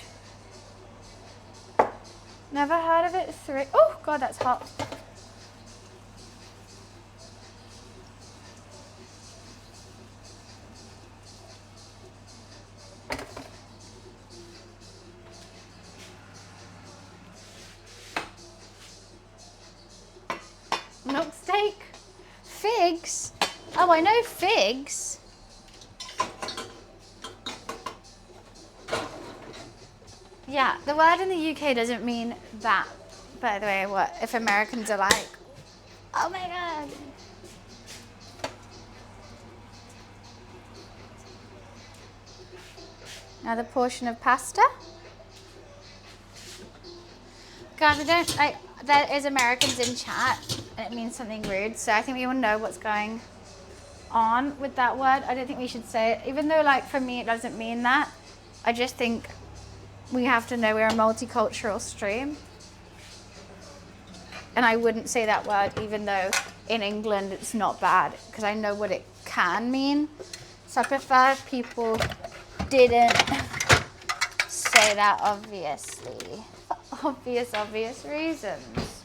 Never heard of it. Oh God, that's hot. Milk steak. Figs. Oh, I know figs. Yeah, the word in the UK doesn't mean that. By the way, what if Americans are like, oh my God. Another portion of pasta. Guys, there is Americans in chat and it means something rude, so I think we all know what's going on with that word. I don't think we should say it, even though like for me it doesn't mean that. I just think we have to know we're a multicultural stream. And I wouldn't say that word even though in England it's not bad because I know what it can mean. So I prefer if people didn't say that obviously. For obvious reasons.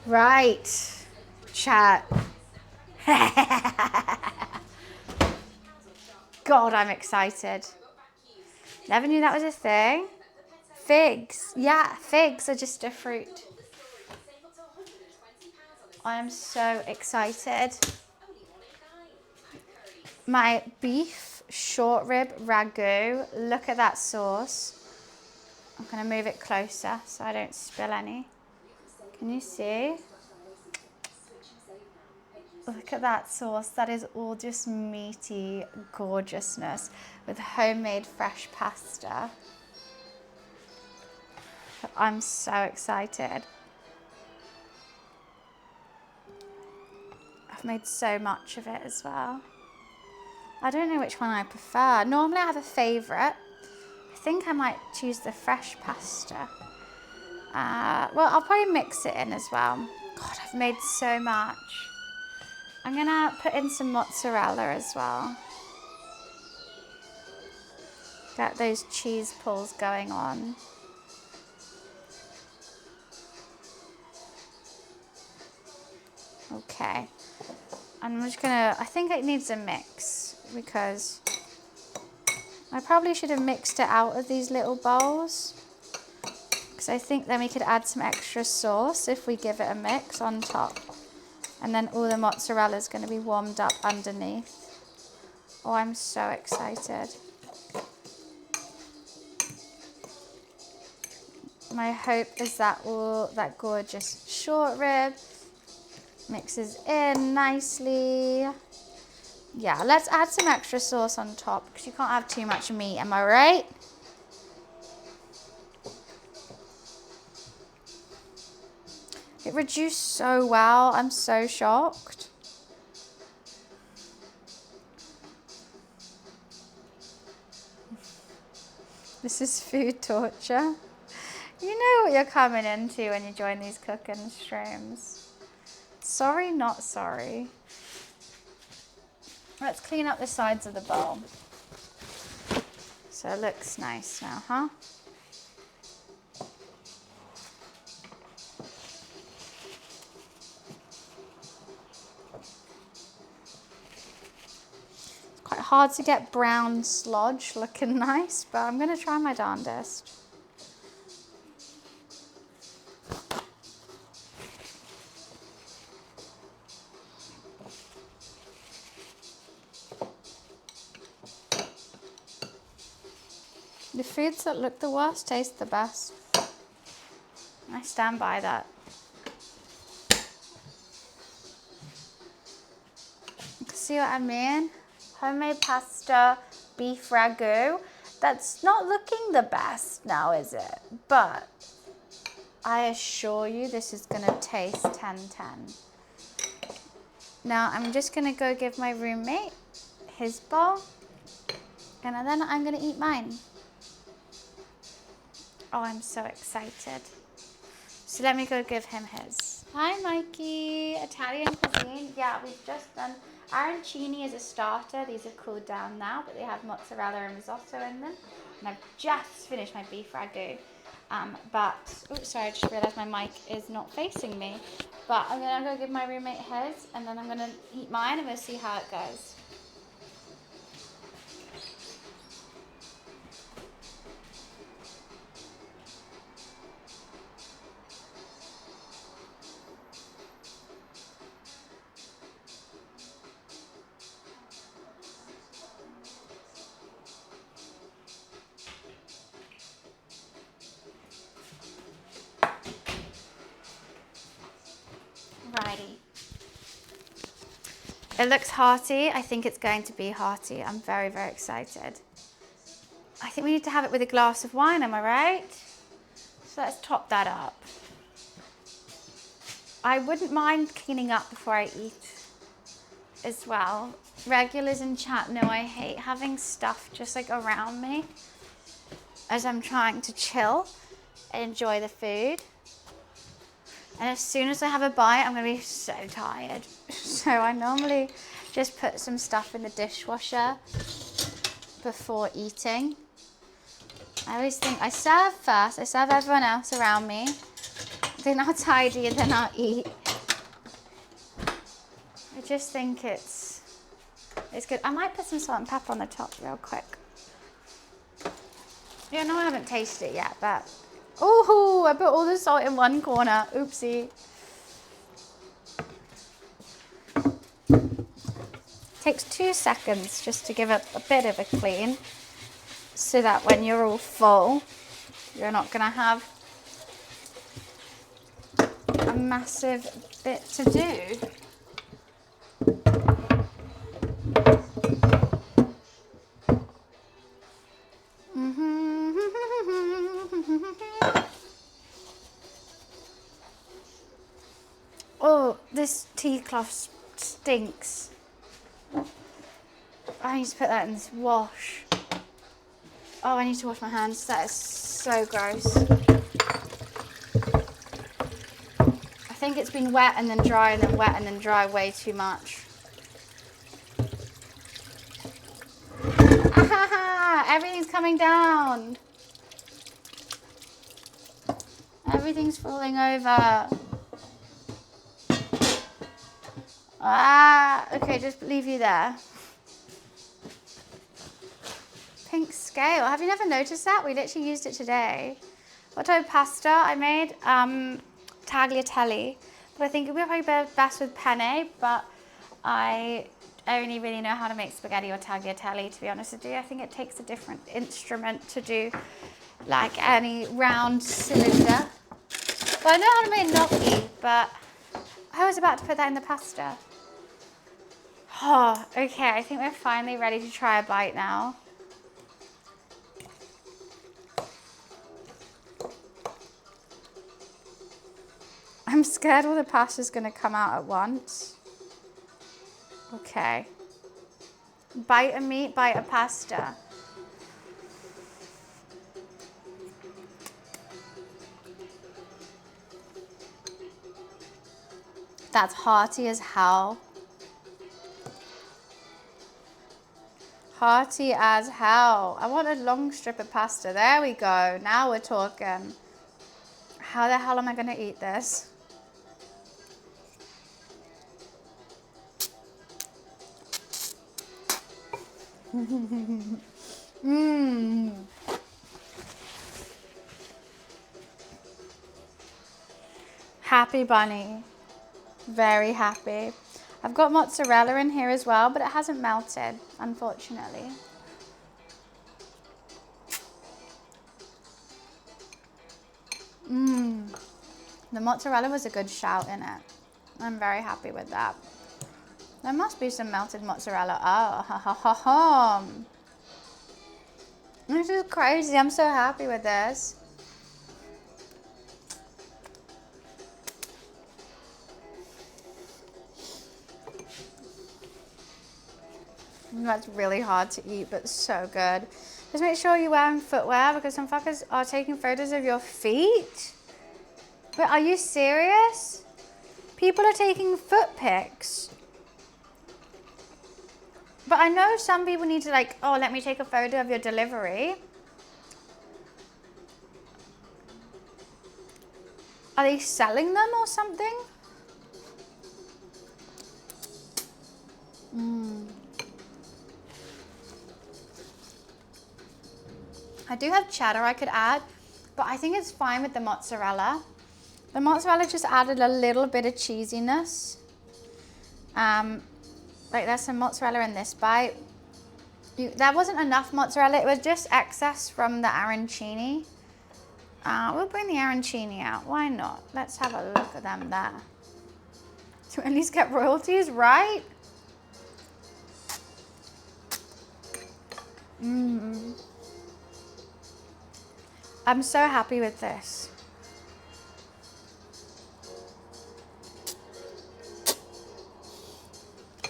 Right. Chat. God, I'm excited. Never knew that was a thing. Figs. Yeah, figs are just a fruit. I am so excited. My beef short rib ragu. Look at that sauce. I'm going to move it closer so I don't spill any. Can you see? Look at that sauce. That is all just meaty gorgeousness with homemade fresh pasta. I'm so excited. I've made so much of it as well. I don't know which one I prefer. Normally I have a favourite. I think I might choose the fresh pasta. Well, I'll probably mix it in as well. God, I've made so much. I'm gonna put in some mozzarella as well. Get those cheese pulls going on. Okay. I'm just gonna, I think it needs a mix because I probably should have mixed it out of these little bowls. Because I think then we could add some extra sauce if we give it a mix on top. And then all the mozzarella is going to be warmed up underneath. Oh, I'm so excited. My hope is that all that gorgeous short rib mixes in nicely. Yeah, let's add some extra sauce on top because you can't have too much meat, am I right? It reduced so well. I'm so shocked. This is food torture. You know what you're coming into when you join these cooking streams. Sorry, not sorry. Let's clean up the sides of the bowl. So it looks nice now, huh? Quite hard to get brown slodge looking nice, but I'm going to try my darndest. The foods that look the worst taste the best. I stand by that. See what I mean? Homemade pasta, beef ragu. That's not looking the best now, is it? But I assure you this is gonna taste 10-10. Now I'm just gonna go give my roommate his bowl and then I'm gonna eat mine. Oh, I'm so excited. So let me go give him his. Hi, Mikey. Italian cuisine. Yeah, we've just done arancini as a starter. These have cooled down now, but they have mozzarella and risotto in them. And I've just finished my beef ragu. Oops, sorry, I just realised my mic is not facing me. But I'm going to go give my roommate his, and then I'm going to eat mine, and we'll see how it goes. Righty. It looks hearty. I think it's going to be hearty. I'm very, very excited. I think we need to have it with a glass of wine, am I right? So let's top that up. I wouldn't mind cleaning up before I eat as well. Regulars in chat know I hate having stuff just like around me as I'm trying to chill and enjoy the food. And as soon as I have a bite, I'm going to be so tired. So I normally just put some stuff in the dishwasher before eating. I always think I serve first. I serve everyone else around me. Then I'll tidy and then I'll eat. I just think it's good. I might put some salt and pepper on the top real quick. Yeah, no, I haven't tasted it yet, but... Oh, I put all the salt in one corner. Oopsie. Takes 2 seconds just to give it a bit of a clean, so that when you're all full, you're not going to have a massive bit to do. Oh, this tea cloth stinks. I need to put that in this wash. Oh, I need to wash my hands. That is so gross. I think it's been wet and then dry and then wet and then dry way too much. Ah, everything's coming down. Everything's falling over. Ah, okay, just leave you there. Pink scale. Have you never noticed that? We literally used it today. What type of pasta I made? Tagliatelle. But I think it would probably be best with penne, but I only really know how to make spaghetti or tagliatelle, to be honest with you. I think it takes a different instrument to do like any round cylinder. But I know how to make gnocchi, but I was about to put that in the pasta. Oh, okay, I think we're finally ready to try a bite now. I'm scared all the pasta's gonna come out at once. Okay. Bite of meat, bite of pasta. That's hearty as hell. Hearty as hell. I want a long strip of pasta. There we go. Now we're talking. How the hell am I gonna eat this? Happy bunny. Very happy. I've got mozzarella in here as well, but it hasn't melted, unfortunately. The mozzarella was a good shout in it. I'm very happy with that. There must be some melted mozzarella. Oh, ha ha ha ha. This is crazy. I'm so happy with this. That's really hard to eat, but so good. Just make sure you're wearing footwear because some fuckers are taking photos of your feet. Wait, are you serious? People are taking foot pics. But I know some people need to like, oh, let me take a photo of your delivery. Are they selling them or something? I do have cheddar I could add, but I think it's fine with the mozzarella. The mozzarella just added a little bit of cheesiness. Like there's some mozzarella in this bite. There wasn't enough mozzarella, it was just excess from the arancini. We'll bring the arancini out, why not? Let's have a look at them there. To at least get royalties, right? I'm so happy with this.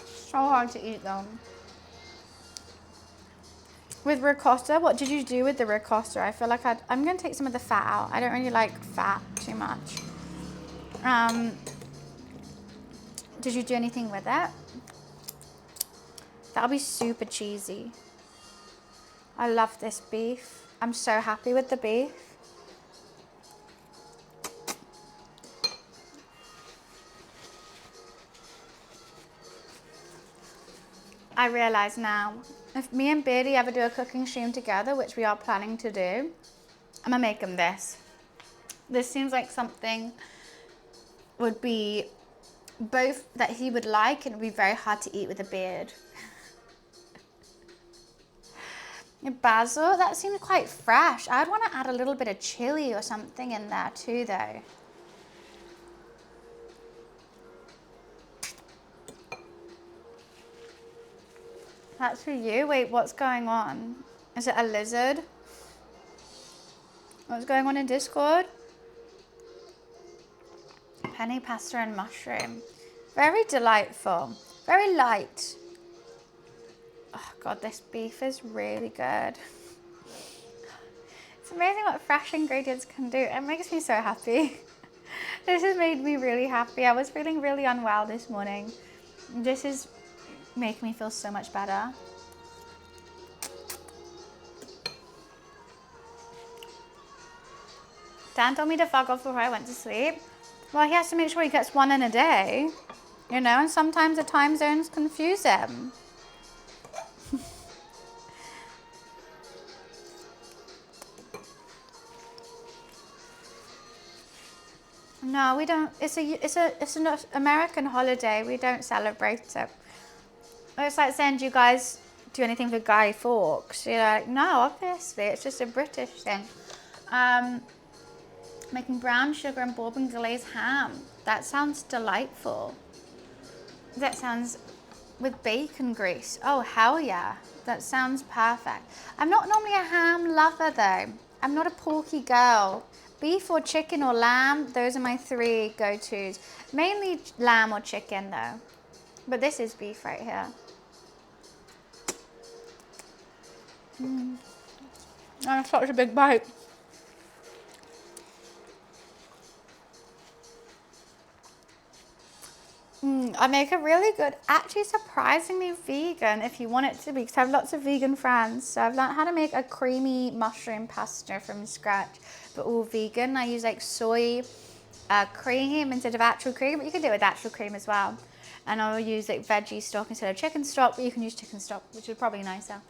So hard to eat though. With ricotta, what did you do with the ricotta? I feel like I'm going to take some of the fat out. I don't really like fat too much. Did you do anything with it? That'll be super cheesy. I love this beef. I'm so happy with the beef. I realise now, if me and Beardy ever do a cooking stream together, which we are planning to do, I'm gonna make him this. This seems like something would be both that he would like and would be very hard to eat with a beard. Basil, that seems quite fresh. I'd want to add a little bit of chili or something in there too though. That's for you. Wait, what's going on? Is it a lizard? What's going on in Discord? Penny pasta and mushroom. Very delightful. Very light. Oh God, this beef is really good. It's amazing what fresh ingredients can do. It makes me so happy. This has made me really happy. I was feeling really unwell this morning. This is make me feel so much better. Dan told me to fuck off before I went to sleep. Well, he has to make sure he gets one in a day, you know, and sometimes the time zones confuse him. No, we don't. It's an American holiday. We don't celebrate it. It's like saying, do you guys do anything for Guy Fawkes? You're like, no, obviously, it's just a British thing. Making brown sugar and bourbon glazed ham. That sounds delightful. That sounds with bacon grease. Oh, hell yeah. That sounds perfect. I'm not normally a ham lover though. I'm not a porky girl. Beef or chicken or lamb, those are my three go-tos. Mainly lamb or chicken though. But this is beef right here. That's such a big bite. I make a really good, actually surprisingly vegan if you want it to be, because I have lots of vegan friends. So I've learned how to make a creamy mushroom pasta from scratch, but all vegan. I use like soy cream instead of actual cream, but you can do it with actual cream as well. And I'll use like veggie stock instead of chicken stock, but you can use chicken stock, which is probably nicer.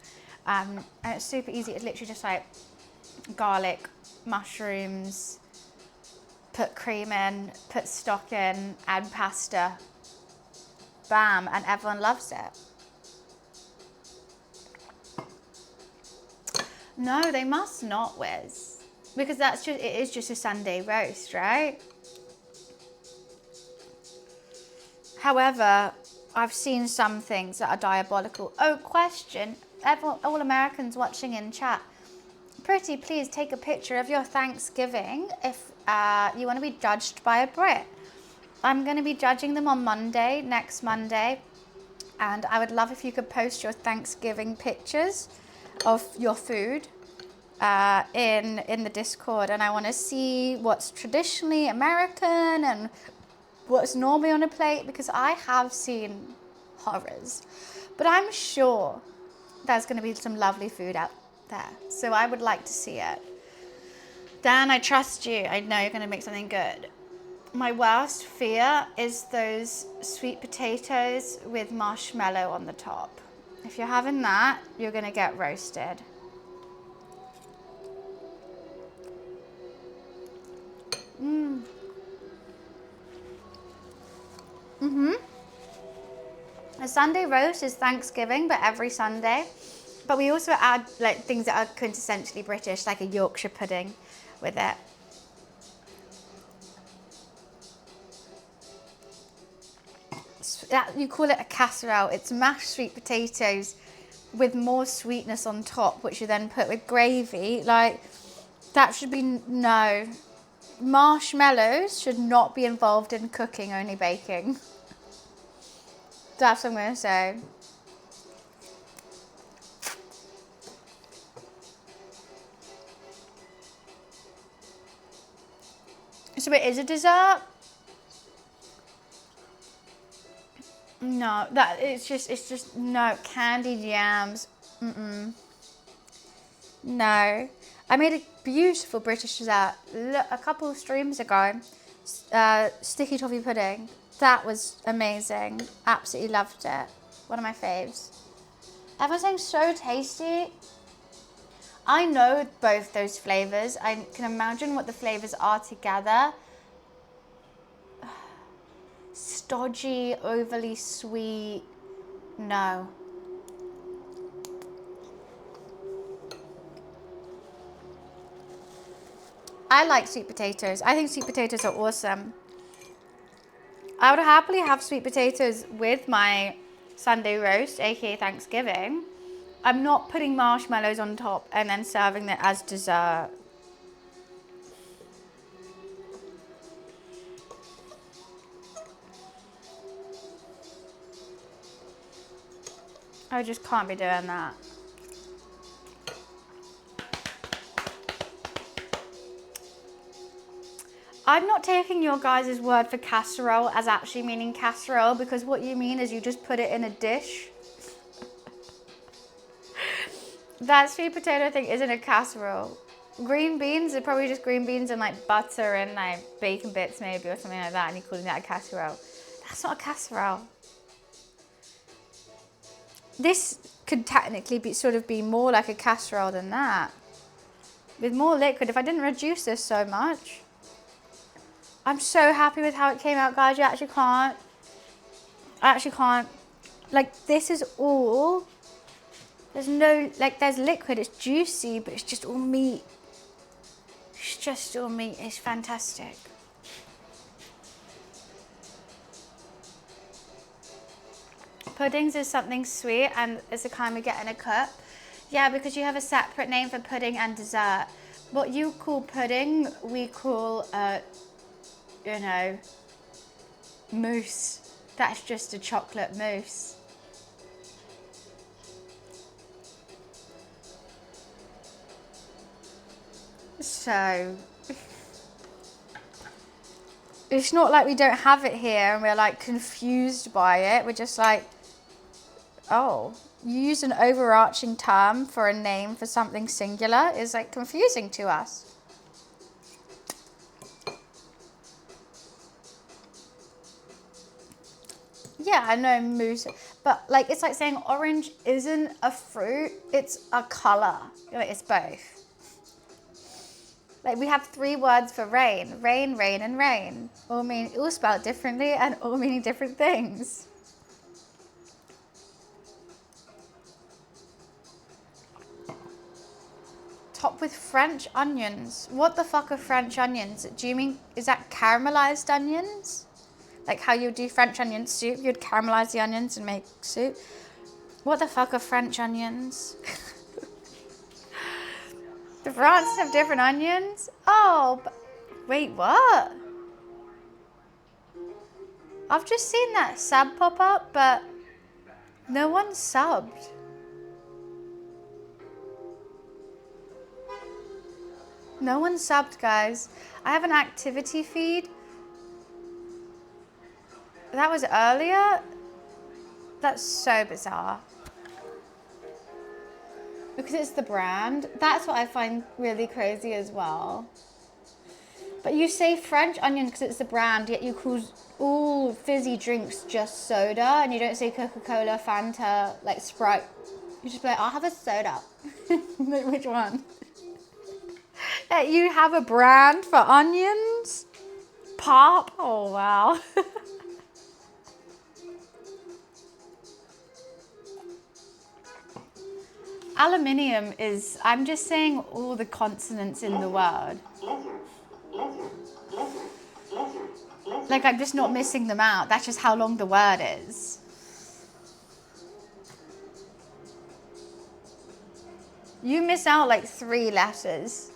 And it's super easy. It's literally just like garlic, mushrooms, put cream in, put stock in, add pasta. Bam, and everyone loves it. No, they must not, Wiz, because it is just a Sunday roast, right? However, I've seen some things that are diabolical. Oh, question, everyone, all Americans watching in chat, pretty please take a picture of your Thanksgiving if you want to be judged by a Brit. I'm going to be judging them on Monday, next Monday, and I would love if you could post your Thanksgiving pictures of your food in the Discord, and I want to see what's traditionally American and what's normally on a plate, because I have seen horrors, but I'm sure there's going to be some lovely food out there. So I would like to see it. Dan, I trust you. I know you're going to make something good. My worst fear is those sweet potatoes with marshmallow on the top. If you're having that, you're going to get roasted. A Sunday roast is Thanksgiving, but every Sunday. But we also add like things that are quintessentially British, like a Yorkshire pudding with it. You call it a casserole. It's mashed sweet potatoes with more sweetness on top, which you then put with gravy. Like, that should be, no. Marshmallows should not be involved in cooking, only baking. That's what I'm going to say. So it is a dessert? No, that it's just no candied yams. No, I made a beautiful British dessert a couple of streams ago. Sticky toffee pudding. That was amazing. Absolutely loved it. One of my faves. Everyone's saying so tasty. I know both those flavors. I can imagine what the flavors are together. Stodgy, overly sweet. No. I like sweet potatoes. I think sweet potatoes are awesome. I would happily have sweet potatoes with my Sunday roast, aka Thanksgiving. I'm not putting marshmallows on top and then serving it as dessert. I just can't be doing that. I'm not taking your guys' word for casserole as actually meaning casserole, because what you mean is you just put it in a dish. That sweet potato thing isn't a casserole. Green beans are probably just green beans and like butter and like bacon bits maybe or something like that, and you're calling that a casserole. That's not a casserole. This could technically be more like a casserole than that. With more liquid, if I didn't reduce this so much. I'm so happy with how it came out, guys. I actually can't. Like, this is all, there's no, like, there's liquid, it's juicy, but it's just all meat. It's just all meat. It's fantastic. Puddings is something sweet, and it's the kind we get in a cup. Yeah, because you have a separate name for pudding and dessert. What you call pudding, we call, mousse. That's just a chocolate mousse. So, it's not like we don't have it here and we're like confused by it. We're just like, oh, you use an overarching term for a name for something singular is like confusing to us. Yeah, I know mousse, but like it's like saying orange isn't a fruit, it's a color. Like, it's both. Like, we have 3 words for rain. Rain, rain, and rain. All spelled differently and all meaning different things. Top with French onions. What the fuck are French onions? Do you mean, is that caramelized onions? Like how you do French onion soup, you'd caramelize the onions and make soup. What the fuck are French onions? The France have different onions? Oh, wait, what? I've just seen that sub pop up, but no one subbed. No one subbed, guys. I have an activity feed. That was earlier? That's so bizarre. Because it's the brand. That's what I find really crazy as well. But you say French onion because it's the brand, yet you call all fizzy drinks just soda, and you don't say Coca-Cola, Fanta, like Sprite. You just be like, I'll have a soda. Like, which one? You have a brand for onions? Pop? Oh, wow. Aluminium is, I'm just saying all the consonants in the word. Like, I'm just not missing them out. That's just how long the word is. You miss out like 3 letters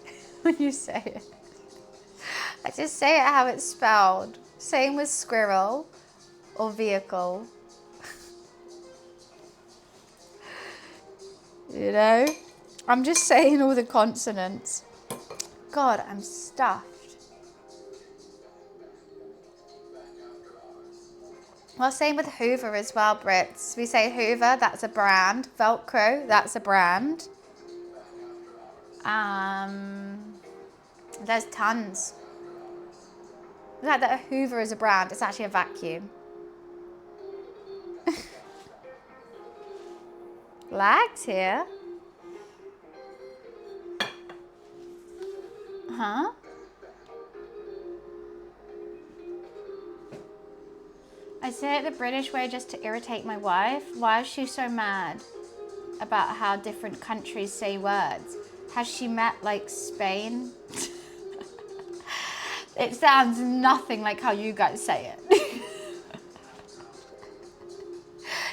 when you say it. I just say it how it's spelled. Same with squirrel or vehicle. You know? I'm just saying all the consonants. God, I'm stuffed. Well, same with Hoover as well, Brits. We say Hoover, that's a brand. Velcro, that's a brand. There's tons. The fact that a Hoover is a brand, it's actually a vacuum. Lags here. Huh? I say it the British way just to irritate my wife. Why is she so mad about how different countries say words? Has she met like Spain? It sounds nothing like how you guys say it.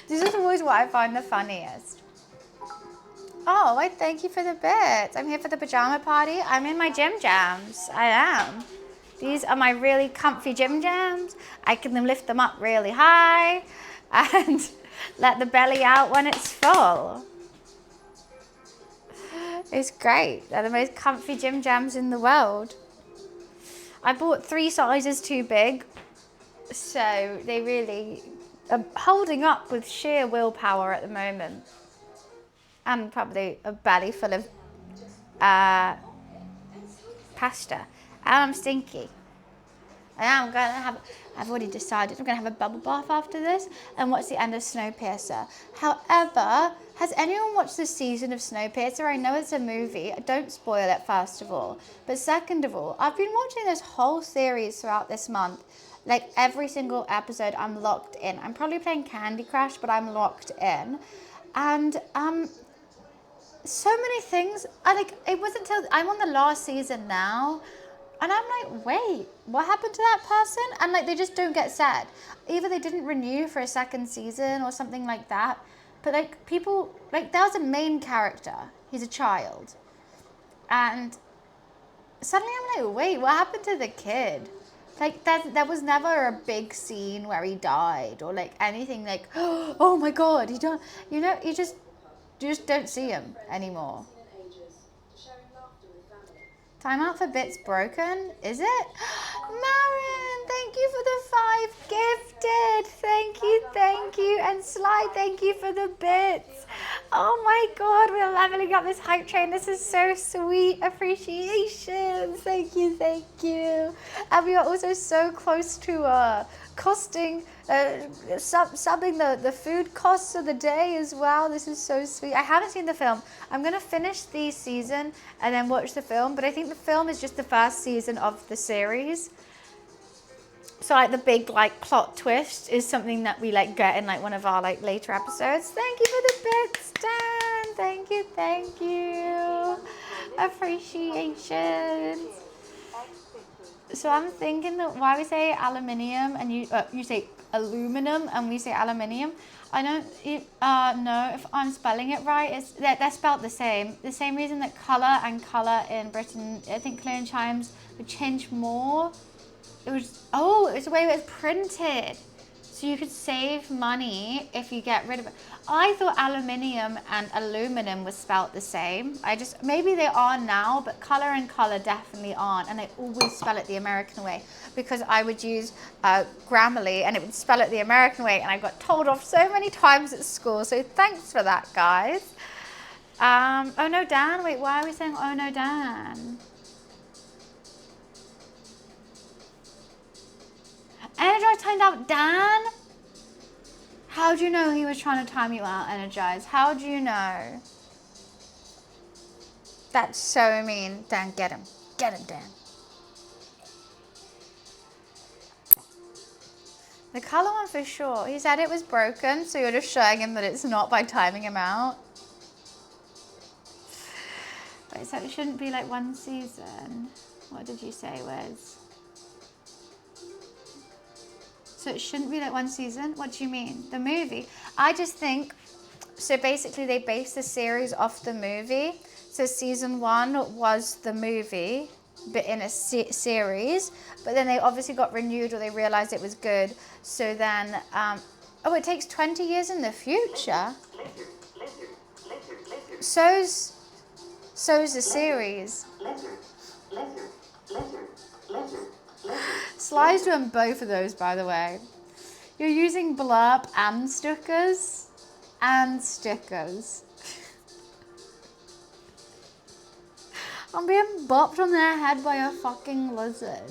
This is always what I find the funniest. Oh, I thank you for the bits. I'm here for the pajama party. I'm in my gym jams. I am. These are my really comfy gym jams. I can lift them up really high and let the belly out when it's full. It's great. They're the most comfy gym jams in the world. I bought 3 sizes too big, so they really are holding up with sheer willpower at the moment. And probably a belly full of pasta. And I'm stinky. I've already decided I'm going to have a bubble bath after this and watch the end of Snowpiercer. However, has anyone watched this season of Snowpiercer? I know it's a movie. Don't spoil it, first of all. But second of all, I've been watching this whole series throughout this month. Like every single episode, I'm locked in. I'm probably playing Candy Crush, but I'm locked in. And so many things. It wasn't till I'm on the last season now. And I'm like, wait, what happened to that person? And like, they just don't get said. Either they didn't renew for a second season or something like that. But like people, like there was a main character. He's a child. And suddenly I'm like, wait, what happened to the kid? Like there was never a big scene where he died or like anything like, oh my God, he don't, you know, you just don't see him anymore. Time out for bits broken, is it? Marin, thank you for the 5 gifted. Thank you. And Sly, thank you for the bits. Oh my God, we're leveling up this hype train. This is so sweet. Appreciation. Thank you. And we are also so close to costing, subbing the food costs of the day as well. This is so sweet. I haven't seen the film. I'm going to finish the season and then watch the film, but I think the film is just the first season of the series. So like the big like plot twist is something that we like get in like one of our like later episodes. Thank you for the bits, Dan. Thank you. Appreciation. So I'm thinking that why we say aluminium and you say aluminum and we say aluminium. I don't know if I'm spelling it right. They're spelled the same. The same reason that colour and colour in Britain, I think clear and chimes would change more. It was the way it was printed. So you could save money if you get rid of it. I thought aluminium and aluminum was spelt the same. Maybe they are now, but color and color definitely aren't. And they always spell it the American way, because I would use Grammarly and it would spell it the American way. And I got told off so many times at school. So thanks for that, guys. Oh no, Dan. Wait, why are we saying oh no, Dan? Energize timed out Dan? How do you know he was trying to time you out, Energize? How do you know? That's so mean. Dan, get him. Get him, Dan. The color one for sure. He said it was broken, so you're just showing him that it's not by timing him out. Wait, so it shouldn't be like one season. What did you say was? So it shouldn't be like one season? What do you mean? The movie? I just think, so basically they based the series off the movie. So season 1 was the movie, but in a series. But then they obviously got renewed, or they realized it was good. So then, oh, it takes 20 years in the future. So's the series. Sly's doing both of those, by the way. You're using blurb and stickers. And stickers. I'm being bopped on their head by a fucking lizard.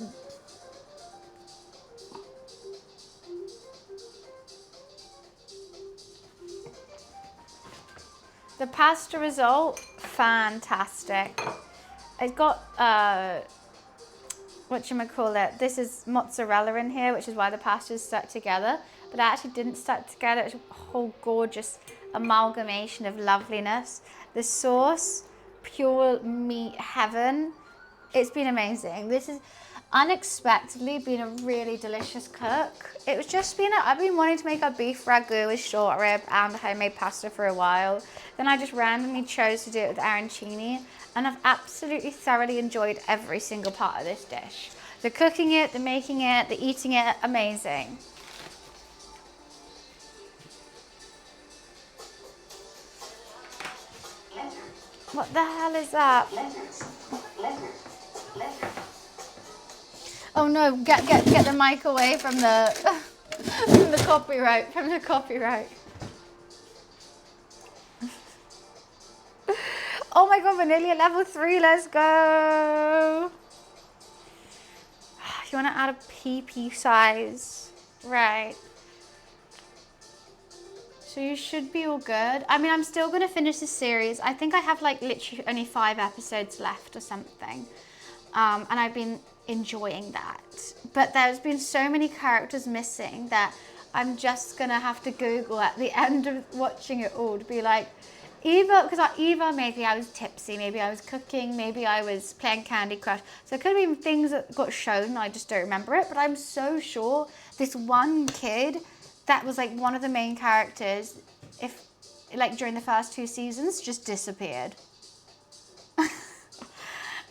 The pasta result, fantastic. It's got, whatchamacallit, this is mozzarella in here, which is why the pasta's stuck together. But it actually didn't stuck together. It's a whole gorgeous amalgamation of loveliness. The sauce, pure meat heaven. It's been amazing. This is unexpectedly been a really delicious cook. It was just I've been wanting to make a beef ragu with short rib and homemade pasta for a while. Then I just randomly chose to do it with arancini, and I've absolutely thoroughly enjoyed every single part of this dish. The cooking it, the making it, the eating it, amazing. What the hell is that? Oh no, get the mic away from the from the copyright. Oh my god, we're nearly at level 3, let's go. You wanna add a PP size? Right. So you should be all good. I mean, I'm still gonna finish this series. I think I have like literally only 5 episodes left or something. And I've been enjoying that. But there's been so many characters missing that I'm just gonna have to Google at the end of watching it all to be like, either maybe I was tipsy, maybe I was cooking, maybe I was playing Candy Crush. So it could have been things that got shown, I just don't remember it. But I'm so sure this one kid that was like one of the main characters, during the first 2 seasons, just disappeared.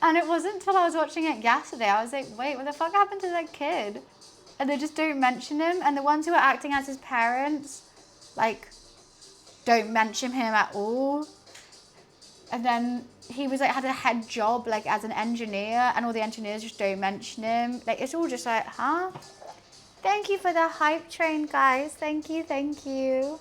And it wasn't until I was watching it yesterday, I was like, wait, what the fuck happened to that kid? And they just don't mention him. And the ones who are acting as his parents, like, don't mention him at all. And then he was like, had a head job, like, as an engineer, and all the engineers just don't mention him. Like, it's all just like, huh? Thank you for the hype train, guys. Thank you, thank you.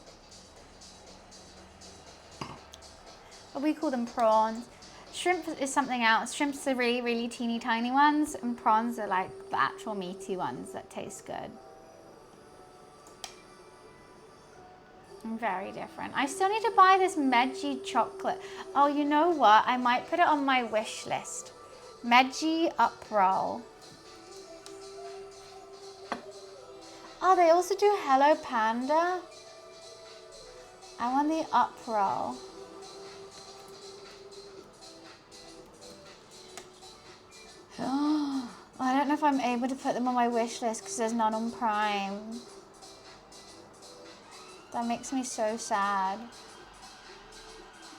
We call them prawns. Shrimp is something else. Shrimps are really, really teeny tiny ones, and prawns are like the actual meaty ones that taste good. Very different. I still need to buy this Meiji chocolate. Oh, you know what? I might put it on my wish list. Meiji up roll. Oh, they also do Hello Panda. I want the up roll. Oh, I don't know if I'm able to put them on my wish list because there's none on Prime. That makes me so sad.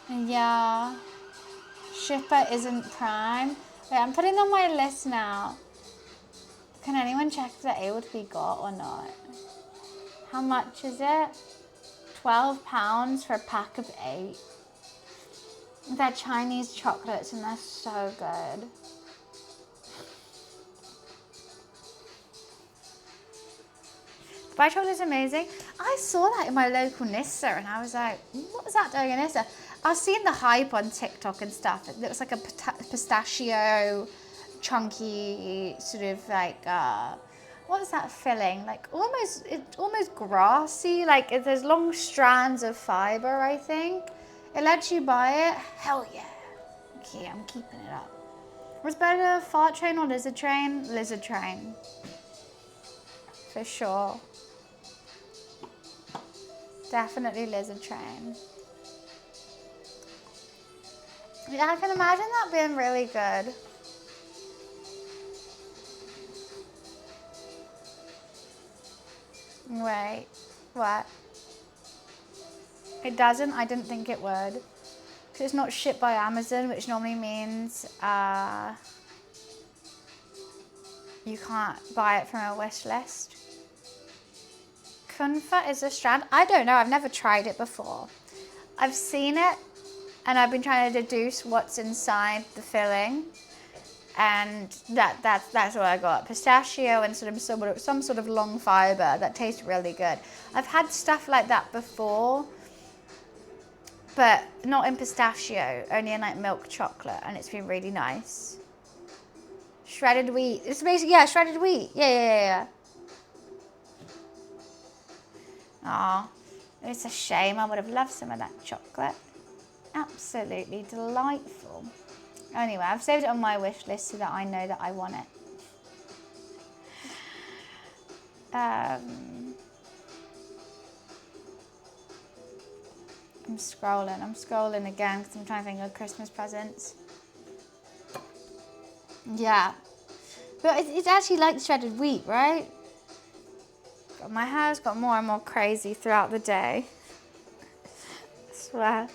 Yeah. Shipper isn't Prime. Wait, I'm putting them on my list now. Can anyone check if they're able to be got or not? How much is it? £12 for a pack of 8. They're Chinese chocolates and they're so good. Dubai chocolate is amazing. I saw that in my local Nissa and I was like, what was that doing in Nissa? I've seen the hype on TikTok and stuff. It looks like a pistachio, chunky, sort of like, what is that filling? Like almost grassy. Like there's long strands of fiber, I think. It lets you buy it. Hell yeah. Okay, I'm keeping it up. What's better, fart train or lizard train? Lizard train. For sure. Definitely lizard train. Yeah, I can imagine that being really good. Wait, what? It doesn't? I didn't think it would. Because it's not shipped by Amazon, which normally means you can't buy it from a wish list. Kunfa is a strand. I don't know. I've never tried it before. I've seen it and I've been trying to deduce what's inside the filling. And that's what I got. Pistachio and some sort of long fiber that tastes really good. I've had stuff like that before, but not in pistachio, only in like milk chocolate, and it's been really nice. Shredded wheat. It's basically, yeah, shredded wheat. Yeah. Aw, it's a shame. I would have loved some of that chocolate. Absolutely delightful. Anyway, I've saved it on my wish list so that I know that I want it. I'm scrolling again because I'm trying to think of Christmas presents. Yeah. But it's actually like shredded wheat, right? God, my hair's got more and more crazy throughout the day. I swear.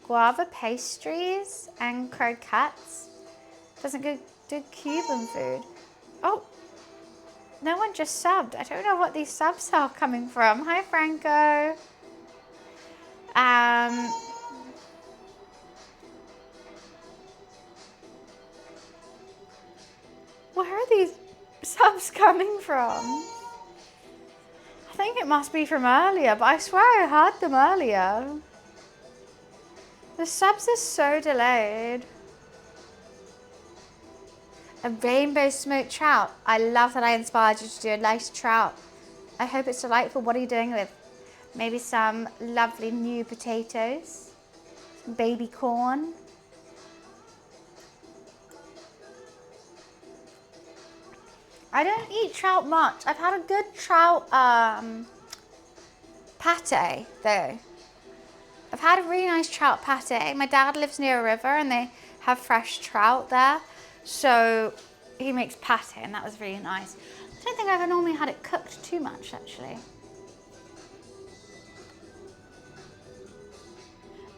Guava pastries and croquettes. Doesn't do Cuban food. Oh, no one just subbed. I don't know what these subs are coming from. Hi, Franco. Where are these subs coming from? I think it must be from earlier, but I swear I heard them earlier. The subs are so delayed. A rainbow smoked trout. I love that I inspired you to do a nice trout. I hope it's delightful. What are you doing with? Maybe some lovely new potatoes, some baby corn. I don't eat trout much. I've had a good trout pate though. I've had a really nice trout pate. My dad lives near a river and they have fresh trout there. So he makes pate and that was really nice. I don't think I've normally had it cooked too much actually.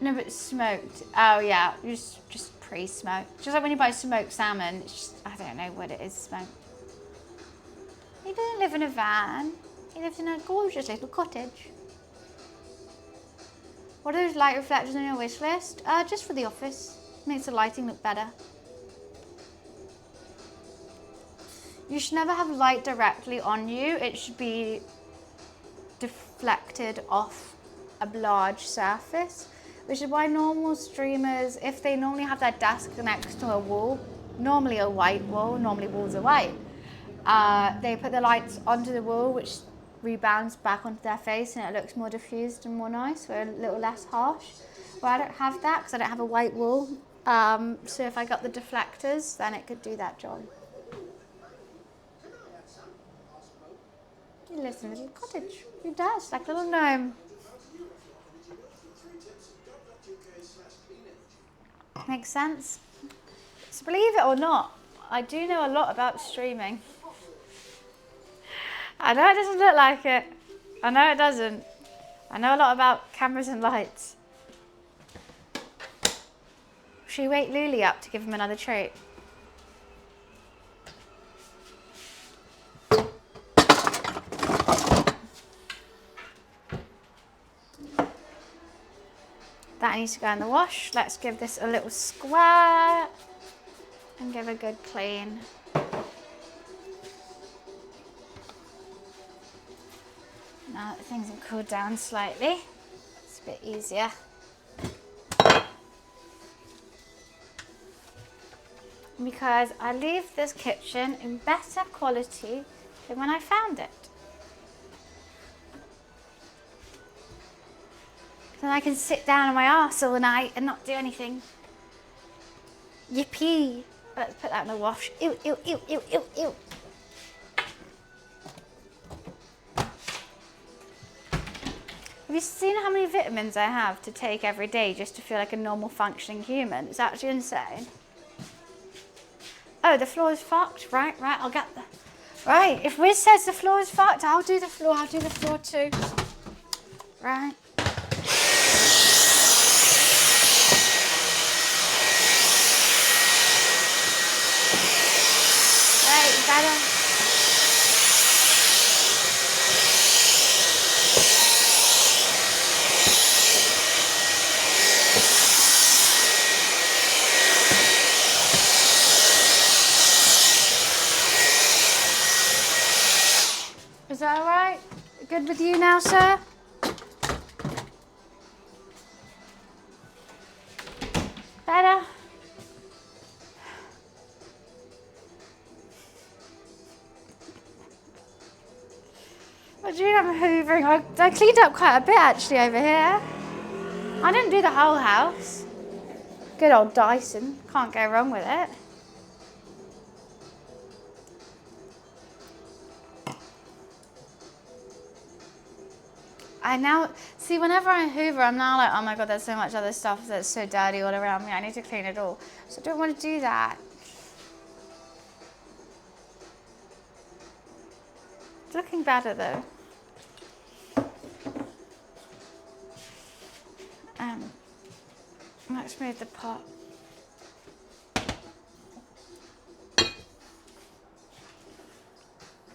No, but smoked. Oh yeah, just pre-smoked. Just like when you buy smoked salmon, it's just, I don't know what it is smoked. He doesn't live in a van. He lives in a gorgeous little cottage. What are those light reflectors on your wish list? Just for the office. Makes the lighting look better. You should never have light directly on you. It should be deflected off a large surface, which is why normal streamers, if they normally have their desk next to a wall, normally a white wall, normally walls are white, they put the lights onto the wall, which rebounds back onto their face and it looks more diffused and more nice, or a little less harsh. Well, I don't have that because I don't have a white wall. So if I got the deflectors, then it could do that job. He lives in a little cottage. He does, like a little gnome. Makes sense. So believe it or not, I do know a lot about streaming. I know it doesn't look like it. I know it doesn't. I know a lot about cameras and lights. Should we wake Luli up to give him another treat? That needs to go in the wash. Let's give this a little squirt and give a good clean. Now that things have cooled down slightly, it's a bit easier. Because I leave this kitchen in better quality than when I found it. Then I can sit down on my arse all night and not do anything. Yippee! Let's put that in the wash. Ew, ew, ew, ew, ew, ew. Have you seen how many vitamins I have to take every day just to feel like a normal functioning human? It's actually insane. Oh, the floor is fucked. Right, I'll get the... Right, if Wiz says the floor is fucked, I'll do the floor too. Right. Right, better. Is that all right? Good with you now, sir? Better? What do you mean I'm hoovering? I cleaned up quite a bit actually over here. I didn't do the whole house. Good old Dyson. Can't go wrong with it. I now, see, whenever I hoover, I'm now like, oh my God, there's so much other stuff that's so dirty all around me. I need to clean it all. So I don't want to do that. It's looking better though. Let's move the pot.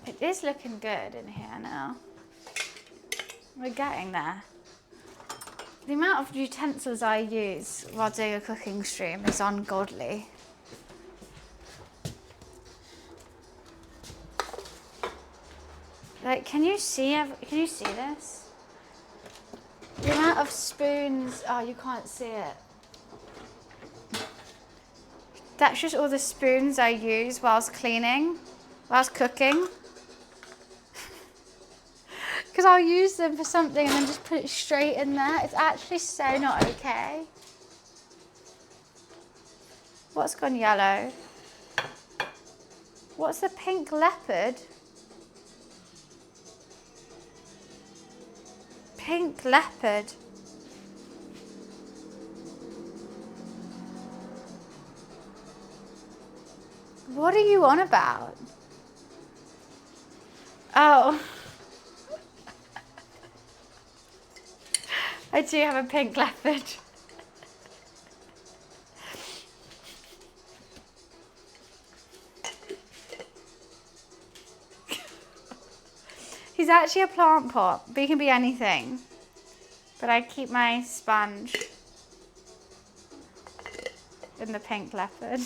It is looking good in here now. We're getting there. The amount of utensils I use while doing a cooking stream is ungodly. Like, can you see this? The amount of spoons, oh, you can't see it. That's just all the spoons I use whilst cleaning, whilst cooking. Because I'll use them for something and then just put it straight in there. It's actually so not okay. What's gone yellow? What's the pink leopard? Pink leopard. What are you on about? Oh. I do have a pink leopard. He's actually a plant pot, but he can be anything. But I keep my sponge in the pink leopard.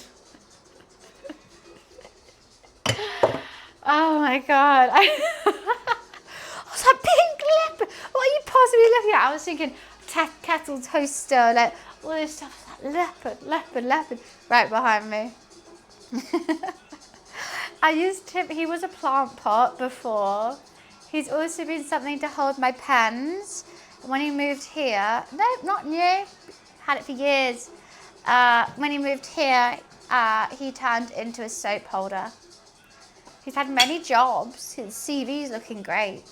Oh my God. I was like, pink leopard? What are you possibly looking at? I was thinking kettle toaster, like all this stuff. Like, leopard, right behind me. I used him, he was a plant pot before. He's also been something to hold my pens. When he moved here, no, not new, had it for years. When he moved here, he turned into a soap holder. He's had many jobs. His CV's looking great.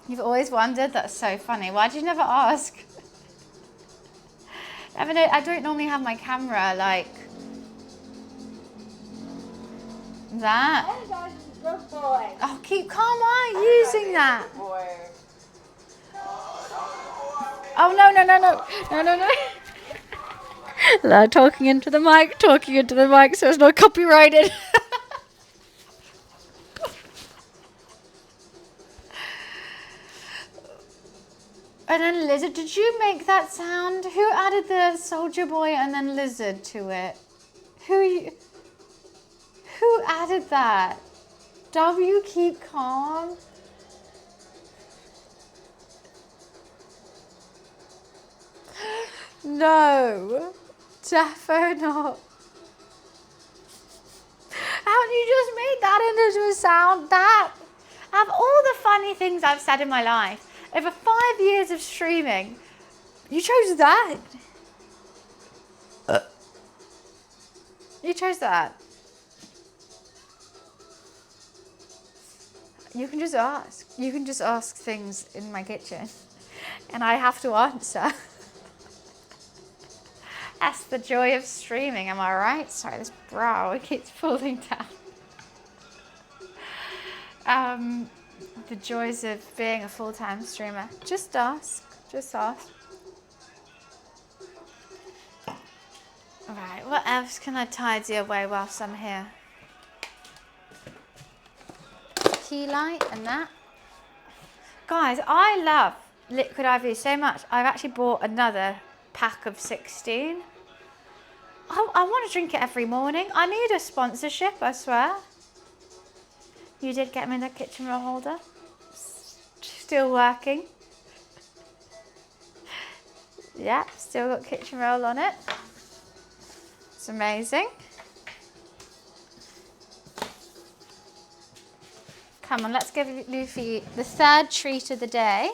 You've always wondered? That's so funny. Why did you never ask? I don't normally have my camera like that. Good boy. Oh, keep calm. Why are you using that? Oh, no. No, talking into the mic so it's not copyrighted. And then lizard. Did you make that sound? Who added the soldier boy and then lizard to it? Who added that? W, keep calm. No, defo not. How you just made that into a sound? That, out of all the funny things I've said in my life, over 5 years of streaming, you chose that. You chose that. You can just ask. You can just ask things in my kitchen, and I have to answer. That's the joy of streaming, am I right? Sorry, this brow keeps falling down. The joys of being a full-time streamer. Just ask. Just ask. Alright, what else can I tidy away whilst I'm here? Key light and that. Guys, I love liquid IV so much. I've actually bought another pack of 16. I want to drink it every morning. I need a sponsorship, I swear. You did get me the kitchen roll holder. Still working. Yeah, still got kitchen roll on it. It's amazing. Come on, let's give Luffy the third treat of the day.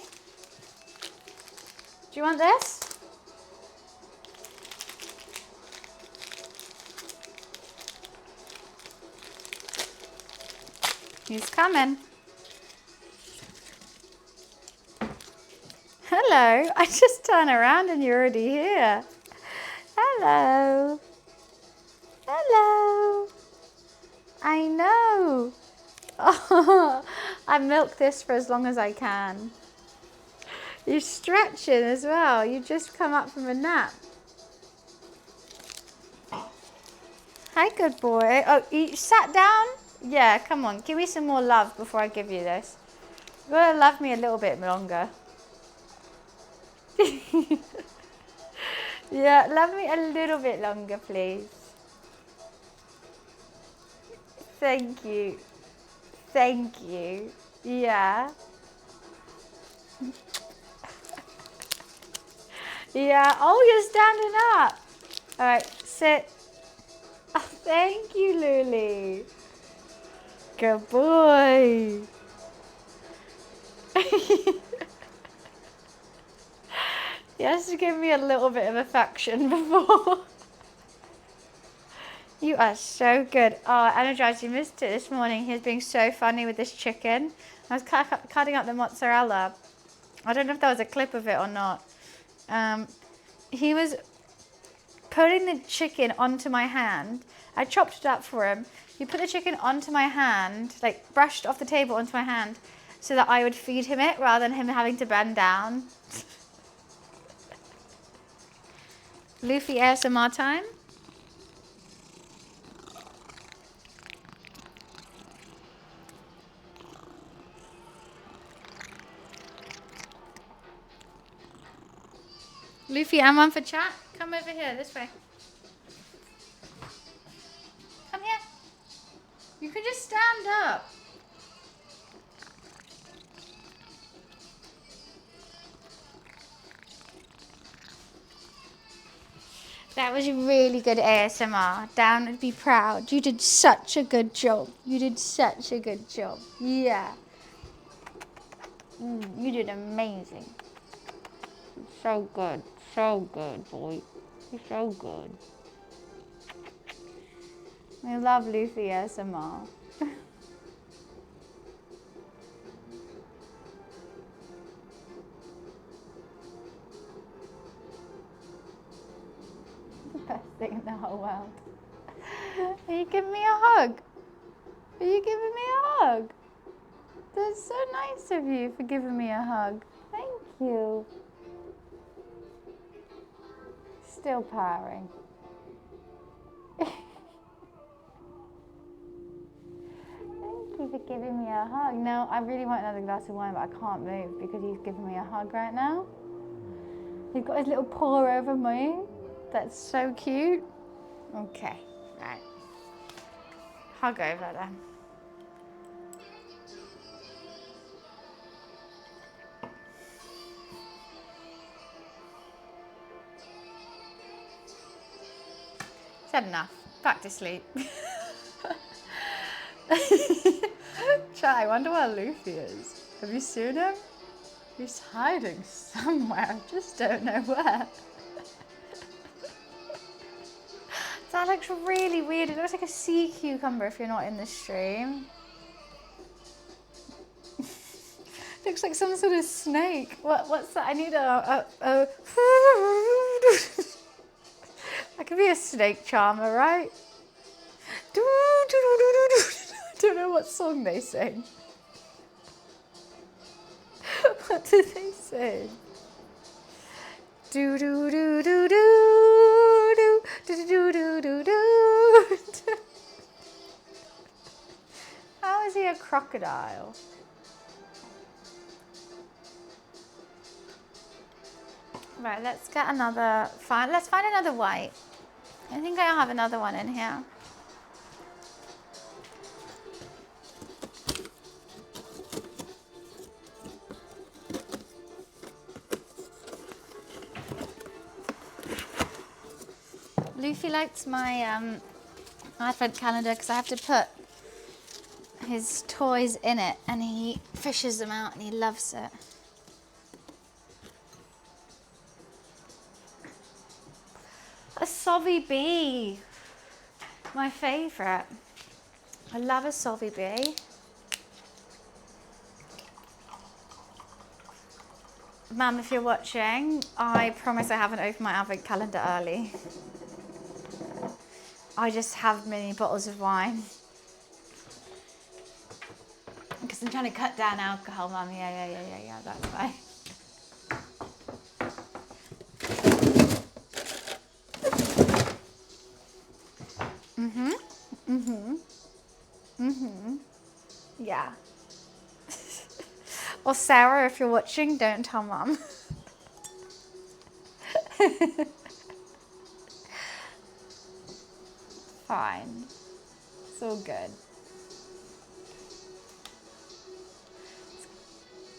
Do you want this? He's coming. Hello. I just turn around and you're already here. Hello. Hello. I know. Oh, I milk this for as long as I can. You're stretching as well. You just come up from a nap. Hi, good boy. Oh, you sat down? Yeah, come on. Give me some more love before I give you this. You've got to love me a little bit longer. Yeah, love me a little bit longer, please. Thank you. Thank you. Yeah. Yeah. Oh, you're standing up. All right, sit. Oh, thank you, Luli. Good boy. He has to give me a little bit of affection before. You are so good. Oh, Energized, you missed it this morning. He was being so funny with this chicken. I was cutting up the mozzarella. I don't know if that was a clip of it or not. He was putting the chicken onto my hand. I chopped it up for him. He put the chicken onto my hand, like brushed off the table onto my hand, so that I would feed him it rather than him having to bend down. Luffy ASMR time. Luffy, I'm on for chat. Come over here, this way. Come here. You can just stand up. That was really good ASMR. Down would be proud. You did such a good job. You did such a good job. Yeah. You did amazing. So good. So good, boy. You're so good. I love Luffy ASMR. The best thing in the whole world. Are you giving me a hug? Are you giving me a hug? That's so nice of you for giving me a hug. Thank you. Still purring. Thank you for giving me a hug. No, I really want another glass of wine, but I can't move because he's giving me a hug right now. He's got his little paw over me. That's so cute. Okay, right. Hug over then. Said enough. Back to sleep. Chat, I wonder where Luffy is. Have you seen him? He's hiding somewhere. I just don't know where. That looks really weird. It looks like a sea cucumber if you're not in the stream. Looks like some sort of snake. What's that? I need a that could be a snake charmer, right? I don't know what song they sing. What do they sing? Do do do do do do do do do do. How is he a crocodile? Right, let's get another. Let's find another white. I think I have another one in here. Luffy likes my advent calendar because I have to put his toys in it and he fishes them out and he loves it. A Sovy bee, my favourite. I love a Sovy bee. Mum, if you're watching, I promise I haven't opened my advent calendar early. I just have mini bottles of wine. Because I'm trying to cut down alcohol, Mum. Yeah, that's fine. Yeah. Or Sarah, if you're watching, don't tell Mum. Fine. It's all good.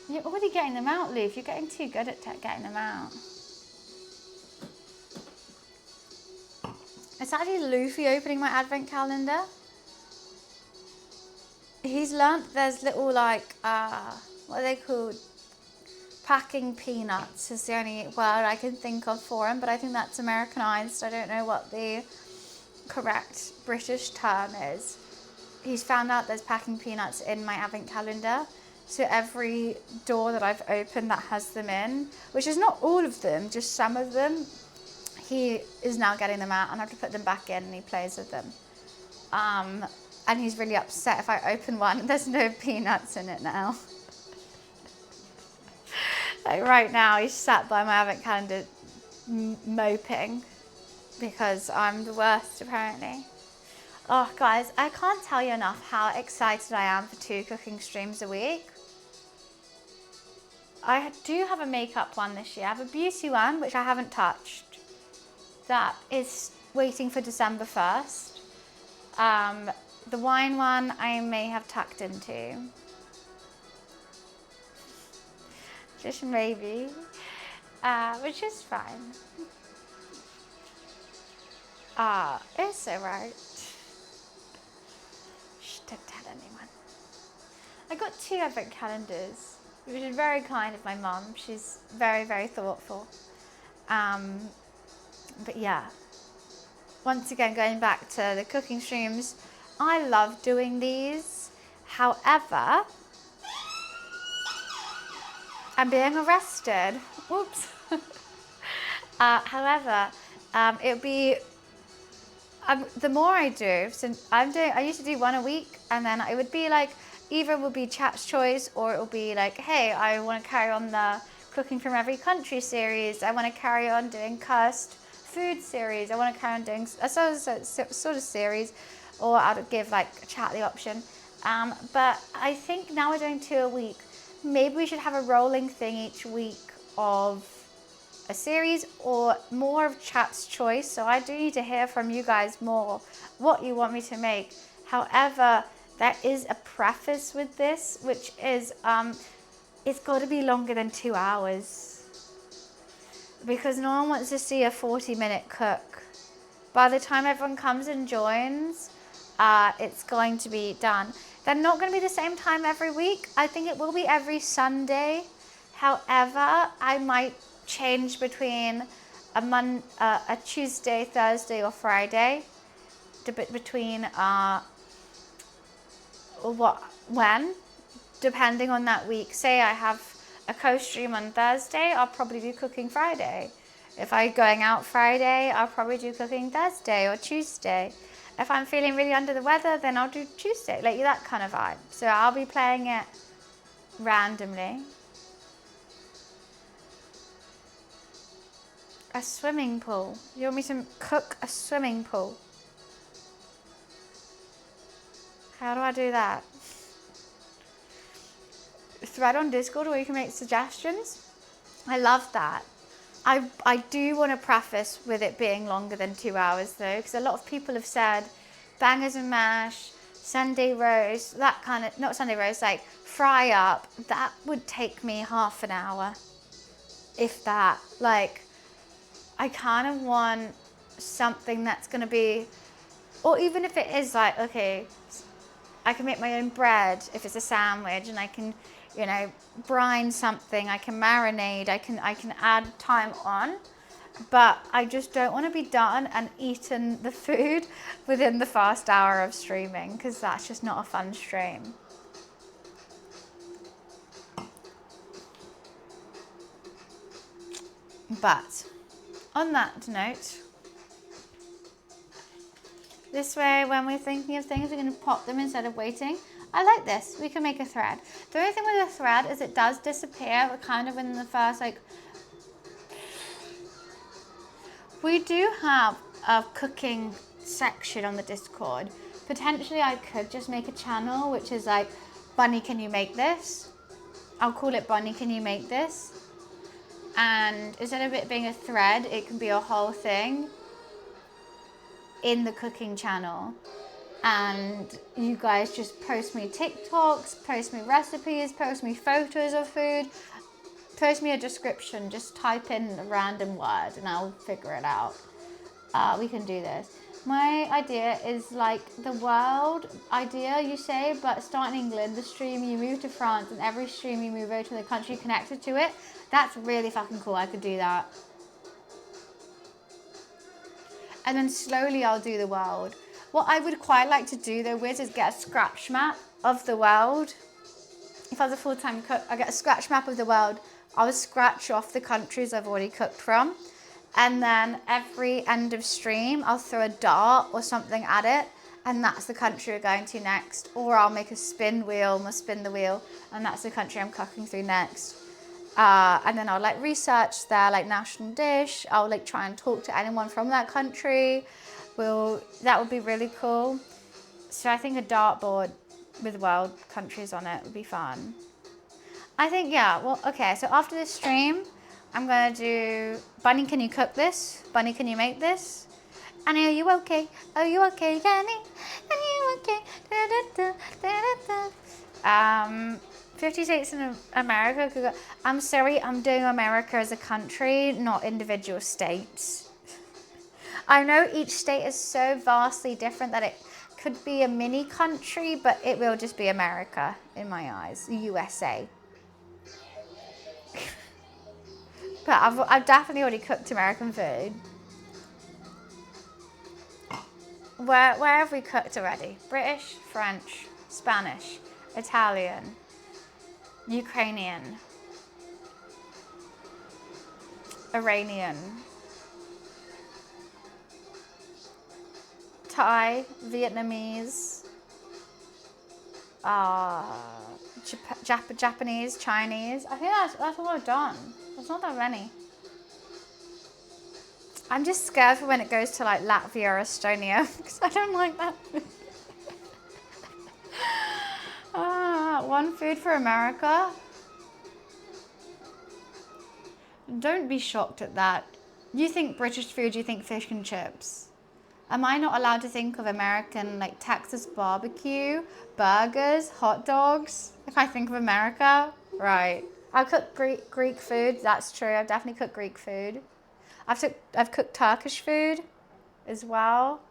You're already getting them out, Luke. You're getting too good at getting them out. It's actually Luffy opening my advent calendar. He's learnt there's little like, what are they called? Packing peanuts is the only word I can think of for him, but I think that's Americanized. I don't know what the correct British term is. He's found out there's packing peanuts in my advent calendar. So every door that I've opened that has them in, which is not all of them, just some of them, he is now getting them out and I have to put them back in and he plays with them. And he's really upset if I open one and there's no peanuts in it now. Like right now he's sat by my advent calendar moping because I'm the worst apparently. Oh guys, I can't tell you enough how excited I am for 2 cooking streams a week. I do have a makeup one this year. I have a beauty one, which I haven't touched. That is waiting for December 1st. The wine one I may have tucked into. Just maybe. Which is fine. It's alright. Shh, don't tell anyone. I got 2 advent calendars, which is very kind of my mum. She's very, very thoughtful. But yeah, once again, going back to the cooking streams, I love doing these. However, I'm being arrested. Whoops. However, it would be, the more I do, since I used to do 1 a week, and then it would be like, either it will be Chat's Choice, or it will be like, hey, I want to carry on the Cooking from Every Country series. I want to carry on doing Cursed Food series. I want to carry on doing a sort of series, or I'd give like Chat the option. But I think now we're doing 2 a week. Maybe we should have a rolling thing each week of a series or more of chat's choice. So I do need to hear from you guys more what you want me to make. However, there is a preface with this, which is it's got to be longer than 2 hours, because no one wants to see a 40-minute cook. By the time everyone comes and joins, it's going to be done. They're not going to be the same time every week. I think it will be every Sunday. However, I might change between a Tuesday, Thursday, or Friday, between when, depending on that week. Say I have a co-stream on Thursday, I'll probably do cooking Friday. If I'm going out Friday, I'll probably do cooking Thursday or Tuesday. If I'm feeling really under the weather, then I'll do Tuesday, like that kind of vibe. So I'll be playing it randomly. A swimming pool. You want me to cook a swimming pool? How do I do that? Thread on Discord where you can make suggestions. I love that. I do want to preface with it being longer than 2 hours though, because a lot of people have said bangers and mash, Sunday roast, that kind of, not Sunday roast, like fry up, that would take me half an hour, if that. Like, I kind of want something that's going to be, or even if it is like, okay, I can make my own bread if it's a sandwich, and I can, you know, brine something, I can marinate, I can add time on, but I just don't want to be done and eaten the food within the first hour of streaming, because that's just not a fun stream. But on that note, this way, when we're thinking of things, we're going to pop them instead of waiting. I like this. We can make a thread. The only thing with a thread is it does disappear. We're kind of in the first, like... We do have a cooking section on the Discord. Potentially, I could just make a channel, which is like, Bunny, can you make this? I'll call it Bunny, can you make this? And instead of it being a thread, it can be a whole thing in the cooking channel, and you guys just post me TikToks, post me recipes, post me photos of food, post me a description, just type in a random word and I'll figure it out. We can do this. My idea is like the world idea, you say, but start in England, the stream you move to France, and every stream you move over to the country connected to it. That's really fucking cool. I could do that. And then slowly I'll do the world. What I would quite like to do though, Wiz, is get a scratch map of the world. If I was a full-time cook, I get a scratch map of the world. I would scratch off the countries I've already cooked from. And then every end of stream, I'll throw a dart or something at it. And that's the country we're going to next. Or I'll make a spin wheel, and we'll spin the wheel. And that's the country I'm cooking through next. And then I'll like research their like national dish. I'll like try and talk to anyone from that country. That would be really cool. So I think a dartboard with world countries on it would be fun. I think, yeah, well, okay, so after this stream, I'm gonna do, Bunny, can you cook this? Bunny, can you make this? Annie, are you okay? Are you okay, Annie? Are you okay? Da, da, da, da. 50 states in America. I'm sorry, I'm doing America as a country, not individual states. I know each state is so vastly different that it could be a mini country, but it will just be America in my eyes, the USA. But I've definitely already cooked American food. Where have we cooked already? British, French, Spanish, Italian, Ukrainian, Iranian, Thai, Vietnamese, Japanese, Chinese. I think that's all I've done. There's not that many. I'm just scared for when it goes to like Latvia or Estonia because I don't like that food. One food for America. Don't be shocked at that. You think British food, you think fish and chips. Am I not allowed to think of American, like Texas barbecue, burgers, hot dogs? If I think of America, right. I've cooked Greek food, that's true. I've definitely cooked Greek food. I've cooked Turkish food as well.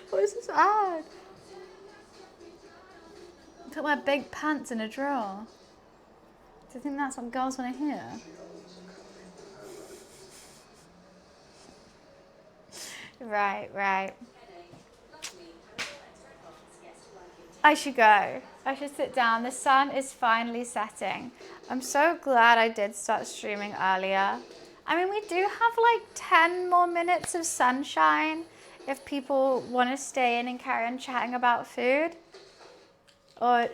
What is this ad? Put my big pants in a drawer. Do you think that's what girls want to hear? Right. I should go. I should sit down. The sun is finally setting. I'm so glad I did start streaming earlier. I mean, we do have like 10 more minutes of sunshine if people want to stay in and carry on chatting about food. Or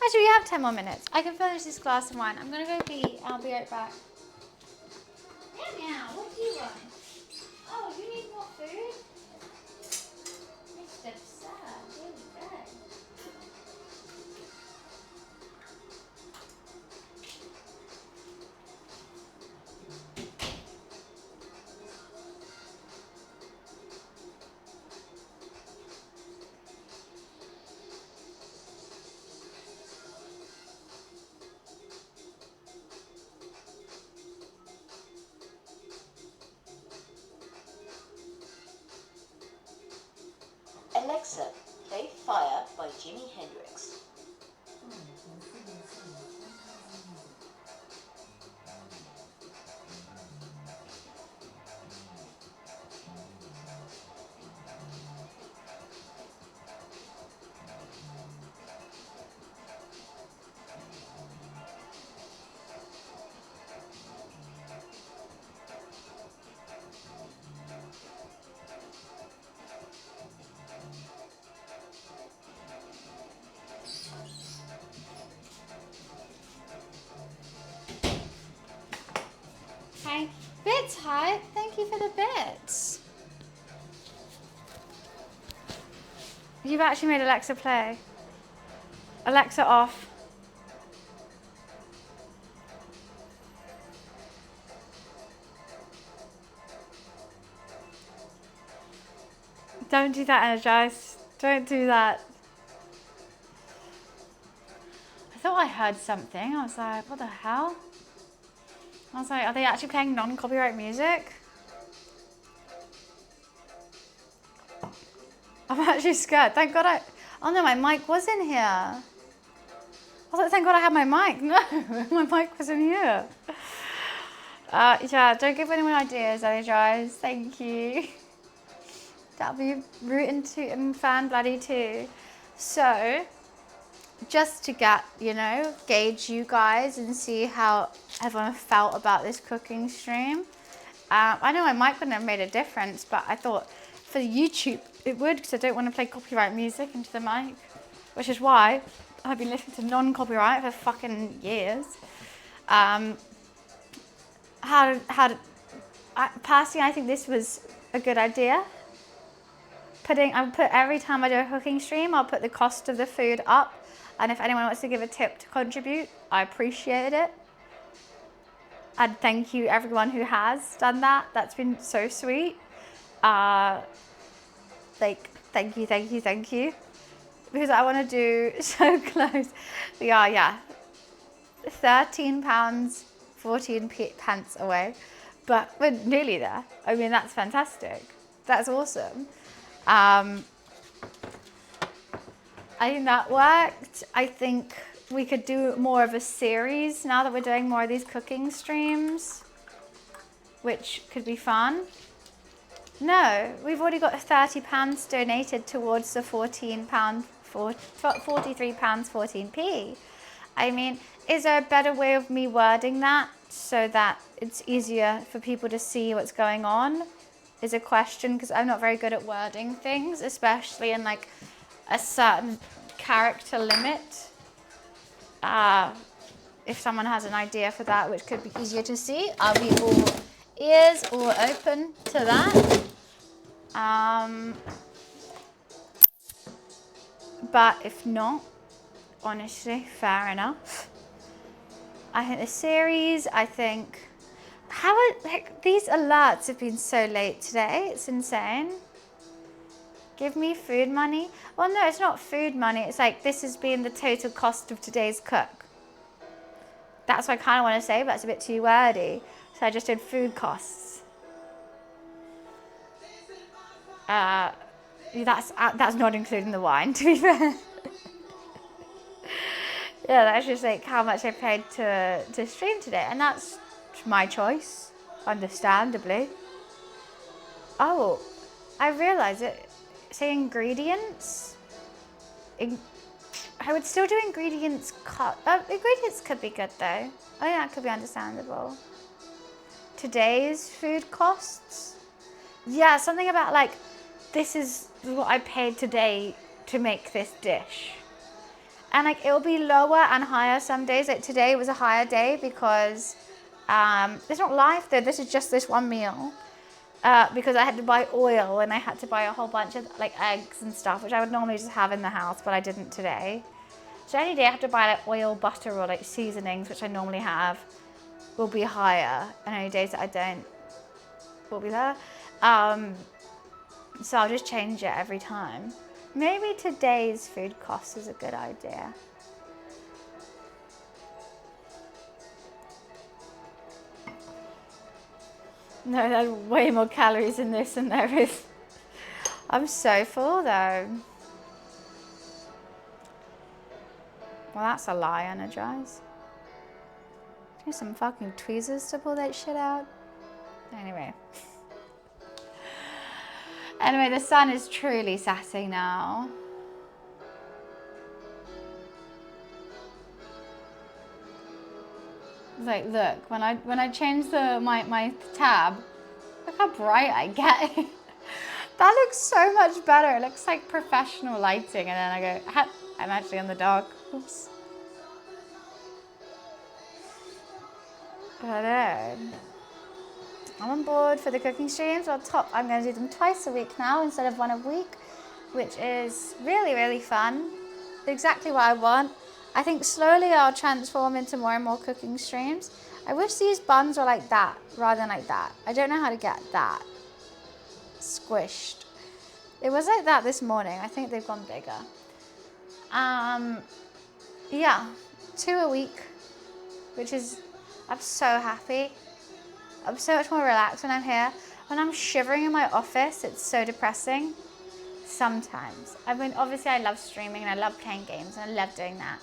actually, we have 10 more minutes. I can finish this glass of wine. I'm going to go pee. I'll be right back. Meow, what do you want? Oh, you need more food? Mr. Sir, here we go. Alexa, play Fire by Jimi Hendrix. Hi. Bits, hi. Thank you for the bits. You've actually made Alexa play. Alexa off. Don't do that, Energize. Don't do that. I thought I heard something. I was like, what the hell? I was like, are they actually playing non-copyright music? I'm actually scared. Thank God oh no, my mic was in here. I was like, thank God I had my mic. No, my mic was in here. Yeah, don't give anyone ideas, Energize. Thank you. That'll be rootin' tootin' fan bloody too. So, just to get, gauge you guys and see how everyone felt about this cooking stream. I know my mic wouldn't have made a difference, but I thought for YouTube it would, because I don't want to play copyright music into the mic, which is why I've been listening to non-copyright for fucking years. Personally, I think this was a good idea. Every time I do a cooking stream, I'll put the cost of the food up. And if anyone wants to give a tip to contribute, I appreciate it. And thank you everyone who has done that. That's been so sweet. Thank you. Because I want to do so close. We are, yeah. £13, 14 pence away. But we're nearly there. I mean, that's fantastic. That's awesome. I think that worked. I think we could do more of a series now that we're doing more of these cooking streams, which could be fun. No, we've already got £30 donated towards the £43 14p. I mean, is there a better way of me wording that so that it's easier for people to see what's going on? Is a question, because I'm not very good at wording things, especially in like a certain character limit. If someone has an idea for that, which could be easier to see, I'll be all ears, all open to that. But if not, honestly, fair enough. I think the series, these alerts have been so late today, it's insane. Give me food money. Well, no, it's not food money. It's like, this has been the total cost of today's cook. That's what I kind of want to say, but it's a bit too wordy. So I just did food costs. That's not including the wine, to be fair. Yeah, that's just like how much I paid to stream today. And that's my choice, understandably. Oh, I realised it. Say ingredients. I would still do ingredients cut. Ingredients could be good though. I think that could be understandable. Today's food costs. Yeah, something about like, this is what I paid today to make this dish. And like, it'll be lower and higher some days. Like today was a higher day because it's not live though. This is just this one meal. Because I had to buy oil and I had to buy a whole bunch of like eggs and stuff, which I would normally just have in the house, but I didn't today. So any day I have to buy like oil, butter, or like seasonings, which I normally have, will be higher. And any days that I don't will be lower. So I'll just change it every time. Maybe today's food cost is a good idea. No, there's way more calories in this than there is. I'm so full though. Well, that's a lie, Energize. Need some fucking tweezers to pull that shit out. Anyway. Anyway, the sun is truly setting now. Like, look, when I change my tab, look how bright I get. That looks so much better. It looks like professional lighting, and then I go, I'm actually in the dark. Oops. But I'm on board for the cooking streams. I'm going to do them twice a week now instead of one a week, which is really, really fun. Exactly what I want. I think slowly I'll transform into more and more cooking streams. I wish these buns were like that rather than like that. I don't know how to get that squished. It was like that this morning. I think they've gone bigger. Yeah, 2 a week, which is, I'm so happy. I'm so much more relaxed when I'm here. When I'm shivering in my office, it's so depressing. Sometimes. I mean, obviously I love streaming and I love playing games and I love doing that.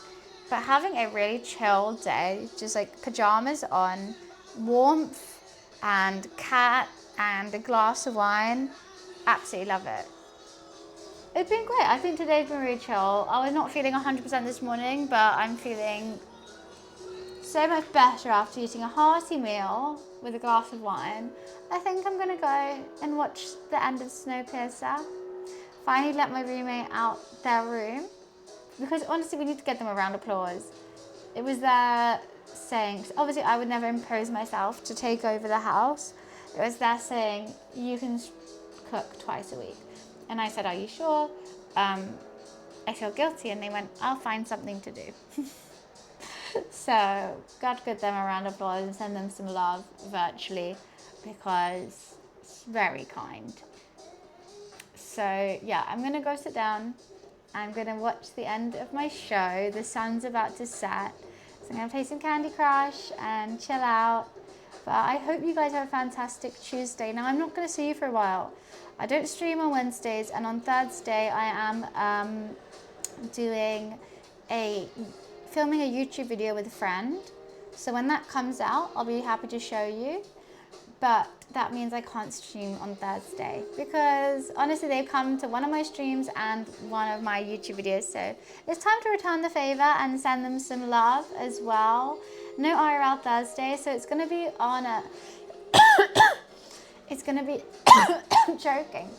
But having a really chill day, just like pajamas on, warmth and cat and a glass of wine, absolutely love it. It's been great. I think today's been really chill. I was not feeling 100% this morning, but I'm feeling so much better after eating a hearty meal with a glass of wine. I think I'm gonna go and watch the end of Snowpiercer. Finally let my roommate out their room, because honestly we need to get them a round of applause. It was their saying, obviously I would never impose myself to take over the house. It was their saying, you can cook twice a week. And I said, are you sure? I feel guilty. And they went, I'll find something to do. So got to give them a round of applause and send them some love virtually, because it's very kind. So yeah, I'm gonna go sit down. I'm gonna watch the end of my show. The sun's about to set. So I'm gonna play some Candy Crush and chill out. But I hope you guys have a fantastic Tuesday. Now I'm not gonna see you for a while. I don't stream on Wednesdays, and on Thursday I am filming a YouTube video with a friend. So when that comes out, I'll be happy to show you. But that means I can't stream on Thursday, because honestly they've come to one of my streams and one of my YouTube videos. So it's time to return the favor and send them some love as well. No IRL Thursday, so it's gonna be on a, it's gonna be, I'm joking.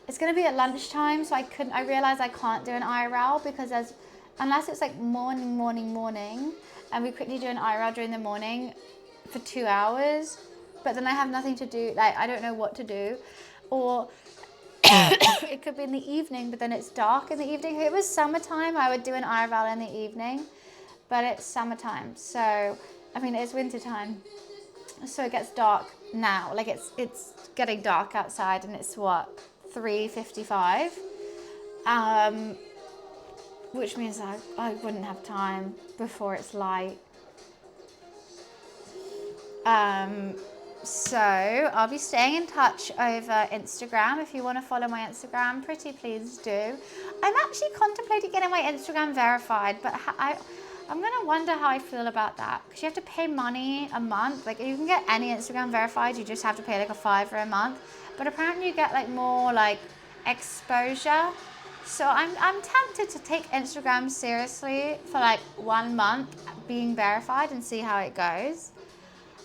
it's going to be at lunchtime, so I realize I can't do an IRL because unless it's like morning, and we quickly do an IRL during the morning for 2 hours, but then I have nothing to do, like I don't know what to do. Or it could be in the evening, but then it's dark in the evening. If it was summertime, I would do an IRL in the evening, but it's summertime, so I mean it's winter time, so it gets dark now. Like it's getting dark outside, and it's what, 3:55, which means I wouldn't have time before it's light. So I'll be staying in touch over Instagram. If you want to follow my Instagram, pretty please do. I'm actually contemplating getting my Instagram verified, but I'm going to wonder how I feel about that, because you have to pay money a month. Like you can get any Instagram verified, you just have to pay like a $5 a month, but apparently you get like more like exposure. So I'm tempted to take Instagram seriously for like 1 month being verified and see how it goes.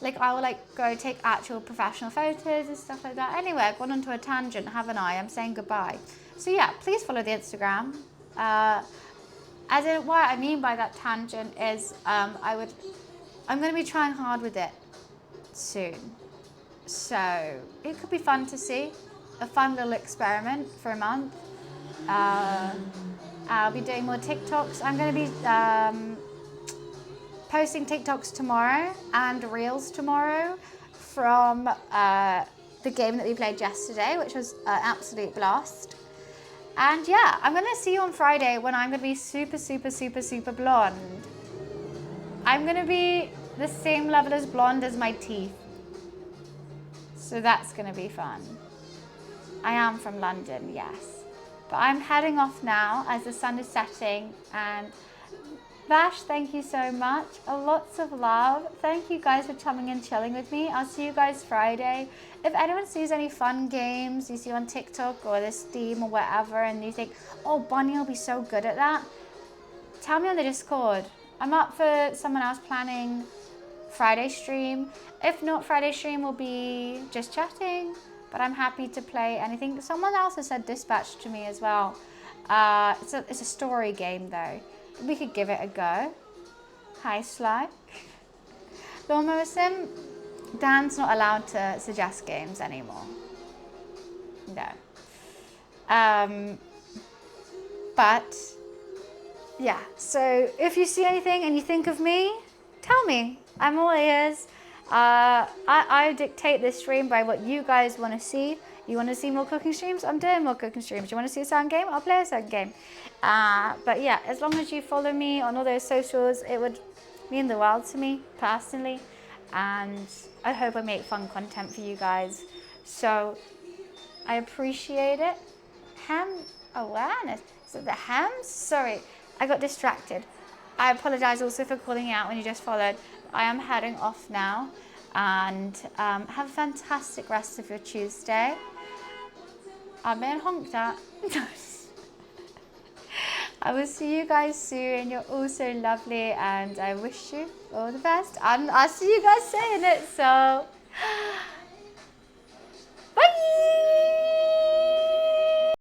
Like I will like go take actual professional photos and stuff like that. Anyway, I've gone onto a tangent, haven't I? I'm saying goodbye. So yeah, please follow the Instagram. As in, what I mean by that tangent is I'm going to be trying hard with it soon. So it could be fun to see, a fun little experiment for a month. I'll be doing more TikToks. I'm going to be posting TikToks tomorrow and Reels tomorrow from the game that we played yesterday, which was an absolute blast. And yeah, I'm going to see you on Friday when I'm going to be super, super, super, super blonde. I'm going to be the same level as blonde as my teeth. So that's going to be fun. I am from London, yes. But I'm heading off now as the sun is setting. And Vash, thank you so much. Lots of love. Thank you guys for coming and chilling with me. I'll see you guys Friday. If anyone sees any fun games you see on TikTok or the Steam or whatever, and you think, oh, Bonnie will be so good at that, tell me on the Discord. I'm up for someone else planning Friday stream. If not, Friday stream will be just chatting, but I'm happy to play anything. Someone else has said Dispatch to me as well. It's a story game though. We could give it a go. Hi, Sly. Lawnmower Sim. Dan's not allowed to suggest games anymore. No. But yeah, so if you see anything and you think of me, tell me. I'm all ears. I dictate this stream by what you guys want to see. You want to see more cooking streams? I'm doing more cooking streams. You want to see a sound game? I'll play a sound game. But yeah, as long as you follow me on all those socials, it would mean the world to me personally. And I hope I make fun content for you guys. So I appreciate it. Ham awareness. Is it the hams? Sorry, I got distracted. I apologize also for calling out when you just followed. I am heading off now. And have a fantastic rest of your Tuesday. I'm being honked at. I will see you guys soon. You're all so lovely, and I wish you all the best. And I'll see you guys saying it. So